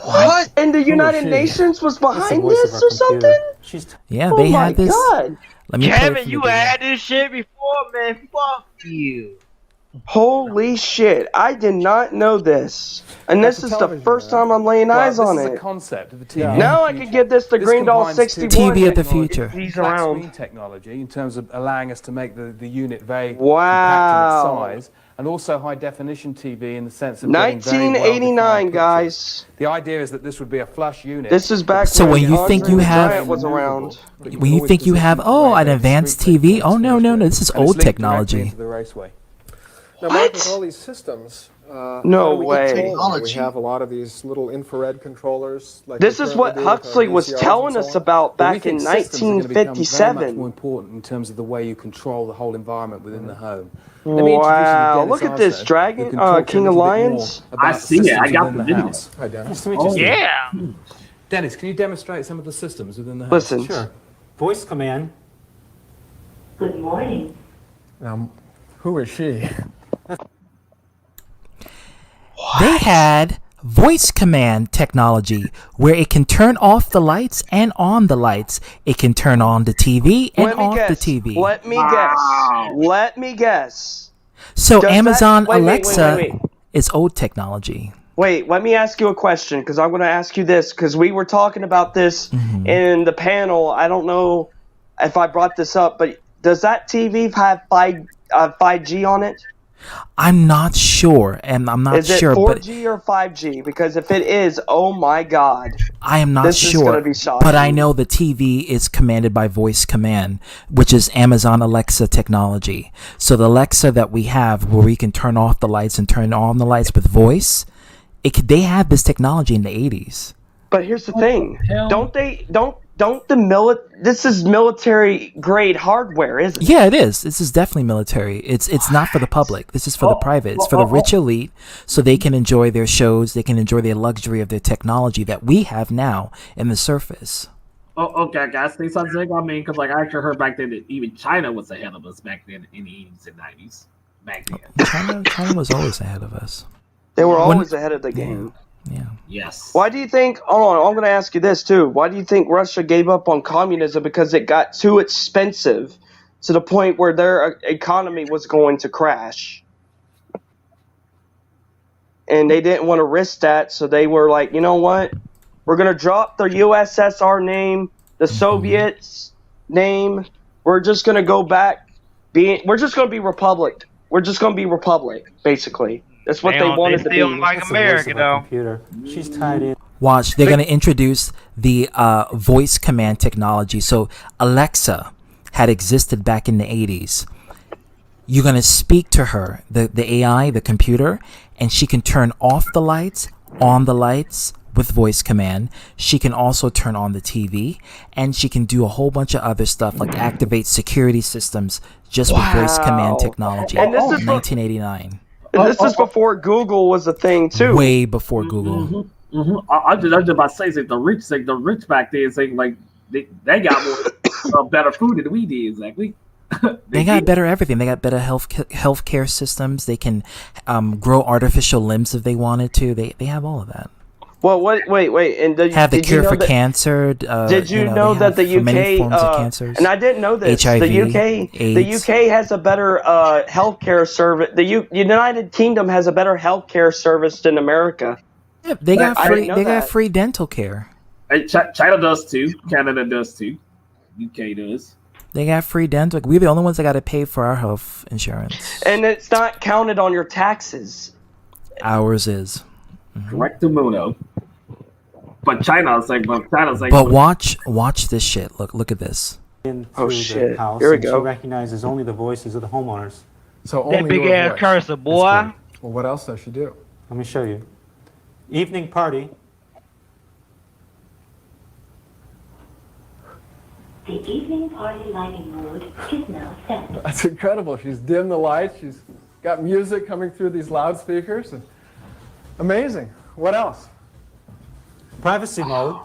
What? And the United she? Nations was That's the behind voice of this our or computer. something? Yeah, Oh they my had this. God. Let me play it Kevin, from you the had this shit before, man. Fuck you. Holy shit! I did not know this, and That's this a is the television, first time I'm laying eyes on This is it. a concept of the TV. Now I can give this to This Green Doll combines two 61. TV of the technology, future. He's flat around. screen technology in terms of allowing us to make the unit very Wow. compact in its size, and also high definition TV in the sense of getting very 1989, well-defined guys. pictures. The idea is that this would be a flush unit. This is back So when you think you have, Giant was around. when you think you have, an advanced TV. Oh no, no, no. This is And it's old linked directly technology. into the raceway. Now, Mike, with all these systems, No how do we way. control them? We have a lot of these little infrared controllers. Like This we is what currently do with our Huxley was VCRs telling and so us on. about But we back in think systems are gonna become very much 1957. more important in terms of the way you control the whole environment within the home. Let me introduce you to Wow! Dennis Look at this Arsenault, who dragon, can talk to you King a of little bit more Lions. about I the see it. systems I got within the the video. house. Hi, Dennis. Nice to meet you, Steve. Yeah. Dennis, can you demonstrate some of the systems within the house? Listen. Sure. Voice command. Good morning. Now, who is she? They had voice command technology where it can turn off the lights and on the lights. It can turn on the TV and Let me off guess. the TV. Let me guess. Let me guess. So Does that- Amazon wait, wait, Alexa wait, wait. is old technology. Wait, let me ask you a question, because I'm going to ask you this, because we were talking about this in the panel. I don't know if I brought this up, but does that TV have 5G on it? I'm not sure, and I'm not Is it sure, but 4G or 5G? Because if it is, oh my God. I am not This is sure. gonna be shocking. But I know the TV is commanded by voice command, which is Amazon Alexa technology. So the Alexa that we have, where we can turn off the lights and turn on the lights with voice, they had this technology in the 80s. But here's the thing. This is military grade hardware, isn't it? Yeah, it is. This is definitely military. It's not for the public. This is for the private. It's for the rich elite, so they can enjoy their shows. They can enjoy their luxury of their technology that we have now in the Surface. Oh, okay, guys, say something. I mean, because like I actually heard back then that even China was ahead of us back then in the 80s and 90s. Back then, China was always ahead of us. They were always ahead of the game. Yeah. Yes. Why do you think? Hold on, I'm going to ask you this too. Why do you think Russia gave up on communism? Because it got too expensive to the point where their economy was going to crash. And they didn't want to risk that, so they were like, you know what? We're going to drop the USSR name, the Soviets name. We're just going to go back. We're just going to be republic. We're just going to be republic, basically. That's what they wanted to be. Like America, though. Computer. She's tied in. Watch, they're going to introduce the voice command technology. So Alexa had existed back in the 80s. You're going to speak to her, the AI, the computer, and she can turn off the lights, on the lights with voice command. She can also turn on the TV, and she can do a whole bunch of other stuff like activate security systems just with voice command technology. And this is 1989. And this is before Google was a thing too. Way before Google. I was just about to say, the rich back then, saying like they got more. better food than we did, exactly. They got better everything. They got better healthcare systems. They can grow artificial limbs if they wanted to. They have all of that. Well, wait, and Have the cure for cancer. Did you know that the UK many forms of cancers, and I didn't know this. HIV, the UK, AIDS. the UK has a better healthcare service. The United Kingdom has a better healthcare service than America. Yeah, they got free. They got free dental care. China does too. Canada does too. UK does. They got free dental. We're the only ones that got to pay for our health insurance. And it's not counted on your taxes. Ours is. Correctamundo. But China's like. But watch this shit. Look at this. Oh shit! House, Here we and go. She recognizes only the voices of the homeowners. So That only big your ass voice. cursor, boy. Well, what else does she do? Let me show you. Evening party. The evening party lighting mode is now set. That's incredible. She's dimmed the lights. She's got music coming through these loudspeakers. Amazing. What else? Privacy mode.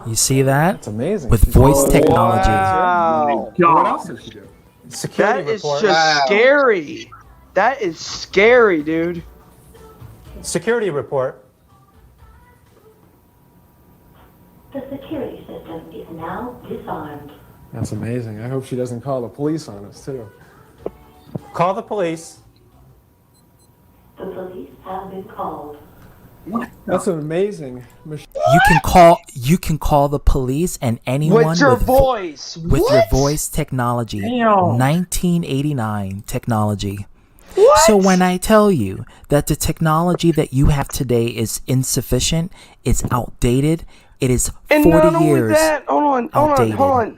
You see that? That's amazing. With voice technology. Wow. What else does she do? Security That is report. just scary. That is scary, dude. Security report. The security system is now disarmed. That's amazing. I hope she doesn't call the police on us, too. Call the police. The police have been called. That's an amazing machine. You can call the police and anyone With your voice. with What? your voice technology. Damn. 1989 technology. What? So when I tell you that the technology that you have today is insufficient, it's outdated, it is 40 And not only years. that, hold outdated. on.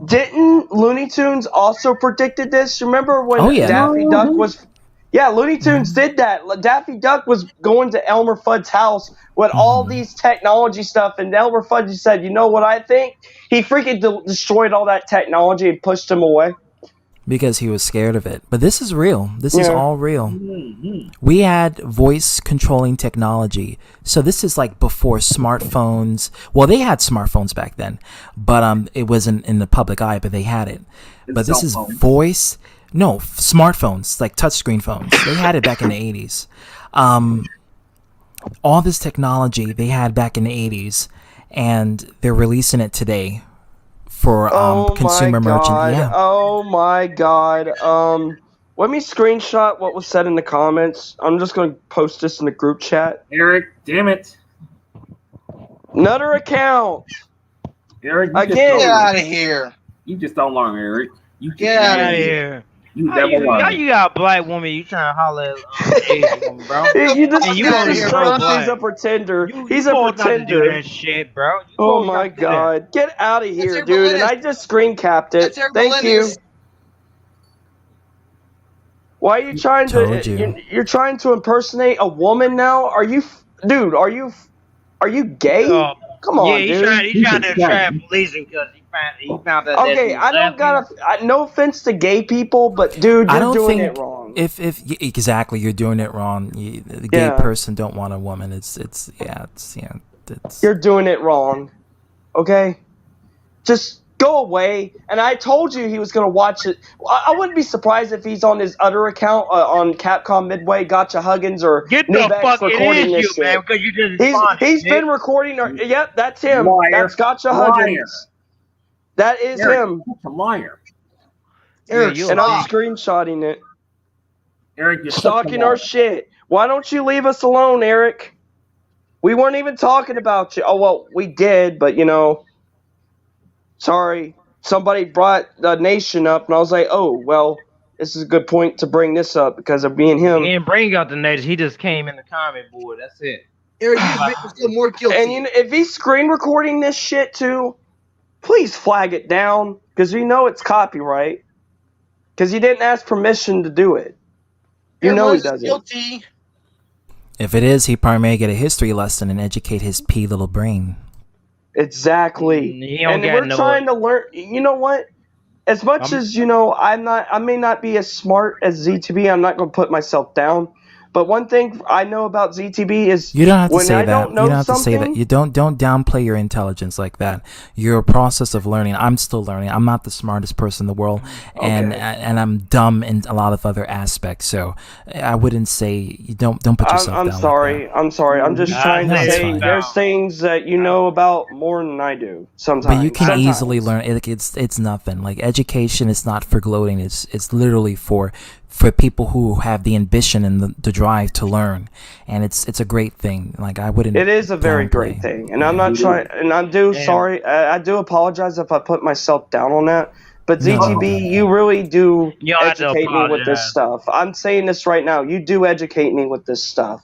Didn't Looney Tunes also predicted this? Remember when Oh, yeah. Daffy Duck was? Yeah, Looney Tunes did that. Daffy Duck was going to Elmer Fudd's house with all these technology stuff, and Elmer Fudd just said, "You know what I think?" He freaking destroyed all that technology and pushed him away. Because he was scared of it. But this is real. This is Yeah. all real. We had voice controlling technology. So this is like before smartphones. Well, they had smartphones back then, but it wasn't in the public eye, but they had it. But this is voice. No, smartphones, like touchscreen phones. They had it back in the 80s. All this technology they had back in the 80s, and they're releasing it today for consumer merchant. Yeah. Oh my god. Let me screenshot what was said in the comments. I'm just going to post this in the group chat. Eric, damn it. Another account. Eric, Again. Get out of here. You just don't learn, Eric. You Get out of here. You How never learn. you got a black woman, you trying to holler at Asian woman, bro? You just And you got gonna to hear show black. he's a pretender. He's a supposed not to do pretender. that shit, bro. You Oh supposed not my to do that. god. Get out of here, Eric dude. And Melendez. I just screen capped it. That's Eric Thank you. Melendez. Why are you trying Told to you. you're trying to impersonate a woman now? Are you dude, are you gay? Come on, Yeah, dude. he's trying to trap policing because he found that. Okay, I don't gotta. No offense to gay people, but dude, I you're don't doing think it wrong. if exactly you're doing it wrong. The gay Yeah. person don't want a woman. It's You're doing it wrong. Okay, just go away. And I told you he was gonna watch it. I wouldn't be surprised if he's on his other account on Capcom Midway, Gotcha Huggins, or Get the Nubex fuck recording it this is you, man, shit. because you just responded. He's been recording. Yep, that's him. Liar. That's Gotcha Liar. Huggins. That is Eric, him. you're a liar. Eric, you And a I'm dick. screenshotting it. Eric, you're Stalking our shit. Why don't you leave us alone, Eric? We weren't even talking about you. Oh, well, we did, but, sorry. Somebody brought the nation up, and I was like, oh, well, this is a good point to bring this up because of being him. He didn't bring out the natives. He just came in the comment board. That's it. Eric, you make me feel more guilty. And if he's screen recording this shit, too, please flag it down because we know it's copyright because he didn't ask permission to do it. You know he doesn't. Guilty. if it is, he probably may get a history lesson and educate his pea little brain. Exactly. He don't And got we're no- trying to learn. You know what? As much as I may not be as smart as Z2B. I'm not going to put myself down, But one thing I know about ZTB is You don't have to when say I that. don't know You don't have something, to say that. You don't downplay your intelligence like that. You're a process of learning. I'm still learning. I'm not the smartest person in the world, and I'm dumb in a lot of other aspects. So I wouldn't say you don't put yourself I'm down. sorry. I'm sorry. I'm just trying to it's say fine. there's things that you know about more than I do. Sometimes. But you can Sometimes. easily learn. It's nothing. Like education is not for gloating. It's literally for people who have the ambition and the drive to learn, and it's a great thing. Like I wouldn't. It is a very downplay. great thing, and I'm not trying. And sorry. I do apologize if I put myself down on that. But No, ZTB, you really do You don't have to educate me with this apologize. stuff. I'm saying this right now. You do educate me with this stuff.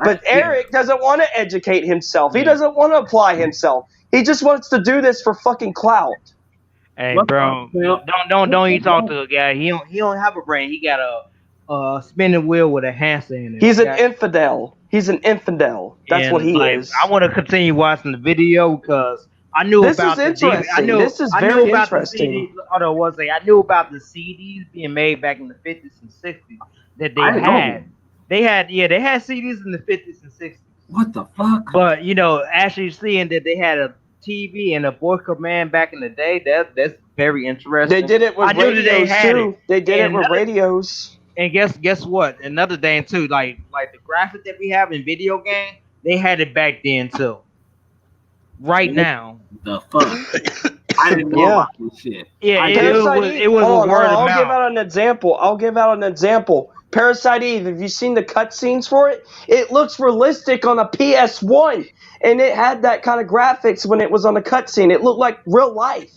But Eric doesn't want to educate himself. He doesn't want to apply himself. He just wants to do this for fucking clout. Hey, bro, don't you talk to a guy. He don't have a brain. He got a spinning wheel with a hamster in it. He's an okay? infidel. He's an infidel. That's And, what he like, is. I want to continue watching the video because I knew This about is the DVD. interesting. This is I very knew about interesting. the CDs. Hold on one second. I knew about the CDs being made back in the 50s and 60s that they I know. had. They had CDs in the 50s and 60s. What the fuck? But actually seeing that they had a TV and a voice command back in the day, that's very interesting. They did it with I knew that they radios had too. it. They did And it with radios. And guess what? Another thing too, like the graphic that we have in video game, they had it back then too. Right now. The fuck? I didn't know about this shit. Yeah, it Parasite was Eve. a word of I'll mouth. give out an example. Parasite Eve. Have you seen the cutscenes for it? It looks realistic on a PS1, and it had that kind of graphics when it was on a cutscene. It looked like real life.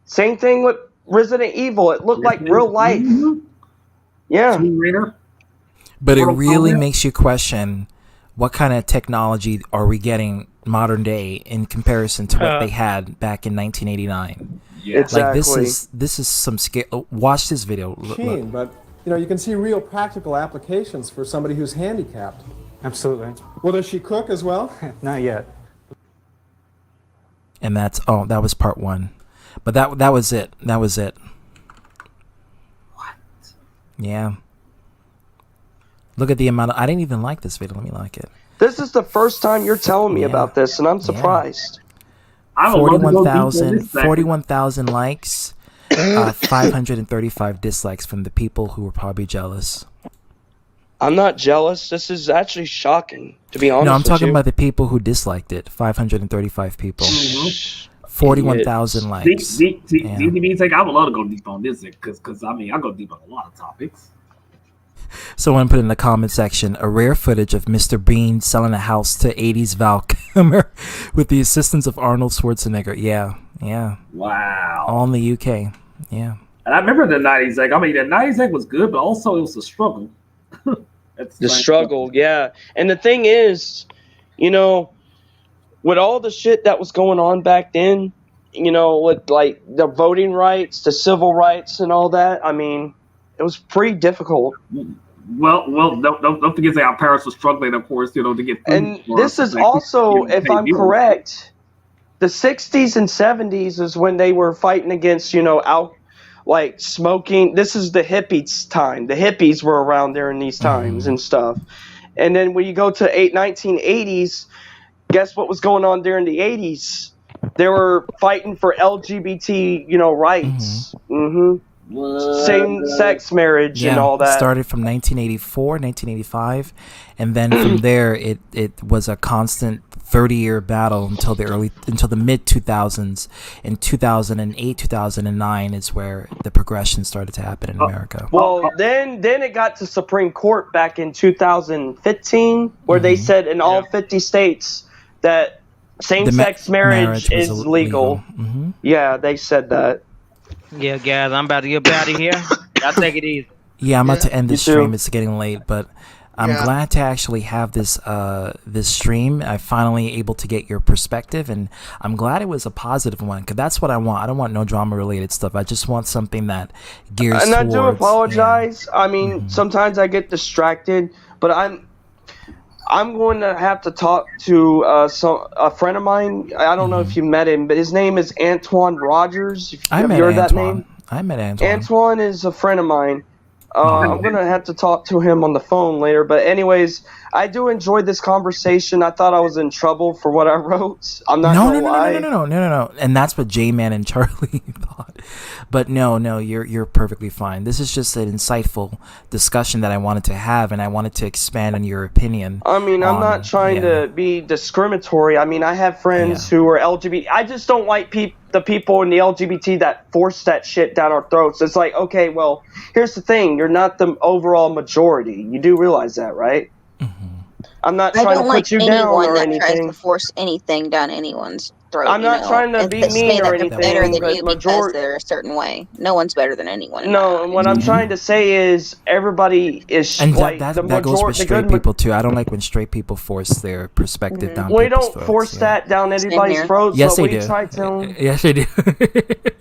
Same thing with Resident Evil. It looked like real life. Yeah. But it really makes you question what kind of technology are we getting modern day in comparison to what they had back in 1989. Yeah. Like Exactly. this is some scale. Watch this video. Machine, but you can see real practical applications for somebody who's handicapped. Absolutely. Well, does she cook as well? Not yet. And that was part one. But that was it. That was it. What? Yeah. Look at the amount of... I didn't even like this video. Let me like it. This is the first time you're telling me about this, and I'm surprised. 41,000 likes, 535 dislikes from the people who were probably jealous. I'm not jealous. This is actually shocking, to be honest. No, I'm with talking you. about the people who disliked it. 535 people. 41,000 likes. ZTB's like, I would love to go deep on this because I go deep on a lot of topics. Someone put in the comment section a rare footage of Mr. Bean selling a house to 80s Val Kilmer with the assistance of Arnold Schwarzenegger. Yeah. Wow. All in the UK. Yeah. And I remember the 90s egg. I mean, the 90s egg was good, but also it was a struggle. The struggle, yeah. And the thing is, with all the shit that was going on back then, with like the voting rights, the civil rights, and all that, I mean, it was pretty difficult. Well, don't forget that our parents were struggling, of course, to get food. And this is also, if I'm correct, the 60s and 70s is when they were fighting against, like smoking. This is the hippies time. The hippies were around there in these times and stuff. And then when you go to 1980s, guess what was going on during the 80s? They were fighting for LGBT, rights. Same-sex marriage and all that. It started from 1984, 1985, and then from there it was a constant 30-year battle until the mid 2000s. In 2008, 2009 is where the progression started to happen in America. Well, then it got to Supreme Court back in 2015, where they said in all 50 states that same-sex marriage is legal. Yeah, they said that. Yeah, guys, I'm about to get out of here. Y'all take it easy. Yeah, I'm about to end this You too. stream. It's getting late, but I'm glad to actually have this stream. I'm finally able to get your perspective, and I'm glad it was a positive one, because that's what I want. I don't want no drama-related stuff. I just want something that gears And I towards... do apologize. I mean, sometimes I get distracted, but I'm going to have to talk to a friend of mine. I don't know if you met him, but his name is Antoine Rogers. Have you heard that name? I met Antoine. Antoine is a friend of mine. I'm gonna have to talk to him on the phone later. But anyways, I do enjoy this conversation. I thought I was in trouble for what I wrote. I'm not gonna lie. No. And that's what J-Man and Charlie thought. But no, you're perfectly fine. This is just an insightful discussion that I wanted to have, and I wanted to expand on your opinion. I mean, I'm not trying to be discriminatory. I mean, I have friends who are LGBT. I just don't like the people in the LGBT that force that shit down our throats. It's like, okay, well, here's the thing. You're not the overall majority. You do realize that, right? I'm not trying to put you down or anything. Tries to force anything down anyone's throat. I'm not trying to be mean or anything. Better than you because they're a certain way. No one's better than anyone. No, what I'm trying to say is everybody is And like that the goes for majority. straight people too. I don't like when straight people force their perspective down. We people's don't throats, force that down anybody's here. throats. Yes, but they we do. try to. Yes, they do.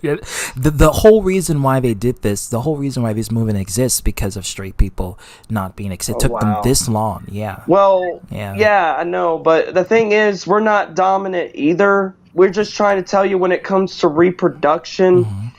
Yeah. The whole reason why they did this, the whole reason why this movement exists, because of straight people not being accepted. It took them this long. Yeah. Well, yeah, I know, but the thing is, we're not dominant either. We're just trying to tell you when it comes to reproduction,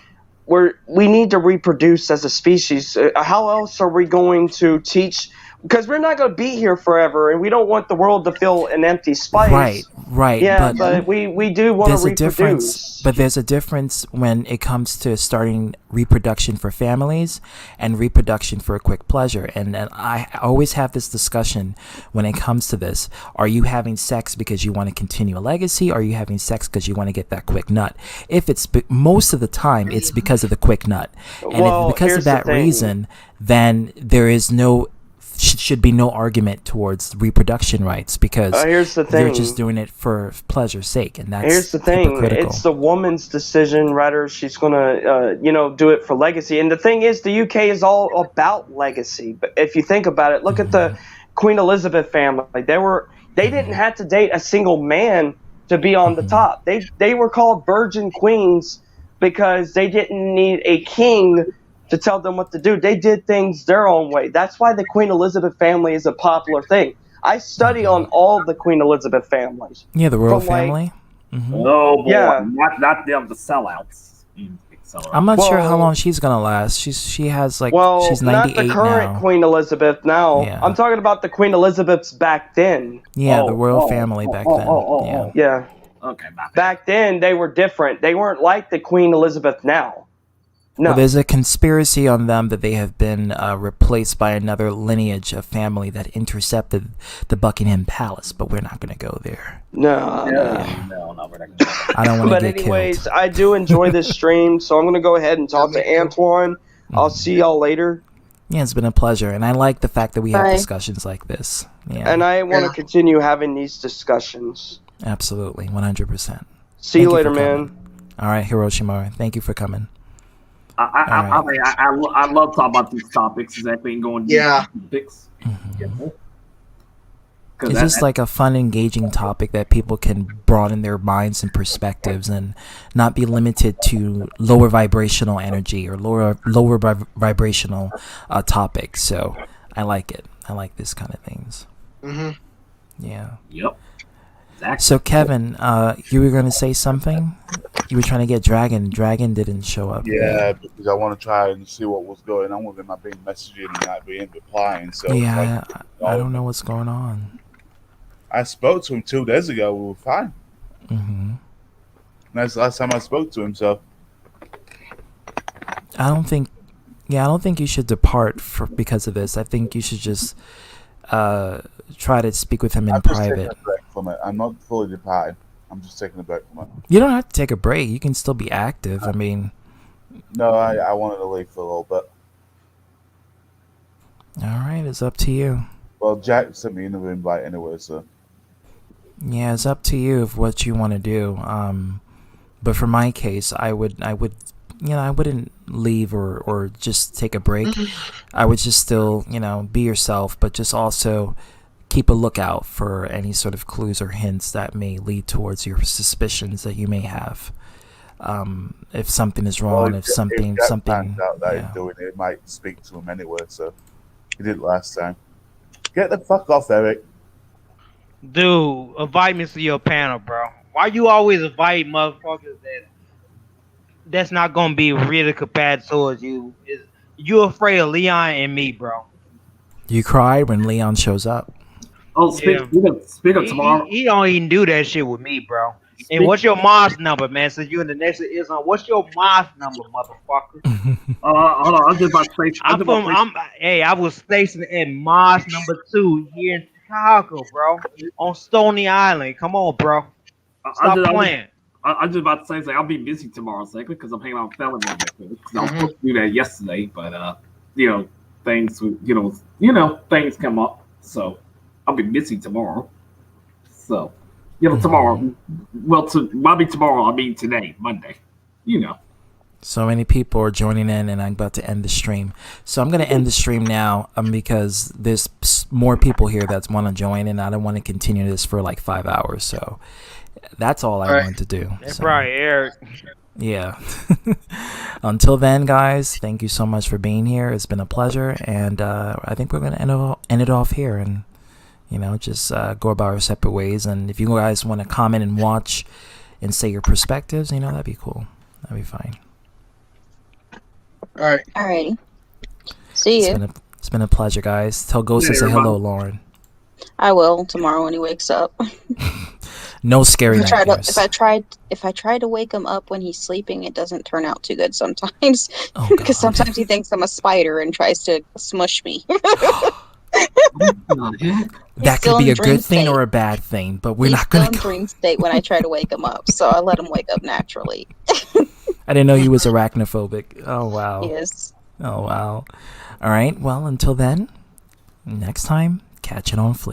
we need to reproduce as a species. How else are we going to teach? Because we're not going to be here forever, and we don't want the world to feel an empty space. Right. Yeah, but we do want to there's a reproduce. difference, but there's a difference when it comes to starting reproduction for families and reproduction for a quick pleasure. And I always have this discussion when it comes to this. Are you having sex because you want to continue a legacy? Or are you having sex because you want to get that quick nut? If it's most of the time, it's because of the quick nut. And if because of that reason, then there is should be no argument towards reproduction rights, because here's the thing. you're just doing it for pleasure's sake, and that's Here's the thing. hypocritical. It's the woman's decision whether she's going to, do it for legacy. And the thing is, the UK is all about legacy. But if you think about it, look at the Queen Elizabeth family. They didn't have to date a single man to be on the top. They were called virgin queens because they didn't need a king to tell them what to do. They did things their own way. That's why the Queen Elizabeth family is a popular thing. I study on all the Queen Elizabeth families. Yeah, the royal family. Oh boy, Yeah. not them, the sellouts. I'm not sure how long she's gonna last. She has she's 98 not the current now. Queen Elizabeth now. Yeah. I'm talking about the Queen Elizabeths back then. Yeah, the royal family back then. Yeah. Okay, back then they were different. They weren't like the Queen Elizabeth now. No. Well, there's a conspiracy on them that they have been replaced by another lineage of family that intercepted the Buckingham Palace, but we're not going to go there. No, we're not gonna go. I don't want to But get anyways, killed. I do enjoy this stream, so I'm going to go ahead and talk to Antoine. I'll see y'all later. Yeah, it's been a pleasure, and I like the fact that we have Bye. discussions like this. Yeah, And I want to continue having these discussions. absolutely, 100%. See you Thank later, for man. coming. All right, Hiroshimaru, thank you for coming. I love talking about these topics, exactly, and going Yeah. topics. It's just like a fun, engaging topic that people can broaden their minds and perspectives, and not be limited to lower vibrational energy or lower vibrational topics. So I like it. I like this kind of things. Yeah. Yep. Exactly. So Kevin, you were going to say something? You were trying to get Dragon. Dragon didn't show up. Yeah, because I want to try and see what was going on with him. I've been messaging and not being replying. So Yeah, I don't know what's going on. I spoke to him 2 days ago. We were fine. Mm-hmm. That's the last time I spoke to him. So I don't think you should depart because of this. I think you should just try to speak with him in I'm just taking private. a break from it. I'm not fully departed. I'm just taking a break from it. You don't have to take a break. You can still be active. I mean, No, I wanted to leave for a little bit. all right, it's up to you. Well, Jack sent me another invite anyway, so. Yeah, it's up to you of what you want to do. But for my case, I would, I wouldn't leave or just take a break. I would just still, be yourself, but just also keep a lookout for any sort of clues or hints that may lead towards your suspicions that you may have. If something is wrong, Well, if something, Jack something, finds out that he's doing it, might speak to him anyway, so. He did last time. Get the fuck off, Eric. Dude, invite me to your panel, bro. Why you always invite motherfuckers that's not gonna be really compatible towards you? You afraid of Leon and me, bro? You cried when Leon shows up. Oh, speak of tomorrow. He don't even do that shit with me, bro. And what's your mom's number, man? Since you in the next is on, what's your mom's number, motherfucker? Hold on, I'm just about to say. I was stationed at Mars #2 here in Chicago, bro, on Stony Island. Come on, bro. Stop playing. I'm just about to say I'll be busy tomorrow, second, because I'm hanging out with family members. Because I was supposed to do that yesterday, but things things come up, so I'll be busy tomorrow. So tomorrow, I'll be tomorrow. I mean today, Monday. So many people are joining in, and I'm about to end the stream. So I'm going to end the stream now because there's more people here that want to join, and I don't want to continue this for like 5 hours. So that's all I wanted to do. That's right, Eric. Yeah. Until then, guys, thank you so much for being here. It's been a pleasure, and I think we're going to end it off here and, just go about our separate ways. And if you guys want to comment and watch and say your perspectives, that'd be cool. That'd be fine. All right. Alrighty. See you. It's been a pleasure, guys. Tell Ghost to say hello, Lauren. I will tomorrow when he wakes up. No scary nightmares. If I try to wake him up when he's sleeping, it doesn't turn out too good sometimes. Because sometimes he thinks I'm a spider and tries to smush me. That could be a good thing or a bad thing, but we're not going to go. Dream state when I try to wake him up, so I let him wake up naturally. I didn't know he was arachnophobic. Oh wow. Yes. Oh wow. All right. Well, until then, next time, catch it on Fleek.